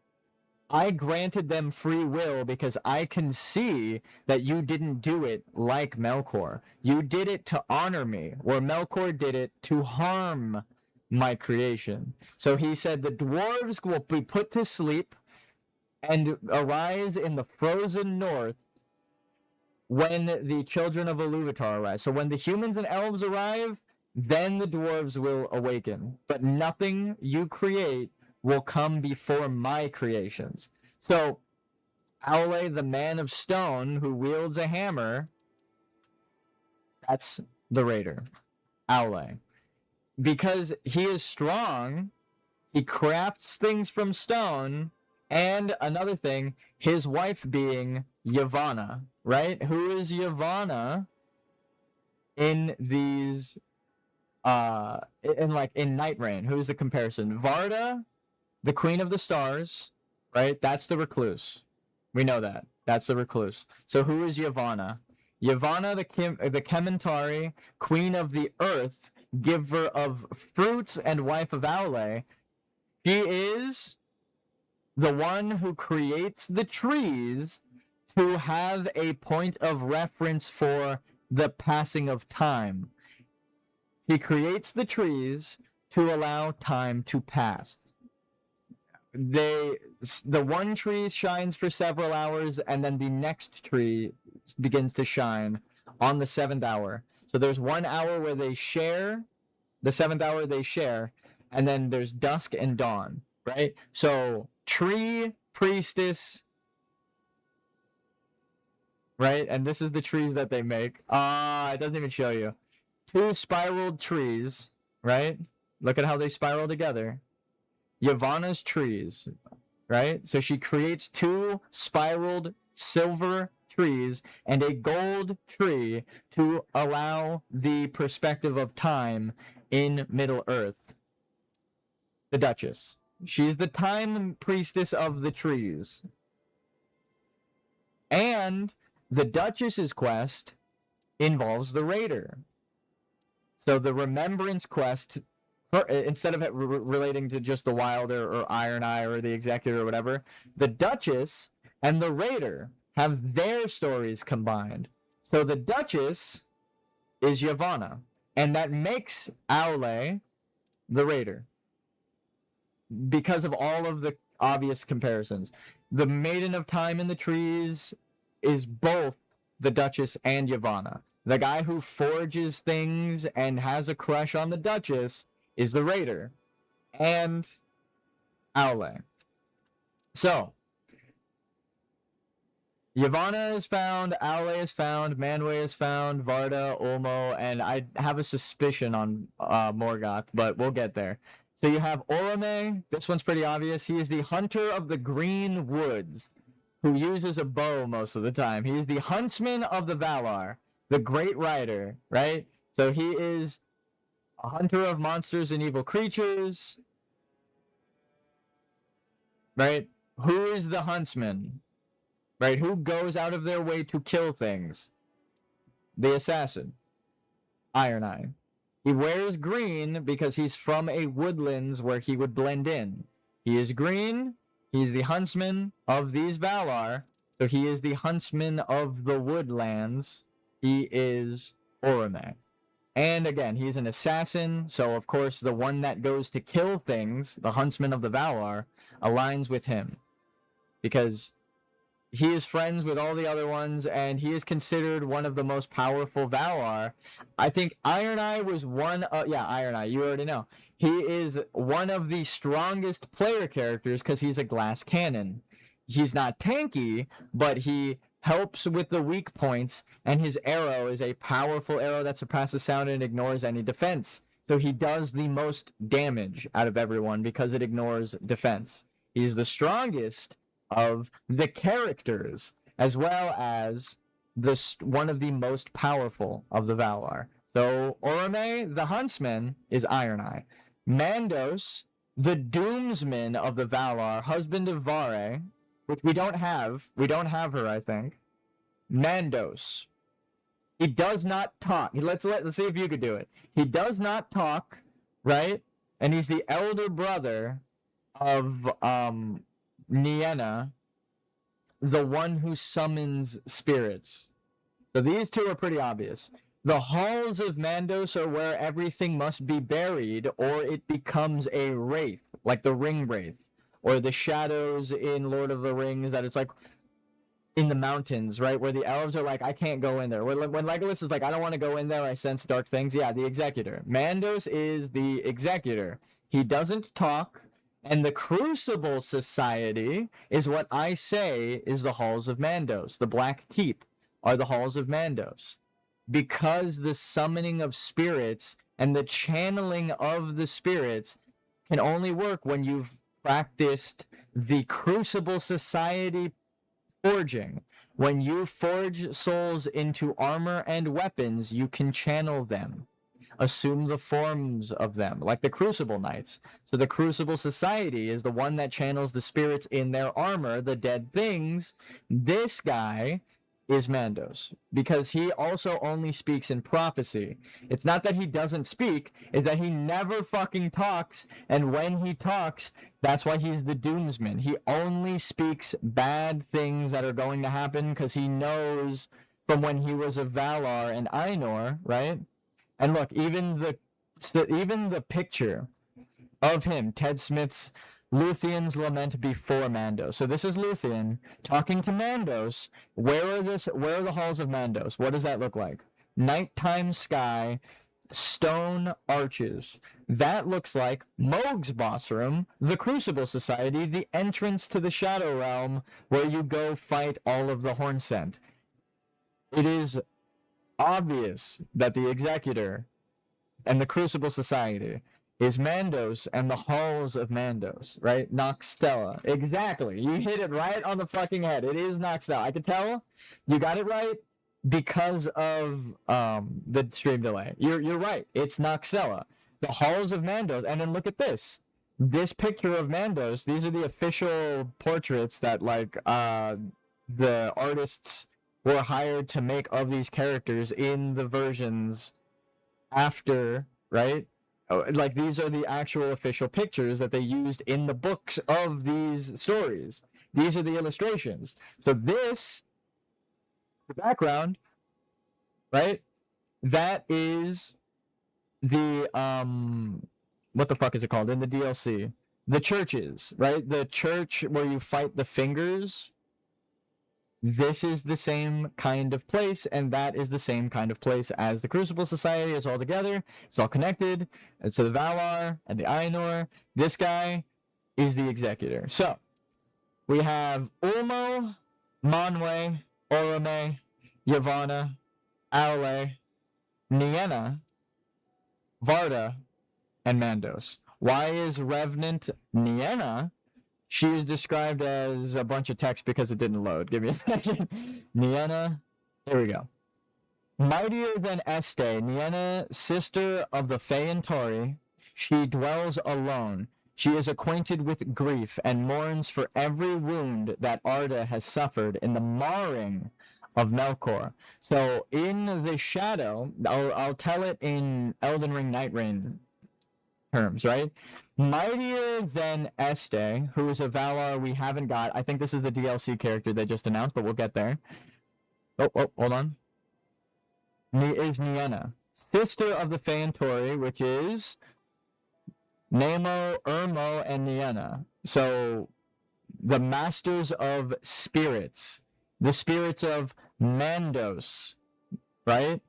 Speaker 4: I granted them free will because I can see that you didn't do it like Melkor. You did it to honor me, where Melkor did it to harm my creation. So he said the dwarves will be put to sleep and arise in the frozen north when the children of Iluvatar arise. So when the humans and elves arrive, then the dwarves will awaken. But nothing you create will come before my creations. So Aule, the man of stone who wields a hammer, that's the raider, Aule. Because he is strong, he crafts things from stone, and another thing, his wife being Yavanna, right? Who is Yavanna in these in nightreign? Who's the comparison? Varda, the queen of the stars, right? That's the recluse. We know that. That's the recluse. So who is Yavanna? Yavanna, the Kementari, queen of the earth, giver of fruits and wife of Aule. She is the one who creates the trees to have a point of reference for the passing of time. He creates the trees to allow time to pass. The one tree shines for several hours, and then the next tree begins to shine on the 7th hour. So there's 1 hour where they share, the 7th hour they share, and then there's dusk and dawn, right? So tree, priestess, right? And this is the trees that they make. It doesn't even show you. 2 spiraled trees, right? Look at how they spiral together. Yavanna's trees, right? So she creates 2 spiraled silver trees and a gold tree to allow the perspective of time in Middle Earth. The Duchess. She's the time priestess of the trees. And the Duchess's quest involves the raider. So the remembrance quest, instead of it relating to just the Wilder or Iron Eye or the Executor or whatever, the Duchess and the raider have their stories combined. So the Duchess is Yavanna, and that makes Aule the raider because of all of the obvious comparisons. The Maiden of Time in the Trees is both the Duchess and Yavanna. The guy who forges things and has a crush on the Duchess is the raider and Aule. So Yavanna is found, Aule is found, Manwë is found, Varda, Ulmo, and I have a suspicion on Morgoth, but we'll get there. So you have Orome. This one's pretty obvious. He is the hunter of the green woods, who uses a bow most of the time. He is the huntsman of the Valar, the great rider, right? So he is a hunter of monsters and evil creatures, right? Who is the huntsman? Right? Who goes out of their way to kill things? The assassin. Iron Eye. He wears green because he's from a woodlands where he would blend in. He is green. He's the huntsman of these Valar. So he is the huntsman of the woodlands. He is Orome. And again, he's an assassin. So of course, the one that goes to kill things, the huntsman of the Valar, aligns with him. Because he is friends with all the other ones, and he is considered one of the most powerful Valar. I think Iron Eye was one of... Yeah, Iron Eye, you already know. He is one of the strongest player characters because he's a glass cannon. He's not tanky, but he helps with the weak points, and his arrow is a powerful arrow that suppresses sound and ignores any defense. So he does the most damage out of everyone because it ignores defense. He's the strongest of the characters, as well as one of the most powerful of the Valar. So Orome, the huntsman, is Iron Eye. Mandos, the doomsman of the Valar, husband of Vare, which we don't have. We don't have her, I think. Mandos. He does not talk. Let's see if you could do it. He does not talk, right? And he's the elder brother of Nienna, the one who summons spirits. So these two are pretty obvious. The halls of Mandos are where everything must be buried, or it becomes a wraith, like the ring wraith, or the shadows in Lord of the Rings, that it's like in the mountains, right? Where the elves are like, I can't go in there. When Legolas is like, I don't want to go in there, I sense dark things. Yeah, the Executor. Mandos is the Executor. He doesn't talk. And the Crucible Society is what I say is the Halls of Mandos. The Black Keep are the Halls of Mandos. Because the summoning of spirits and the channeling of the spirits can only work when you've practiced the Crucible Society forging. When you forge souls into armor and weapons, you can channel them. Assume the forms of them, like the Crucible Knights. So the Crucible Society is the one that channels the spirits in their armor, the dead things. This guy is Mandos, because he also only speaks in prophecy. It's not that he doesn't speak, it's that he never fucking talks, and when he talks, that's why he's the doomsman. He only speaks bad things that are going to happen because he knows from when he was a Valar and Ainur, right? And look, even the picture of him, Ted Smith's Luthien's Lament Before Mandos. So this is Luthien talking to Mandos. Where are the halls of Mandos? What does that look like? Nighttime sky, stone arches. That looks like Moog's boss room, the Crucible Society, the entrance to the Shadow Realm, where you go fight all of the Hornsent. It is obvious that the Executor and the Crucible Society is Mandos and the Halls of Mandos, right? Noxtella. Exactly. You hit it right on the fucking head. It is Noxtella. I could tell you got it right because of the stream delay. You're right. It's Noxtella. The Halls of Mandos. And then look at this. This picture of Mandos, these are the official portraits that like the artists were hired to make of these characters in the versions after, right? Like, these are the actual official pictures that they used in the books of these stories. These are the illustrations. So this, the background, right? That is the, what the fuck is it called in the DLC? The churches, right? The church where you fight the fingers. This is the same kind of place, and that is the same kind of place as the Crucible Society. It's all together. It's all connected. And so the Valar and the Ainur. This guy is the Executor. So we have Ulmo, Manwë, Orome, Yavanna, Aule, Nienna, Varda, and Mandos. Why is Revenant Nienna? She is described as a bunch of text because it didn't load. Give me a second. Nienna, here we go. Mightier than Este, Nienna, sister of the Feantori, she dwells alone. She is acquainted with grief and mourns for every wound that Arda has suffered in the marring of Melkor. So in the shadow, I'll tell it in Elden Ring nightreign terms, right? Mightier than Este, who is a Valar we haven't got. I think this is the DLC character they just announced, but we'll get there. Oh, hold on. Is Nienna, sister of the Feantori, which is Nemo, Ermo, and Nienna. So the masters of spirits, the spirits of Mandos, right?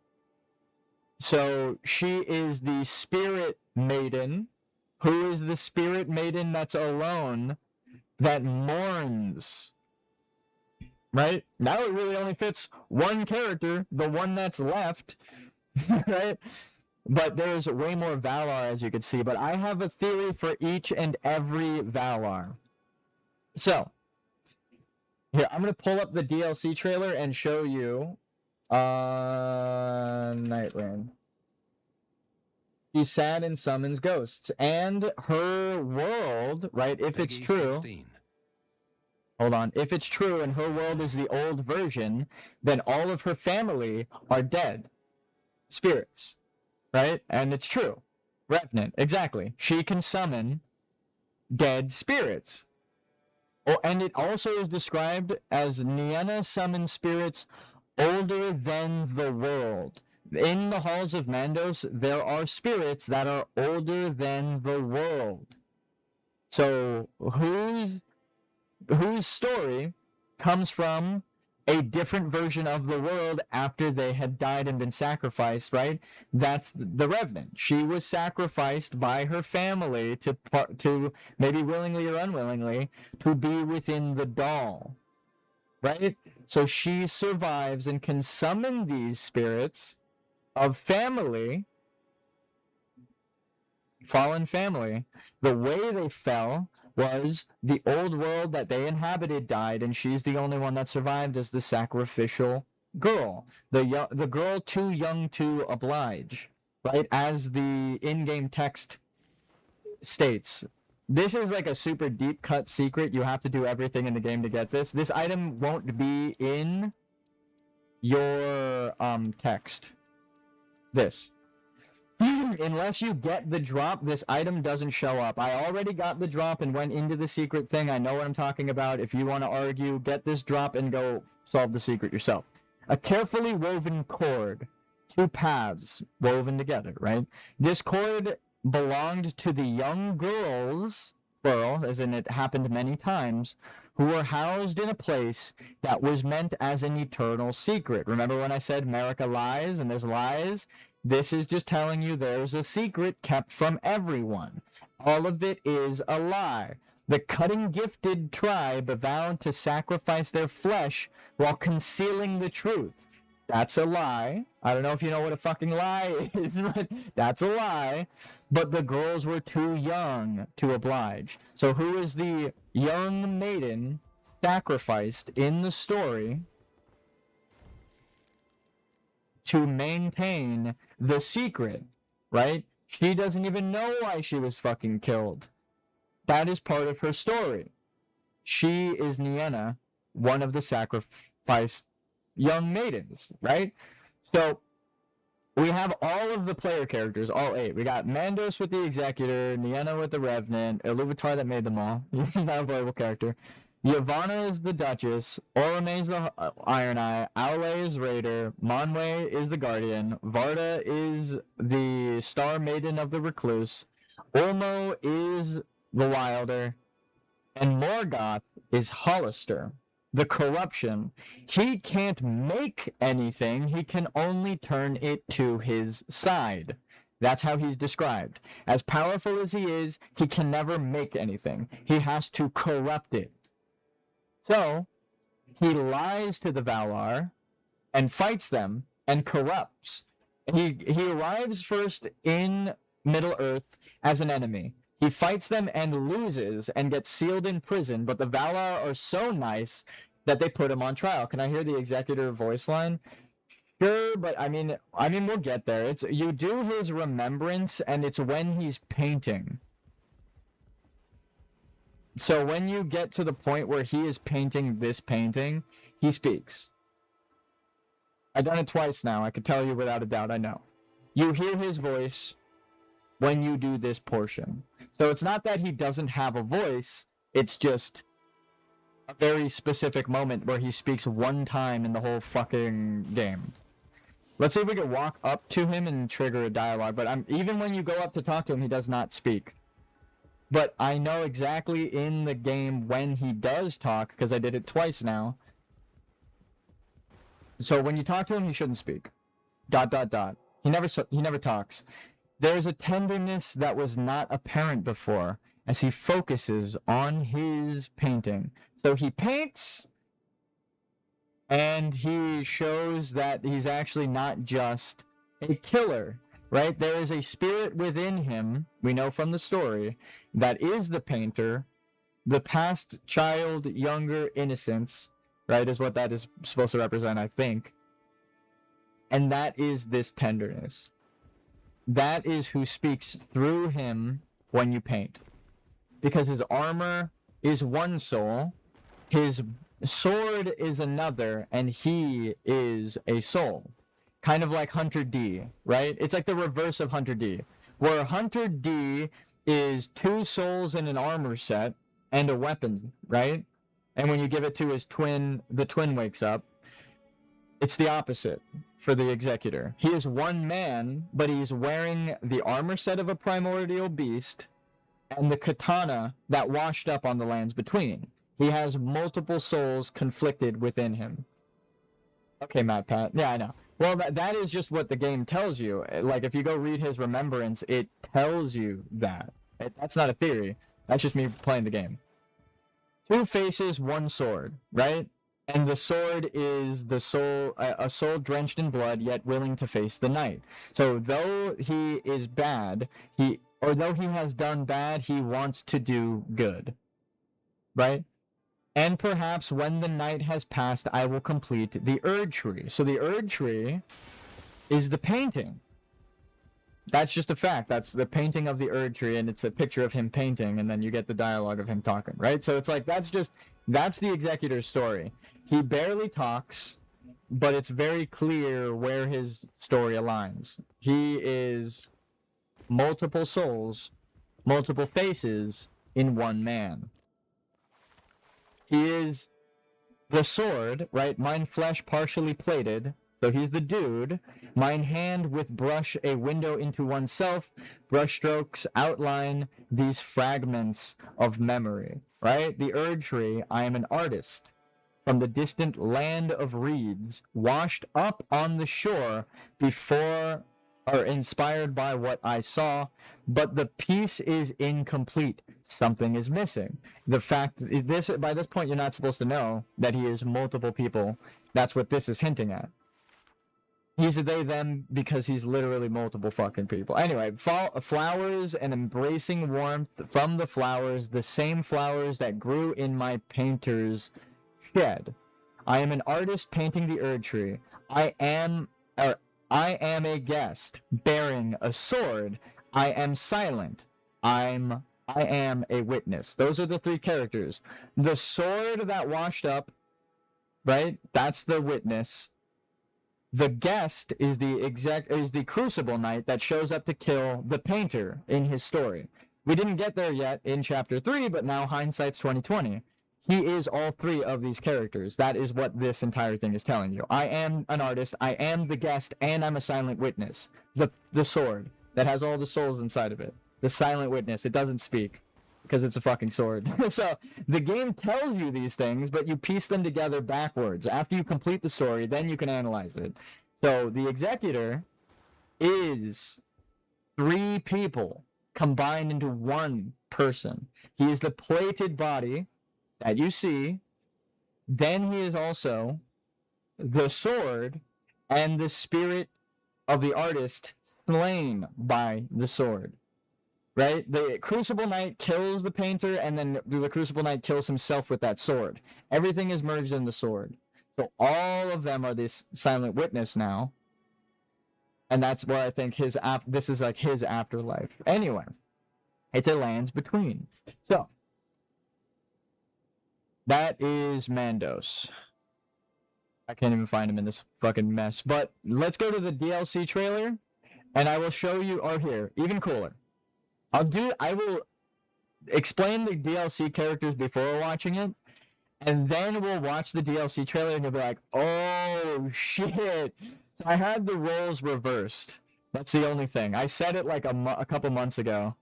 Speaker 4: So she is the spirit maiden. Who is the spirit maiden that's alone, that mourns? Right? Now it really only fits one character, the one that's left, right? But there's way more Valar, as you can see. But I have a theory for each and every Valar. So, here, I'm going to pull up the DLC trailer and show you nightreign. She's sad and summons ghosts. And her world, right, if it's true...
Speaker 3: 15.
Speaker 4: Hold on. If it's true and her world is the old version, then all of her family are dead. Spirits. Right? And it's true. Revenant. Exactly. She can summon dead spirits. Oh, and it also is described as Nienna summons spirits older than the world. In the halls of Mandos, there are spirits that are older than the world. So, whose story comes from a different version of the world after they had died and been sacrificed, right? That's the Revenant. She was sacrificed by her family to maybe willingly or unwillingly, to be within the doll, right? So she survives and can summon these spirits of family, fallen family. The way they fell was the old world that they inhabited died, and she's the only one that survived as the sacrificial girl. The girl too young to oblige, right? As the in-game text states. This is like a super deep cut secret. You have to do everything in the game to get this. This item won't be in your text. This. Unless you get the drop, this item doesn't show up. I already got the drop and went into the secret thing. I know what I'm talking about. If you want to argue, get this drop and go solve the secret yourself. A carefully woven cord. Two paths woven together, right? This cord belonged to the young girls, plural, as in it happened many times, who were housed in a place that was meant as an eternal secret. Remember when I said America lies and there's lies? This is just telling you there's a secret kept from everyone. All of it is a lie. The cutting-gifted tribe vowed to sacrifice their flesh while concealing the truth. That's a lie. I don't know if you know what a fucking lie is, but that's a lie. But the girls were too young to oblige. So who is the young maiden sacrificed in the story to maintain the secret, right? She doesn't even know why she was fucking killed. That is part of her story. She is Nienna, one of the sacrificed young maidens, right? So we have all of the player characters, all 8. We got Mandos with the Executor, Nienna with the Revenant, Iluvatar that made them all. He's not a playable character. Yavanna is the Duchess, Orome is the Iron Eye, Aule is Raider, Manwe is the Guardian, Varda is the Star Maiden of the Recluse, Ulmo is the Wilder, and Morgoth is Hollister, the Corruption. He can't make anything, he can only turn it to his side. That's how he's described. As powerful as he is, he can never make anything. He has to corrupt it. So, he lies to the Valar and fights them and corrupts. He arrives first in Middle Earth as an enemy. He fights them and loses and gets sealed in prison, but the Valar are so nice that they put him on trial. Can I hear the executor voice line? Sure, but I mean we'll get there. It's you do his remembrance, and it's when he's painting. So when you get to the point where he is painting this painting, he speaks. I've done it twice now. I could tell you without a doubt. I know. You hear his voice when you do this portion. So it's not that he doesn't have a voice. It's just a very specific moment where he speaks one time in the whole fucking game. Let's see if we can walk up to him and trigger a dialogue. But even when you go up to talk to him, he does not speak. But I know exactly in the game when he does talk, because I did it twice now. So when you talk to him, he shouldn't speak. ... He never talks. There's a tenderness that was not apparent before as he focuses on his painting. So he paints, and he shows that he's actually not just a killer, right? There is a spirit within him, we know from the story, that is the painter, the past child, younger innocence, right, is what that is supposed to represent, I think. And that is this tenderness. That is who speaks through him when you paint. Because his armor is one soul, his sword is another, and he is a soul. Kind of like Hunter D, right? It's like the reverse of Hunter D, where Hunter D is 2 souls in an armor set and a weapon, right? And when you give it to his twin, the twin wakes up. It's the opposite for the executor. He is one man, but he's wearing the armor set of a primordial beast and the katana that washed up on the lands between. He has multiple souls conflicted within him. Okay, Matt Pat. Yeah, I know. Well, that is just what the game tells you. Like, if you go read his remembrance, it tells you that. That's not a theory. That's just me playing the game. 2 faces, 1 sword, right? And the sword is the soul, a soul drenched in blood, yet willing to face the night. So though he is bad, though he has done bad, he wants to do good, right? And perhaps when the night has passed, I will complete the Erd Tree. So the Erd Tree is the painting. That's just a fact. That's the painting of the Erd Tree, and it's a picture of him painting, and then you get the dialogue of him talking, right? So it's like, that's the executor's story. He barely talks, but it's very clear where his story aligns. He is multiple souls, multiple faces in one man. He is the sword, right? Mine flesh partially plated. So he's the dude. Mine hand with brush a window into oneself. Brush strokes outline these fragments of memory, right? The Erd Tree, I am an artist. From the distant land of reeds, washed up on the shore before, or inspired by what I saw, but the piece is incomplete. Something is missing. The fact by this point, you're not supposed to know that he is multiple people. That's what this is hinting at. He's a they, them, because he's literally multiple fucking people. Anyway, flowers and embracing warmth from the flowers, the same flowers that grew in my painter's shed. I am an artist painting the Erd Tree. I am a guest bearing a sword. I am silent. I am a witness. Those are the 3 characters. The sword that washed up, right? That's the witness. The guest is the Crucible Knight that shows up to kill the painter in his story. We didn't get there yet in chapter 3, but now hindsight's 2020. He is all 3 of these characters. That is what this entire thing is telling you. I am an artist, I am the guest, and I'm a silent witness. The sword that has all the souls inside of it. The silent witness. It doesn't speak because it's a fucking sword. So the game tells you these things, but you piece them together backwards. After you complete the story, then you can analyze it. So the executor is 3 people combined into one person. He is the plated body that you see, then he is also the sword and the spirit of the artist slain by the sword. Right? The Crucible Knight kills the painter, and then the Crucible Knight kills himself with that sword. Everything is merged in the sword. So all of them are this silent witness now. And that's where I think this is like his afterlife. Anyway, it's a lands between. So, that is Mandos. I can't even find him in this fucking mess. But let's go to the DLC trailer, and I will show you, or here, even cooler. I will explain the DLC characters before watching it, and then we'll watch the DLC trailer and you'll be like, oh shit. So I had the roles reversed. That's the only thing. I said it like a couple months ago,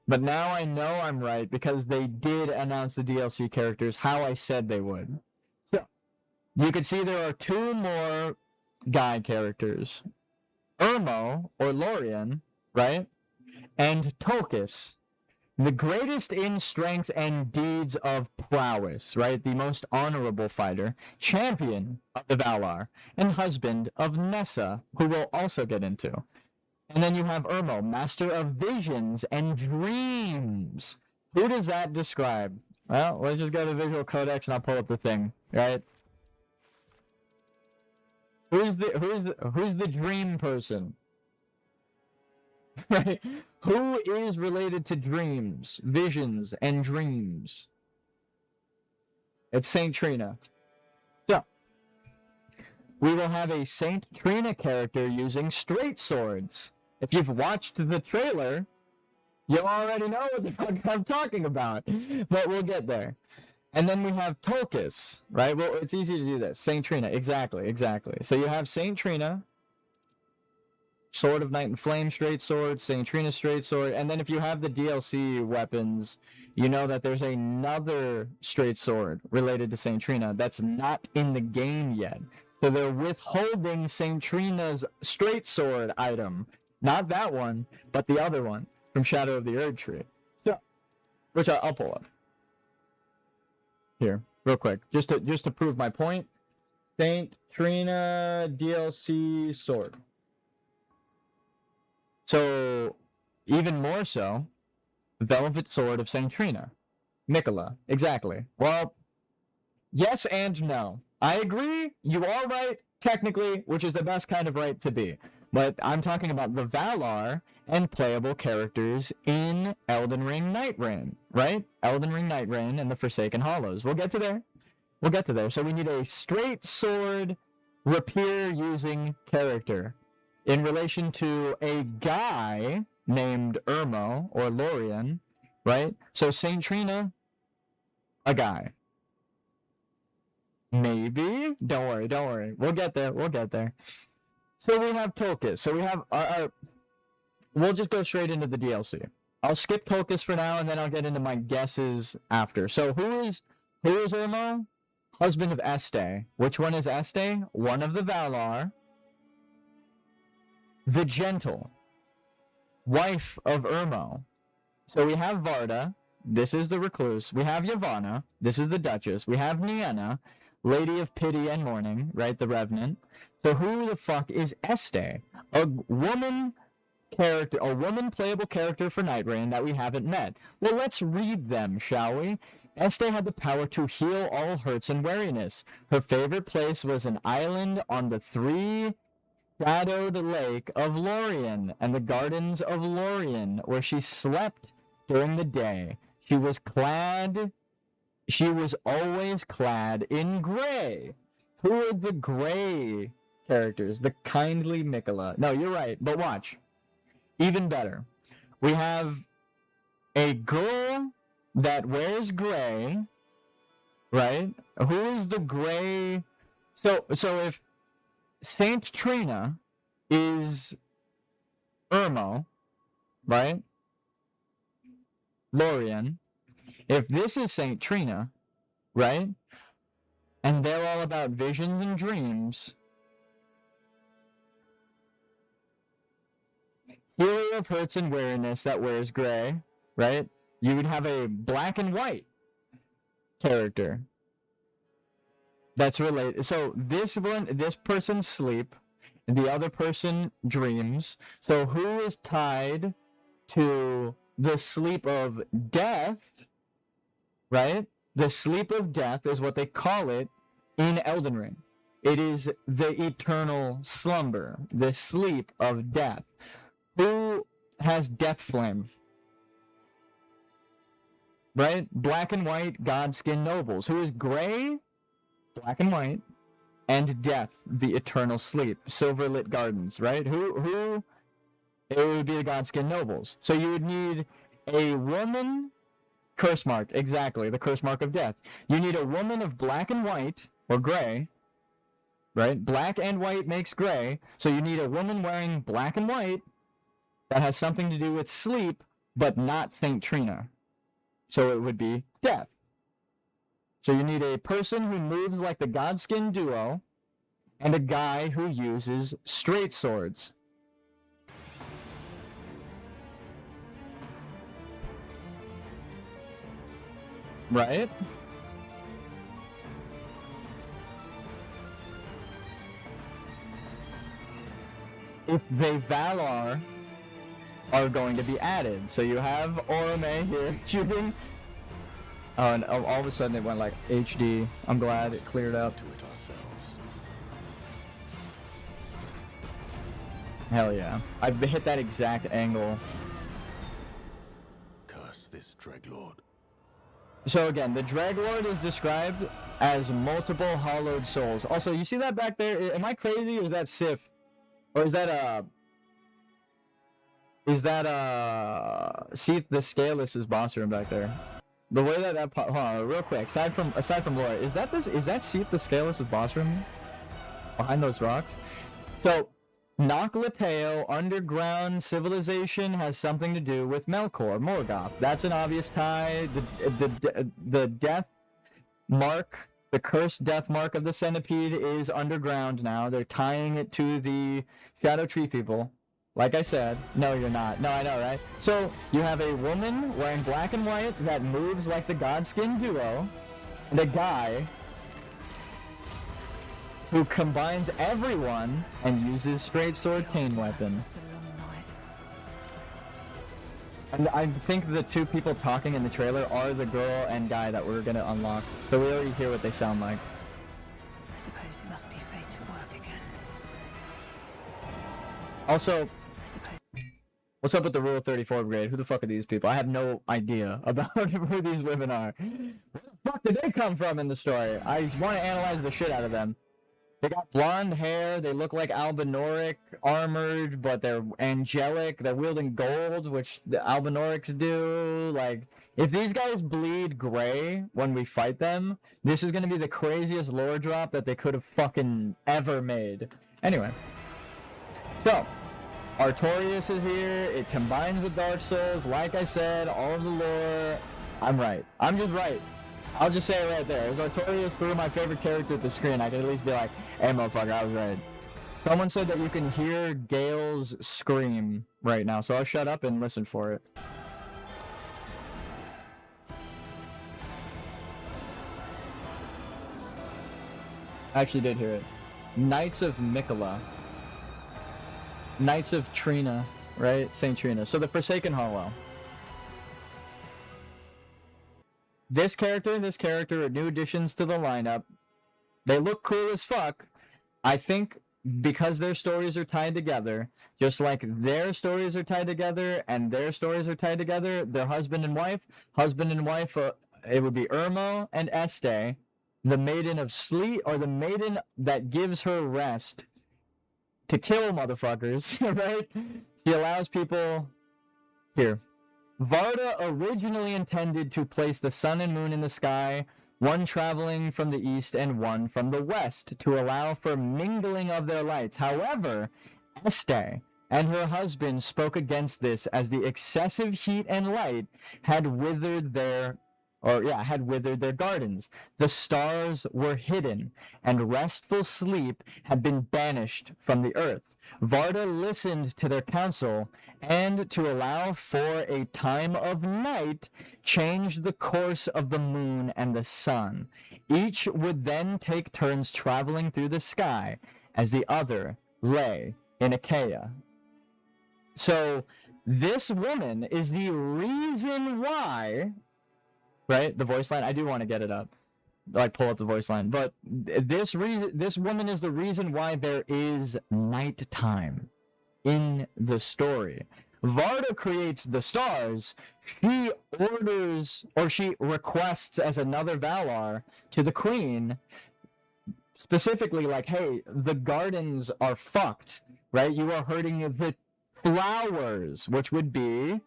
Speaker 4: but now I know I'm right because they did announce the DLC characters how I said they would. So you can see there are 2 more guy characters. Irmo, or Lorien, right? And Tolkis, the greatest in strength and deeds of prowess, right? The most honorable fighter, champion of the Valar, and husband of Nessa, who we'll also get into. And then you have Irmo, master of visions and dreams. Who does that describe? Well, let's just go to Visual Codex and I'll pull up the thing, right? Who's the dream person? Right? Who is related to dreams, visions, and dreams? It's Saint Trina. So, we will have a Saint Trina character using straight swords. If you've watched the trailer, you already know what the fuck I'm talking about. But we'll get there. And then we have Tolkis, right? Well, it's easy to do this. Saint Trina, exactly. So you have Saint Trina, Sword of Night and Flame straight sword, Saint Trina straight sword, and then if you have the DLC weapons, you know that there's another straight sword related to Saint Trina that's not in the game yet. So they're withholding Saint Trina's straight sword item. Not that one, but the other one from Shadow of the Erd Tree. So, which I'll pull up. Here, real quick, just to prove my point. Saint Trina DLC sword. So, even more so, Velvet Sword of Saint Trina. Mikola, exactly. Well, yes and no. I agree, you are right, technically, which is the best kind of right to be. But I'm talking about the Valar and playable characters in Elden Ring nightreign, right? Elden Ring nightreign and the Forsaken Hollows. We'll get to there. So we need a straight sword rapier-using character in relation to a guy named Irmo, or Lorien, right? So Saint Trina, a guy. Maybe? Don't worry. We'll get there. So we have Tolkis. So we have we'll just go straight into the DLC. I'll skip Tolkis for now, and then I'll get into my guesses after. So who is Irmo? Husband of Este. Which one is Este? One of the Valar. The Gentle. Wife of Irmo. So we have Varda. This is the Recluse. We have Yavanna. This is the Duchess. We have Nienna. Lady of Pity and Mourning, right? The Revenant. So who the fuck is Este? A woman character, a woman playable character for nightreign that we haven't met. Well, let's read them, shall we? Este had the power to heal all hurts and weariness. Her favorite place was an island on the 3-shadowed lake of Lorien and the gardens of Lorien, where she slept during the day. She was always clad in gray. Who are the gray characters? The kindly Mikola. No, you're right, but watch. Even better. We have a girl that wears gray, right? Who is the gray? So if Saint Trina is Irmo, right? Lorien. If this is Saint Trina, right? And they're all about visions and dreams. Healer of hurts and weariness that wears gray, right? You would have a black and white character. that's related. So this person sleep, the other person dreams. So who is tied to the sleep of death, right? The sleep of death is what they call it in Elden Ring. It is the eternal slumber, the sleep of death. Who has death flame? Right? Black and white, God-skin nobles. Who is gray? Black and white. And death, the eternal sleep. Silver-lit gardens, right? Who? It would be the God-skin nobles. So you would need a woman... Curse mark, exactly, the curse mark of death. You need a woman of black and white, or gray, right? Black and white makes gray, so you need a woman wearing black and white that has something to do with sleep, but not Saint Trina. So it would be death. So you need a person who moves like the Godskin duo, and a guy who uses straight swords. Right? If they Valar are going to be added. So you have Orome here shooting. Oh, and all of a sudden it went like HD. I'm glad it cleared up.
Speaker 3: To it ourselves.
Speaker 4: Hell yeah. I've hit that exact angle.
Speaker 3: Curse this Dreglord.
Speaker 4: So again, the Draglord is described as multiple hollowed souls. Also, you see that back there? Am I crazy or is that Sif? Or is that see the Scaleless' boss room back there? The way that hold on, real quick, aside from lore, is that Seath the Scaleless' boss room behind those rocks? So Noklateo underground civilization has something to do with Melkor, Morgoth. That's an obvious tie. The death mark, the cursed death mark of the centipede is underground now. They're tying it to the Shadow Tree people. Like I said, no, you're not. No, I know, right? So you have a woman wearing black and white that moves like the Godskin duo, and a guy who combines everyone and uses straight sword cane weapon. And I think the two people talking in the trailer are the girl and guy that we're gonna unlock. So we already hear what they sound like.
Speaker 5: I suppose it must be fate to work again.
Speaker 4: Also,
Speaker 5: I suppose.
Speaker 4: what's up with the Rule 34 brigade? Who the fuck are these people? I have no idea about who these women are. Where the fuck did they come from in the story? I want to analyze the shit out of them. They got blonde hair, they look like Albinoric, armored, but they're angelic, they're wielding gold, which the Albinorics do. Like, if these guys bleed gray when we fight them, this is gonna be the craziest lore drop that they could have fucking ever made. Anyway. So, Artorias is here, it combines with Dark Souls, like I said, all of the lore. I'm right. I'm just right. I'll just say it right there. As Artorias threw my favorite character at the screen, I can at least be like, hey motherfucker, I was right. Someone said that you can hear Gale's scream right now, so I'll shut up and listen for it. I actually did hear it. Knights of Mikola. Knights of Trina, right? Saint Trina. So the Forsaken Hollow. This character and this character are new additions to the lineup. They look cool as fuck. I think because their stories are tied together, just like their stories are tied together and their stories are tied together, they're husband and wife, it would be Irmo and Este, the Maiden of Sleep, or the Maiden that gives her rest to kill motherfuckers, right? She allows people... Here. Varda originally intended to place the sun and moon in the sky, one traveling from the east and one from the west, to allow for mingling of their lights. However, Este and her husband spoke against this, as the excessive heat and light had withered their had withered their gardens. The stars were hidden, and restful sleep had been banished from the earth. Varda listened to their counsel, and to allow for a time of night, changed the course of the moon and the sun. Each would then take turns traveling through the sky, as the other lay in Achaia. So, this woman is the reason why, right? The voice line, I do want to get it up. Like, pull up the voice line. But this woman is the reason why there is nighttime in the story. Varda creates the stars. She orders, or she requests as another Valar to the queen, specifically like, hey, the gardens are fucked, right? You are hurting the flowers, which would be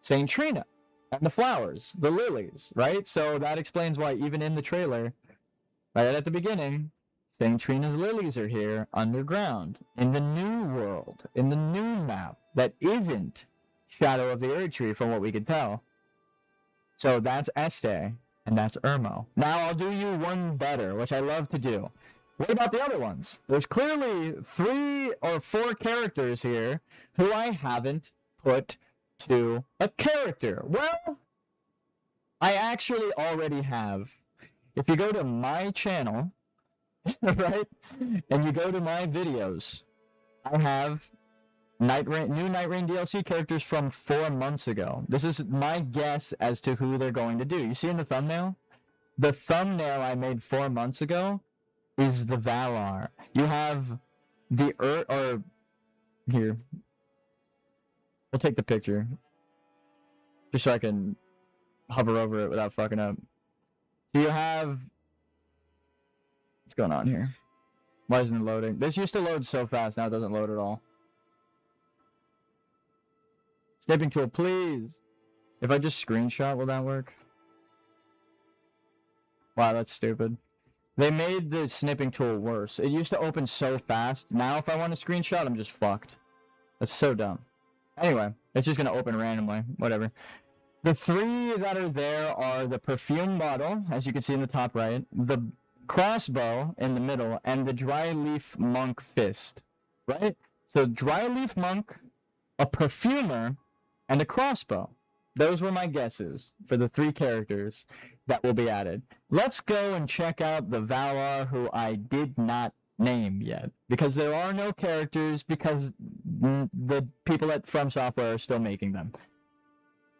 Speaker 4: Saint Trina. And the flowers, the lilies, right? So that explains why even in the trailer, right at the beginning, St. Trina's lilies are here underground, in the new world, in the new map that isn't Shadow of the Erd Tree from what we could tell. So that's Este, and that's Irmo. Now I'll do you one better, which I love to do. What about the other ones? There's clearly 3 or 4 characters here who I haven't put to a character. Well, I actually already have. If you go to my channel, right, and you go to my videos, I have new nightreign DLC characters from 4 months ago. This is my guess as to who they're going to do. You see in the thumbnail? The thumbnail I made 4 months ago is the Valar. You have the here. We'll take the picture. Just so I can hover over it without fucking up. So you have... What's going on here? Why isn't it loading? This used to load so fast, now it doesn't load at all. Snipping tool, please! If I just screenshot, will that work? Wow, that's stupid. They made the snipping tool worse. It used to open so fast. Now if I want to screenshot, I'm just fucked. That's so dumb. Anyway, it's just gonna open randomly. Whatever. The 3 that are there are the perfume bottle, as you can see in the top right, the crossbow in the middle, and the dry leaf monk fist. Right? So dry leaf monk, a perfumer, and a crossbow. Those were my guesses for the 3 characters that will be added. Let's go and check out the Valar who I did not name yet, because there are no characters, because the people at From Software are still making them.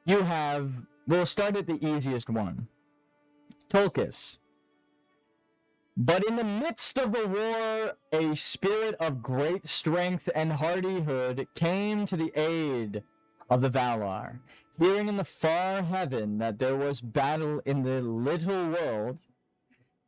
Speaker 4: We'll start at the easiest one. Tolkis. But in the midst of the war, a spirit of great strength and hardihood came to the aid of the Valar. Hearing in the far heaven that there was battle in the little world,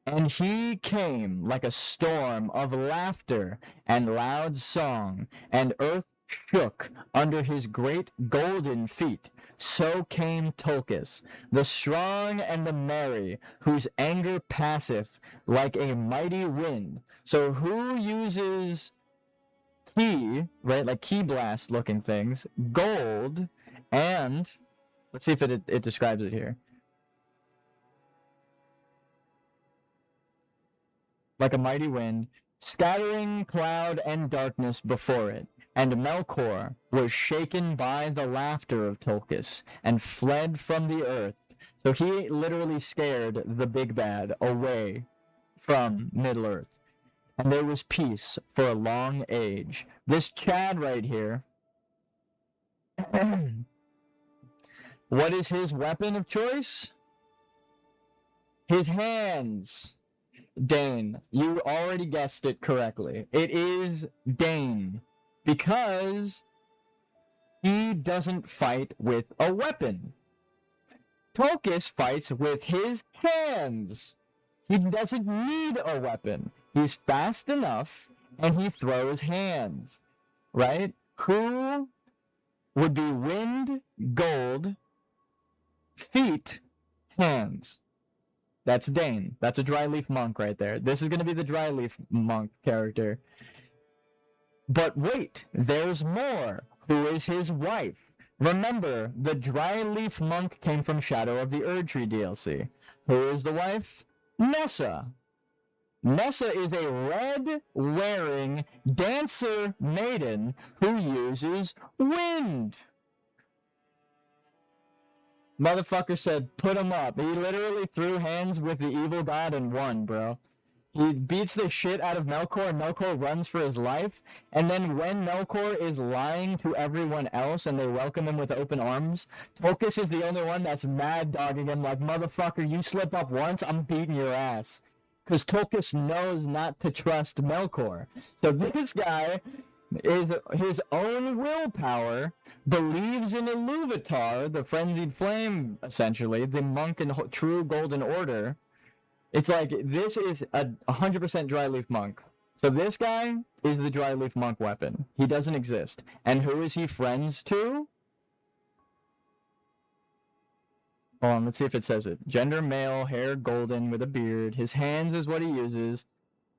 Speaker 4: and he came like a storm of laughter and loud song, and earth shook under his great golden feet. So came Tolkis, the strong and the merry, whose anger passeth like a mighty wind. So who uses key, right, like key blast looking things, gold, and let's see if it describes it here. Like a mighty wind, scattering cloud and darkness before it. And Melkor was shaken by the laughter of Tolkis, and fled from the earth. So he literally scared the big bad away from Middle-earth. And there was peace for a long age. This Chad right here, what is his weapon of choice? His hands. Dane, you already guessed it correctly. It is Dane. Because he doesn't fight with a weapon. Tolkis fights with his hands. He doesn't need a weapon. He's fast enough, and he throws hands. Right? Who would be wind, gold, feet, hands? That's Dane. That's a dry leaf monk right there. This is going to be the dry leaf monk character. But wait, there's more. Who is his wife? Remember, the dry leaf monk came from Shadow of the Erdtree DLC. Who is the wife? Nessa. Nessa is a red-wearing dancer maiden who uses wind. Motherfucker said, put him up. He literally threw hands with the evil god and won, bro. He beats the shit out of Melkor, and Melkor runs for his life. And then when Melkor is lying to everyone else and they welcome him with open arms, Tolkis is the only one that's mad dogging him like, motherfucker, you slip up once, I'm beating your ass. Because Tolkis knows not to trust Melkor. So this guy is his own willpower, believes in Iluvatar, the frenzied flame, essentially, the monk and true golden order. It's like, this is a 100% dry leaf monk. So this guy is the dry leaf monk weapon. He doesn't exist. And who is he friends to? Hold on, let's see if it says it. Gender male, hair golden with a beard. His hands is what he uses.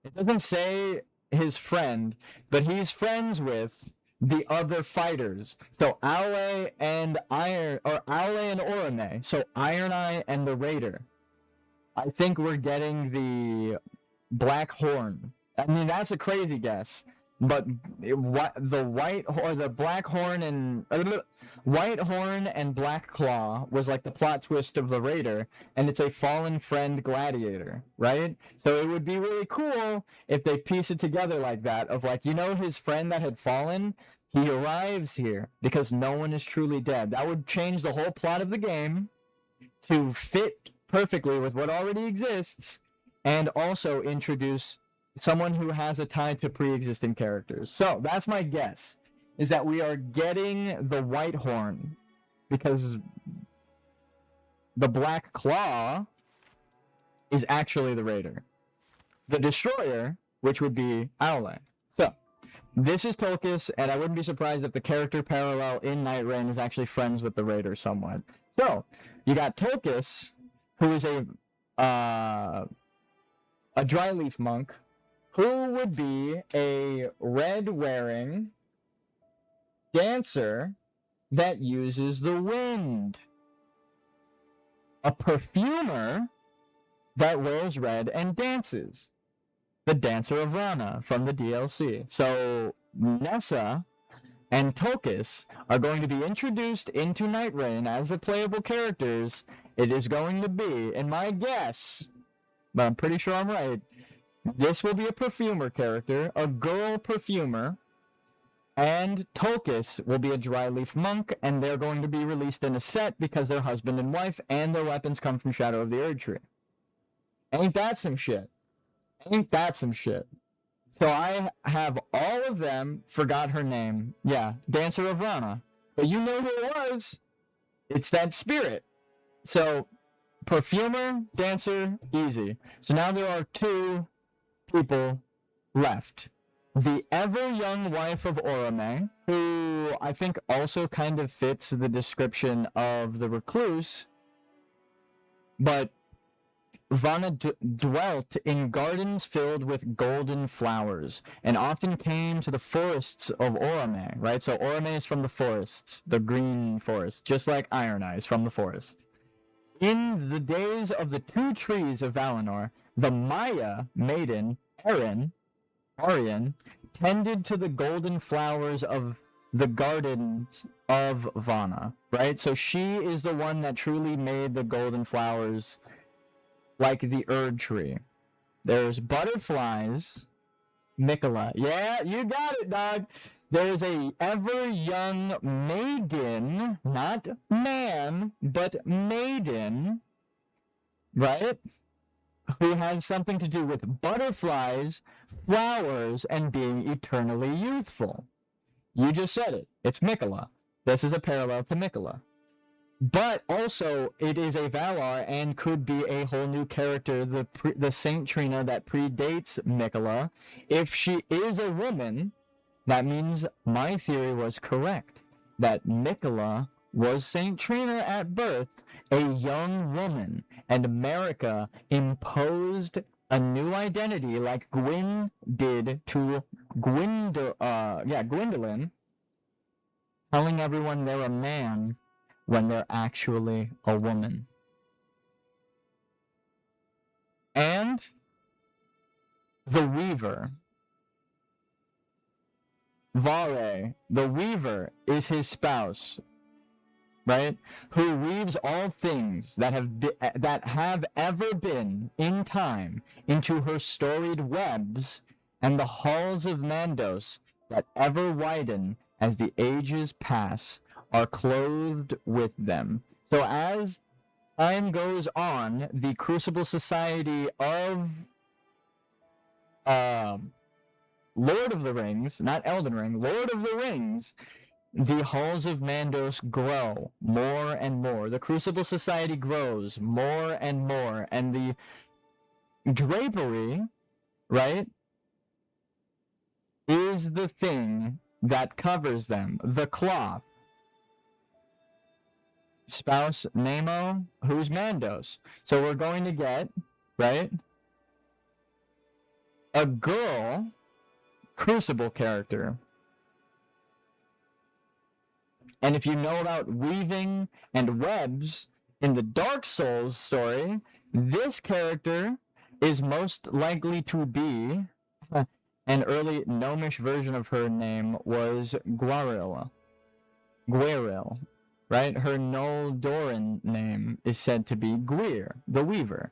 Speaker 4: It doesn't say his friend, but he's friends with the other fighters. So Aule and Orome. So Iron Eye and the Raider. I think we're getting the Black Horn. I mean, that's a crazy guess. But the Black Horn and White Horn and Black Claw was like the plot twist of the Raider, and it's a fallen friend gladiator, right? So it would be really cool if they piece it together like that, of like, you know, his friend that had fallen, he arrives here because no one is truly dead. That would change the whole plot of the game to fit perfectly with what already exists, and also introduce someone who has a tie to pre-existing characters. So that's my guess, is that we are getting the White Horn, because the Black Claw is actually the Raider. The Destroyer, which would be Aule. So, this is Tolkis, and I wouldn't be surprised if the character parallel in nightreign is actually friends with the Raider somewhat. So, you got Tolkis, who is a dry leaf monk, who would be a red-wearing dancer that uses the wind. A perfumer that wears red and dances. The Dancer of Rana from the DLC. So, Nessa and Tolkis are going to be introduced into nightreign as the playable characters. It is going to be, in my guess, but I'm pretty sure I'm right, this will be a perfumer character, a girl perfumer, and Tolkis will be a dry leaf monk, and they're going to be released in a set because they're husband and wife, and their weapons come from Shadow of the Erdtree. Ain't that some shit? Ain't that some shit? So I have all of them, forgot her name. Yeah, Dancer of Rana. But you know who it was. It's that spirit. So, perfumer, dancer, easy. So now there are two people left. The ever-young wife of Orome, who I think also kind of fits the description of the recluse, but Vana dwelt in gardens filled with golden flowers, and often came to the forests of Orome, right? So Orome is from the forests, the green forest, just like Iron Eye is from the forest. In the days of the two trees of Valinor, the Maya maiden, Arian, tended to the golden flowers of the gardens of Vana, right? So she is the one that truly made the golden flowers like the Erdtree. There's butterflies, Mikola. Yeah, you got it, dog. There's a ever-young maiden, not man, but maiden, right? Who has something to do with butterflies, flowers, and being eternally youthful. You just said it. It's Mikola. This is a parallel to Mikola. But also, it is a Valar and could be a whole new character, the Saint Trina that predates Mikola. If she is a woman, that means my theory was correct. That Mikola was Saint Trina at birth, a young woman, and America imposed a new identity like Gwyn did to Gwyndolin, telling everyone they're a man when they're actually a woman. And the Weaver. Vare, the Weaver, is his spouse, right? Who weaves all things that have ever been in time into her storied webs, and the halls of Mandos that ever widen as the ages pass are clothed with them. So as time goes on, the Crucible Society of Lord of the Rings, not Elden Ring, Lord of the Rings, the halls of Mandos grow more and more. The Crucible Society grows more and more. And the drapery, right, is the thing that covers them. The cloth. Spouse Nemo, who's Mandos. So we're going to get, right, a girl Crucible character. And if you know about weaving and webs in the Dark Souls story, this character is most likely to be an early gnomish version of her name was Guaril, right? Her Noldoran name is said to be Gwir, the Weaver.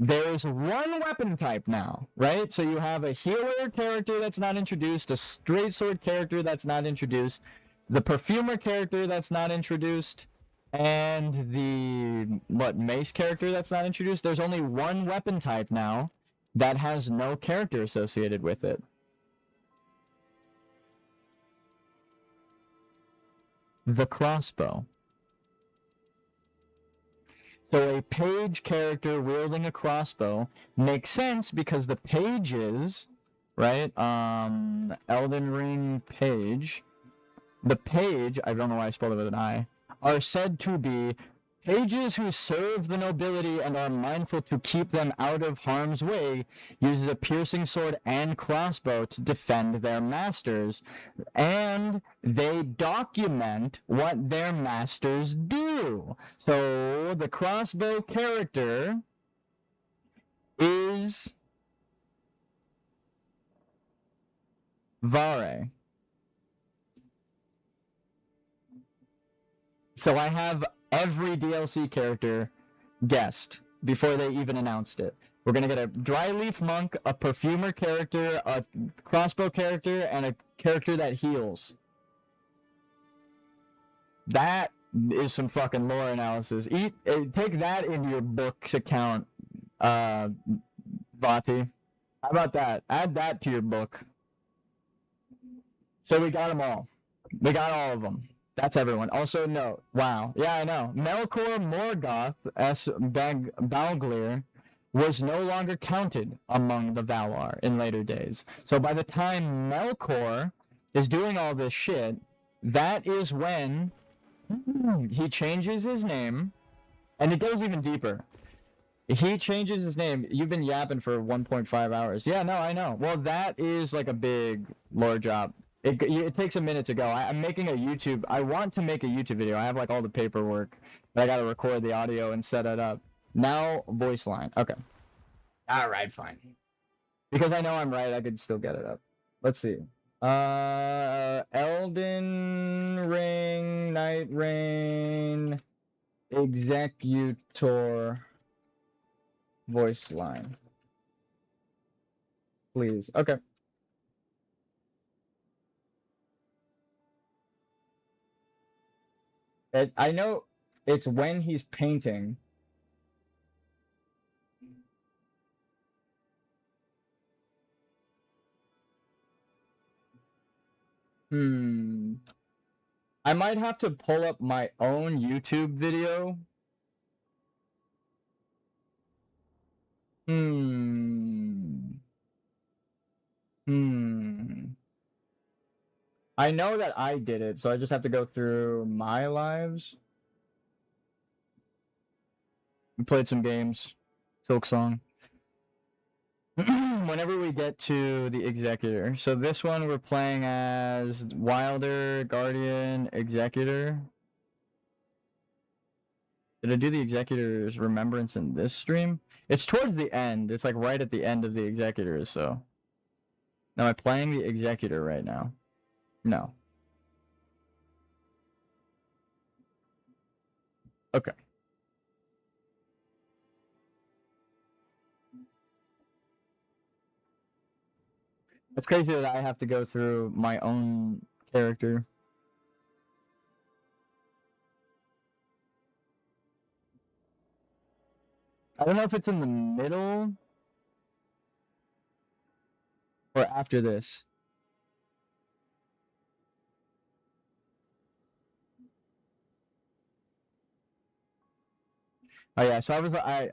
Speaker 4: There's one weapon type now, right? So you have a healer character that's not introduced, a straight sword character that's not introduced, the perfumer character that's not introduced, and the, mace character that's not introduced. There's only one weapon type now that has no character associated with it. The crossbow. So a page character wielding a crossbow makes sense because the pages, right, Elden Ring page, the page, I don't know why I spelled it with an I, are said to be pages who serve the nobility and are mindful to keep them out of harm's way, uses a piercing sword and crossbow to defend their masters, and they document what their masters do. So the crossbow character is Vare. So I have every DLC character guessed before they even announced it. We're going to get a dry leaf monk, a perfumer character, a crossbow character, and a character that heals. That is some fucking lore analysis. Take that into your book's account, Vati. How about that? Add that to your book. So we got them all. We got all of them. That's everyone. Also note, wow, yeah, I know. Melkor Morgoth S. Balglir was no longer counted among the Valar in later days. So by the time Melkor is doing all this shit, that is when he changes his name, and it goes even deeper. He changes his name. You've been yapping for 1.5 hours. Yeah, no, I know. Well, that is like a big lore job. It takes a minute to go. I'm making a YouTube. I want to make a YouTube video. I have like all the paperwork, but I got to record the audio and set it up. Now, voice line. Okay. All right, fine. Because I know I'm right, I could still get it up. Let's see. Elden Ring, nightreign, executor, voice line. Please. Okay. I know it's when he's painting. I might have to pull up my own YouTube video. I know that I did it, so I just have to go through my lives. We played some games. Silk Song. whenever we get to the Executor. So this one we're playing as Wilder, Guardian, Executor. Did I do the Executor's Remembrance in this stream? It's towards the end. It's like right at the end of the Executors, so. Now, am I playing the Executor right now? No. Okay. It's crazy that I have to go through my own character. I don't know if it's in the middle or after this. Oh yeah, so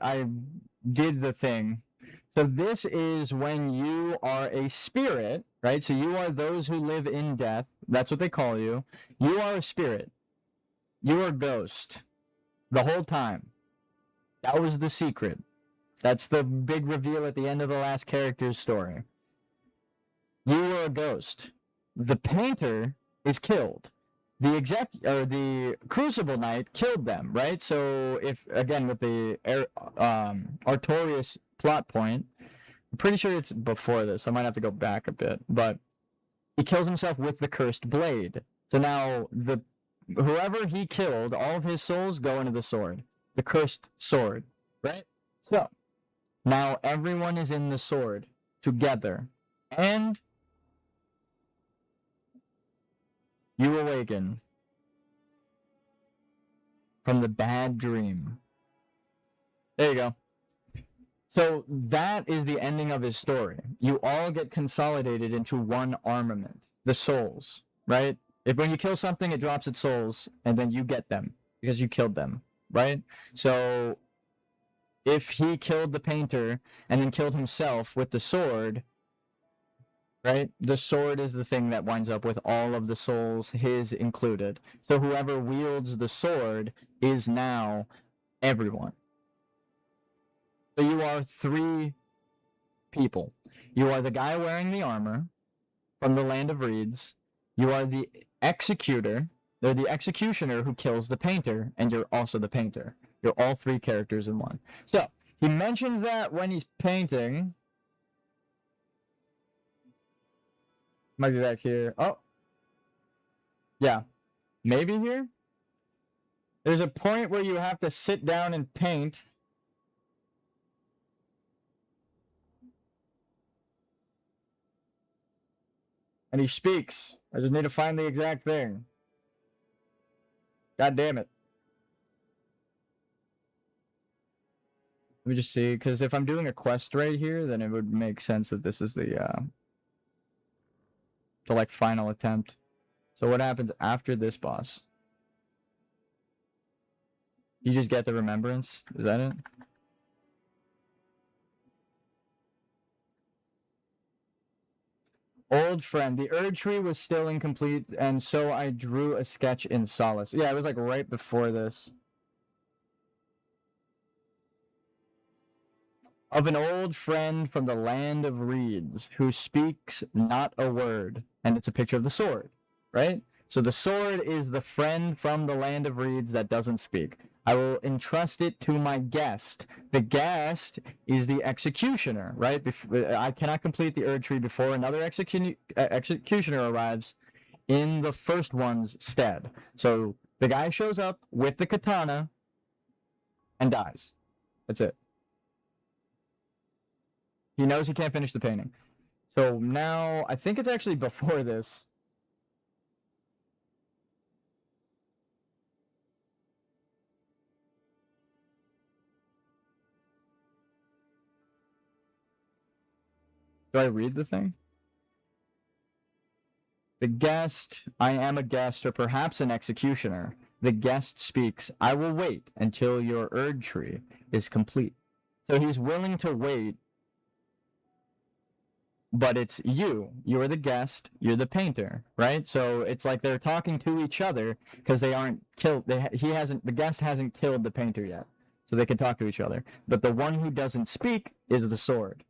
Speaker 4: I did the thing. So this is when you are a spirit, right? So you are those who live in death. That's what they call you. You are a spirit. You are a ghost. The whole time. That was the secret. That's the big reveal at the end of the last character's story. You were a ghost. The painter is killed. The Crucible Knight killed them, right? So if again with the Artorias plot point, I'm pretty sure it's before this. I might have to go back a bit, but he kills himself with the cursed blade. So now whoever he killed, all of his souls go into the sword, the cursed sword, right? So now everyone is in the sword together, and you awaken from the bad dream. There you go. So that is the ending of his story. You all get consolidated into one armament, the souls, right? If when you kill something, it drops its souls, and then you get them because you killed them, right? So if he killed the painter and then killed himself with the sword, right? The sword is the thing that winds up with all of the souls, his included. So whoever wields the sword is now everyone. So you are three people. You are the guy wearing the armor from the Land of Reeds. You are the executor, or the executioner who kills the painter, and you're also the painter. You're all three characters in one. So he mentions that when he's painting. Might be back here. Oh. Yeah. Maybe here? There's a point where you have to sit down and paint. And he speaks. I just need to find the exact thing. God damn it. Let me just see, because if I'm doing a quest right here, then it would make sense that this is the like final attempt. So what happens after this boss? You just get the remembrance? Is that it? Old friend, the Erd tree was still incomplete, and so I drew a sketch in solace. Yeah, it was like right before this. Of an old friend from the land of reeds, who speaks not a word. And it's a picture of the sword, right? So the sword is the friend from the land of reeds that doesn't speak. I will entrust it to my guest. The guest is the executioner, right? I cannot complete the Erd tree before another executioner arrives in the first one's stead. So the guy shows up with the katana and dies. That's it. He knows he can't finish the painting. So now, I think it's actually before this. Do I read the thing? The guest, I am a guest, or perhaps an executioner. The guest speaks, I will wait until your Erd tree is complete. So he's willing to wait, but it's you. You're the guest, you're the painter, right? So it's like they're talking to each other because they aren't killed. The guest hasn't killed the painter yet. So they can talk to each other. But the one who doesn't speak is the sword.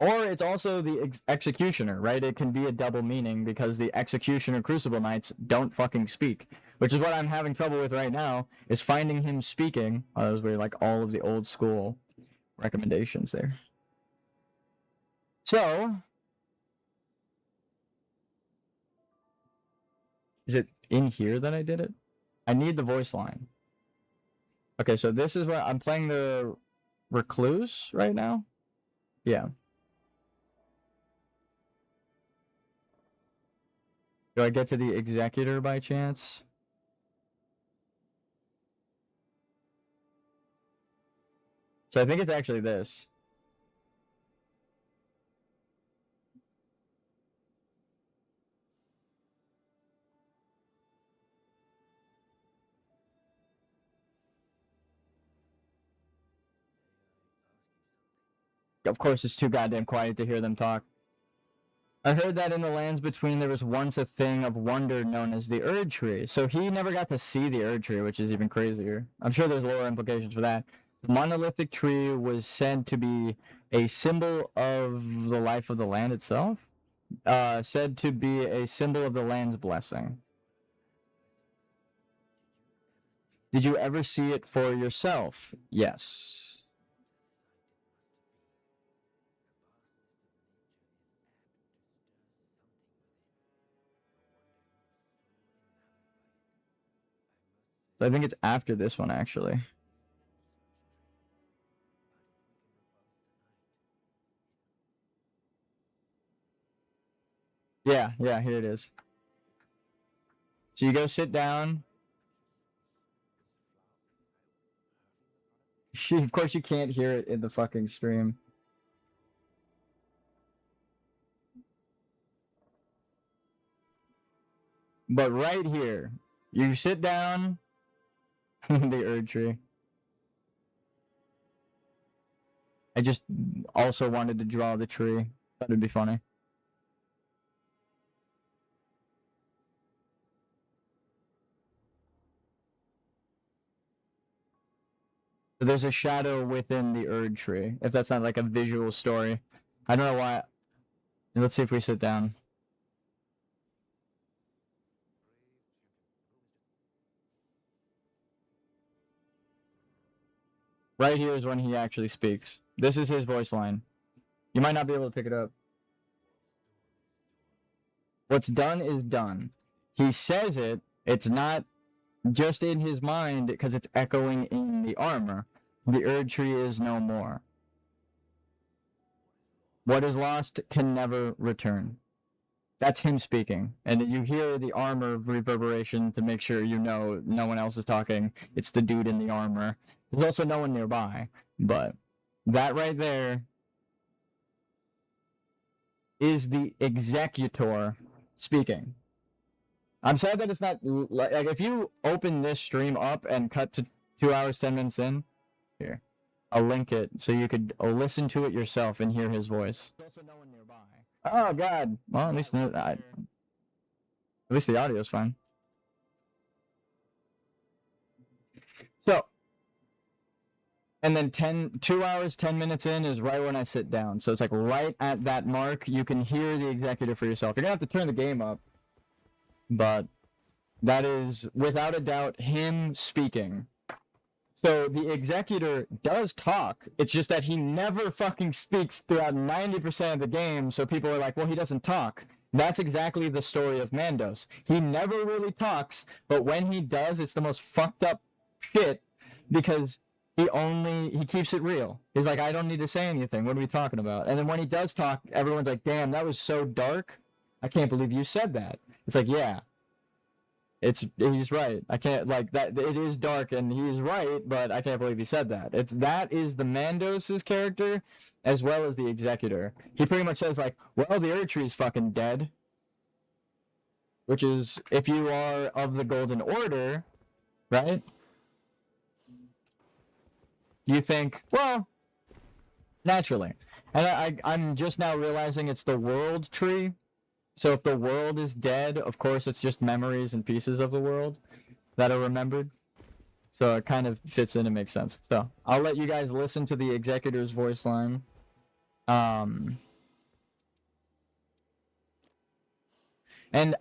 Speaker 4: Or it's also the executioner, right? It can be a double meaning because the executioner Crucible Knights don't fucking speak, which is what I'm having trouble with right now, is finding him speaking. Oh, those were like all of the old school recommendations there. So, is it in here that I did it? I need the voice line. Okay, so this is what I'm playing the Recluse right now. Yeah. Do I get to the Executor by chance? So I think it's actually this. Of course, it's too goddamn quiet to hear them talk. I heard that in the lands between there was once a thing of wonder known as the Erd Tree. So he never got to see the Erd Tree, which is even crazier. I'm sure there's lower implications for that. The monolithic tree was said to be a symbol of the life of the land itself. Said to be a symbol of the land's blessing. Did you ever see it for yourself? Yes. I think it's after this one, actually. Yeah, here it is. So you go sit down. Of course, you can't hear it in the fucking stream. But right here, you sit down. The Erd Tree. I just also wanted to draw the tree. Thought it'd be funny. So there's a shadow within the Erd Tree, if that's not like a visual story. I don't know why. Let's see if we sit down. Right here is when he actually speaks. This is his voice line. You might not be able to pick it up. What's done is done. He says it. It's not just in his mind because it's echoing in the armor. The Erd Tree is no more. What is lost can never return. That's him speaking. And you hear the armor reverberation to make sure you know no one else is talking. It's the dude in the armor. There's also no one nearby. But that right there is the executor speaking. I'm sad that it's not like if you open this stream up and cut to 2 hours 10 minutes in, here, I'll link it so you could listen to it yourself and hear his voice. There's also no one nearby. Oh God! Well, at least the audio's fine. So, and then 2 hours 10 minutes in is right when I sit down. So it's like right at that mark, you can hear the executive for yourself. You're gonna have to turn the game up. But that is, without a doubt, him speaking. So the executor does talk. It's just that he never fucking speaks throughout 90% of the game, so people are like, well, he doesn't talk. That's exactly the story of Mandos. He never really talks, but when he does, it's the most fucked up shit because he keeps it real. He's like, I don't need to say anything. What are we talking about? And then when he does talk, everyone's like, damn, that was so dark. I can't believe you said that. It's like, yeah, he's right. I can't, like, that, it is dark and he's right, but I can't believe he said that. That is the Mandos' character as well as the executor. He pretty much says, like, well, the Erd Tree's fucking dead. Which is, if you are of the Golden Order, right? You think, well, naturally. And I'm just now realizing it's the World Tree. So if the world is dead, of course it's just memories and pieces of the world that are remembered. So it kind of fits in and makes sense. So I'll let you guys listen to the executor's voice line. And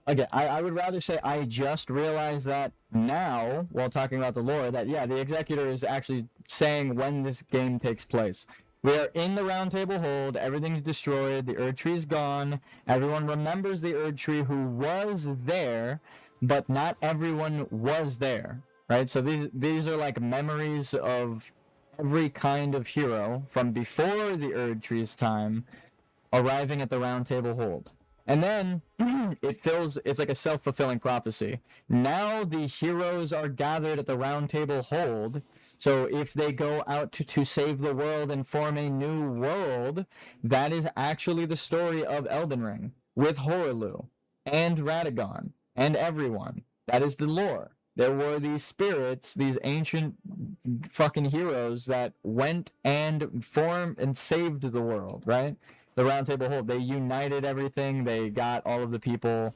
Speaker 4: again, I would rather say I just realized that now, while talking about the lore, that yeah, the Executor is actually saying when this game takes place. We are in the Round Table Hold, everything's destroyed, the Erd Tree is gone, everyone remembers the Erd Tree who was there, but not everyone was there, right? So these are like memories of every kind of hero from before the Erd Tree's time arriving at the Round Table Hold. And then it's like a self-fulfilling prophecy. Now the heroes are gathered at the Round Table Hold, so if they go out to save the world and form a new world, that is actually the story of Elden Ring, with Horelu, and Radagon, and everyone. That is the lore. There were these spirits, these ancient fucking heroes that went and formed and saved the world, right? The Round Table Hold. They united everything. They got all of the people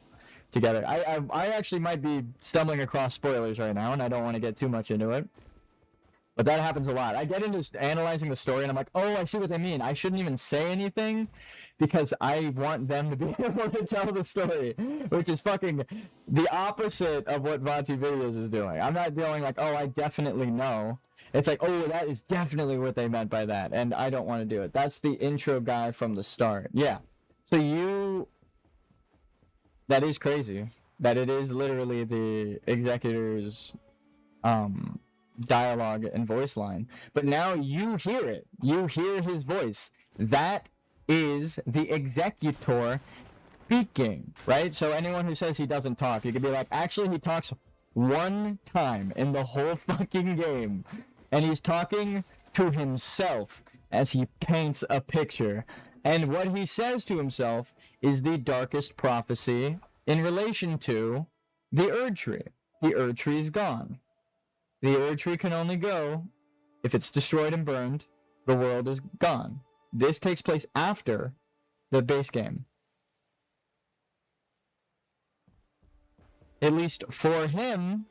Speaker 4: together. I actually might be stumbling across spoilers right now, and I don't want to get too much into it. But that happens a lot. I get into analyzing the story, and I'm like, oh, I see what they mean. I shouldn't even say anything because I want them to be able to tell the story, which is fucking the opposite of what Vati Videos is doing. I'm not doing like, oh, I definitely know. It's like, oh, that is definitely what they meant by that, and I don't want to do it. That's the intro guy from the start. Yeah. So that is crazy. That it is literally the Executor's dialogue and voice line. But now you hear it. You hear his voice. That is the Executor speaking, right? So anyone who says he doesn't talk, you could be like, actually, he talks one time in the whole fucking game. And he's talking to himself as he paints a picture. And what he says to himself is the darkest prophecy in relation to the Erd Tree. The Erd Tree is gone. The Erd Tree can only go if it's destroyed and burned. The world is gone. This takes place after the base game. At least for him,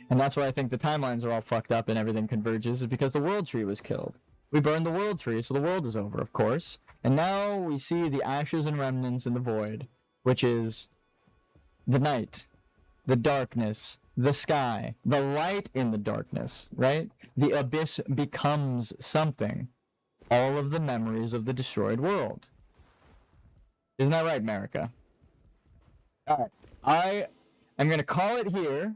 Speaker 4: and that's why I think the timelines are all fucked up and everything converges, is because the World Tree was killed. We burned the World Tree, so the world is over, of course. And now we see the ashes and remnants in the void, which is the night, the darkness, the sky, the light in the darkness, right? The abyss becomes something. All of the memories of the destroyed world. Isn't that right, America? Alright, I am going to call it here.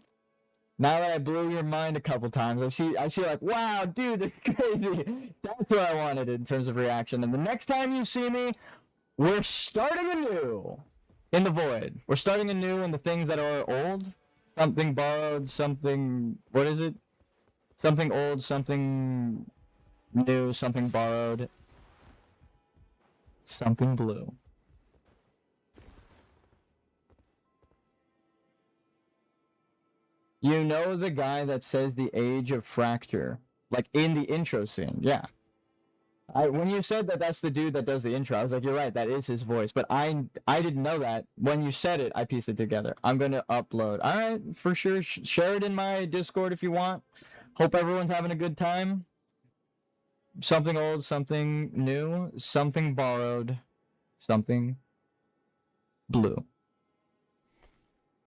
Speaker 4: Now that I blew your mind a couple times, I see like, wow, dude, this is crazy. That's what I wanted in terms of reaction. And the next time you see me, we're starting anew in the void. We're starting anew in the things that are old. Something borrowed, something, what is it? Something old, something new, something borrowed, something blue. You know the guy that says the age of fracture, like in the intro scene, yeah. When you said that that's the dude that does the intro, I was like, you're right, that is his voice. But I didn't know that. When you said it, I pieced it together. I'm going to upload. All right, for sure. Share it in my Discord if you want. Hope everyone's having a good time. Something old, something new, something borrowed, something blue.